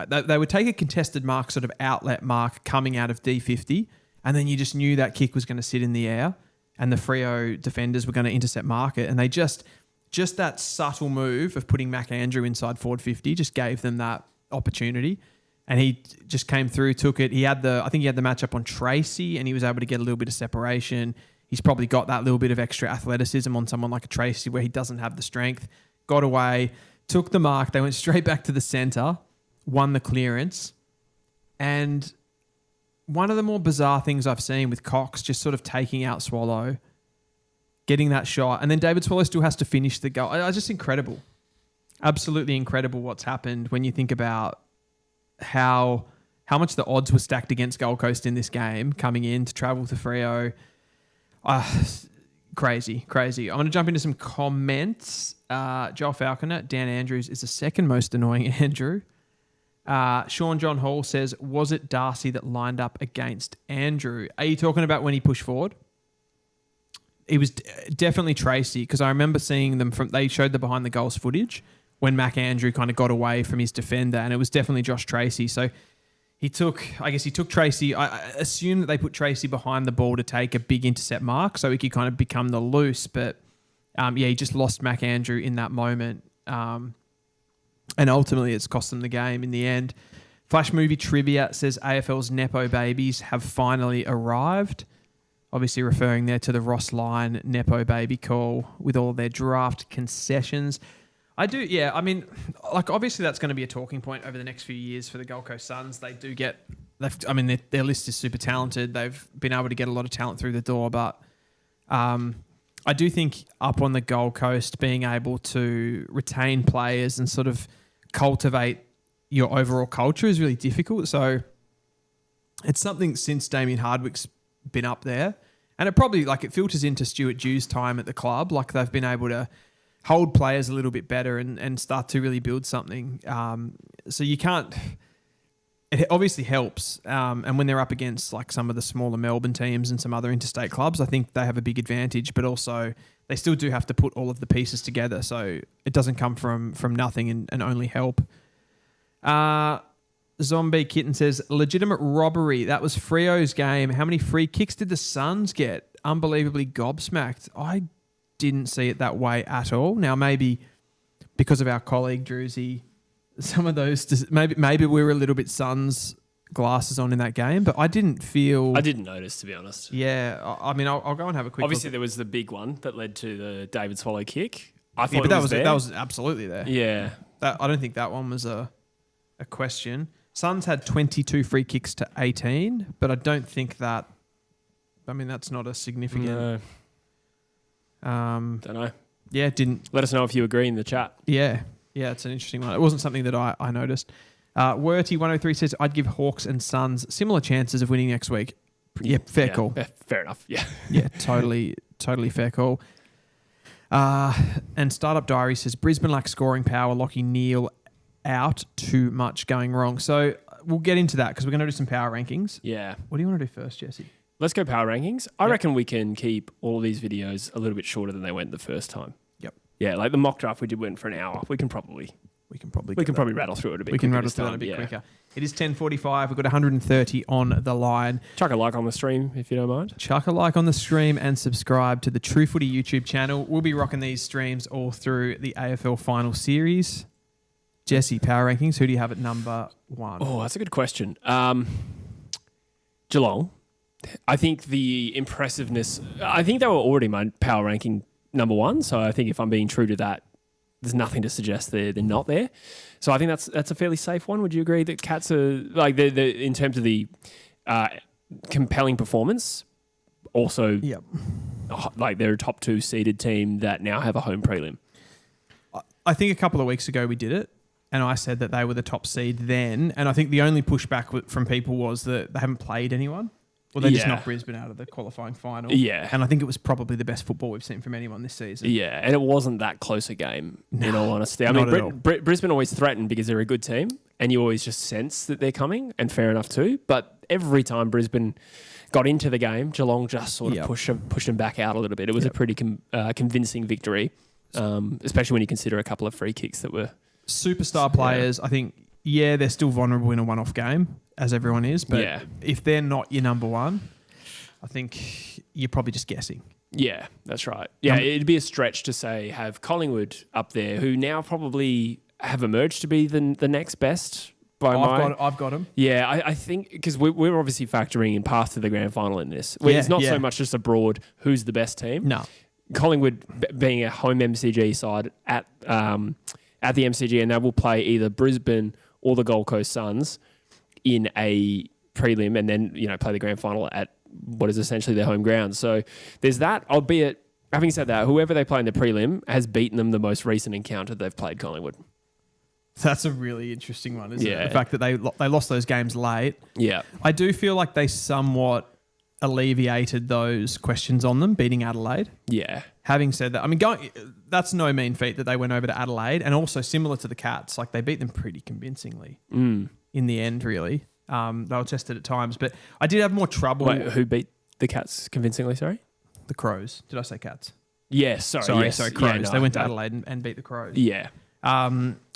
They would take a contested mark, sort of outlet mark coming out of D50, and then you just knew that kick was going to sit in the air and the Freo defenders were going to intercept mark it. And they just that subtle move of putting Mac Andrew inside forward 50 just gave them that opportunity. And he just came through, took it. I think he had the matchup on Tracy and he was able to get a little bit of separation. He's probably got that little bit of extra athleticism on someone like a Tracy where he doesn't have the strength. Got away, took the mark. They went straight back to the centre. Won the clearance. And one of the more bizarre things I've seen with Cox just sort of taking out Swallow, getting that shot, and then David Swallow still has to finish the goal. It's just incredible. Absolutely incredible what's happened when you think about how much the odds were stacked against Gold Coast in this game, coming in to travel to Freo. Crazy. I'm going to jump into some comments. Joel Falconer, Dan Andrews is the second most annoying Andrew. Sean John Hall says, was it Darcy that lined up against Andrew? Are you talking about when he pushed forward? It was definitely Tracy because I remember seeing them they showed the behind the goals footage when Mac Andrew kind of got away from his defender and it was definitely Josh Tracy. So he took Tracy. I assume that they put Tracy behind the ball to take a big intercept mark so he could kind of become the loose. But he just lost Mac Andrew in that moment. And ultimately it's cost them the game in the end. Flash Movie Trivia says AFL's Nepo babies have finally arrived. Obviously referring there to the Ross Lyon Nepo baby call with all their draft concessions. Obviously that's going to be a talking point over the next few years for the Gold Coast Suns. They do get, their list is super talented. They've been able to get a lot of talent through the door, but I do think up on the Gold Coast, being able to retain players and sort of cultivate your overall culture is really difficult. So it's something since Damien Hardwick's been up there, and it probably it filters into Stuart Dew's time at the club. Like they've been able to hold players a little bit better and start to really build something. So you can't. It obviously helps, and when they're up against like some of the smaller Melbourne teams and some other interstate clubs, I think they have a big advantage. But also, they still do have to put all of the pieces together, so it doesn't come from nothing and only help. Zombie Kitten says, legitimate robbery. That was Freo's game. How many free kicks did the Suns get? Unbelievably gobsmacked. I didn't see it that way at all. Now, maybe because of our colleague, Druzy, some of those, maybe we were a little bit Suns glasses on in that game, but I didn't notice, to be honest. Yeah. I'll go and have a quick Obviously, look. there was the big one that led to the David Swallow kick. I thought yeah, but that was absolutely there. Yeah. I don't think that one was a question. Suns had 22 free kicks to 18, but I don't think that... that's not a significant... No. Don't know. Yeah, didn't... Let us know if you agree in the chat. Yeah, it's an interesting one. It wasn't something that I noticed. Werty103 says, I'd give Hawks and Suns similar chances of winning next week. Yeah, fair call. Fair enough, yeah. Yeah, totally fair call. And Startup Diary says, Brisbane lacks scoring power, Lockie Neal out, too much going wrong. So we'll get into that because we're going to do some power rankings. Yeah. What do you want to do first, Jesse? Let's go power rankings. I reckon we can keep all of these videos a little bit shorter than they went the first time. Yep. Yeah, like the mock draft we did went for an hour. We can probably rattle through it a bit. We can rattle through it a bit quicker. It is 10:45. We've got 130 on the line. Chuck a like on the stream if you don't mind. Chuck a like on the stream and subscribe to the True Footy YouTube channel. We'll be rocking these streams all through the AFL final series. Jesse, power rankings. Who do you have at number 1? Oh, that's a good question. Geelong. I think the impressiveness... I think they were already my power ranking number 1. So I think if I'm being true to that, there's nothing to suggest they're not there. So I think that's a fairly safe one. Would you agree that Cats are... in terms of the compelling performance, also... Yep. They're a top 2 seeded team that now have a home prelim. I think a couple of weeks ago we did it, and I said that they were the top seed then. And I think the only pushback from people was that they haven't played anyone. Well, they just knocked Brisbane out of the qualifying final. Yeah. And I think it was probably the best football we've seen from anyone this season. Yeah, and it wasn't that close a game, in all honesty. I mean, Brisbane always threatened because they're a good team, and you always just sense that they're coming, and fair enough too. But every time Brisbane got into the game, Geelong just sort of pushed them back out a little bit. It was a pretty convincing victory, especially when you consider a couple of free kicks that were... Superstar players, I think, they're still vulnerable in a one-off game, as everyone is. But if they're not your number 1, I think you're probably just guessing. Yeah, that's right. Yeah, it'd be a stretch to say have Collingwood up there, who now probably have emerged to be the next best. I've got them. Yeah, I think because we're obviously factoring in path to the grand final in this. It's not so much just a broad who's the best team. No. Collingwood being a home MCG side at the MCG, and they will play either Brisbane or the Gold Coast Suns in a prelim, and then play the grand final at what is essentially their home ground. So there's that. Albeit, having said that, whoever they play in the prelim has beaten them the most recent encounter they've played Collingwood. That's a really interesting one, isn't it? The fact that they lost those games late. Yeah, I do feel like they somewhat alleviated those questions on them, beating Adelaide. Yeah. Having said that, that's no mean feat that they went over to Adelaide, and also similar to the Cats, they beat them pretty convincingly in the end, really. They were tested at times, but I did have more trouble. Wait, who beat the Cats convincingly, sorry? The Crows. Did I say Cats? Yes, sorry. Sorry, Crows. They went to Adelaide and beat the Crows. Yeah.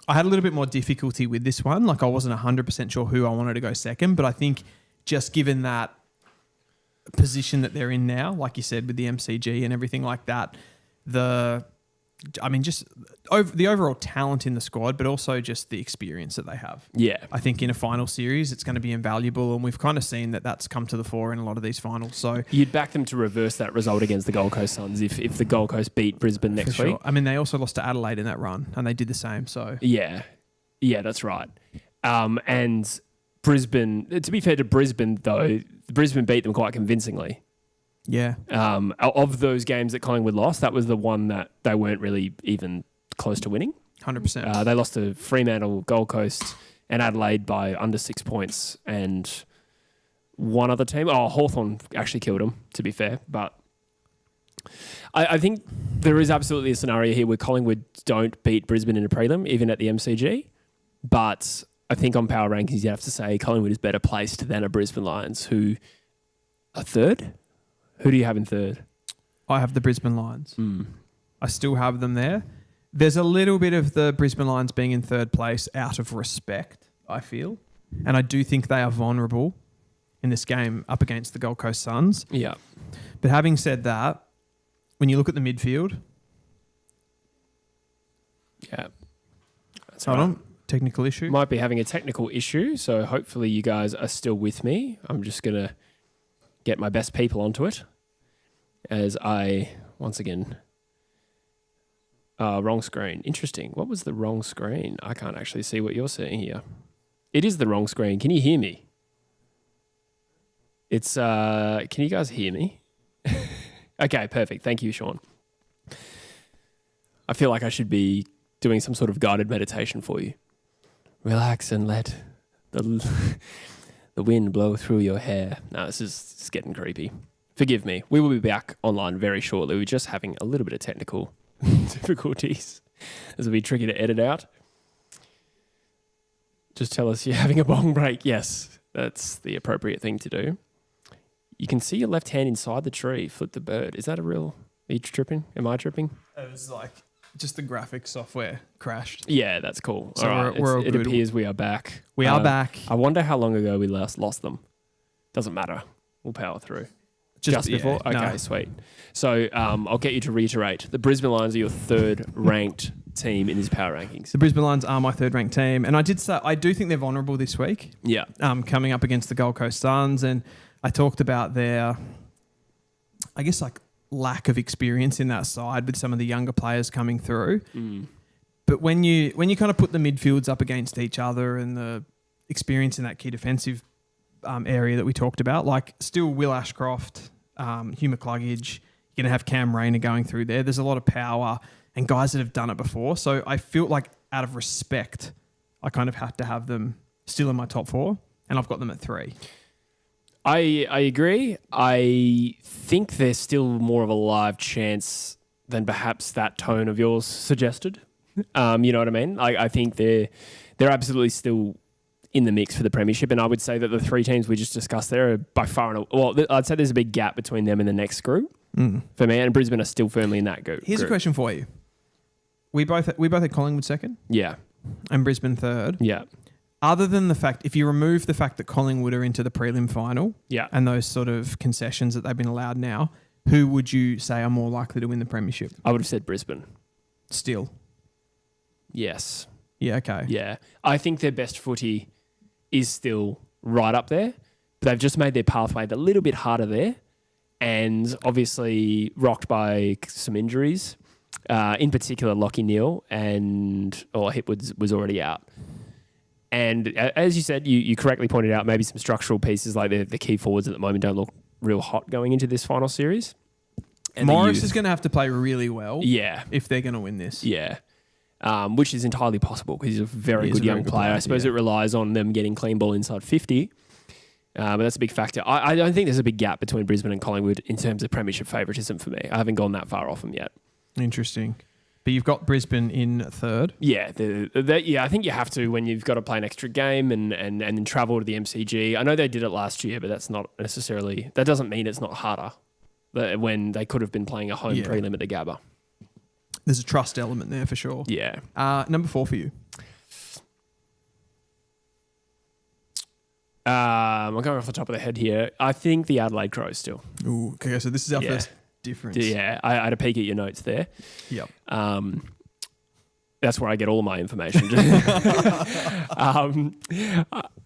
I had a little bit more difficulty with this one. Like I wasn't 100% sure who I wanted to go second, but I think just given that position that they're in now, like you said, with the MCG and everything like that, just the overall talent in the squad, but also just the experience that they have. Yeah. I think in a final series, it's going to be invaluable, and we've kind of seen that that's come to the fore in a lot of these finals. So you'd back them to reverse that result against the Gold Coast Suns if the Gold Coast beat Brisbane next week. I mean, they also lost to Adelaide in that run, and they did the same. So yeah, that's right. And Brisbane, to be fair to Brisbane, though, Brisbane beat them quite convincingly. Yeah. Of those games that Collingwood lost, that was the one that they weren't really even close to winning. 100%. They lost to Fremantle, Gold Coast, and Adelaide by under 6 points, and one other team. Oh, Hawthorn actually killed them, to be fair. But I think there is absolutely a scenario here where Collingwood don't beat Brisbane in a prelim, even at the MCG. But I think on power rankings, you have to say Collingwood is better placed than a Brisbane Lions, who are third. Who do you have in third? I have the Brisbane Lions. I still have them there. There's a little bit of the Brisbane Lions being in third place out of respect, I feel. And I do think they are vulnerable in this game up against the Gold Coast Suns. Yeah. But having said that, when you look at the midfield... Yeah. That's Hold on. Technical issue. Might be having a technical issue, so hopefully you guys are still with me. I'm just going to get my best people onto it as I, once again... wrong screen. Interesting. What was the wrong screen? I can't actually see what you're seeing here. It is the wrong screen. Can you hear me? It's, can you guys hear me? Okay, perfect. Thank you, Sean. I feel like I should be doing some sort of guided meditation for you. Relax and let the wind blow through your hair. No, this is getting creepy. Forgive me. We will be back online very shortly. We're just having a little bit of technical difficulties. This will be tricky to edit out. Just tell us you're having a bong break. Yes, that's the appropriate thing to do. You can see your left hand inside the tree. Flip the bird. Is that a real... Are you tripping? Am I tripping? It was like just the graphics software crashed. Yeah, that's cool. So all right. It appears we are back. We are back. I wonder how long ago we last lost them. Doesn't matter. We'll power through. Just before? Yeah, okay, sweet. So I'll get you to reiterate. The Brisbane Lions are your third ranked team in this power rankings. The Brisbane Lions are my third ranked team. And I do think they're vulnerable this week. Yeah. Coming up against the Gold Coast Suns. And I talked about their, I guess, like lack of experience in that side with some of the younger players coming through. But when you kind of put the midfields up against each other and the experience in that key defensive area that we talked about, like still Will Ashcroft, Hugh McCluggage, you're going to have Cam Rayner going through there. There's a lot of power and guys that have done it before. So I feel like out of respect, I kind of have to have them still in my top four, and I've got them at 3. I agree. I think there's still more of a live chance than perhaps that tone of yours suggested. You know what I mean? I think they're absolutely still in the mix for the premiership, and I would say that the 3 teams we just discussed there are by far and well, I'd say there's a big gap between them and the next group for me, and Brisbane are still firmly in that group. Here's a question for you. We both had Collingwood second, yeah, and Brisbane third, yeah. Other than the fact, if you remove the fact that Collingwood are into the prelim final, yeah, and those sort of concessions that they've been allowed now, who would you say are more likely to win the premiership? I would have said Brisbane. Still, yes, yeah, okay, yeah. I think their best footy is still right up there, but they've just made their pathway a little bit harder there, and obviously rocked by some injuries. In particular, Lockie Neal Hipwood was already out. And as you said, you correctly pointed out maybe some structural pieces like the key forwards at the moment don't look real hot going into this final series. And Morris is going to have to play really well, yeah, if they're going to win this. Yeah. Which is entirely possible because he's a very good young player. I suppose it relies on them getting clean ball inside 50. But that's a big factor. I don't think there's a big gap between Brisbane and Collingwood in terms of premiership favouritism for me. I haven't gone that far off them yet. Interesting. But you've got Brisbane in third? Yeah. I think you have to when you've got to play an extra game and then travel to the MCG. I know they did it last year, but that's not necessarily... That doesn't mean it's not harder when they could have been playing a home prelim at the Gabba. There's a trust element there for sure. Yeah. Number 4 for you? I'm going off the top of the head here. I think the Adelaide Crows still. Ooh, okay, so this is our first difference. Yeah, I had a peek at your notes there. Yep. That's where I get all of my information.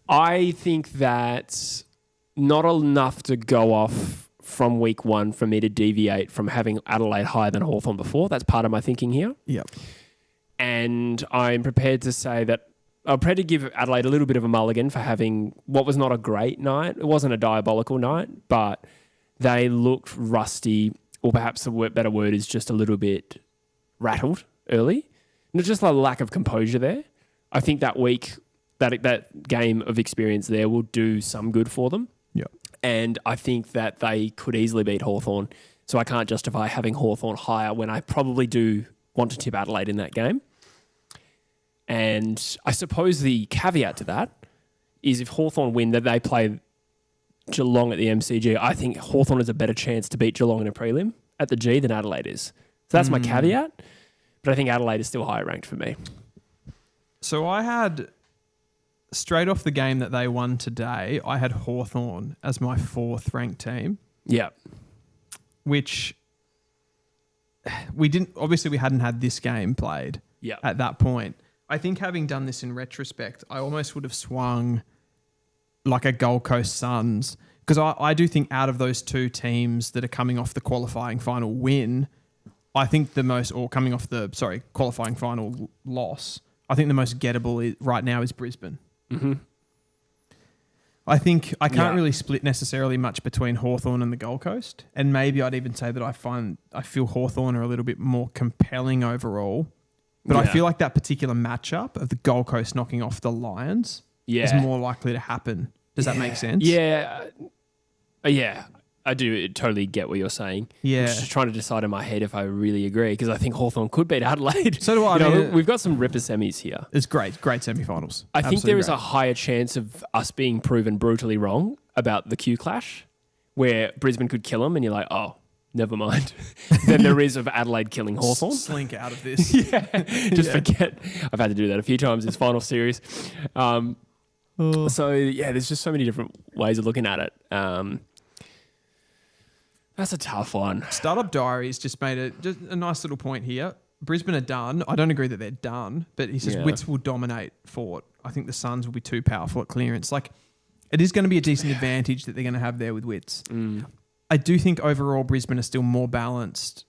I think that's not enough to go off from week one for me to deviate from having Adelaide higher than Hawthorn before. That's part of my thinking here. Yep. And I'm prepared to say that I'm prepared to give Adelaide a little bit of a mulligan for having what was not a great night. It wasn't a diabolical night, but they looked rusty, or perhaps the better word is just a little bit rattled early. Not just a lack of composure there. I think that week, that game of experience there will do some good for them. Yeah. And I think that they could easily beat Hawthorn. So I can't justify having Hawthorn higher when I probably do want to tip Adelaide in that game. And I suppose the caveat to that is if Hawthorn win, that they play Geelong at the MCG, I think Hawthorn has a better chance to beat Geelong in a prelim at the G than Adelaide is. So that's my caveat. But I think Adelaide is still higher ranked for me. So I had, straight off the game that they won today, I had Hawthorn as my 4th ranked team. Yeah. Which we hadn't had this game played at that point. I think having done this in retrospect, I almost would have swung like a Gold Coast Suns, because I do think out of those two teams that are coming off the qualifying final win, I think coming off the qualifying final loss, I think the most gettable right now is Brisbane. Mm-hmm. I think I can't really split necessarily much between Hawthorn and the Gold Coast, and maybe I'd even say that I feel Hawthorn are a little bit more compelling overall. But I feel like that particular matchup of the Gold Coast knocking off the Lions is more likely to happen. Does that make sense? Yeah. I do totally get what you're saying. Yeah. I'm just trying to decide in my head if I really agree, because I think Hawthorn could beat Adelaide. So do I. We've got some ripper semis here. It's great semi-finals. I think there is a higher chance of us being proven brutally wrong about the Q clash, where Brisbane could kill them and you're like, oh, never mind, than there is of Adelaide killing Hawthorn. Slink out of this. Forget. I've had to do that a few times this final series. So, there's just so many different ways of looking at it. That's a tough one. Startup Diaries just made a nice little point here. Brisbane are done. I don't agree that they're done, but he says Wits will dominate Fort. I think the Suns will be too powerful at clearance. Like, it is going to be a decent advantage that they're going to have there with Wits. I do think overall Brisbane are still more balanced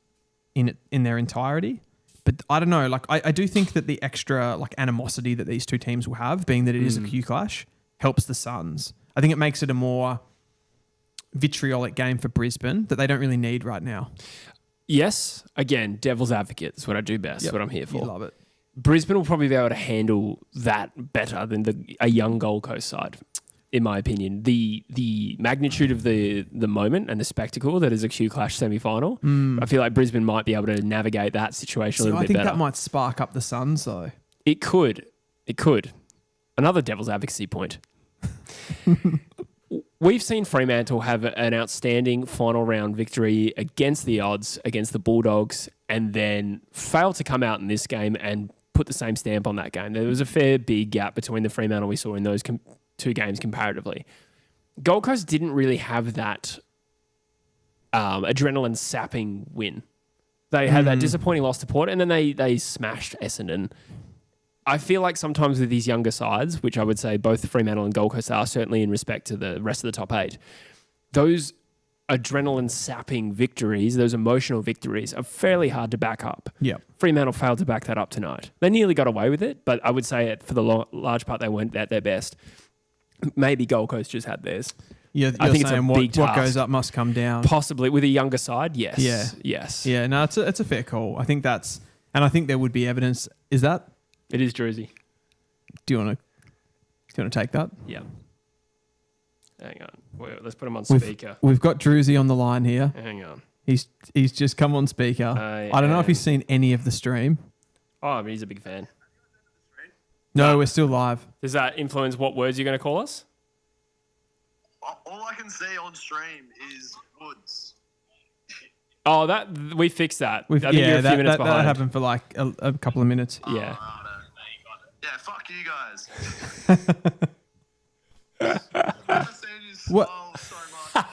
in their entirety. But I don't know. Like, I do think that the extra animosity that these two teams will have, being that it is a Q clash, helps the Suns. I think it makes it a more vitriolic game for Brisbane that they don't really need right now. Yes. Again, devil's advocate is what I do best. That's what I'm here for. You love it. Brisbane will probably be able to handle that better than a young Gold Coast side, in my opinion. The magnitude of the moment and the spectacle that is a Q Clash semi-final, I feel like Brisbane might be able to navigate that situation a little bit better. I think that might spark up the Suns, though. It could. Another devil's advocacy point. We've seen Fremantle have an outstanding final round victory against the odds, against the Bulldogs, and then fail to come out in this game and put the same stamp on that game. There was a fair big gap between the Fremantle we saw in those two games comparatively. Gold Coast didn't really have that adrenaline sapping win. They had that disappointing loss to Port, and then they smashed Essendon. I feel like sometimes with these younger sides, which I would say both Fremantle and Gold Coast are, certainly in respect to the rest of the top 8, those adrenaline sapping victories, those emotional victories, are fairly hard to back up. Yeah. Fremantle failed to back that up tonight. They nearly got away with it, but I would say for the large part they weren't at their best. Maybe Gold Coast just had theirs. You're I think saying it's a big task. What goes up must come down. Possibly with a younger side, yes. Yeah. Yes. Yeah, no, it's a fair call. I think there would be evidence. Is that? It is Druzy. Do you want to take that? Yeah. Hang on. Wait, let's put him on speaker. We've got Druzy on the line here. Hang on. He's just come on speaker. I don't know if he's seen any of the stream. Oh, but he's a big fan. No, we're still live. Does that influence what words you're going to call us? All I can see on stream is Woods. Oh, we fixed that. I think you're a few minutes behind. That happened for like a couple of minutes. Yeah. Yeah, fuck you guys. What? Smile so much.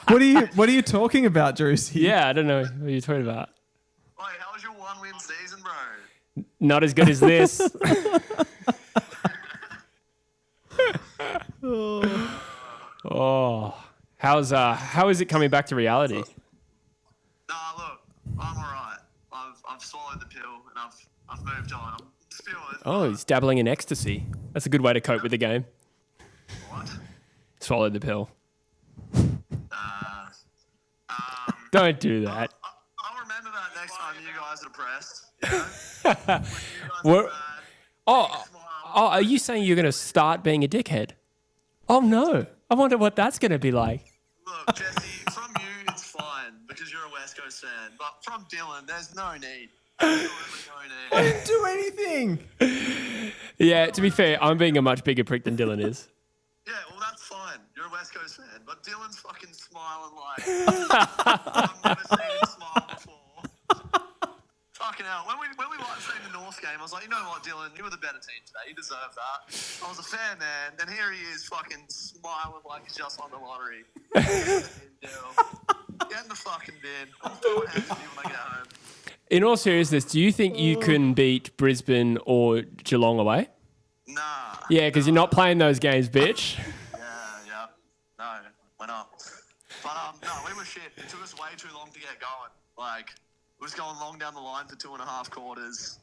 What are you talking about, Drewsy? Yeah, I don't know what you're talking about. Wait, how was your 1-win season, bro? Not as good as this. Oh, how is it coming back to reality? Nah, look, I'm alright. I've swallowed the pill and I've moved on. I'm still. Oh, he's dabbling in ecstasy. That's a good way to cope with the game. What? Swallow the pill. Don't do that. I'll remember that next time you guys are depressed. You know? When you guys What? are bad, Oh, smile. are you saying you're going to start being a dickhead? Oh no! I wonder what that's going to be like. Look, Jesse, from you, it's fine because you're a West Coast fan. But from Dylan, there's no need. Absolutely no I need. didn't do anything. Yeah, to be fair, I'm being a much bigger prick than Dylan is. Yeah, well, that's fine. You're a West Coast fan. But Dylan's fucking smiling like I've never seen him smile before. Fucking hell. When we watched the North game, I was like, you know what, Dylan, you were the better team today. You deserve that. I was a fan, man. And here he is fucking smiling like he's just won the lottery. Get in the fucking bin. I'm throwing hands at you when I get home. In all seriousness, do you think you can beat Brisbane or Geelong away? Nah. Yeah, because you're not playing those games, bitch. Yeah. No, we're not. But no, we were shit. It took us way too long to get going. Like, it was going long down the line for 2.5 quarters.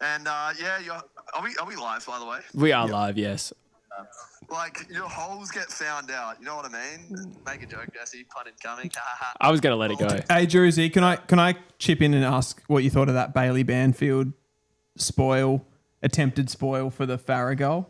And are we live, by the way? We are live, yes. Like, your holes get found out. You know what I mean? Make a joke, Jesse. Pun incoming. I was going to let it go. Hey, Drewsy, can I chip in and ask what you thought of that Bailey Banfield attempted spoil for the Farah goal?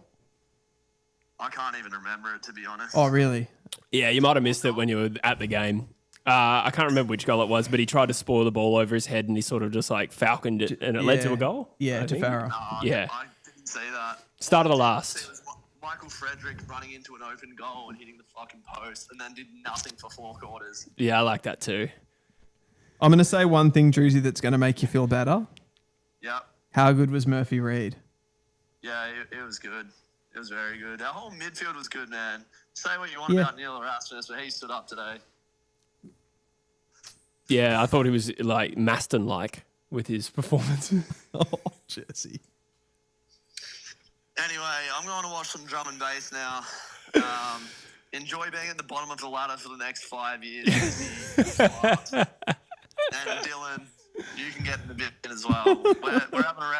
I can't even remember it, to be honest. Oh, really? Yeah, you might have missed it when you were at the game. I can't remember which goal it was, but he tried to spoil the ball over his head and he sort of just like falconed it and it led to a goal. Yeah, I to think. Farah. Yeah. I didn't see that. Start of the All I last. did see was Michael Frederick running into an open goal and hitting the fucking post and then did nothing for 4 quarters. Yeah, I like that too. I'm going to say one thing, Drewsy, that's going to make you feel better. Yep. How good was Murphy Reid? Yeah, it was good. It was very good. Our whole midfield was good, man. Say what you want Yeah. about Neil Erasmus, but he stood up today. Yeah, I thought he was like Maston-like with his performance. Oh, Jesse. Anyway, I'm going to watch some drum and bass now. Enjoy being at the bottom of the ladder for the next 5 years. And Dylan, you can get in the bin as well. We're having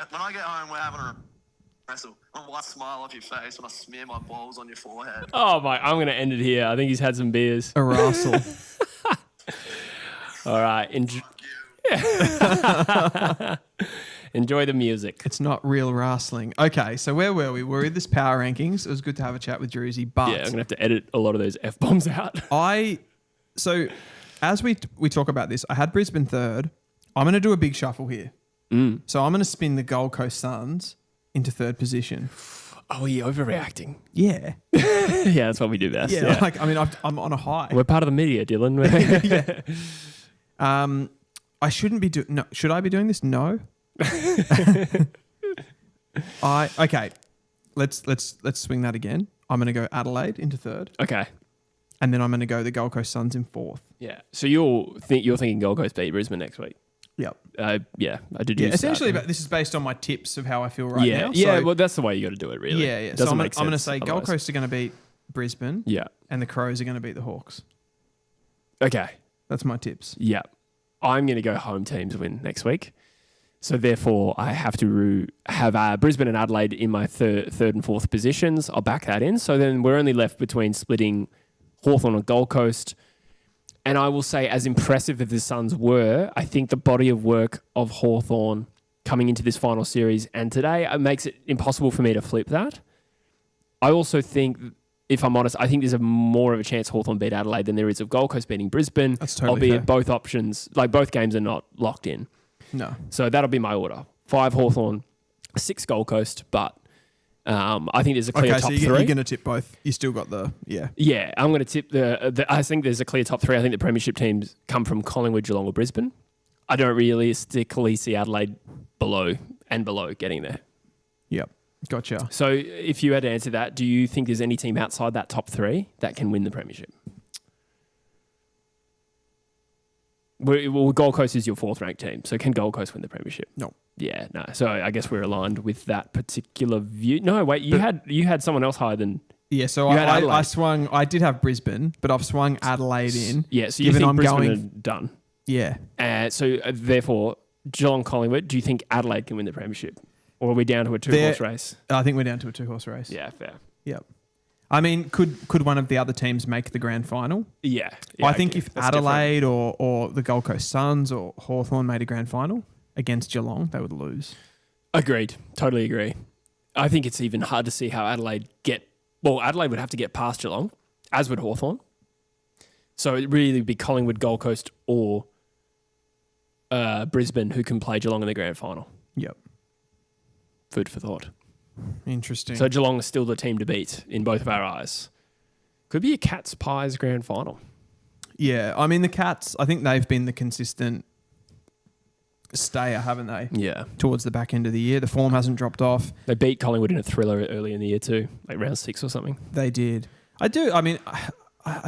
when I get home, we're having a wrestle. I'm wipe a smile off your face when I smear my balls on your forehead. Oh my, I'm going to end it here. I think he's had some beers. A Russell. All right. Fuck you. Enjoy the music. It's not real wrestling. Okay, so where were we? We were in this power rankings. It was good to have a chat with Drewsy, but Yeah, I'm going to have to edit a lot of those F-bombs out. So as we talk about this, I had Brisbane third. I'm going to do a big shuffle here. So I'm going to spin the Gold Coast Suns into third position. Oh, are you overreacting? Yeah. Yeah, that's what we do best. Yeah. Like, I mean, I'm on a high. We're part of the media, Dylan. I shouldn't be doing. No, should I be doing this? No. Okay. Let's swing that again. I'm going to go Adelaide into third, Okay. and then I'm going to go the Gold Coast Suns in fourth. Yeah. So you're thinking Gold Coast beat Brisbane next week? Yep. Yeah, I did. Yeah. use Essentially, that. but this is based on my tips of how I feel right Yeah. now. Yeah. So, Well, that's the way you got to do it, really. yeah. Doesn't So I'm make going to sense say Gold otherwise. Coast are going to beat Brisbane, Yeah. and the Crows are going to beat the Hawks. Okay. That's my tips. Yeah. I'm going to go home teams win next week. So therefore, I have to have Brisbane and Adelaide in my third and fourth positions. I'll back that in. So then we're only left between splitting Hawthorn and Gold Coast. And I will say, as impressive as the Suns were, I think the body of work of Hawthorn coming into this final series and today makes it impossible for me to flip that. I also think, if I'm honest, I think there's more of a chance Hawthorn beat Adelaide than there is of Gold Coast beating Brisbane. That's totally albeit fair. both options, like both games are not locked in. No. So that'll be my order. 5 Hawthorn, 6 Gold Coast, but I think there's a clear Okay, top so 3. you're going to tip both. You still got the Yeah, I'm going to tip I think there's a clear top 3. I think the premiership teams come from Collingwood, Geelong or Brisbane. I don't realistically see Adelaide below getting there. Yep. Gotcha. So if you had to answer that, do you think there's any team outside that top 3 that can win the premiership? Well, Gold Coast is your 4th ranked team. So can Gold Coast win the premiership? No. Yeah, no. So I guess we're aligned with that particular view. No, wait, you had someone else higher than... Yeah, so I swung... I did have Brisbane, but I've swung Adelaide in. Yeah, so you think Brisbane are done? Yeah. Therefore, Geelong, Collingwood, do you think Adelaide can win the premiership? Or are we down to a 2-horse race? I think we're down to a 2-horse race. Yeah, fair. Yep. I mean, could one of the other teams make the grand final? Yeah. I think if Adelaide or the Gold Coast Suns or Hawthorn made a grand final against Geelong, they would lose. Agreed. Totally agree. I think it's even hard to see how Adelaide would have to get past Geelong, as would Hawthorn. So it really would be Collingwood, Gold Coast or Brisbane who can play Geelong in the grand final. Yep. Food for thought. Interesting. So Geelong is still the team to beat in both of our eyes. Could be a Cats Pies grand final. Yeah, I mean the Cats, I think they've been the consistent stayer, haven't they? Yeah. Towards the back end of the year. The form hasn't dropped off. They beat Collingwood in a thriller early in the year too, like round 6 or something. They did. I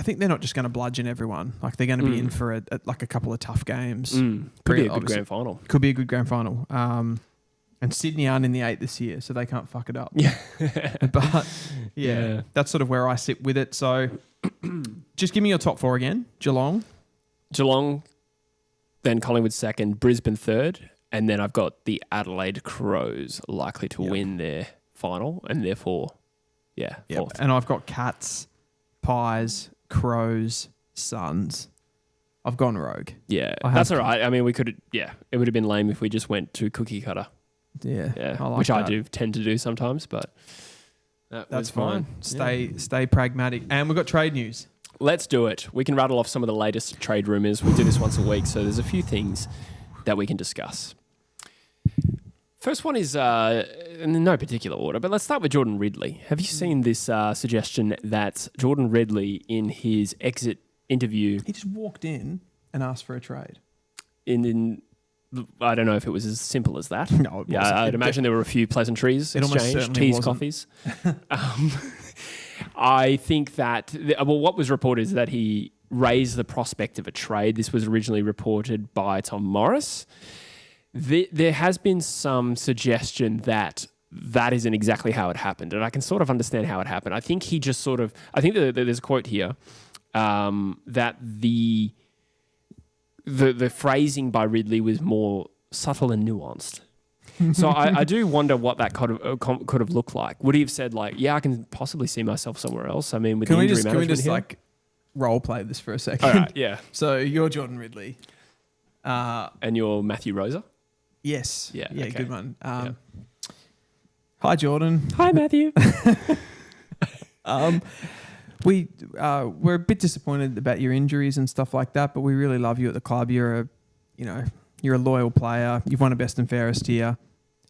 think they're not just going to bludgeon everyone. Like they're going to be in for a couple of tough games. Could be a good grand final. Could be a good grand final. And Sydney aren't in the 8 this year, so they can't fuck it up. Yeah. But yeah, that's sort of where I sit with it. So just give me your top 4 again. Geelong, then Collingwood 2nd, Brisbane 3rd, and then I've got the Adelaide Crows likely to win their final, and therefore, 4th. And I've got Cats, Pies, Crows, Suns. I've gone rogue. Yeah, that's all right. I mean, it would have been lame if we just went to cookie cutter. Yeah, I like which that. I do tend to do sometimes, but that's fine. Stay pragmatic. And we've got trade news. Let's do it. We can rattle off some of the latest trade rumours. We do this once a week, so there's a few things that we can discuss. First one is in no particular order, but let's start with Jordan Ridley. Have you seen this suggestion that Jordan Ridley, in his exit interview... He just walked in and asked for a trade. I don't know if it was as simple as that. No, it wasn't. I'd imagine there were a few pleasantries exchanged, teas, coffees. I think that, what was reported is that he raised the prospect of a trade. This was originally reported by Tom Morris. There has been some suggestion that isn't exactly how it happened, and I can sort of understand how it happened. I think he just I think there's a quote here that the phrasing by Ridley was more subtle and nuanced. So I do wonder what that could have looked like. Would he have said I can possibly see myself somewhere else? I mean, with the injury management here? Can we just role play this for a second? All right, yeah. So you're Jordan Ridley. And you're Matthew Rosa? Yes. Yeah, okay. Good one. Yeah. Hi, Jordan. Hi, Matthew. We're a bit disappointed about your injuries and stuff like that, but we really love you at the club. You're a loyal player. You've won a best and fairest here.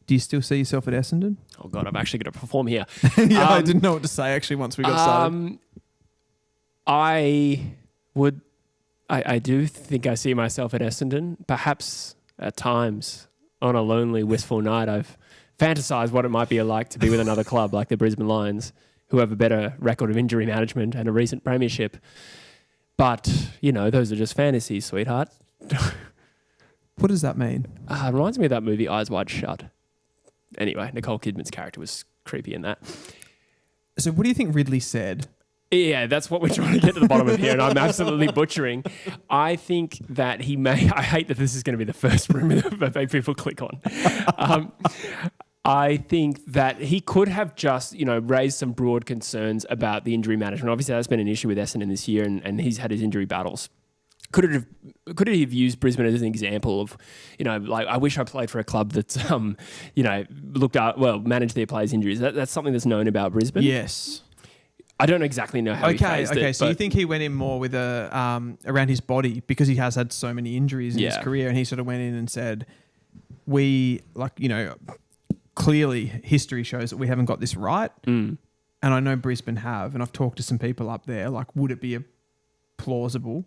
Do you still see yourself at Essendon? Oh God, I'm actually going to perform here. I didn't know what to say actually once we got started. I do think I see myself at Essendon. Perhaps at times on a lonely, wistful night, I've fantasized what it might be like to be with another club like the Brisbane Lions, who have a better record of injury management and a recent premiership. But, those are just fantasies, sweetheart. What does that mean? It reminds me of that movie Eyes Wide Shut. Anyway, Nicole Kidman's character was creepy in that. So what do you think Ridley said? Yeah, that's what we're trying to get to the bottom of here, and I'm absolutely butchering. I think that he may... I hate that this is going to be the first rumor that people click on. I think that he could have just, raised some broad concerns about the injury management. Obviously, that's been an issue with Essendon this year, and he's had his injury battles. Could he have used Brisbane as an example of, I wish I played for a club that's, managed their players' injuries. That's something that's known about Brisbane. Yes. I don't exactly know how he phrased it. Okay, so you think he went in more with around his body because he has had so many injuries in his career, and he sort of went in and said, clearly history shows that we haven't got this right. Mm. And I know Brisbane have, and I've talked to some people up there, would it be plausible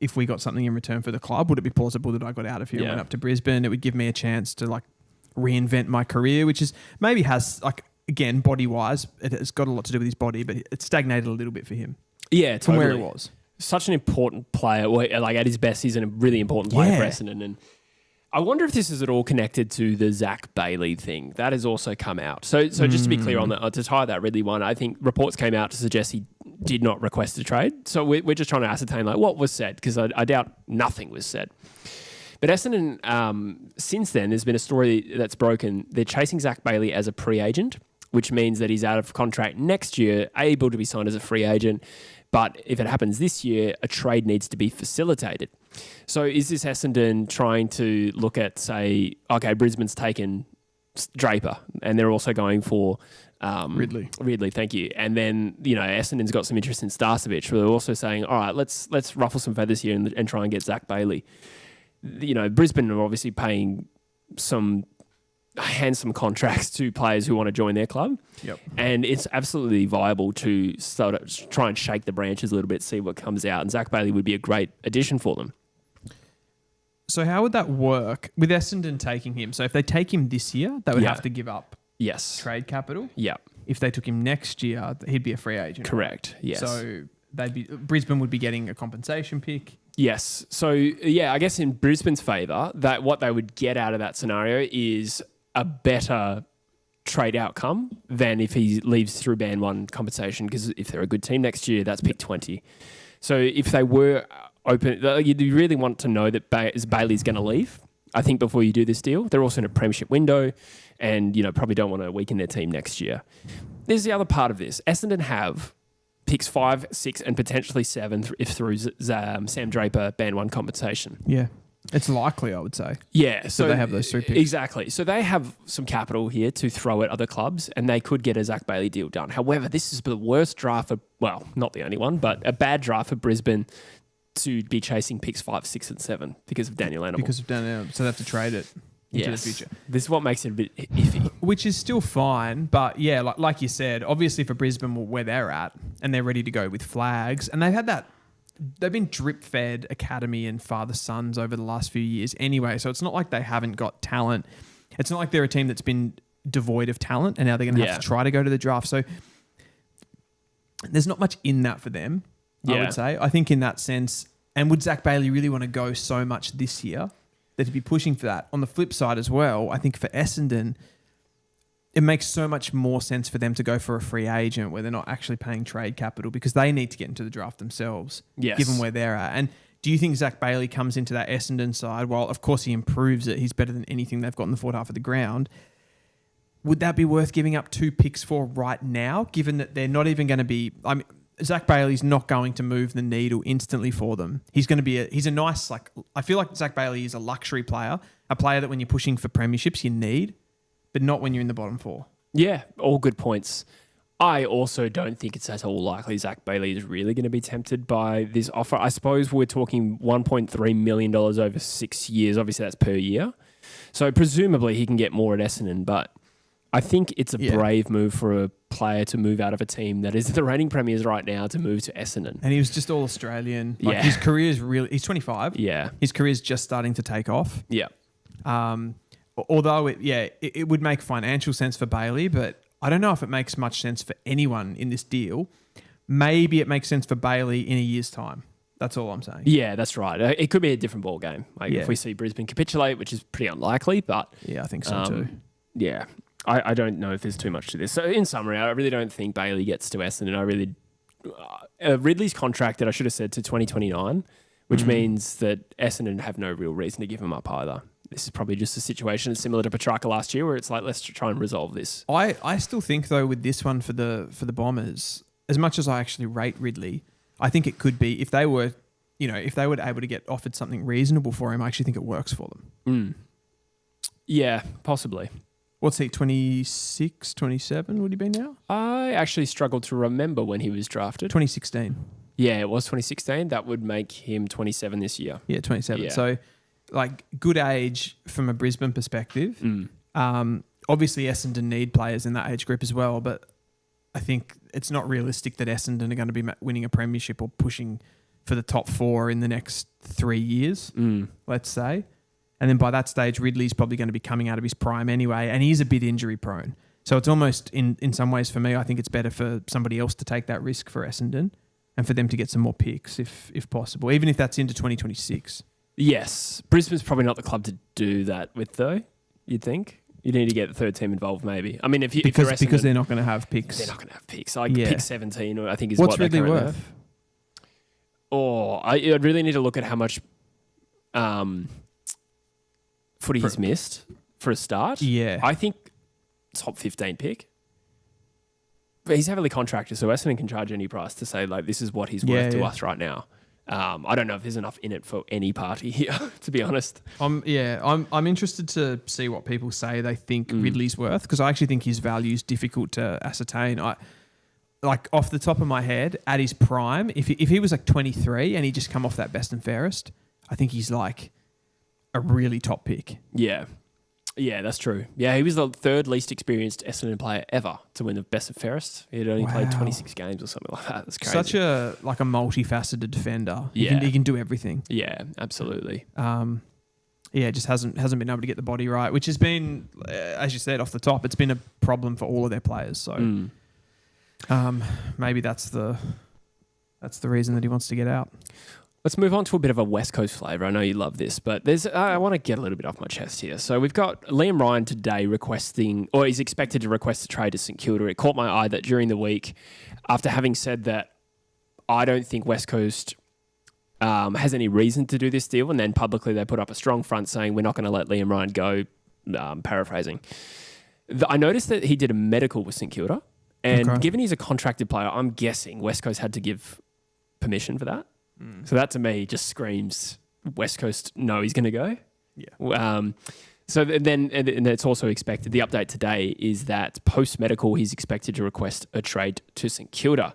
if we got something in return for the club? Would it be plausible that I got out of here and went up to Brisbane? It would give me a chance to reinvent my career, which is maybe has like, again, body-wise, it has got a lot to do with his body, but it stagnated a little bit for him. Yeah, from totally. where he was. Such an important player. Like at his best, he's a really important player for Essendon. And I wonder if this is at all connected to the Zach Bailey thing. That has also come out. So just to be clear on that, to tie that Ridley one, I think reports came out to suggest he did not request a trade. So we're just trying to ascertain like what was said, because I doubt nothing was said. But Essendon, since then, there's been a story that's broken. They're chasing Zach Bailey as a pre-agent, which means that he's out of contract next year, able to be signed as a free agent. But if it happens this year, a trade needs to be facilitated. So is this Essendon trying to look at, say, okay, Brisbane's taken Draper, and they're also going for Ridley, thank you. And then, Essendon's got some interest in Starcevic, where they're also saying, all right, let's ruffle some feathers here and try and get Zach Bailey. Brisbane are obviously paying some handsome contracts to players who want to join their club. Yep. And it's absolutely viable to sort of try and shake the branches a little bit, see what comes out. And Zach Bailey would be a great addition for them. So how would that work with Essendon taking him? So if they take him this year, they would have to give up trade capital. Yeah. If they took him next year, he'd be a free agent. Correct. Yes. So Brisbane would be getting a compensation pick. Yes. So, I guess in Brisbane's favour, that what they would get out of that scenario is a better trade outcome than if he leaves through band 1 compensation, because if they're a good team next year, that's pick 20. So if they were open, you really want to know that Bailey's going to leave, I think, before you do this deal. They're also in a premiership window and, probably don't want to weaken their team next year. There's the other part of this. Essendon have picks 5, 6 and potentially 7 if through Sam Draper band 1 compensation. Yeah. It's likely, I would say. Yeah. So they have those 3 picks. Exactly. So they have some capital here to throw at other clubs, and they could get a Zach Bailey deal done. However, this is the worst draft not the only one, but a bad draft for Brisbane to be chasing picks 5, 6 and 7 because of Daniel Animal. So they have to trade it into the future. This is what makes it a bit iffy. Which is still fine, but yeah, like you said, obviously for Brisbane, where they're at, and they're ready to go with flags, and they've been drip-fed academy and father-sons over the last few years anyway, so it's not like they haven't got talent. It's not like they're a team that's been devoid of talent, and now they're going to have to try to go to the draft. So there's not much in that for them, I would say. I think in that sense, and would Zach Bailey really want to go so much this year that he'd be pushing for that? On the flip side as well, I think for Essendon, it makes so much more sense for them to go for a free agent where they're not actually paying trade capital, because they need to get into the draft themselves, given where they're at. And do you think Zach Bailey comes into that Essendon side? Well, of course he improves it. He's better than anything they've got in the forward half of the ground. Would that be worth giving up 2 picks for right now, given that they're not even going to be... Zach Bailey's not going to move the needle instantly for them. He's going to be he's a nice... I feel like Zach Bailey is a luxury player, a player that when you're pushing for premierships, you need, but not when you're in the bottom 4. Yeah, all good points. I also don't think it's at all likely Zach Bailey is really going to be tempted by this offer. I suppose we're talking $1.3 million over 6 years. Obviously, that's per year. So presumably he can get more at Essendon, but I think it's a brave move for a player to move out of a team that is the reigning premiers right now to move to Essendon. And he was just all Australian. His career is really... He's 25. Yeah. His career is just starting to take off. Yeah. Although, it would make financial sense for Bailey, but I don't know if it makes much sense for anyone in this deal. Maybe it makes sense for Bailey in a year's time. That's all I'm saying. Yeah, that's right. It could be a different ball game. If we see Brisbane capitulate, which is pretty unlikely, but... Yeah, I think so too. Yeah. I don't know if there's too much to this. So in summary, I really don't think Bailey gets to Essendon. Ridley's contracted, I should have said, to 2029, which means that Essendon have no real reason to give him up either. This is probably just a situation similar to Petrarca last year, where it's like, let's try and resolve this. I still think though, with this one for the Bombers, as much as I actually rate Ridley, I think it could be, if they were able to get offered something reasonable for him, I actually think it works for them. Yeah, possibly. What's he, 26, 27 would he be now? I actually struggled to remember when he was drafted. 2016. Yeah, it was 2016. That would make him 27 this year. Yeah, 27. Yeah. So, good age from a Brisbane perspective. Obviously, Essendon need players in that age group as well, but I think it's not realistic that Essendon are going to be winning a premiership or pushing for the top 4 in the next 3 years, let's say. And then by that stage, Ridley's probably going to be coming out of his prime anyway, and he's a bit injury prone. So it's almost, in some ways for me, I think it's better for somebody else to take that risk for Essendon and for them to get some more picks if possible, even if that's into 2026. Yes. Brisbane's probably not the club to do that with, though, you'd think. You need to get the third team involved, maybe. I mean, if you're Essendon, because they're not going to have picks. They're not going to have picks. Pick 17, I think, is what's what they're Ridley currently worth? I'd really need to look at how much footy he's missed for a start. Yeah. I think top 15 pick. But he's heavily contracted, so Essendon can charge any price to say, like, this is what he's worth to us right now. I don't know if there's enough in it for any party here, to be honest. I'm interested to see what people say they think Ridley's worth, because I actually think his value is difficult to ascertain. Like off the top of my head, at his prime, if he was like 23 and he just come off that best and fairest, I think he's like a really top pick. Yeah. Yeah, that's true. Yeah, he was the third least experienced Essendon player ever to win the best and fairest. He had only played 26 games or something like that. That's crazy. Such a multifaceted defender. Yeah. He can do everything. Yeah, absolutely. Just hasn't been able to get the body right, which has been, as you said off the top, it's been a problem for all of their players. So maybe that's the reason that he wants to get out. Let's move on to a bit of a West Coast flavour. I know you love this, but I want to get a little bit off my chest here. So we've got Liam Ryan today he's expected to request a trade to St Kilda. It caught my eye that during the week, after having said that, I don't think West Coast has any reason to do this deal, and then publicly they put up a strong front saying we're not going to let Liam Ryan go, paraphrasing. I noticed that he did a medical with St Kilda, and given he's a contracted player, I'm guessing West Coast had to give permission for that. So that to me just screams West Coast know he's going to go. Yeah. So then and it's also expected, the update today is that post-medical he's expected to request a trade to St Kilda.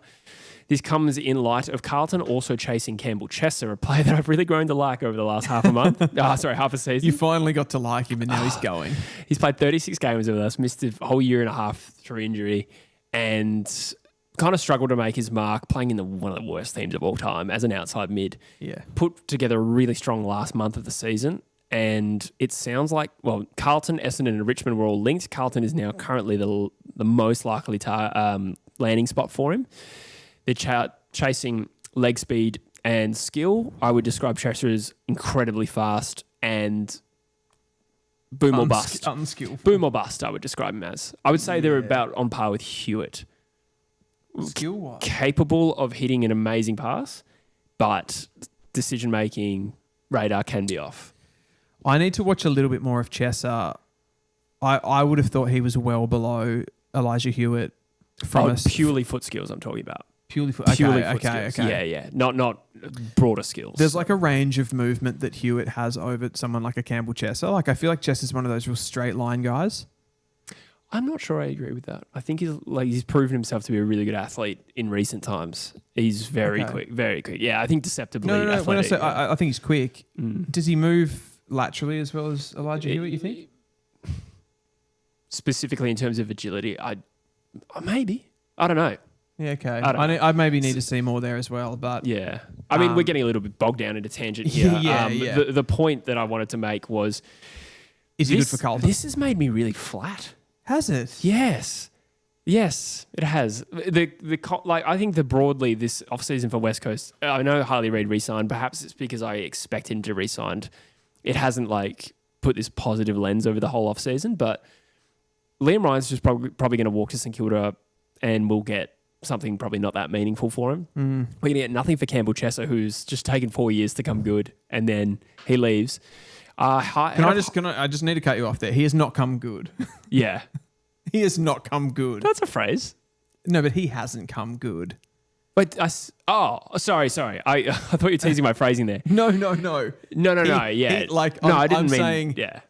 This comes in light of Carlton also chasing Campbell Chesser, a player that I've really grown to like over the last half a season. You finally got to like him and now he's going. He's played 36 games with us, missed a whole year and a half through injury, and kind of struggled to make his mark, playing in one of the worst teams of all time as an outside mid. Yeah. Put together a really strong last month of the season, and it sounds like, Carlton, Essendon and Richmond were all linked. Carlton is now currently the most likely landing spot for him. They're chasing leg speed and skill. I would describe Chester as incredibly fast and boom or bust. Unskillful. Boom or bust, I would describe him as. I would say they're about on par with Hewitt. Skill-wise. Capable of hitting an amazing pass, but decision-making radar can be off. I need to watch a little bit more of Chesser. I would have thought he was well below Elijah Hewitt. Purely foot skills I'm talking about. Purely foot skills. Yeah. Not broader skills. There's like a range of movement that Hewitt has over someone like a Campbell Chesser. Like I feel like Chesser's one of those real straight line guys. I'm not sure I agree with that. I think he's proven himself to be a really good athlete in recent times. He's very quick, very quick. Yeah, I think deceptively athletic. When I say I think he's quick, does he move laterally as well as Elijah Hewitt, you think? Specifically in terms of agility, maybe. I don't know. Yeah, okay. I maybe need to see more there as well, but yeah. I mean, we're getting a little bit bogged down in a tangent here. The point that I wanted to make was, is he good for Carlton? This has made me really flat. Has it? Yes, it has. I think broadly this off-season for West Coast, I know Harley Reid re-signed. Perhaps it's because I expect him to re-sign. It hasn't put this positive lens over the whole off-season, but Liam Ryan's just probably going to walk to St Kilda and we'll get something probably not that meaningful for him. We're going to get nothing for Campbell Chesser, who's just taken 4 years to come good, and then he leaves. I just need to cut you off there. He has not come good. Yeah. He has not come good. That's a phrase. No, but he hasn't come good. But sorry. I thought you were teasing my phrasing there. No. No. Yeah. I didn't mean. Saying, yeah.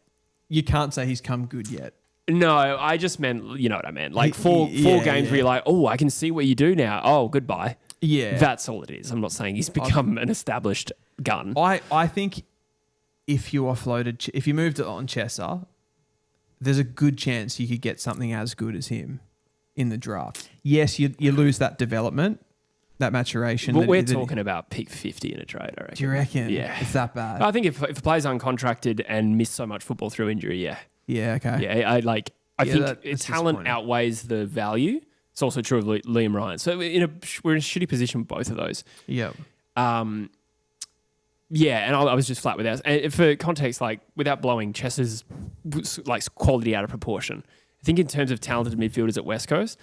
You can't say he's come good yet. No, I just meant, you know what I meant. Like four games where you're like, oh, I can see what you do now. Oh, goodbye. Yeah. That's all it is. I'm not saying he's become an established gun. I think if you moved it on Chesser, there's a good chance you could get something as good as him in the draft. Yes, you lose that development, that maturation. Well, we're talking about peak 50 in a trade, I reckon. Do you reckon? Yeah. It's that bad? I think if a player's uncontracted and missed so much football through injury, yeah. Yeah, okay. Yeah, I think that's talent disappointing. outweighs the value. It's also true of Liam Ryan. So we're in a shitty position with both of those. Yep. Yeah, and I was just flat with that. And for context, like without blowing Chess's like quality out of proportion, I think in terms of talented midfielders at West Coast,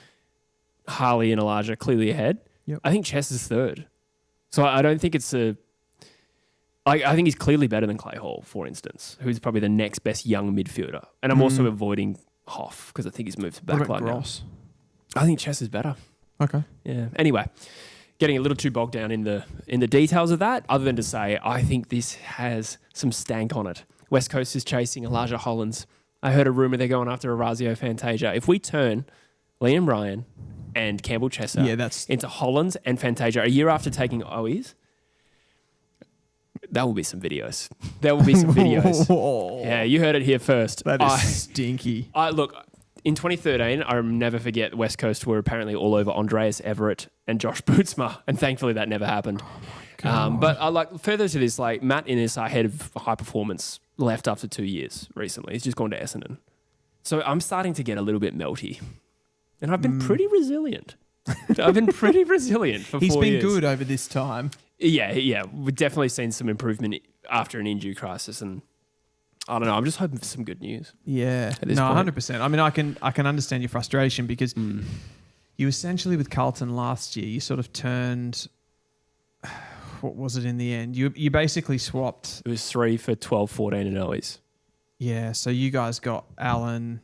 Harley and Elijah clearly ahead. Yep. I think Chess is third. So I don't think it's I think he's clearly better than Clay Hall, for instance, who's probably the next best young midfielder. And I'm also avoiding Hoff because I think he's moved to What about backline now. Gross? I think Chess is better. Okay. Yeah. Anyway, getting a little too bogged down in the details of that, other than to say I think this has some stank on it. West Coast is chasing Elijah Hollins. I heard a rumour they're going after Orazio Fantasia. If we turn Liam Ryan and Campbell Chesser into Hollins and Fantasia a year after taking Owies, there will be some videos. There will be some videos. Yeah, you heard it here first. That is stinky. Look, in 2013, I'll never forget West Coast were apparently all over Andreas Everett and Josh Bootsma, and thankfully that never happened. But I like further to this, like Matt Innes, our head of high performance, left after 2 years recently. He's just gone to Essendon. So I'm starting to get a little bit melty. And I've been pretty resilient. I've been pretty resilient for 4 years. He's been good over this time. Yeah. We've definitely seen some improvement after an injury crisis, and I don't know. I'm just hoping for some good news. Yeah. At this No, point. 100%. I mean, I can understand your frustration because you essentially with Carlton last year, you sort of turned. What was it in the end? You basically swapped. It was 3 for 12, 14 and Owies. Yeah. So you guys got Allen,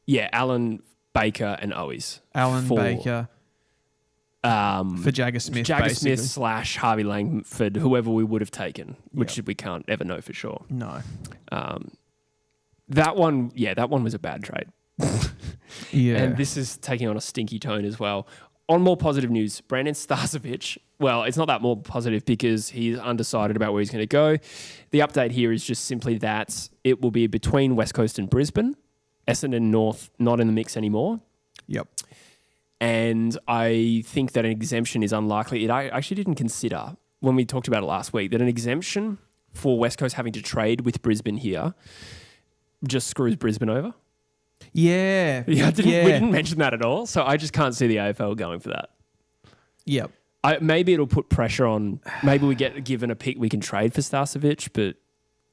Baker and Owies. Baker. For Jagger Smith, Jagger basically. Smith / Harvey Langford, whoever we would have taken, which we can't ever know for sure. No. That one was a bad trade. Yeah. And this is taking on a stinky tone as well. On more positive news, Brandon Starcevic, well, it's not that more positive because he's undecided about where he's going to go. The update here is just simply that it will be between West Coast and Brisbane. Essendon North not in the mix anymore. Yep. And I think that an exemption is unlikely. I actually didn't consider, when we talked about it last week, that an exemption for West Coast having to trade with Brisbane here just screws Brisbane over. Yeah. We didn't mention that at all. So I just can't see the AFL going for that. Yep. Maybe it'll put pressure on, maybe we get given a pick we can trade for Starcevic, but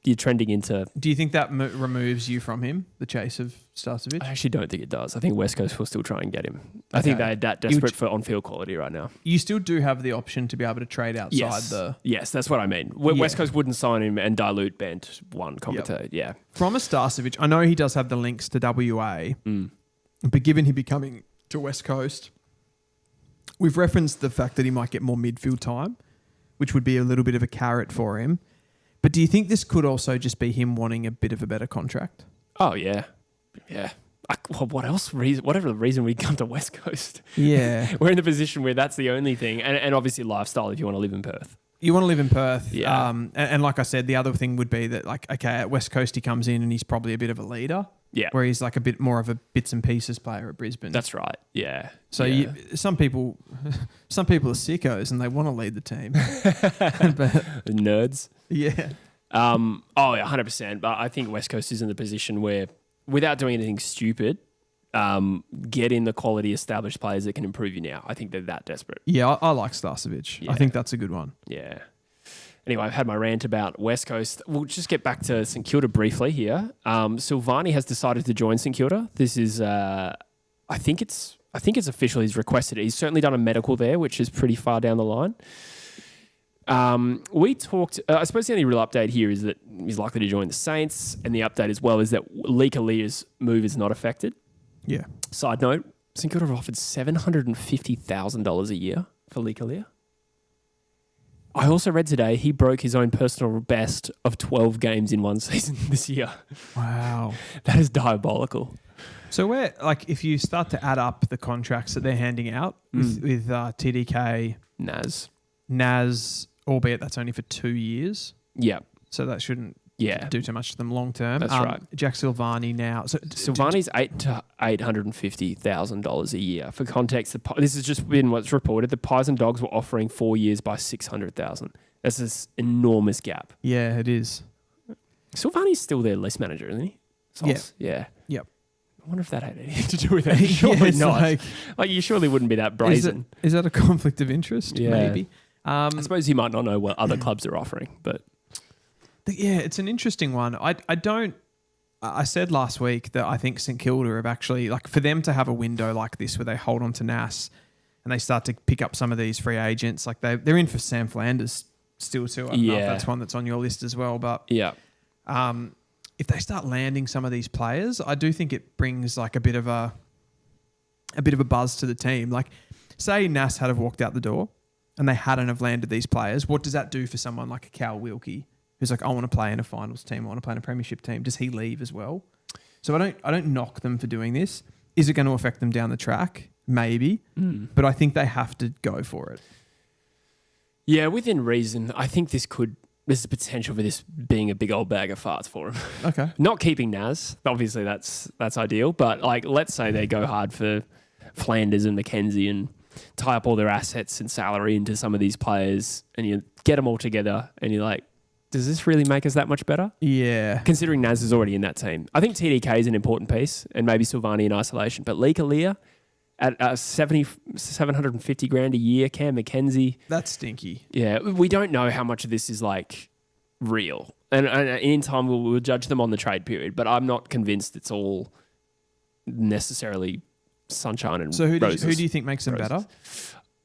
you're trending into... Do you think that removes you from him, the chase of Starcevic? I actually don't think it does. I think West Coast will still try and get him. I think they're that desperate for on-field quality right now. You still do have the option to be able to trade outside the... Yes, that's what I mean. West Coast wouldn't sign him and dilute Bent one commentator. Yep. Yeah. From a Starcevic, I know he does have the links to WA, but given him becoming to West Coast, we've referenced the fact that he might get more midfield time, which would be a little bit of a carrot for him. But do you think this could also just be him wanting a bit of a better contract? Oh, yeah. Yeah. What else? Whatever the reason we come to West Coast. Yeah. We're in the position where that's the only thing. And obviously lifestyle if you want to live in Perth. You want to live in Perth. Yeah. And like I said, the other thing would be that, like, okay, at West Coast he comes in and he's probably a bit of a leader. Yeah. Where he's like a bit more of a bits and pieces player at Brisbane. That's right. Yeah. So yeah. Some people are sickos and they want to lead the team. Nerds. Yeah. 100%. But I think West Coast is in the position where, without doing anything stupid, get in the quality established players that can improve you now. I think they're that desperate. Yeah, I like Starcevic. Yeah. I think that's a good one. Yeah. Anyway, I've had my rant about West Coast. We'll just get back to St Kilda briefly here. Silvani has decided to join St Kilda. This is, I think it's official. He's requested it. He's certainly done a medical there, which is pretty far down the line. We talked, I suppose the only real update here is that he's likely to join the Saints, and the update as well is that Leakalia's move is not affected. Yeah. Side note, St Kilda have offered $750,000 a year for Leakalia. I also read today he broke his own personal best of 12 games in one season this year. Wow. That is diabolical. So where, like, if you start to add up the contracts that they're handing out with TDK, Naz, albeit that's only for 2 years. Yeah. So that shouldn't do too much to them long term. That's right. Jack Silvani now. So Silvani's $850,000 a year. For context, this has just been what's reported. The Pies and Dogs were offering 4 years by $600,000. That's this enormous gap. Yeah, it is. Silvani's still their list manager, isn't he? Yeah. Yep. I wonder if that had anything to do with it. Surely not. Like you surely wouldn't be that brazen. Is that a conflict of interest? Yeah. Maybe. I suppose he might not know what other clubs are offering, but yeah, it's an interesting one. I said last week that I think St Kilda have actually, like, for them to have a window like this where they hold on to Nas and they start to pick up some of these free agents, like they're in for Sam Flanders still too. I don't know if that's one that's on your list as well, but yeah. If they start landing some of these players, I do think it brings like a bit of a buzz to the team. Like, say Nas had have walked out the door and they hadn't have landed these players, what does that do for someone like a Cal Wilkie who's like, I want to play in a finals team, I want to play in a premiership team? Does he leave as well? So I don't knock them for doing this. Is it going to affect them down the track? Maybe, but I think they have to go for it. Yeah, within reason. I think there's the potential for this being a big old bag of farts for him. Okay. Not keeping Nas, obviously that's ideal, but like let's say they go hard for Flanders and McKenzie and tie up all their assets and salary into some of these players and you get them all together and you're like, does this really make us that much better? Yeah. Considering Nas is already in that team. I think TDK is an important piece and maybe Silvani in isolation, but Lee Kalia at 750 grand a year, Cam McKenzie. That's stinky. Yeah, we don't know how much of this is like real. And in time we'll judge them on the trade period, but I'm not convinced it's all necessarily sunshine and roses. Who do you think makes them better?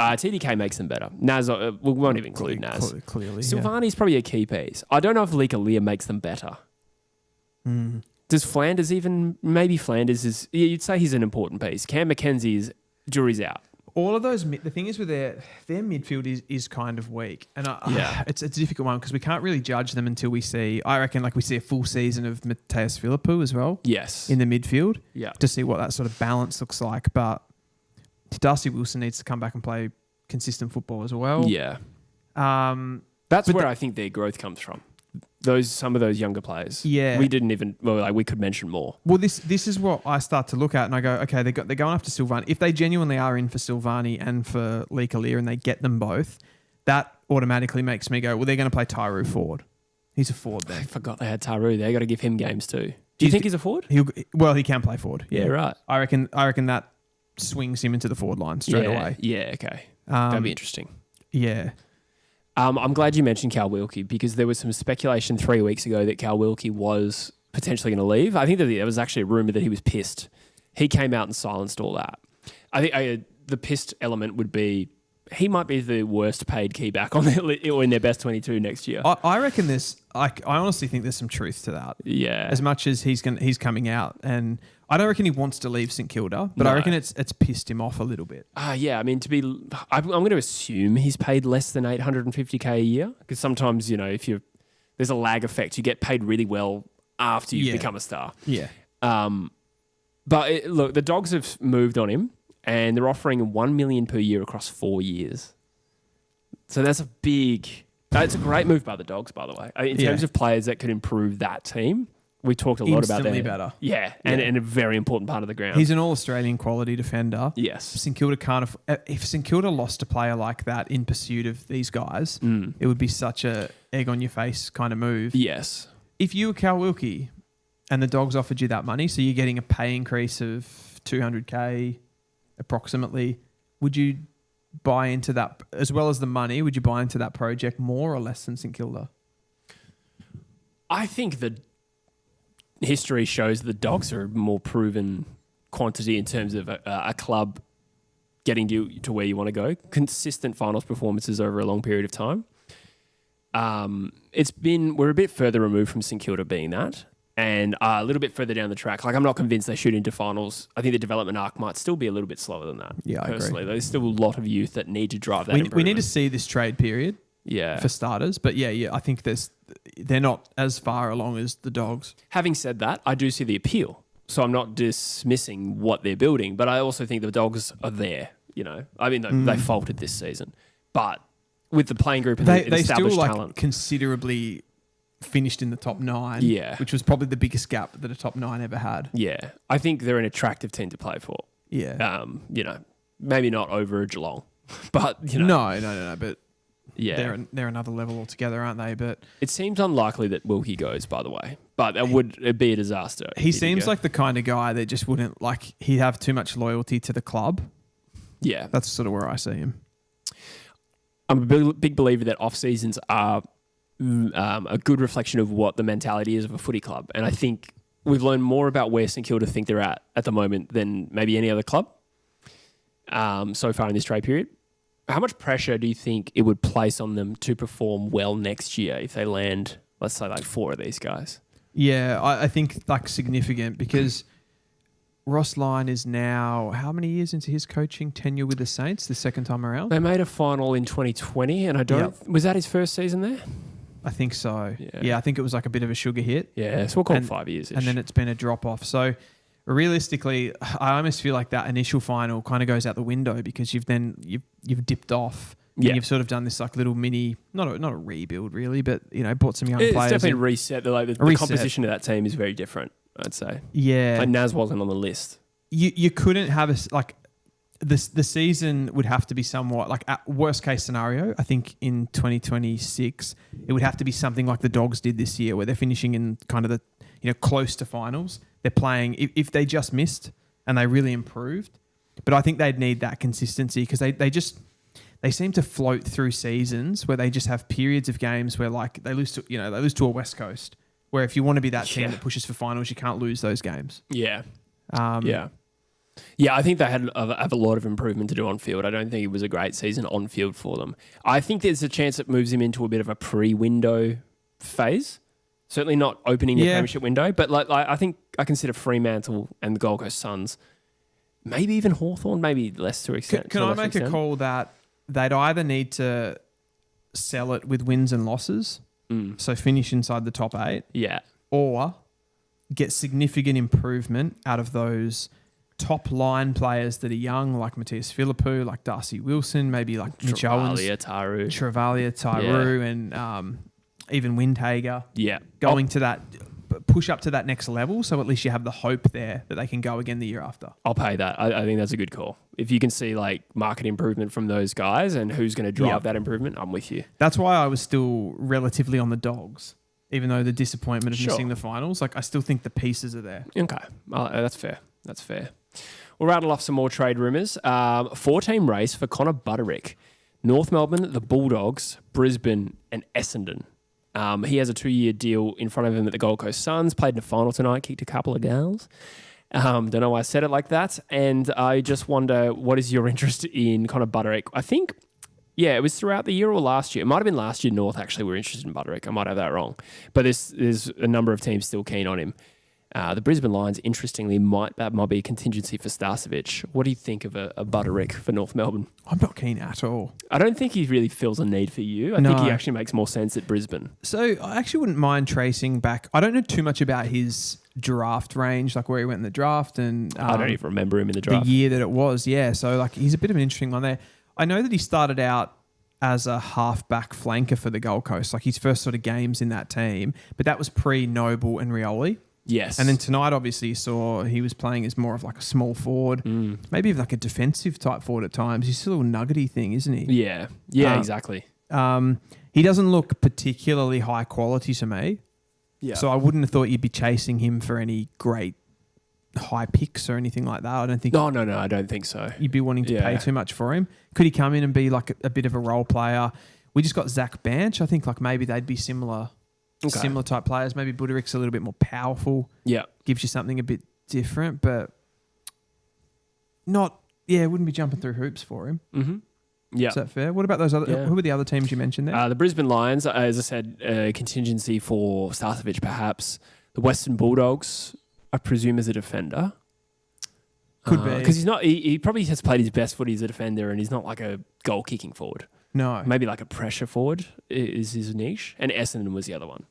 TDK makes them better. Nas, we won't even include Nas. Clearly, Silvani's probably a key piece. I don't know if Lee Kalia makes them better. Does Flanders even... Maybe Flanders is... You'd say he's an important piece. Cam McKenzie's jury's out. All of those... The thing is with their midfield is kind of weak. And it's a difficult one because we can't really judge them until we see... I reckon we see a full season of Mateus Philippou as well. Yes. In the midfield. Yeah. To see what that sort of balance looks like. But Darcy Wilson needs to come back and play consistent football as well. Yeah. That's where I think their growth comes from. Some of those younger players. Yeah. We didn't even... we could mention more. Well, this is what I start to look at and I go, okay, they're going after Silvani. If they genuinely are in for Silvani and for Lee Kalia and they get them both, that automatically makes me go, well, they're going to play Tyree forward. He's a forward then. I forgot they had Tyree. They got to give him games too. Do you think he's a forward? He can play forward. Yeah, right. I reckon that swings him into the forward line straight away. Yeah, okay. That'd be interesting. Yeah. I'm glad you mentioned Cal Wilkie because there was some speculation 3 weeks ago that Cal Wilkie was potentially going to leave. I think that there was actually a rumour that he was pissed. He came out and silenced all that. I think the pissed element would be he might be the worst paid key back on in their best 22 next year. I reckon this. I honestly think there's some truth to that. Yeah. As much as he's coming out, and I don't reckon he wants to leave St Kilda, but I reckon it's pissed him off a little bit. Yeah. I mean, I'm going to assume he's paid less than $850K a year because sometimes there's a lag effect. You get paid really well after you become a star. Yeah. But look, the Dogs have moved on him. And they're offering $1 million per year across 4 years. So that's a great move by the Dogs, by the way. In terms of players that could improve that team, we talked a lot about that. Instantly better. Yeah, and a very important part of the ground. He's an all-Australian quality defender. Yes. St Kilda if St Kilda lost a player like that in pursuit of these guys, it would be such a egg on your face kind of move. Yes. If you were Cal Wilkie and the Dogs offered you that money, so you're getting a pay increase of $200K approximately, would you buy into that as well as the money? Would you buy into that project more or less than St Kilda? I think the history shows the Dogs are a more proven quantity in terms of a club getting you to where you want to go. Consistent finals performances over a long period of time. We're a bit further removed from St Kilda being that. And a little bit further down the track. Like, I'm not convinced they shoot into finals. I think the development arc might still be a little bit slower than that. Yeah, personally. I agree. There's still a lot of youth that need to drive that improvement. We need to see this trade period for starters. But I think they're not as far along as the Dogs. Having said that, I do see the appeal. So I'm not dismissing what they're building. But I also think the Dogs are there. I mean, they faltered this season. But with the playing group and the established still talent. Considerably finished in the top 9. Yeah. Which was probably the biggest gap that a top 9 ever had. Yeah. I think they're an attractive team to play for. Yeah. Maybe not over a Geelong, but, No. But yeah, they're another level altogether, aren't they? But it seems unlikely that Wilkie goes, by the way. But it'd be a disaster. He seems like the kind of guy that just wouldn't, like, he'd have too much loyalty to the club. Yeah. That's sort of where I see him. I'm a big believer that off-seasons are a good reflection of what the mentality is of a footy club. And I think we've learned more about where St Kilda think they're at the moment than maybe any other club so far in this trade period. How much pressure do you think it would place on them to perform well next year if they land, let's say, like 4 of these guys? Yeah, I think like significant because Ross Lyon is now how many years into his coaching tenure with the Saints? The second time around? They made a final in 2020, and was that his first season there? I think so. Yeah, I think it was like a bit of a sugar hit. Yeah, so we'll call it 5 years. And then it's been a drop off. So realistically, I almost feel like that initial final kind of goes out the window because you've dipped off. Yeah. And you've sort of done this like little mini, not a rebuild really, but bought some young players. It's definitely reset. The composition of that team is very different, I'd say. Yeah. Like Naz wasn't on the list. You couldn't have the season would have to be somewhat like at worst case scenario. I think in 2026 it would have to be something like the Dogs did this year, where they're finishing in kind of the close to finals. They're playing if they just missed and they really improved, but I think they'd need that consistency because they seem to float through seasons where they just have periods of games where like they lose to a West Coast, where if you want to be that team that pushes for finals, you can't lose those games. Yeah. Yeah, I think they have a lot of improvement to do on field. I don't think it was a great season on field for them. I think there's a chance it moves him into a bit of a pre-window phase. Certainly not opening the premiership window, but like I think I consider Fremantle and the Gold Coast Suns, maybe even Hawthorn, maybe less to extent. Can I make a call that they'd either need to sell it with wins and losses, so finish inside the top 8, or get significant improvement out of those top line players that are young, like Matthias Philippou, like Darcy Wilson, maybe like Mitch Owens, Travalia, Tyru, and even Windhager. Yeah. Going to that, push up to that next level, so at least you have the hope there that they can go again the year after. I'll pay that. I think that's a good call. If you can see like market improvement from those guys and who's going to drive that improvement, I'm with you. That's why I was still relatively on the Dogs, even though the disappointment of missing the finals. Like I still think the pieces are there. Okay, that's fair. That's fair. We'll rattle off some more trade rumours. 4-team race for Connor Butterick. North Melbourne, the Bulldogs, Brisbane and Essendon. He has a 2-year deal in front of him at the Gold Coast Suns. Played in the final tonight, kicked a couple of goals. Don't know why I said it like that. And I just wonder, what is your interest in Connor Butterick? I think, it was throughout the year or last year. It might have been last year North actually were interested in Butterick. I might have that wrong. But there's a number of teams still keen on him. The Brisbane Lions, interestingly, might be a contingency for Starcevic. What do you think of a Butterick for North Melbourne? I'm not keen at all. I don't think he really feels a need for you. I think he actually makes more sense at Brisbane. So I actually wouldn't mind tracing back. I don't know too much about his draft range, like where he went in the draft. And I don't even remember him in the draft. The year that it was, yeah. So like he's a bit of an interesting one there. I know that he started out as a half-back flanker for the Gold Coast, like his first sort of games in that team. But that was pre-Noble and Rioli. Yes. And then tonight, obviously, you saw he was playing as more of like a small forward, maybe even like a defensive type forward at times. He's still a nuggety thing, isn't he? Yeah. Yeah, exactly. He doesn't look particularly high quality to me. Yeah. So I wouldn't have thought you'd be chasing him for any great high picks or anything like that. I don't think. No, I don't think so. You'd be wanting to pay too much for him. Could he come in and be like a bit of a role player? We just got Zach Banch. I think like maybe they'd be similar. Okay. Similar type players. Maybe Butterick's a little bit more powerful. Yeah. Gives you something a bit different, but not, wouldn't be jumping through hoops for him. Mm-hmm. Yeah. Is that fair? What about those other, who were the other teams you mentioned there? The Brisbane Lions, as I said, contingency for Starcevic perhaps. The Western Bulldogs, I presume, as a defender. Could be. Because he probably has played his best footy as a defender and he's not like a goal-kicking forward. No. Maybe like a pressure forward is his niche. And Essendon was the other one.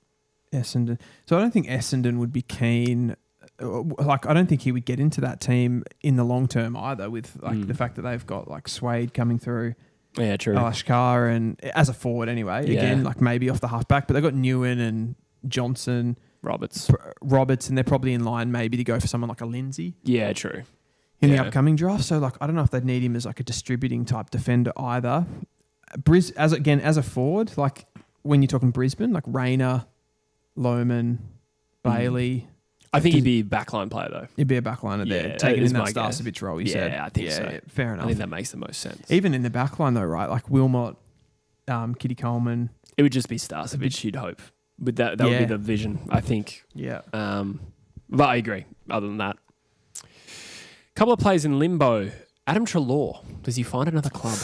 Essendon. So I don't think Essendon would be keen. Like, I don't think he would get into that team in the long term either, with like the fact that they've got like Swade coming through. Yeah, true. Alashkar and as a forward anyway. Again, like maybe off the halfback, but they've got Newen and Johnson, Roberts, and they're probably in line maybe to go for someone like a Lindsay. Yeah, true. In the upcoming draft. So, like, I don't know if they'd need him as like a distributing type defender either. As a forward, like when you're talking Brisbane, like Rayner, Lohman, Bailey. I think he'd be a backline player though. He'd be a backliner there, Yeah, taking is in that my guess. Starcevich role. You said, I think so. Yeah, fair enough. I think that makes the most sense. Even in the backline though, right? Like Wilmot, Kitty Coleman. It would just be Starcevich, you'd hope. But that would be the vision, I think. Yeah. But I agree. Other than that, couple of players in limbo. Adam Treloar, does he find another club?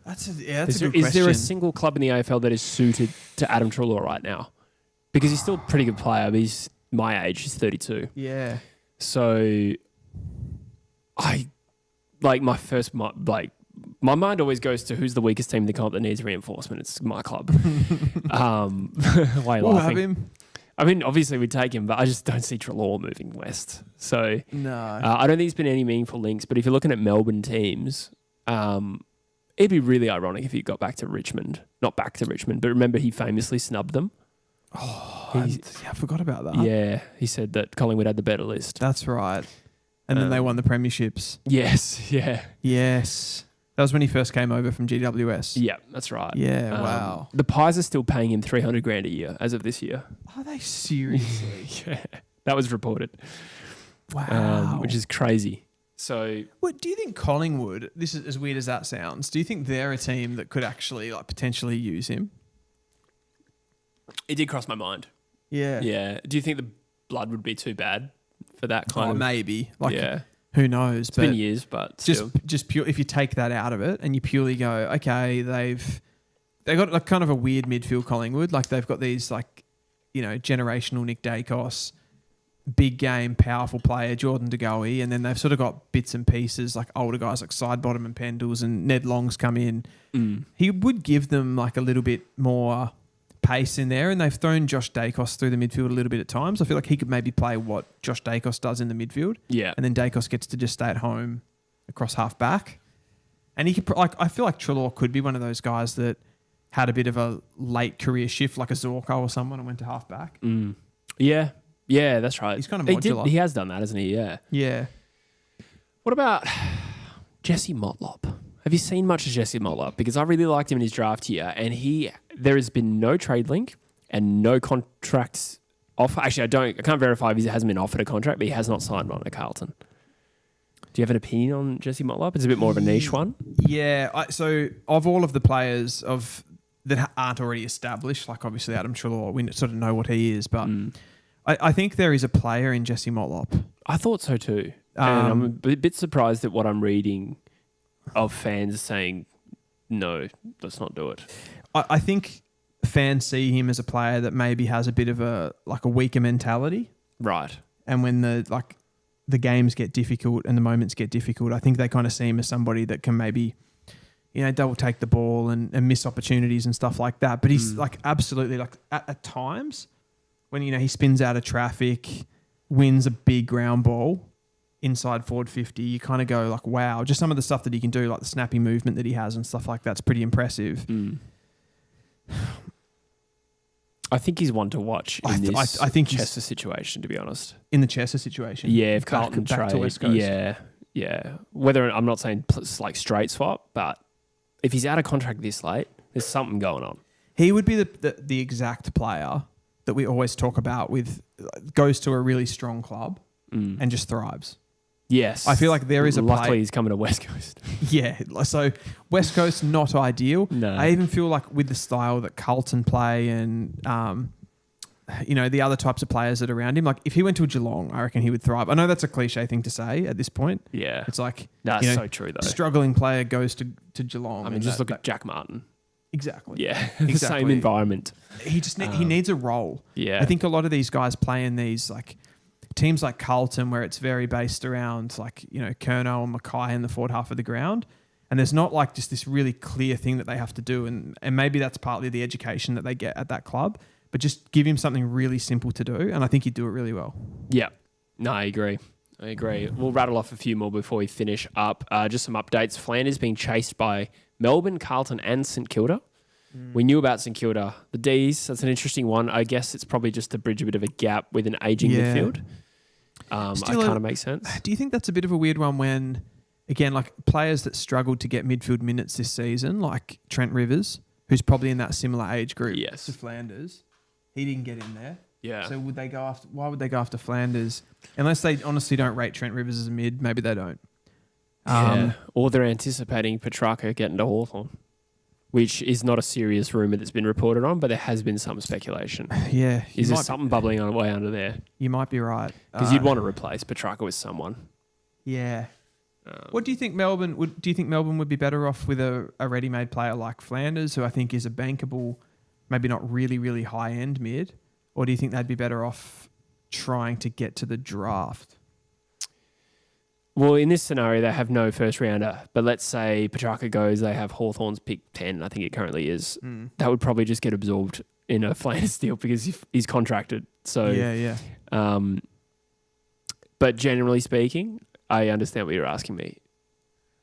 That's a good question. Is there a single club in the AFL that is suited to Adam Treloar right now? Because he's still a pretty good player, but he's my age. He's 32. Yeah. So, my mind always goes to who's the weakest team in the comp that needs reinforcement. It's my club. Why are you We'll laughing? have him. I mean, obviously we'd take him, but I just don't see Treloar moving west. So No. I don't think there's been any meaningful links. But if you're looking at Melbourne teams, it'd be really ironic if he got back to Richmond. Not back to Richmond, but remember he famously snubbed them. I forgot about that. Yeah, he said that Collingwood had the better list. That's right. And then they won the premierships. Yes, yeah. Yes. That was when he first came over from GWS. Yeah, that's right. Yeah, wow. The Pies are still paying him $300,000 a year as of this year. Are they seriously? Yeah, that was reported. Wow. Which is crazy. So, What do you think Collingwood, this is as weird as that sounds, do you think they're a team that could actually like potentially use him? it did cross my mind. Yeah. Yeah. Do you think the blood would be too bad for that kind Oh, of? maybe. Like, Yeah. who knows? It's been years, but still. just pure. If you take that out of it and you purely go, okay, they've got like kind of a weird midfield Collingwood. Like they've got these like, generational Nick Dacos, big game, powerful player Jordan De Goey, and then they've sort of got bits and pieces like older guys like Sidebottom and Pendles and Ned Long's come in. He would give them like a little bit more pace in there, and they've thrown Josh Dacos through the midfield a little bit at times. I feel like he could maybe play what Josh Dacos does in the midfield. Yeah. And then Dacos gets to just stay at home across half back. And he could, I feel like Treloar could be one of those guys that had a bit of a late career shift, like a Zorko or someone, and went to half back. Yeah. Yeah, that's right. He's kind of modular. He has done that, hasn't he? Yeah. Yeah. What about Jesse Motlop? Have you seen much of Jesse Motlop? Because I really liked him in his draft year, and there has been no trade link and no contracts offer. Actually, I can't verify if he hasn't been offered a contract, but he has not signed one at Carlton. Do you have an opinion on Jesse Motlop? It's a bit more of a niche one. Yeah. So of all of the players that aren't already established, like obviously Adam Treloar, we sort of know what he is, but I think there is a player in Jesse Motlop. I thought so too. And I'm a bit surprised at what I'm reading of fans saying, no, let's not do it. I think fans see him as a player that maybe has a bit of a weaker mentality. Right. And when the games get difficult and the moments get difficult, I think they kind of see him as somebody that can maybe, double take the ball and miss opportunities and stuff like that. But he's like absolutely like at times when, he spins out of traffic, wins a big ground ball inside forward 50, you kind of go like, wow, just some of the stuff that he can do, like the snappy movement that he has and stuff like that's pretty impressive. I think he's one to watch in this I think Chester situation, to be honest. In the Chester situation? Yeah, if Carlton back to trade. West Coast. Yeah. Whether I'm not saying like straight swap, but if he's out of contract this late, there's something going on. He would be the exact player that we always talk about goes to a really strong club and just thrives. Yes. I feel like there is a Luckily, he's coming to West Coast. Yeah. So West Coast, not ideal. No. I even feel like with the style that Carlton play and, the other types of players that are around him, like if he went to a Geelong, I reckon he would thrive. I know that's a cliche thing to say at this point. Yeah. It's like, that's so true, though. Struggling player goes to Geelong. I mean, just look at Jack Martin. Exactly. Yeah. The same environment. He just he needs a role. Yeah. I think a lot of these guys play in these like teams like Carlton where it's very based around like, Curnow and Mackay in the forward half of the ground. And there's not like just this really clear thing that they have to do. And maybe that's partly the education that they get at that club. But just give him something really simple to do. And I think he'd do it really well. Yeah. No, I agree. We'll rattle off a few more before we finish up. Just some updates. Flanders being chased by Melbourne, Carlton and St Kilda. We knew about St Kilda. The D's, that's an interesting one. I guess it's probably just to bridge a bit of a gap with an ageing midfield. It kind of makes sense. Do you think that's a bit of a weird one when, again, like players that struggled to get midfield minutes this season, like Trent Rivers, who's probably in that similar age group to Flanders, he didn't get in there. Yeah. So why would they go after Flanders? Unless they honestly don't rate Trent Rivers as a mid, maybe they don't. Or they're anticipating Petrarca getting to Hawthorn, which is not a serious rumour that's been reported on, but there has been some speculation. Yeah. Is there something bubbling on the way under there? You might be right. Because you'd want to replace Petrarca with someone. Yeah. What do you think Melbourne would? Do you think Melbourne would be better off with a ready-made player like Flanders, who I think is a bankable, maybe not really, really high-end mid, or do you think they'd be better off trying to get to the draft? Well, in this scenario, they have no first rounder. But let's say Petrarca goes, they have Hawthorn's pick 10, I think it currently is. That would probably just get absorbed in a Flanders deal because he's contracted. So Yeah. But generally speaking, I understand what you're asking me.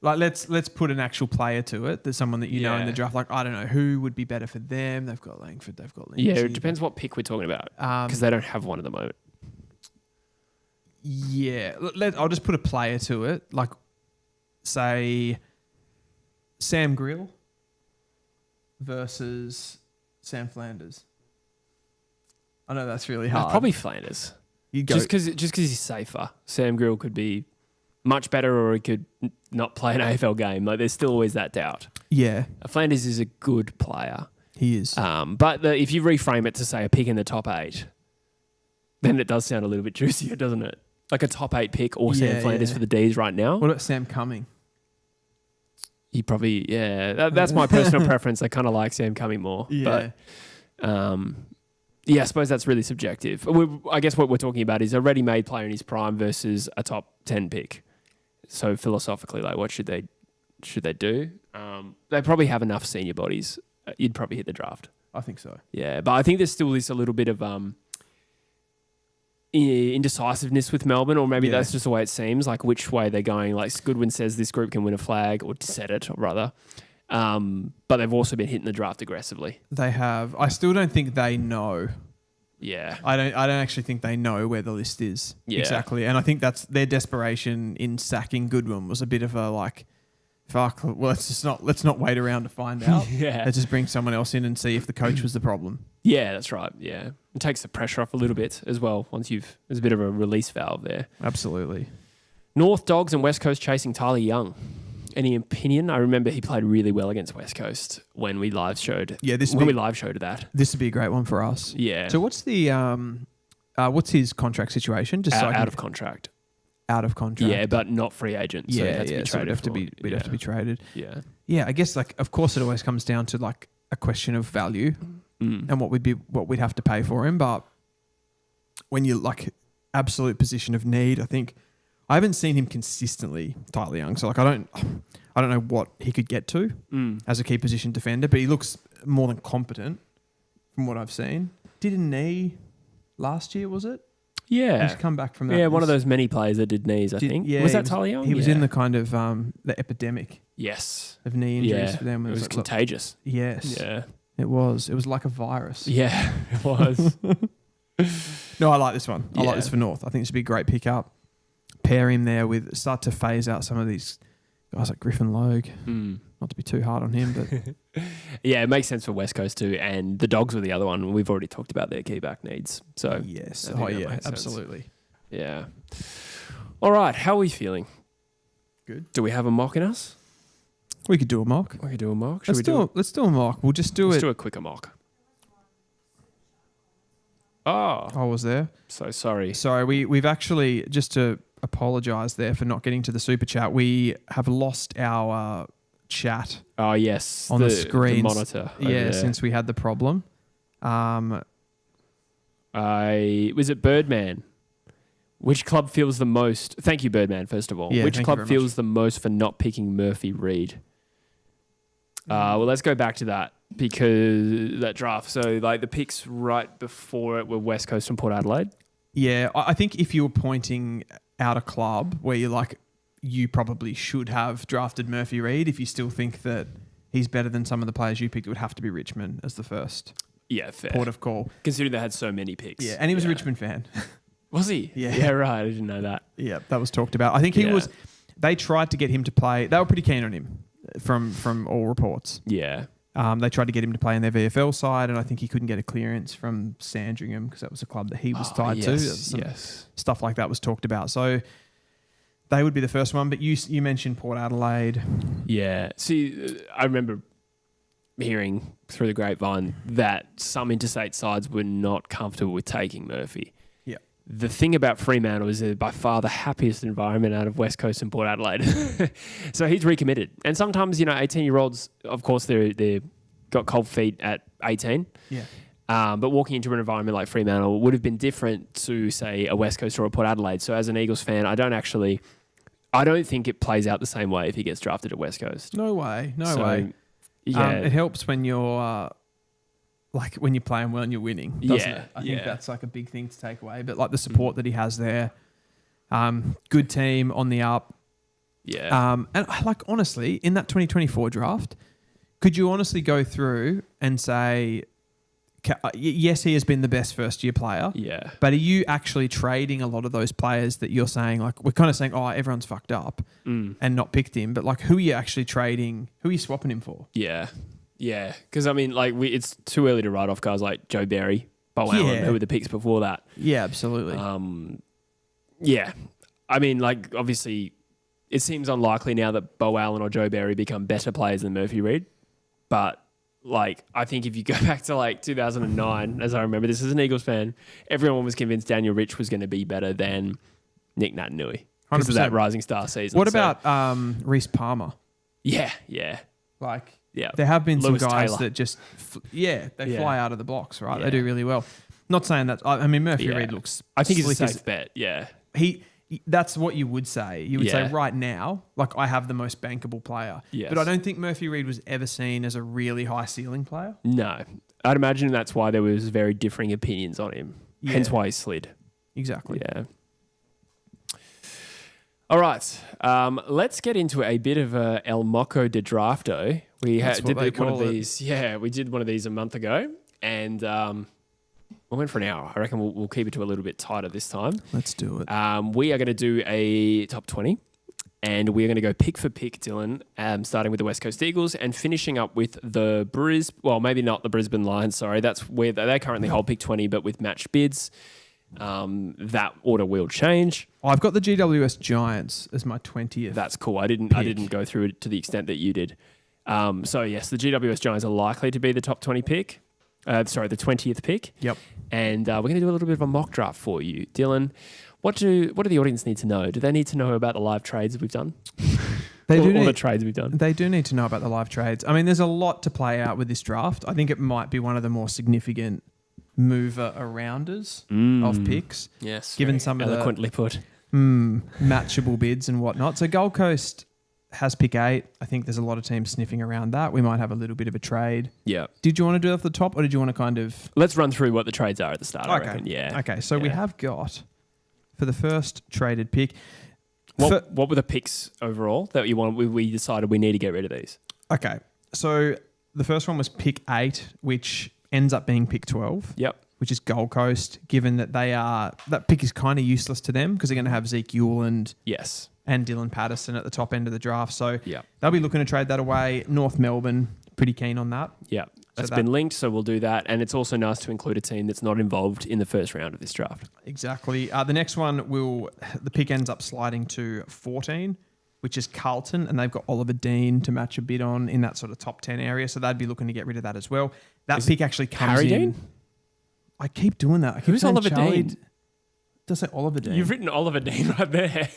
Like let's put an actual player to it. There's someone that you know in the draft. Like, I don't know who would be better for them. They've got Langford. They've got Lindsay. Yeah, it depends what pick we're talking about because they don't have one at the moment. Yeah, I'll just put a player to it. Like, say, Sam Grill versus Sam Flanders. I know that's really hard. Probably Flanders. Just because he's safer. Sam Grill could be much better, or he could not play an AFL game. Like, there's still always that doubt. Yeah, Flanders is a good player. He is. But if you reframe it to say a pick in the top 8, then it does sound a little bit juicier, doesn't it? Like a top 8 pick or Sam Flanders for the D's right now. What about Sam Cumming? He probably, that's my personal preference. I kind of like Sam Cumming more. Yeah. But, I suppose that's really subjective. I guess what we're talking about is a ready-made player in his prime versus a top 10 pick. So philosophically, like, what should they do? They probably have enough senior bodies. You'd probably hit the draft. I think so. Yeah, but I think there's still this a little bit of indecisiveness with Melbourne, or maybe that's just the way it seems, like which way they're going. Like Goodwin says this group can win a flag, or said it, or rather. But they've also been hitting the draft aggressively. They have. I still don't think they know. Yeah. I don't actually think they know where the list is exactly. And I think that's their desperation in sacking Goodwin was a bit of a like, fuck, well, let's not wait around to find out. Let's just bring someone else in and see if the coach was the problem. Yeah, that's right. Yeah. It takes the pressure off a little bit as well once there's a bit of a release valve there. Absolutely. North Dogs and West Coast chasing Tyler Young. Any opinion? I remember he played really well against West Coast when we live showed. Yeah, we live showed that. This would be a great one for us. Yeah. So what's his contract situation? Just out of contract. Out of contract. Yeah, but not free agent. So Yeah, to be so we'd have to be traded. Yeah. Yeah, I guess like of course it always comes down to like a question of value and what we'd have to pay for him. But when you're like absolute position of need, I think I haven't seen him consistently, Tyler Young. So like I don't know what he could get to as a key position defender, but he looks more than competent from what I've seen. Did a knee last year, was it? Yeah. He's come back from that. Yeah, one of those many players that did knees, I think. Yeah, was that Tyler Young? He was in the kind of the epidemic of knee injuries for them. It was contagious. Yes. Yeah. It was. It was like a virus. Yeah, it was. No, I like this one. I like this for North. I think this would be a great pickup. Pair him there with, start to phase out some of these guys like Griffin Logue. Not to be too hard on him, but yeah, it makes sense for West Coast too. And the Dogs were the other one. We've already talked about their key back needs. So yes, absolutely. Yeah. All right, how are we feeling? Good. Do we have a mock in us? We could do a mock. We could do a mock. Let's do a mock. We'll just do Let's do a quicker mock. Oh, I was there. So sorry. Sorry, we've actually, just to apologise there for not getting to the super chat, we have lost our chat. Oh yes, on the screen, the monitor. Yeah, since we had the problem. Was it Birdman? Which club feels the most? Thank you, Birdman. First of all, which club feels the most for not picking Murphy Reid? Well, let's go back to that because that draft. So, like the picks right before it were West Coast and Port Adelaide. Yeah, I think if you were pointing out a club where you're like, you probably should have drafted Murphy Reid if you still think that he's better than some of the players you picked, it would have to be Richmond as the first Yeah, fair. port of call. Considering they had so many picks. Yeah, and he was a Richmond fan. Was he? Yeah. Yeah, right. I didn't know that. Yeah, that was talked about. I think he was. They tried to get him to play. They were pretty keen on him from all reports. Yeah. They tried to get him to play in their VFL side, and I think he couldn't get a clearance from Sandringham because that was a club that he was tied to. Yes. Stuff like that was talked about. So they would be the first one. But you mentioned Port Adelaide. Yeah. See, I remember hearing through the grapevine that some interstate sides were not comfortable with taking Murphy. Yeah. The thing about Fremantle is they're by far the happiest environment out of West Coast and Port Adelaide. So he's recommitted. And sometimes, 18-year-olds, of course, they're got cold feet at 18. Yeah. But walking into an environment like Fremantle would have been different to, say, a West Coast or a Port Adelaide. So as an Eagles fan, I don't think it plays out the same way if he gets drafted at West Coast. No way. No way. Yeah. It helps when you're when you're playing well and you're winning, doesn't it? I think that's like a big thing to take away. But like the support that he has there, good team on the up. Yeah. And honestly, in that 2024 draft, could you honestly go through and say, yes, he has been the best first year player. Yeah. But are you actually trading a lot of those players that you're saying, we're kind of saying, everyone's fucked up and not picked him, but who are you actually trading? Who are you swapping him for? Yeah. Yeah. Because, it's too early to write off guys like Joe Barry, Bo Allen, who were the picks before that. Yeah, absolutely. Yeah. Obviously, it seems unlikely now that Bo Allen or Joe Barry become better players than Murphy Reid. But I think if you go back to 2009, as I remember this as an Eagles fan, everyone was convinced Daniel Rich was going to be better than Nick Natanui because of that Rising Star season. What about Reece Palmer? Yeah. There have been Lewis some guys Taylor. that just, fly out of the blocks, right? Yeah. They do really well. Not saying that, Murphy Reid looks I think he's a slick safe bet, yeah. That's what you would say. You would say Yeah. right now, I have the most bankable player. Yes. But I don't think Murphy Reid was ever seen as a really high ceiling player. No. I'd imagine that's why there was very differing opinions on him. Yeah. Hence why he slid. Exactly. Yeah. All right. Let's get into a bit of a El Moco de Drafto. We did one of these. Yeah, we did one of these a month ago, and we went for an hour. I reckon we'll keep it to a little bit tighter this time. Let's do it. We are going to do a top 20, and we're going to go pick for pick, Dylan, starting with the West Coast Eagles and finishing up with the maybe not the Brisbane Lions, sorry. That's where they currently hold pick 20, but with matched bids. That order will change. I've got the GWS Giants as my 20th. That's cool. I didn't go through it to the extent that you did. So yes, the GWS Giants are likely to be the top 20 pick. The 20th pick. Yep. And we're going to do a little bit of a mock draft for you, Dylan. What do the audience need to know? Do they need to know about the live trades we've done? All the trades we've done. They do need to know about the live trades. There's a lot to play out with this draft. I think it might be one of the more significant mover-arounders of picks. Yes. Given some of eloquently put. Matchable bids and whatnot. So Gold Coast has pick 8. I think there's a lot of teams sniffing around that. We might have a little bit of a trade. Yeah. Did you want to do it off the top or did you want to kind of... Let's run through what the trades are at the start, I reckon. Yeah. Okay, so we have got, for the first traded pick... What were the picks overall that you want? We decided we need to get rid of these. Okay, so the first one was pick 8, which ends up being pick 12. Yep. Which is Gold Coast, given that that pick is kind of useless to them because they're going to have Zeke Ewell yes, and Dylan Patterson at the top end of the draft. So yeah, they'll be looking to trade that away. North Melbourne, pretty keen on that. Yeah, that's been linked, so we'll do that. And it's also nice to include a team that's not involved in the first round of this draft. Exactly. The next one the pick ends up sliding to 14, which is Carlton, and they've got Oliver Dean to match a bid on in that sort of top 10 area. So they'd be looking to get rid of that as well. That pick actually comes Harry in. Dean? I keep doing that. Who's Oliver Dean? Does say Oliver Dean? You've written Oliver Dean right there.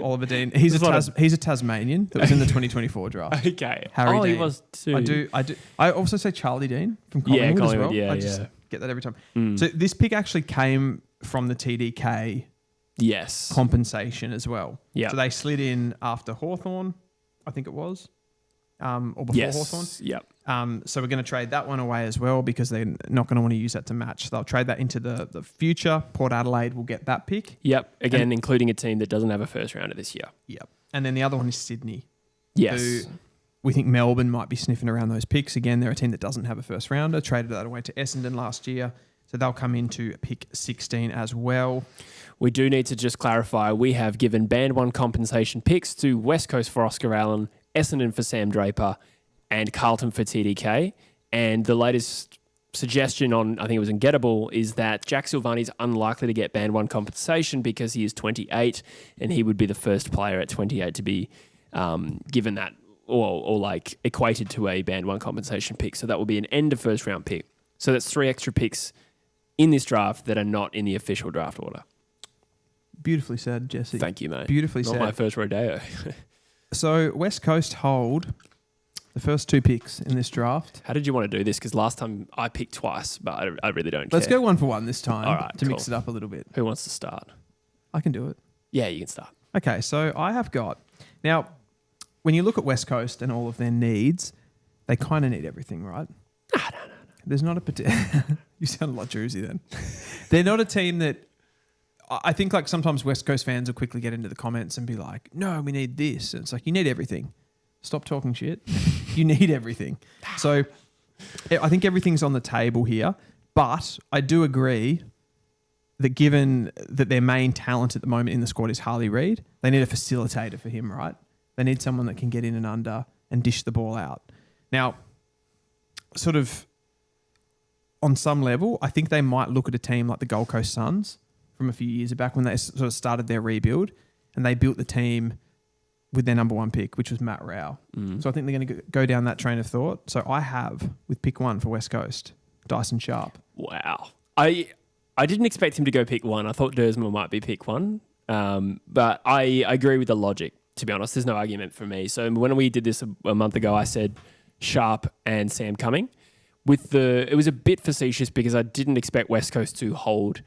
Oliver Dean. He's a Tasmanian that was in the 2024 draft. Okay. Harry Dean. He was too. I do. I also say Charlie Dean from Collingwood as well. Yeah, I just get that every time. So this pick actually came from the TDK compensation as well. Yeah. So they slid in after Hawthorn, I think it was, or before Hawthorn. Yep. So we're going to trade that one away as well because they're not going to want to use that to match. They'll trade that into the future. Port Adelaide will get that pick. Yep. Again, including a team that doesn't have a first rounder this year. Yep. And then the other one is Sydney. Yes. Who we think Melbourne might be sniffing around those picks. Again, they're a team that doesn't have a first rounder. Traded that away to Essendon last year. So they'll come into pick 16 as well. We do need to just clarify, we have given Band 1 compensation picks to West Coast for Oscar Allen, Essendon for Sam Draper, and Carlton for TDK. And the latest suggestion on, I think it was in Gettable, is that Jack Silvani is unlikely to get Band 1 compensation because he is 28 and he would be the first player at 28 to be given that or like equated to a Band 1 compensation pick. So that will be an end of first round pick. So that's 3 extra picks in this draft that are not in the official draft order. Beautifully said, Jesse. Thank you, mate. Beautifully not said. My first rodeo. So West Coast hold the first 2 picks in this draft. How did you want to do this? Because last time I picked twice, but I really don't care. Let's go 1 for 1 this time. All right, to cool. mix it up a little bit. Who wants to start? I can do it. Yeah, you can start. Okay, so I have got... Now, when you look at West Coast and all of their needs, they kind of need everything, right? No. There's not a particular... You sound a lot Druzy then. They're not a team that... I think like sometimes West Coast fans will quickly get into the comments and be like, no, we need this. And it's like, you need everything. Stop talking shit. You need everything. So I think everything's on the table here. But I do agree that given that their main talent at the moment in the squad is Harley Reid, they need a facilitator for him, right? They need someone that can get in and under and dish the ball out. Now, sort of on some level, I think they might look at a team like the Gold Coast Suns from a few years back when they sort of started their rebuild and they built the team with their number 1 pick, which was Matt Rao. So I think they're going to go down that train of thought. So I have, with pick 1 for West Coast, Dyson Sharp. Wow. I didn't expect him to go pick 1. I thought Dersma might be pick 1. But I agree with the logic, to be honest. There's no argument for me. So when we did this a month ago, I said Sharp and Sam Cumming. It was a bit facetious because I didn't expect West Coast to hold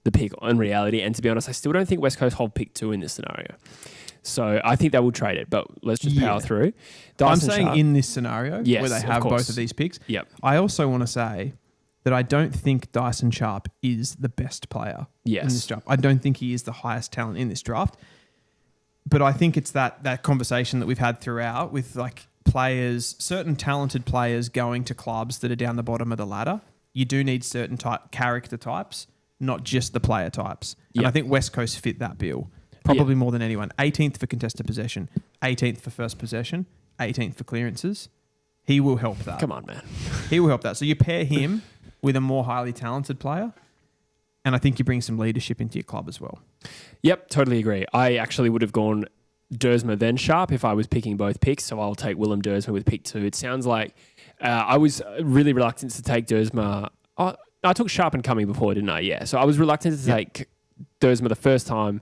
the pick in reality. And to be honest, I still don't think West Coast hold pick 2 in this scenario. So I think they will trade it, but let's just power through. Dyson I'm saying Sharp, in this scenario yes, where they have both of these picks. Yep. I also want to say that I don't think Dyson Sharp is the best player in this draft. I don't think he is the highest talent in this draft. But I think it's that conversation that we've had throughout with like players, certain talented players going to clubs that are down the bottom of the ladder. You do need certain character types, not just the player types. And I think West Coast fit that bill probably more than anyone. 18th for contested possession, 18th for first possession, 18th for clearances. He will help that. Come on, man. He will help that. So you pair him with a more highly talented player, and I think you bring some leadership into your club as well. Yep, totally agree. I actually would have gone Dersma then Sharp if I was picking both picks, so I'll take Willem Dersma with pick 2. It sounds like I was really reluctant to take Dersma. Oh, I took Sharp and Cumming before, didn't I? Yeah. So I was reluctant to take Dersma the first time.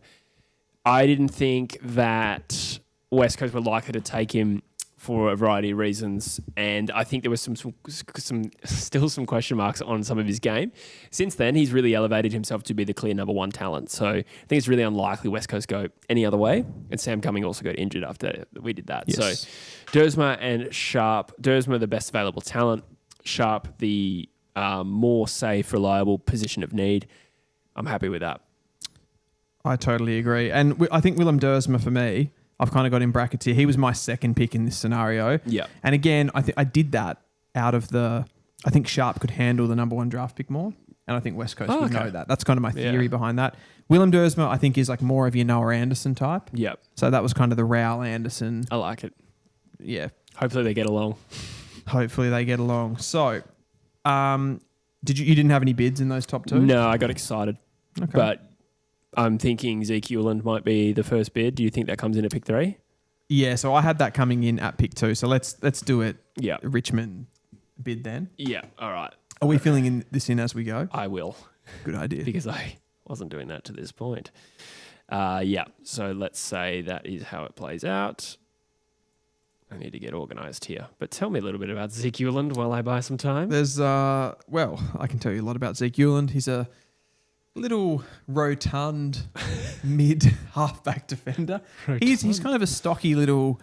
I didn't think that West Coast were likely to take him for a variety of reasons, and I think there was still some question marks on some of his game. Since then, he's really elevated himself to be the clear number 1 talent. So I think it's really unlikely West Coast go any other way. And Sam Cumming also got injured after we did that. Yes. So Dersma and Sharp. Dersma the best available talent. Sharp the more safe, reliable position of need. I'm happy with that. I totally agree. And I think Willem Dersma, for me, I've kind of got in brackets here. He was my second pick in this scenario. Yeah. And again, I did that out of I think Sharp could handle the number 1 draft pick more. And I think West Coast would know that. That's kind of my theory behind that. Willem Dersma, I think, is like more of your Noah Anderson type. Yep. So that was kind of the Raoul Anderson. I like it. Yeah. Hopefully they get along. Hopefully they get along. So, you didn't have any bids in those top 2? No, I got excited. Okay. But I'm thinking Zeke Uland might be the first bid. Do you think that comes in at pick 3? Yeah, so I had that coming in at pick 2. So let's do it. Yeah. Richmond bid then. Yeah. All right. Are we filling this in as we go? I will. Good idea. Because I wasn't doing that to this point. Yeah. So let's say that is how it plays out. I need to get organised here. But tell me a little bit about Zeke Uland while I buy some time. There's, I can tell you a lot about Zeke Uland. He's a little rotund mid halfback defender. He's kind of a stocky little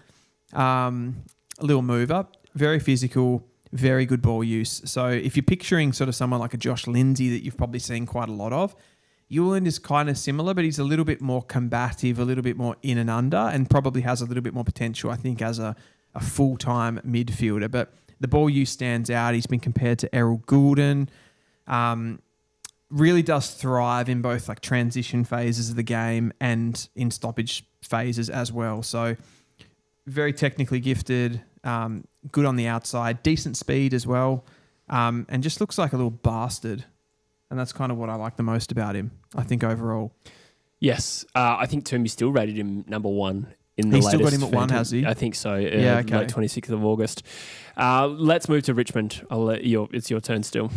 mover, very physical, very good ball use. So if you're picturing sort of someone like a Josh Lindsay that you've probably seen quite a lot of, Uland is kind of similar, but he's a little bit more combative, a little bit more in and under, and probably has a little bit more potential, I think, as a a full-time midfielder. But the ball use stands out. He's been compared to Errol Goulden. Really does thrive in both like transition phases of the game and in stoppage phases as well. So very technically gifted, good on the outside, decent speed as well, and just looks like a little bastard. And that's kind of what I like the most about him, I think, overall. Yes. I think Toomey still rated him number 1 in the He's latest. Still got him at 1, has he? I think so. Yeah, okay. Late 26th of August. Let's move to Richmond. It's your turn still.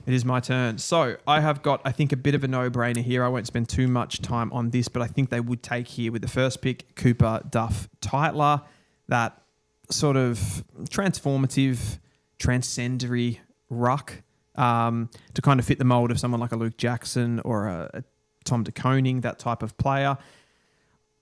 It is my turn. So I have got, I think, a bit of a no-brainer here. I won't spend too much time on this, but I think they would take here with the first pick, Cooper Duff Tytler, that sort of transformative, transcendery ruck to kind of fit the mould of someone like a Luke Jackson or a Tom de Koning, that type of player.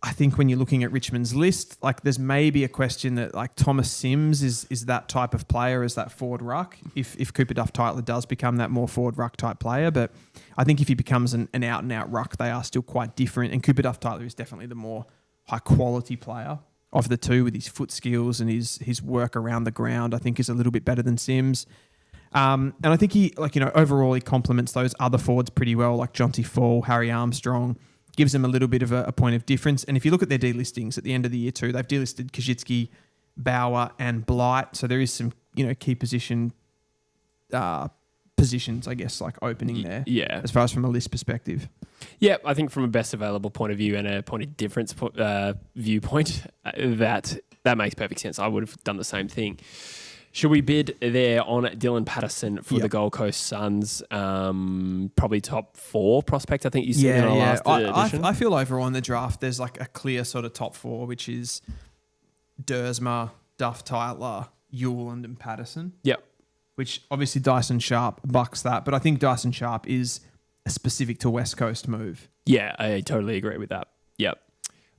I think when you're looking at Richmond's list, like there's maybe a question that like Thomas Sims is that type of player as that forward ruck if Cooper Duff Tytler does become that more forward ruck type player. But I think if he becomes an out and out ruck, they are still quite different. And Cooper Duff Tytler is definitely the more high quality player of the two, with his foot skills and his work around the ground. I think is a little bit better than Sims. And I think he, overall he complements those other forwards pretty well, like Jonty Fall, Harry Armstrong. Gives them a little bit of a point of difference. And if you look at their delistings at the end of the year too, they've delisted Kajitsky, Bauer and Blight. So there is some, key positions, I guess, like opening there. Yeah. As far as from a list perspective. Yeah, I think from a best available point of view and a point of difference viewpoint, that makes perfect sense. I would have done the same thing. Should we bid there on Dylan Patterson for the Gold Coast Suns? Probably top 4 prospect, I think you said in our last edition. I feel overall in the draft, there's like a clear sort of top 4, which is Dersma, Duff Tytler, Ewell and Patterson. Yep. Which obviously Dyson Sharp bucks that, but I think Dyson Sharp is a specific to West Coast move. Yeah, I totally agree with that. Yep.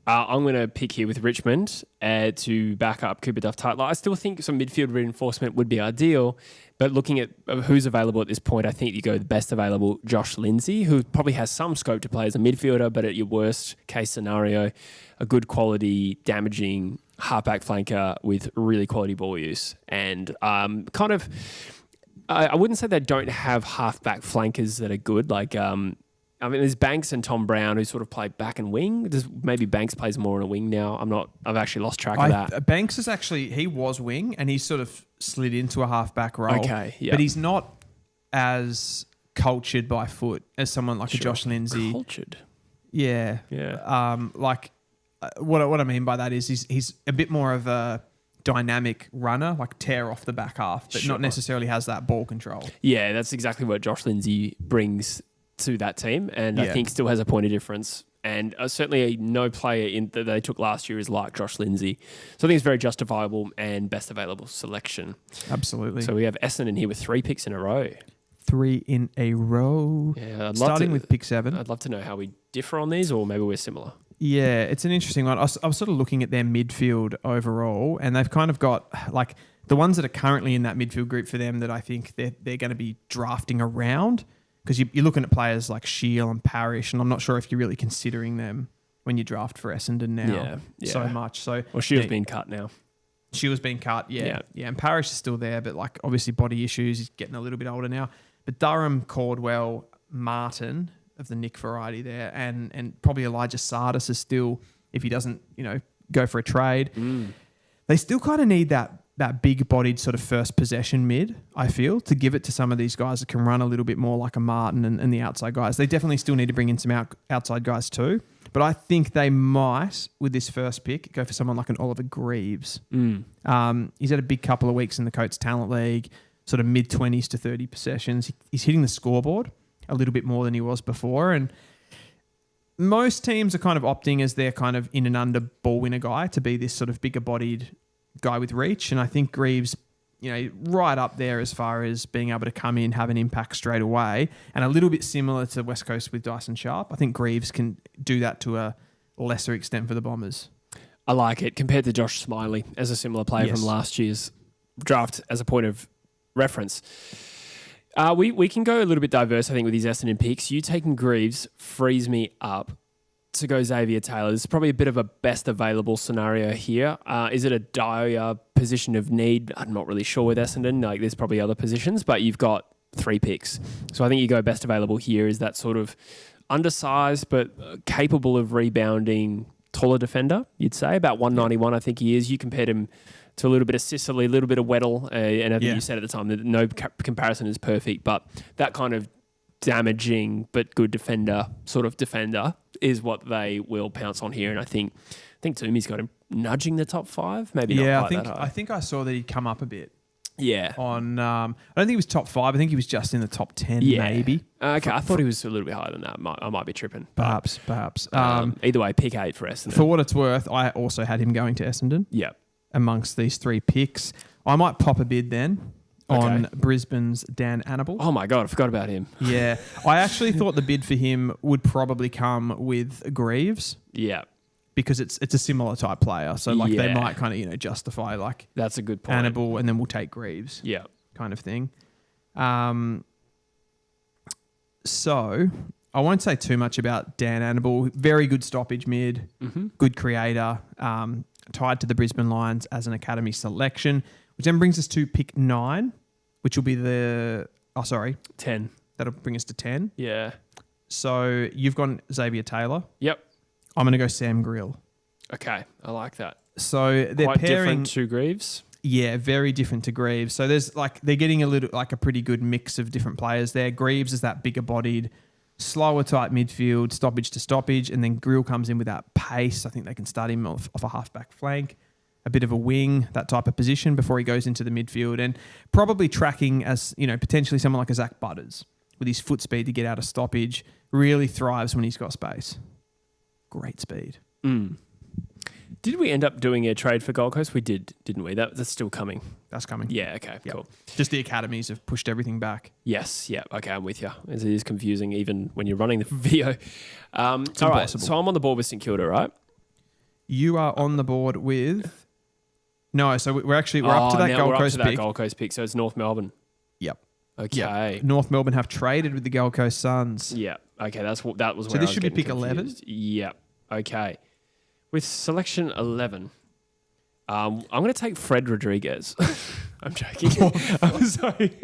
I'm going to pick here with Richmond to back up Cooper Duff Tytler. I still think some midfield reinforcement would be ideal, but looking at who's available at this point, I think you go the best available, Josh Lindsay, who probably has some scope to play as a midfielder, but at your worst case scenario, a good quality, damaging halfback flanker with really quality ball use. And I wouldn't say they don't have halfback flankers that are good, like... there's Banks and Tom Brown who sort of play back and wing. Maybe Banks plays more on a wing now. I've actually lost track of that. Banks is actually, he was wing and he sort of slid into a halfback role. Okay, yeah. But he's not as cultured by foot as someone like a Josh Lindsay. Cultured? Yeah. Yeah. What I mean by that is he's a bit more of a dynamic runner, like tear off the back half, but not necessarily has that ball control. Yeah, that's exactly what Josh Lindsay brings to that team, and I think still has a point of difference. And certainly no player that they took last year is like Josh Lindsay. So I think it's very justifiable and best available selection. Absolutely. So we have Essendon here with 3 picks in a row. 3 in a row. Yeah, starting with pick 7. I'd love to know how we differ on these, or maybe we're similar. Yeah, it's an interesting one. I was sort of looking at their midfield overall, and they've kind of got like the ones that are currently in that midfield group for them that I think they're going to be drafting around. Because you're looking at players like Shield and Parrish, and I'm not sure if you're really considering them when you draft for Essendon now so much. So, well, Shield's been cut now. Shield's been cut, yeah. And Parrish is still there, but like obviously body issues. He's getting a little bit older now. But Durham, Caldwell, Martin of the Nick variety there, and probably Elijah Sardis is still, if he doesn't, go for a trade. They still kind of need that big-bodied sort of first possession mid, I feel, to give it to some of these guys that can run a little bit more like a Martin and the outside guys. They definitely still need to bring in some outside guys too. But I think they might, with this first pick, go for someone like an Oliver Greaves. He's had a big couple of weeks in the Coates Talent League, sort of mid-20s to 30 possessions. He's hitting the scoreboard a little bit more than he was before. And most teams are kind of opting as their kind of in and under ball winner guy to be this sort of bigger-bodied guy with reach, and I think Greaves, right up there as far as being able to come in, have an impact straight away, and a little bit similar to West Coast with Dyson Sharp. I think Greaves can do that to a lesser extent for the Bombers. I like it compared to Josh Smiley as a similar player from last year's draft as a point of reference. We can go a little bit diverse, I think, with these Essendon picks. You taking Greaves frees me up to go Xavier Taylor. This is probably a bit of a best available scenario here. Is it a dire position of need? I'm not really sure with Essendon. Like, there's probably other positions, but you've got 3 picks. So I think you go best available here is that sort of undersized but capable of rebounding taller defender, you'd say. About 191, I think he is. You compared him to a little bit of Sicily, a little bit of Weddle, and I think you said at the time that no comparison is perfect, but that kind of damaging but good defender is what they will pounce on here. And I think Toomey's got him nudging the top 5, maybe not quite that high. I think I saw that he'd come up a bit. Yeah. On I don't think he was top 5. I think he was just in the top 10, maybe. Okay, I thought he was a little bit higher than that. I might be tripping. Perhaps. Either way, pick 8 for Essendon. For what it's worth, I also had him going to Essendon. Yeah. Amongst these 3 picks. I might pop a bid then on Brisbane's Dan Annable. Oh my God, I forgot about him. Yeah. I actually thought the bid for him would probably come with Greaves. Yeah. Because it's a similar type player. So they might kind of, justify like that's a good point. Annable and then we'll take Greaves. Yeah. Kind of thing. So I won't say too much about Dan Annable. Very good stoppage mid, good creator, tied to the Brisbane Lions as an academy selection, which then brings us to pick 9, which will be 10. That'll bring us to 10. Yeah. So you've gone Xavier Taylor. Yep. I'm going to go Sam Grill. Okay, I like that. So they're quite pairing, different to Greaves. Yeah, very different to Greaves. So they're getting a pretty good mix of different players there. Greaves is that bigger bodied, slower type midfield, stoppage to stoppage, and then Grill comes in with that pace. I think they can start him off a half-back flank, a bit of a wing, that type of position before he goes into the midfield, and probably tracking as, potentially someone like a Zach Butters with his foot speed to get out of stoppage, really thrives when he's got space. Great speed. Did we end up doing a trade for Gold Coast? We did, didn't we? That's still coming. That's coming. Yeah, okay, cool. Just the academies have pushed everything back. Yes, yeah, okay, I'm with you. It is confusing even when you're running the video. It's all impossible. right, so I'm on the board with St Kilda, right? You are on the board with... No, so we're up to that Gold Coast pick. We're up to that Gold Coast pick, so it's North Melbourne. Yep. Okay. Yep. North Melbourne have traded with the Gold Coast Suns. Yeah, okay, that was where So this should be pick 11? Yep, okay. With selection 11... I'm going to take Fred Rodriguez. I'm joking. I'm sorry.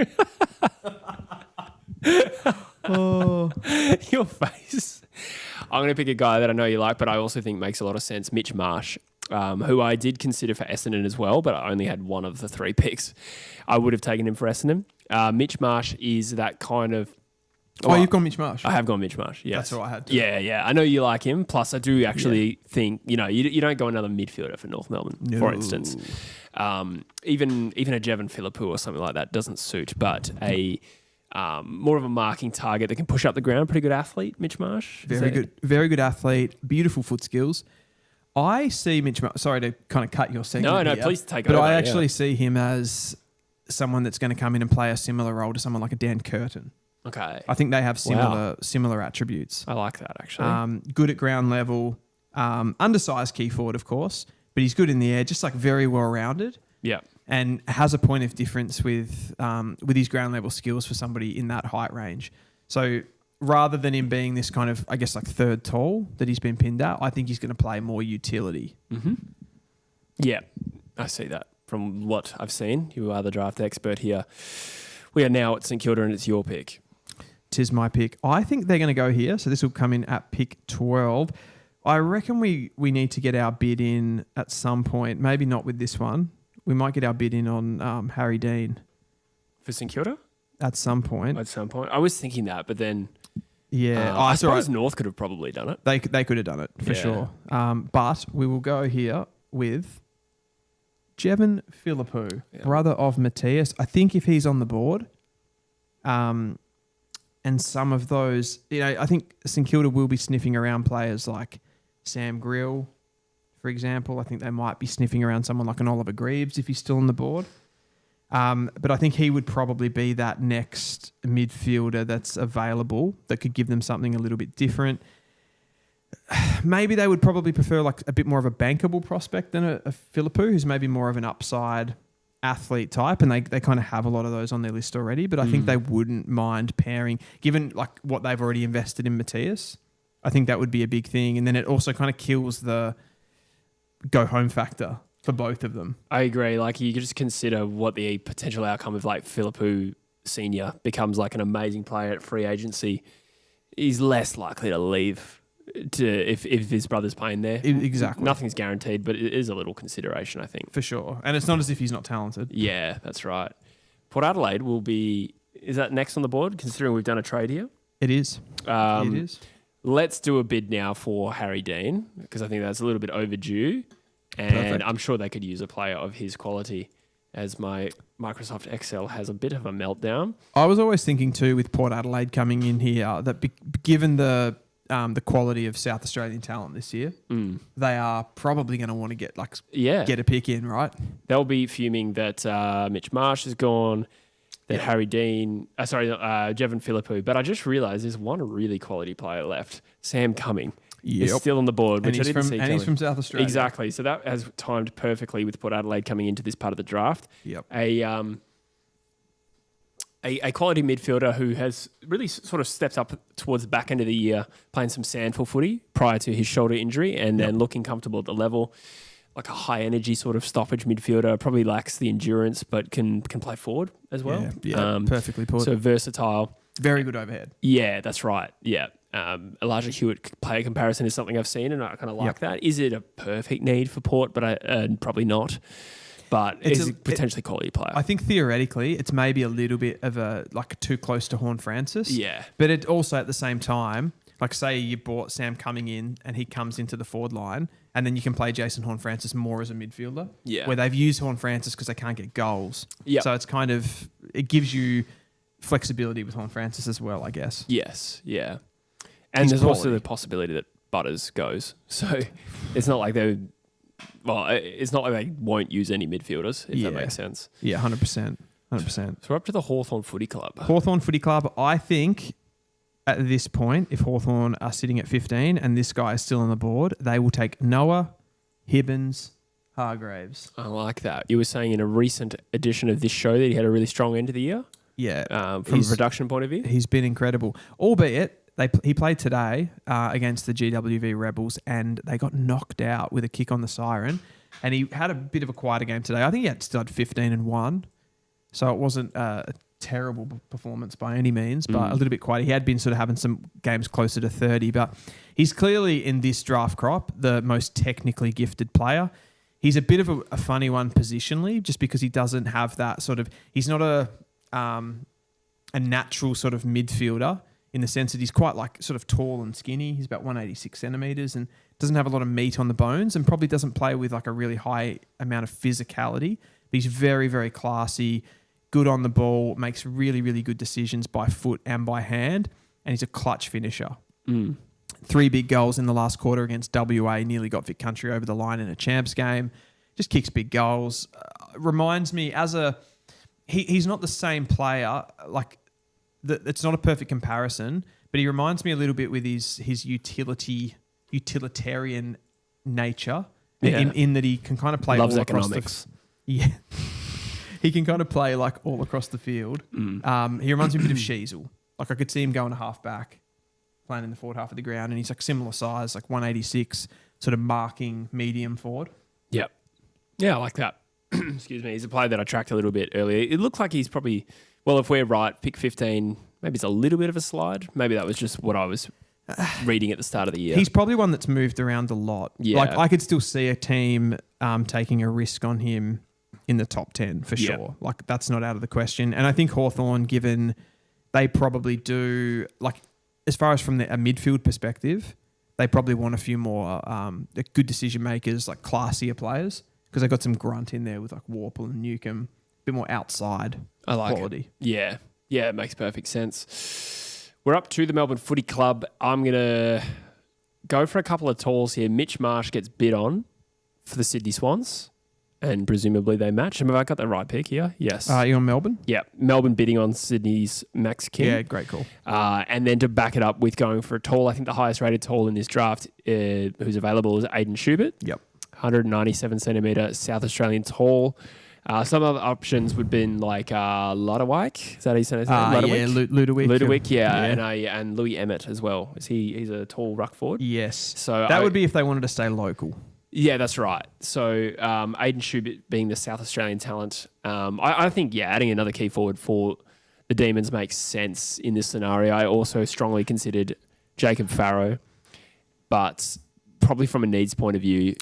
Your face. I'm going to pick a guy that I know you like, but I also think makes a lot of sense, Mitch Marsh, who I did consider for Essendon as well, but I only had one of the 3 picks. I would have taken him for Essendon. Mitch Marsh is that kind of... You've gone Mitch Marsh. I have gone Mitch Marsh, yes. That's what I had to. Yeah. I know you like him. Plus, I do actually think, you don't go another midfielder for North Melbourne, for instance. Even a Jevon Philippou or something like that doesn't suit, but a more of a marking target that can push up the ground. Pretty good athlete, Mitch Marsh. Very good athlete. Beautiful foot skills. I see Mitch Marsh... Sorry to kind of cut your segment No, here, please take over. But I actually see him as someone that's going to come in and play a similar role to someone like a Dan Curtin. Okay. I think they have similar attributes. I like that, actually. Good at ground level. Undersized key forward, of course, but he's good in the air, just like very well-rounded. Yeah. And has a point of difference with his ground level skills for somebody in that height range. So rather than him being this kind of, I guess, like third tall that he's been pinned at, I think he's going to play more utility. Mm-hmm. Yeah, I see that from what I've seen. You are the draft expert here. We are now at St Kilda and it's your pick. Tis my pick. I think they're going to go here. So this will come in at pick 12. I reckon we need to get our bid in at some point. Maybe not with this one. We might get our bid in on Harry Dean. For St Kilda? At some point. I was thinking that, but then... Yeah. I suppose North could have probably done it. They could have done it, for sure. But we will go here with Jevon Philippou, brother of Matthias. I think if he's on the board... and some of those, I think St Kilda will be sniffing around players like Sam Grill, for example. I think they might be sniffing around someone like an Oliver Greaves if he's still on the board. But I think he would probably be that next midfielder that's available that could give them something a little bit different. Maybe they would probably prefer like a bit more of a bankable prospect than a Philippou, who's maybe more of an upside athlete type, and they kind of have a lot of those on their list already, but I think they wouldn't mind pairing, given like what they've already invested in Matthias. I think that would be a big thing. And then it also kind of kills the go home factor for both of them. I agree. Like, you could just consider what the potential outcome of like Philippou Senior becomes like an amazing player at free agency. He's less likely to leave if his brother's playing there. Exactly. Nothing's guaranteed, but it is a little consideration, I think. For sure. And it's not as if he's not talented. Yeah, that's right. Port Adelaide will be... Is that next on the board, considering we've done a trade here? It is. It is. Let's do a bid now for Harry Dean, because I think that's a little bit overdue. And Perfect. I'm sure they could use a player of his quality, as my Microsoft Excel has a bit of a meltdown. I was always thinking too, with Port Adelaide coming in here, that given the quality of South Australian talent this year, they are probably going to want to get a pick in, right? They'll be fuming that Mitch Marsh is gone, that Harry Dean, Jevon Philippou. But I just realised there's one really quality player left, Sam Cumming. Is still on the board, which I didn't see coming. And he's from South Australia. Exactly. So that has timed perfectly with Port Adelaide coming into this part of the draft. Yep. A quality midfielder who has really sort of stepped up towards the back end of the year, playing some sandful footy prior to his shoulder injury, and then looking comfortable at the level. Like a high energy sort of stoppage midfielder, probably lacks the endurance, but can play forward as well. Yeah, perfectly put. So versatile. Very good overhead. Yeah, that's right. Yeah. Elijah Hewitt player comparison is something I've seen, and I kind of like that. Is it a perfect need for Port? But probably not. But it's a potentially quality player. I think theoretically, it's maybe a little bit of too close to Horn Francis. Yeah. But it also at the same time, like say you bought Sam Cumming in and he comes into the forward line, and then you can play Jason Horn Francis more as a midfielder. Yeah. Where they've used Horn Francis because they can't get goals. Yeah. So it's kind of, it gives you flexibility with Horn Francis as well, I guess. Yes. Yeah. And He's there's quality. also the possibility that Butters goes. So it's not like they won't use any midfielders, if that makes sense. Yeah, 100%. 100%. So we're up to the Hawthorn Footy Club. Hawthorn Footy Club, I think at this point, if Hawthorn are sitting at 15 and this guy is still on the board, they will take Noah, Hibbins, Hargraves. I like that. You were saying in a recent edition of this show that he had a really strong end of the year. Yeah. From a production point of view. He's been incredible. Albeit, he played today against the GWV Rebels and they got knocked out with a kick on the siren. And he had a bit of a quieter game today. I think he still had 15-1. So it wasn't a terrible performance by any means, but a little bit quieter. He had been sort of having some games closer to 30, but he's clearly in this draft crop the most technically gifted player. He's a bit of a funny one positionally, just because he doesn't have that sort of... He's not a natural sort of midfielder in the sense that he's quite sort of tall and skinny. He's about 186 centimetres and doesn't have a lot of meat on the bones and probably doesn't play with a really high amount of physicality. But he's very, very classy, good on the ball, makes really, really good decisions by foot and by hand, and he's a clutch finisher. 3 big goals in the last quarter against WA, nearly got Vic Country over the line in a champs game. Just kicks big goals. Reminds me he's not the same player. It's not a perfect comparison, but he reminds me a little bit with his utilitarian nature in that he can kind of play Loves all economics. Yeah. He can kind of play all across the field. He reminds me a bit of Sheasel. I could see him going to half back, playing in the forward half of the ground, and he's similar size, 186, sort of marking medium forward. Yep. Yeah, I like that. Excuse me. He's a player that I tracked a little bit earlier. It looked like he's probably, if we're right, pick 15, maybe it's a little bit of a slide. Maybe that was just what I was reading at the start of the year. He's probably one that's moved around a lot. Yeah. I could still see a team taking a risk on him in the top 10 for sure. That's not out of the question. And I think Hawthorn, given they probably do, as far as from a midfield perspective, they probably want a few more good decision makers, classier players, because they got some grunt in there with Warple and Newcomb, a bit more outside quality. Yeah. Yeah, it makes perfect sense. We're up to the Melbourne Footy Club. I'm going to go for a couple of talls here. Mitch Marsh gets bid on for the Sydney Swans, and presumably they match. Have I got the right pick here? Yes. You on Melbourne? Yeah. Melbourne bidding on Sydney's Max King. Yeah, great call. And then to back it up with going for a tall, I think the highest rated tall in this draft who's available is Aiden Schubert. Yep. 197 centimetre South Australian tall. Some other options would have been like Ludwig. Is that his name? Ludovic. Ludovic, and Louis Emmett as well. He's a tall ruck forward? Yes. So that would be if they wanted to stay local. Yeah, that's right. So Aiden Schubert being the South Australian talent, I think, adding another key forward for the Demons makes sense in this scenario. I also strongly considered Jacob Farrow, but probably from a needs point of view,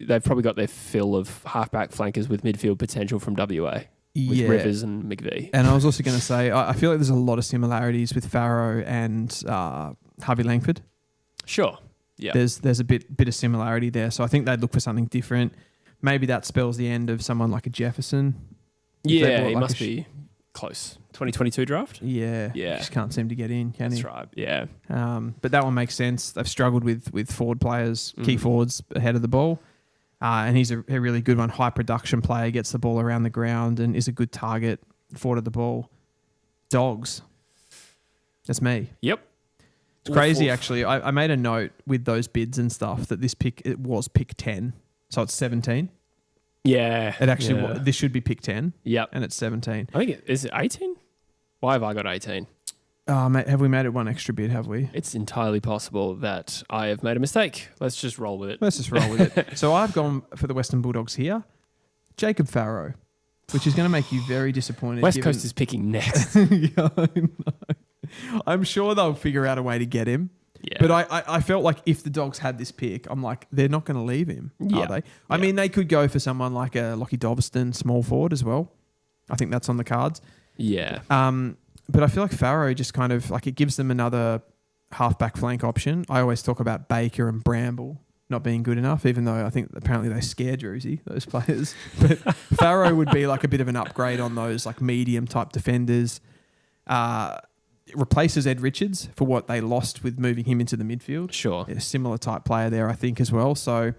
they've probably got their fill of halfback flankers with midfield potential from WA with Rivers and McVie. And I was also going to say, I feel like there's a lot of similarities with Farrow and Harvey Langford. Sure. Yeah. There's a bit of similarity there. So I think they'd look for something different. Maybe that spells the end of someone like a Jefferson. Yeah, he must be close. 2022 draft? Yeah. Just can't seem to get in, can he? That's right, yeah. But that one makes sense. They've struggled with forward players, key forwards ahead of the ball. And he's a really good one. High production player, gets the ball around the ground and is a good target forward of the ball. Dogs. That's me. Yep. It's crazy, actually. I made a note with those bids and stuff that this pick, it was pick 10. So it's 17. Yeah. It actually was. This should be pick 10. Yep. And it's 17. I think is it 18? Why have I got 18? Mate, have we made it one extra bid, have we? It's entirely possible that I have made a mistake. Let's just roll with it. Let's just roll with it. So I've gone for the Western Bulldogs here. Jacob Farrow, which is going to make you very disappointed. West Coast is picking next. Yeah, I know. I'm sure they'll figure out a way to get him. Yeah. But I felt like if the Dogs had this pick, I'm like, they're not going to leave him, are they? I mean, they could go for someone like a Lockie Dobston, small forward as well. I think that's on the cards. Yeah. But I feel like Farrow just kind of like it gives them another halfback flank option. I always talk about Baker and Bramble not being good enough, even though I think apparently they scare Druzy, those players. But Farrow would be like a bit of an upgrade on those like medium type defenders. It replaces Ed Richards for what they lost with moving him into the midfield. Sure. A similar type player there, I think, as well. So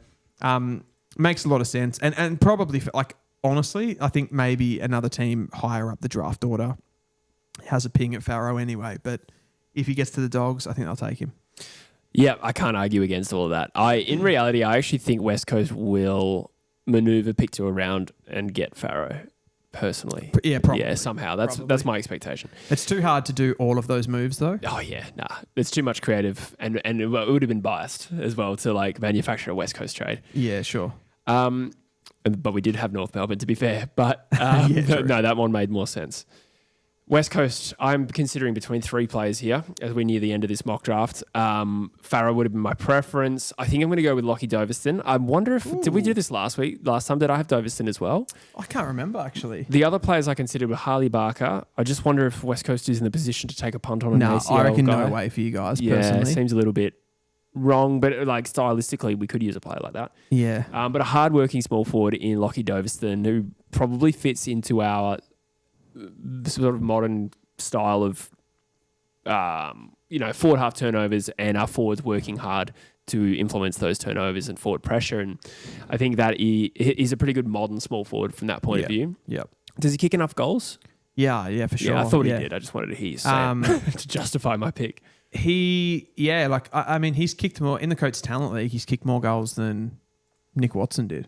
makes a lot of sense. And probably, like, honestly, I think maybe another team higher up the draft order has a ping at Farrow anyway. But if he gets to the Dogs, I think they'll take him. Yeah, I can't argue against all of that. In reality, I actually think West Coast will manoeuvre pick 2 around and get Farrow. Personally, probably. Yeah, somehow that's my expectation. It's too hard to do all of those moves, though. Oh yeah, nah, it's too much creative, and it would have been biased as well to like manufacture a West Coast trade. Yeah, sure. But we did have North Melbourne, to be fair. But no, that one made more sense. West Coast, I'm considering between 3 players here as we near the end of this mock draft. Farrow would have been my preference. I think I'm going to go with Lockie Doverston. I wonder if... Did we do this last time? Did I have Doverston as well? I can't remember, actually. The other players I considered were Harley Barker. I just wonder if West Coast is in the position to take a punt on an ACL I reckon guy. no way for you guys, yeah, personally. It seems a little bit wrong, but like stylistically, we could use a player like that. Yeah. But a hard-working small forward in Lockie Doverston who probably fits into our sort of modern style of, forward half turnovers and our forwards working hard to influence those turnovers and forward pressure. And I think that is a pretty good modern small forward from that point of view. Yep. Does he kick enough goals? Yeah, for sure. Yeah, I thought he did. I just wanted to hear you say it to justify my pick. He's kicked more, in the Coates Talent League, he's kicked more goals than Nick Watson did.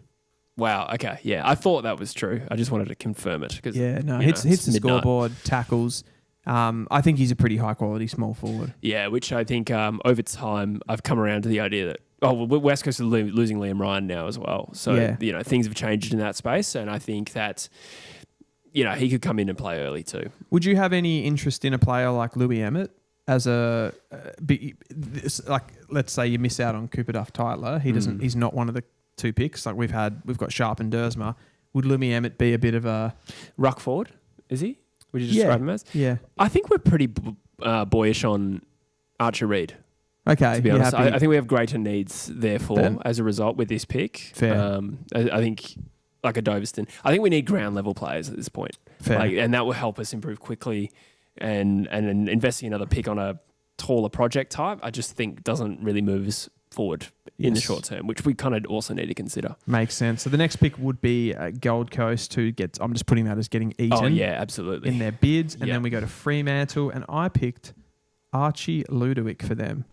Wow, okay. Yeah, I thought that was true. I just wanted to confirm it. Hits the scoreboard, tackles. I think he's a pretty high quality small forward. Yeah, which I think over time I've come around to the idea that West Coast is losing Liam Ryan now as well. So things have changed in that space, and I think that he could come in and play early too. Would you have any interest in a player like Louis Emmett as let's say you miss out on Cooper Duff-Tytler, he's not one of the 2 picks. Like we've got Sharp and Dersma. Would Louis Emmett be a bit of a ruck forward? Is he? Would you describe him as? Yeah. I think we're pretty boyish on Archer Reid. Okay. To be honest, I think we have greater needs, therefore, as a result with this pick. Fair. I think like a Doverston. I think we need ground level players at this point. Fair. And that will help us improve quickly. And investing another pick on a taller project type, I just think doesn't really move us forward in the short term, which we kind of also need to consider. Makes sense. So the next pick would be Gold Coast, who gets, I'm just putting that as getting eaten. Oh, yeah, absolutely. In their bids. And then we go to Fremantle, and I picked Archie Ludovic for them.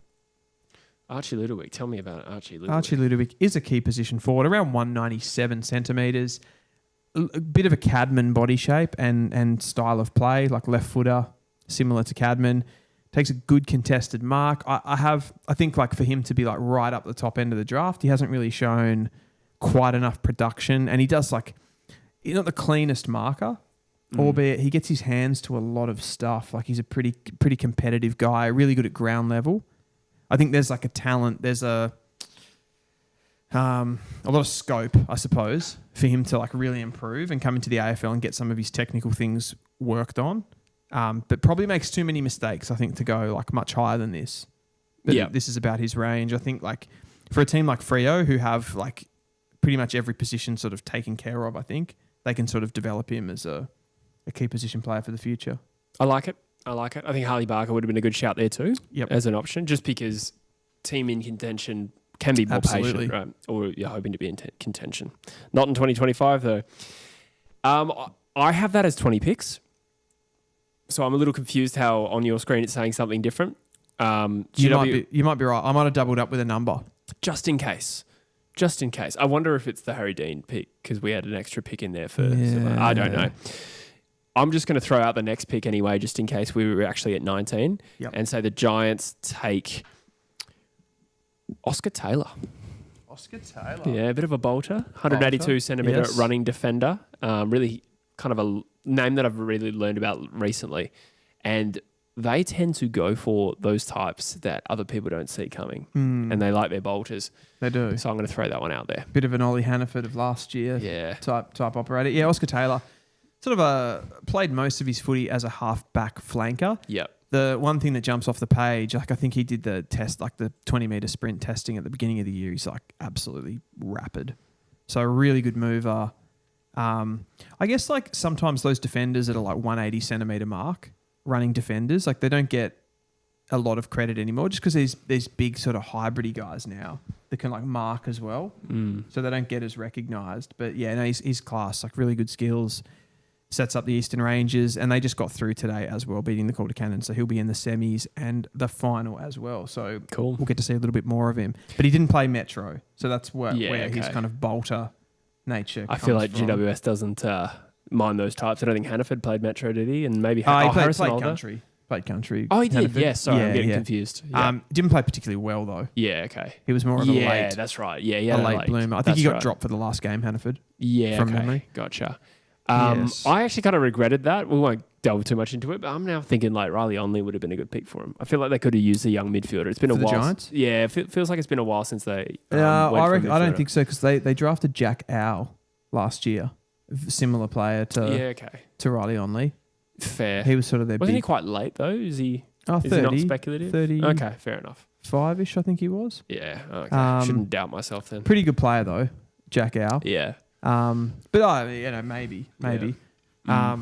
Archie Ludovic. Tell me about Archie Ludovic. Archie Ludovic is a key position forward, around 197 centimetres. a bit of a Cadman body shape and style of play, like left footer, similar to Cadman. Takes a good contested mark. I think like for him to be like right up the top end of the draft, he hasn't really shown quite enough production, and he does like, he's not the cleanest marker, albeit he gets his hands to a lot of stuff. Like he's a pretty competitive guy, really good at ground level. I think there's like a talent, there's a lot of scope, I suppose, for him to like really improve and come into the AFL and get some of his technical things worked on. But probably makes too many mistakes, I think, to go like much higher than this. But this is about his range. I think like for a team like Freo, who have like pretty much every position sort of taken care of, I think they can sort of develop him as a key position player for the future. I like it. I think Harley Barker would have been a good shout there too, as an option, just because team in contention can be more patient, right? Or you're hoping to be in contention. Not in 2025 though. I have that as 20 picks. So I'm a little confused how on your screen it's saying something different. You might be right. I might have doubled up with a number. Just in case. I wonder if it's the Harry Dean pick because we had an extra pick in there for... I don't know. I'm just going to throw out the next pick anyway, just in case we were actually at 19. And say the Giants take Oscar Taylor. Yeah, a bit of a bolter. 182 centimetre running defender. Really kind of a name that I've really learned about recently. And they tend to go for those types that other people don't see coming. And they like their bolters. They do. So I'm going to throw that one out there. Bit of an Ollie Hannaford of last year type operator. Yeah, Oscar Taylor sort of played most of his footy as a half-back flanker. Yep. The one thing that jumps off the page, like I think he did the test, like the 20-metre sprint testing at the beginning of the year. He's like absolutely rapid. So a really good mover. I guess like sometimes those defenders that are like 180 centimetre mark, running defenders, like they don't get a lot of credit anymore just because these big sort of hybridy guys now that can like mark as well. So they don't get as recognised. But yeah, no, he's class, like really good skills. Sets up the Eastern Rangers, and they just got through today as well, beating the Calder Cannons. So he'll be in the semis and the final as well. So cool. We'll get to see a little bit more of him. But he didn't play Metro, so that's where his kind of bolter nature I feel like from. GWS doesn't mind those types. I don't think Hannaford played Metro, did he? And maybe he played country. Played country. Oh, he did. Hannaford. Yeah, sorry, I'm getting confused. Yeah. Didn't play particularly well though. Yeah, okay. He was more of a late. Yeah, that's right. Yeah, a late bloomer. I think he got dropped for the last game, Hannaford. Yeah, from memory. Gotcha. I actually kind of regretted that. We won't delve too much into it, but I'm now thinking like Riley Onley would have been a good pick for him. I feel like they could have used a young midfielder. It's been a while. The Giants? Yeah, it feels like it's been a while since they. I don't think so because they drafted Jack Owl last year, similar player to Riley Onley. Fair. He was sort of their. Wasn't he quite late though? Is he? Oh, 30, is he not speculative? 30. Okay, fair enough. 5-ish, I think he was. Yeah. Okay. Shouldn't doubt myself then. Pretty good player though, Jack Owl. Yeah. But maybe. Yeah.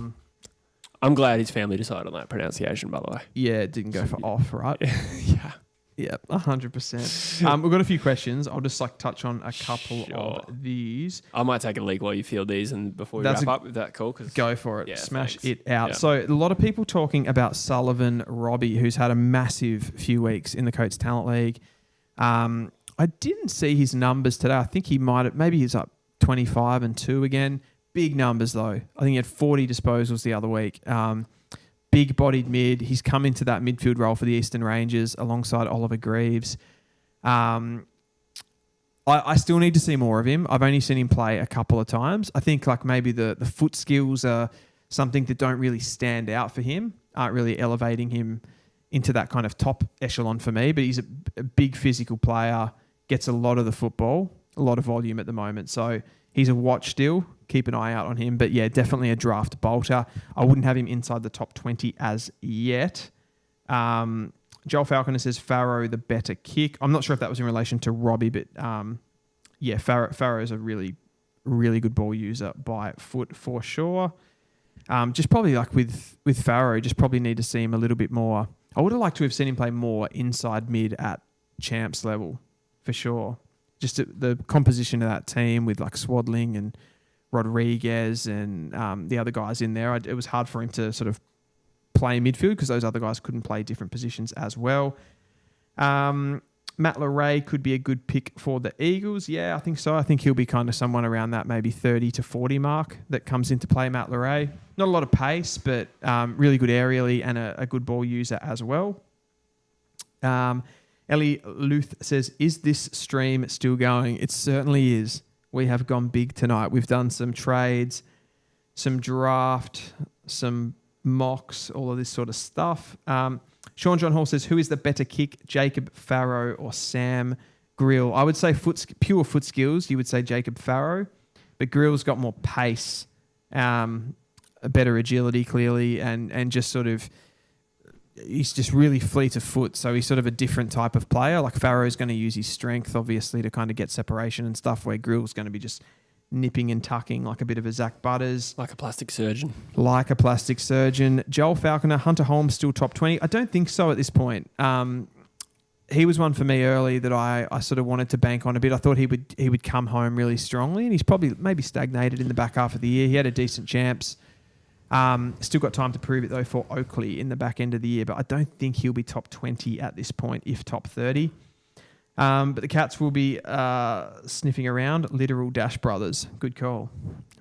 I'm glad his family decided on that pronunciation, by the way. Yeah, it didn't go for off, right? Yeah. Yeah, 100%. We've got a few questions. I'll just like touch on a couple of these. I might take a leak while you field these and before we wrap up. Is that cool? Go for it. Smash it out. Yeah. So a lot of people talking about Sullivan Robbie, who's had a massive few weeks in the Coates Talent League. I didn't see his numbers today. I think he maybe he's up 25 and 2 again. Big numbers though. I think he had 40 disposals the other week. Big-bodied mid. He's come into that midfield role for the Eastern Rangers alongside Oliver Greaves. I still need to see more of him. I've only seen him play a couple of times. I think like maybe the foot skills are something that don't really stand out for him, aren't really elevating him into that kind of top echelon for me. But he's a big physical player, gets a lot of the football, a lot of volume at the moment. So he's a watch still. Keep an eye out on him. But yeah, definitely a draft bolter. I wouldn't have him inside the top 20 as yet. Joel Falconer says Farrow the better kick. I'm not sure if that was in relation to Robbie, but Farrow is a really, really good ball user by foot for sure. Just probably like with Farrow, just probably need to see him a little bit more. I would have liked to have seen him play more inside mid at champs level for sure. Just the composition of that team with like Swadling and Rodriguez and the other guys in there. It was hard for him to sort of play midfield because those other guys couldn't play different positions as well. Matt Leray could be a good pick for the Eagles. Yeah, I think so. I think he'll be kind of someone around that maybe 30 to 40 mark that comes into play, Matt Leray. Not a lot of pace, but really good aerially and a good ball user as well. Ellie Luth says, is this stream still going? It certainly is. We have gone big tonight. We've done some trades, some draft, some mocks, all of this sort of stuff. Sean John Hall says, who is the better kick, Jacob Farrow or Sam Grill? I would say pure foot skills. You would say Jacob Farrow, but Grill's got more pace, a better agility clearly, and just sort of, he's just really fleet of foot. So he's sort of a different type of player. Like Farrow's going to use his strength, obviously, to kind of get separation and stuff, where Grill's going to be just nipping and tucking like a bit of a Zach Butters. Like a plastic surgeon. Joel Falconer, Hunter Holmes still top 20. I don't think so at this point. He was one for me early that I sort of wanted to bank on a bit. I thought he would come home really strongly, and he's probably maybe stagnated in the back half of the year. He had a decent champs. Still got time to prove it though for Oakley in the back end of the year, but I don't think he'll be top 20 at this point, if top 30. But the Cats will be sniffing around literal Dash brothers. Good call.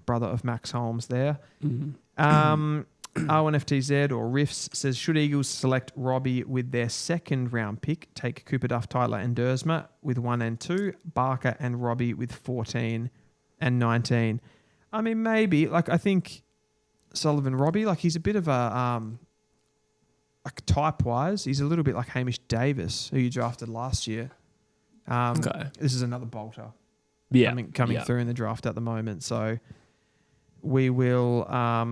Brother of Max Holmes there. Mm-hmm. R1FTZ or Riffs says, should Eagles select Robbie with their second round pick, take Cooper Duff, Tyler and Dersma with 1 and 2, Barker and Robbie with 14 and 19? I mean, maybe. Like, I think Sullivan Robbie, like he's a bit of a, like type-wise, he's a little bit like Hamish Davis, who you drafted last year. Okay. This is another bolter coming through in the draft at the moment. So we will...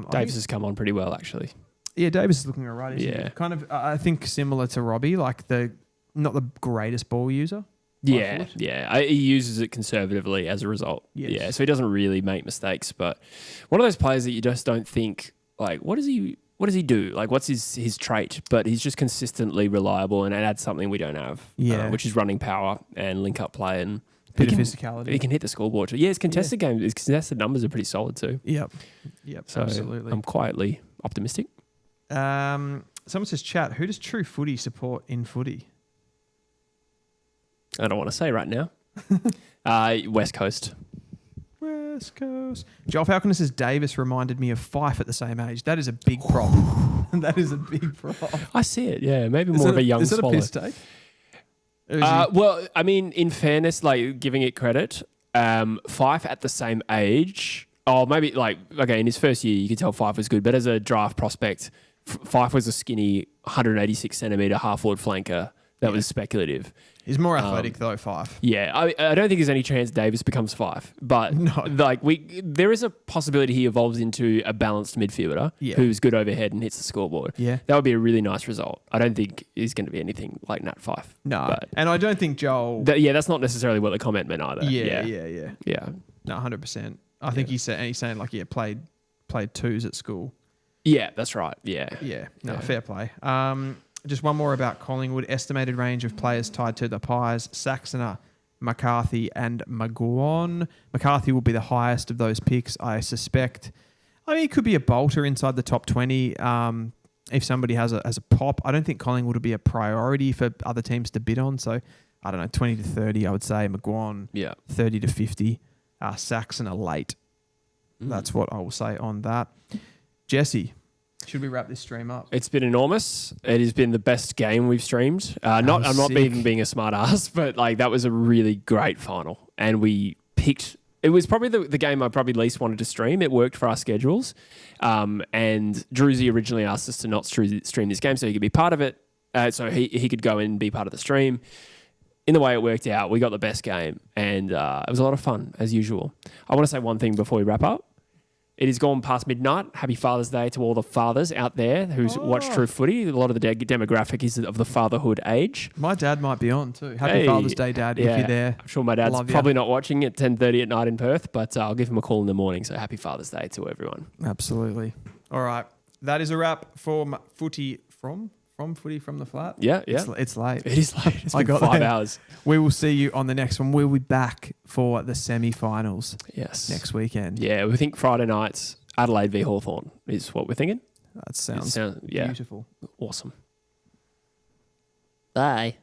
Davis has come on pretty well, actually. Yeah, Davis is looking all right. Yeah. Kind of, I think, similar to Robbie, like not the greatest ball user. Yeah. He uses it conservatively as a result. Yes. Yeah, so he doesn't really make mistakes. But one of those players that you just don't think, like, what does he do? Like, what's his trait? But he's just consistently reliable and adds something we don't have, which is running power and link-up play and bit of physicality. He can hit the scoreboard. Yeah, his contested games, his contested numbers are pretty solid too. Yep, so absolutely. I'm quietly optimistic. Someone says, chat, who does True Footy support in footy? I don't want to say right now. West Coast. West Coast. Joel Falconer says Davis reminded me of Fife at the same age. That is a big prop. That is a big prop. I see it, yeah. Maybe more of a young swallow. Is that a piss take? Well, I mean, in fairness, like giving it credit, Fife at the same age, maybe like, okay, in his first year, you could tell Fife was good, but as a draft prospect, Fife was a skinny 186 centimetre half-forward flanker that was speculative. He's more athletic though, Fife. Yeah, I don't think there's any chance Davis becomes Fife, but there is a possibility he evolves into a balanced midfielder who's good overhead and hits the scoreboard. Yeah, that would be a really nice result. I don't think he's going to be anything like Nat Fife. No, and I don't think Joel. That's not necessarily what the comment meant either. Yeah. No, 100%. I think he's saying like played twos at school. Yeah, that's right. Yeah. No, fair play. Just one more about Collingwood. Estimated range of players tied to the Pies: Saxoner, McCarthy and McGuan. McCarthy will be the highest of those picks, I suspect. I mean, it could be a bolter inside the top 20 if somebody has a pop. I don't think Collingwood will be a priority for other teams to bid on. So, I don't know, 20 to 30, I would say. McGuan, 30 to 50. Saxoner late. That's what I will say on that. Jesse, should we wrap this stream up? It's been enormous. It has been the best game we've streamed. I'm not even being a smart ass, but like that was a really great final. And we picked... It was probably the game I probably least wanted to stream. It worked for our schedules. And Druzy originally asked us to not stream this game so he could be part of it. So he could go in and be part of the stream. In the way it worked out, we got the best game. And it was a lot of fun, as usual. I want to say one thing before we wrap up. It is gone past midnight. Happy Father's Day to all the fathers out there who's watched True Footy. A lot of the demographic is of the fatherhood age. My dad might be on too. Happy Father's Day, Dad, if you're there. I'm sure my dad's probably not watching at 10:30 at night in Perth, but I'll give him a call in the morning. So happy Father's Day to everyone. Absolutely. All right. That is a wrap from Footy from Footy from the Flat. Yeah. It's late. It is late. It's been 5 hours. We will see you on the next one. We'll be back for the semi-finals. Yes. Next weekend. Yeah, we think Friday nights, Adelaide v Hawthorn is what we're thinking. That sounds beautiful. Awesome. Bye.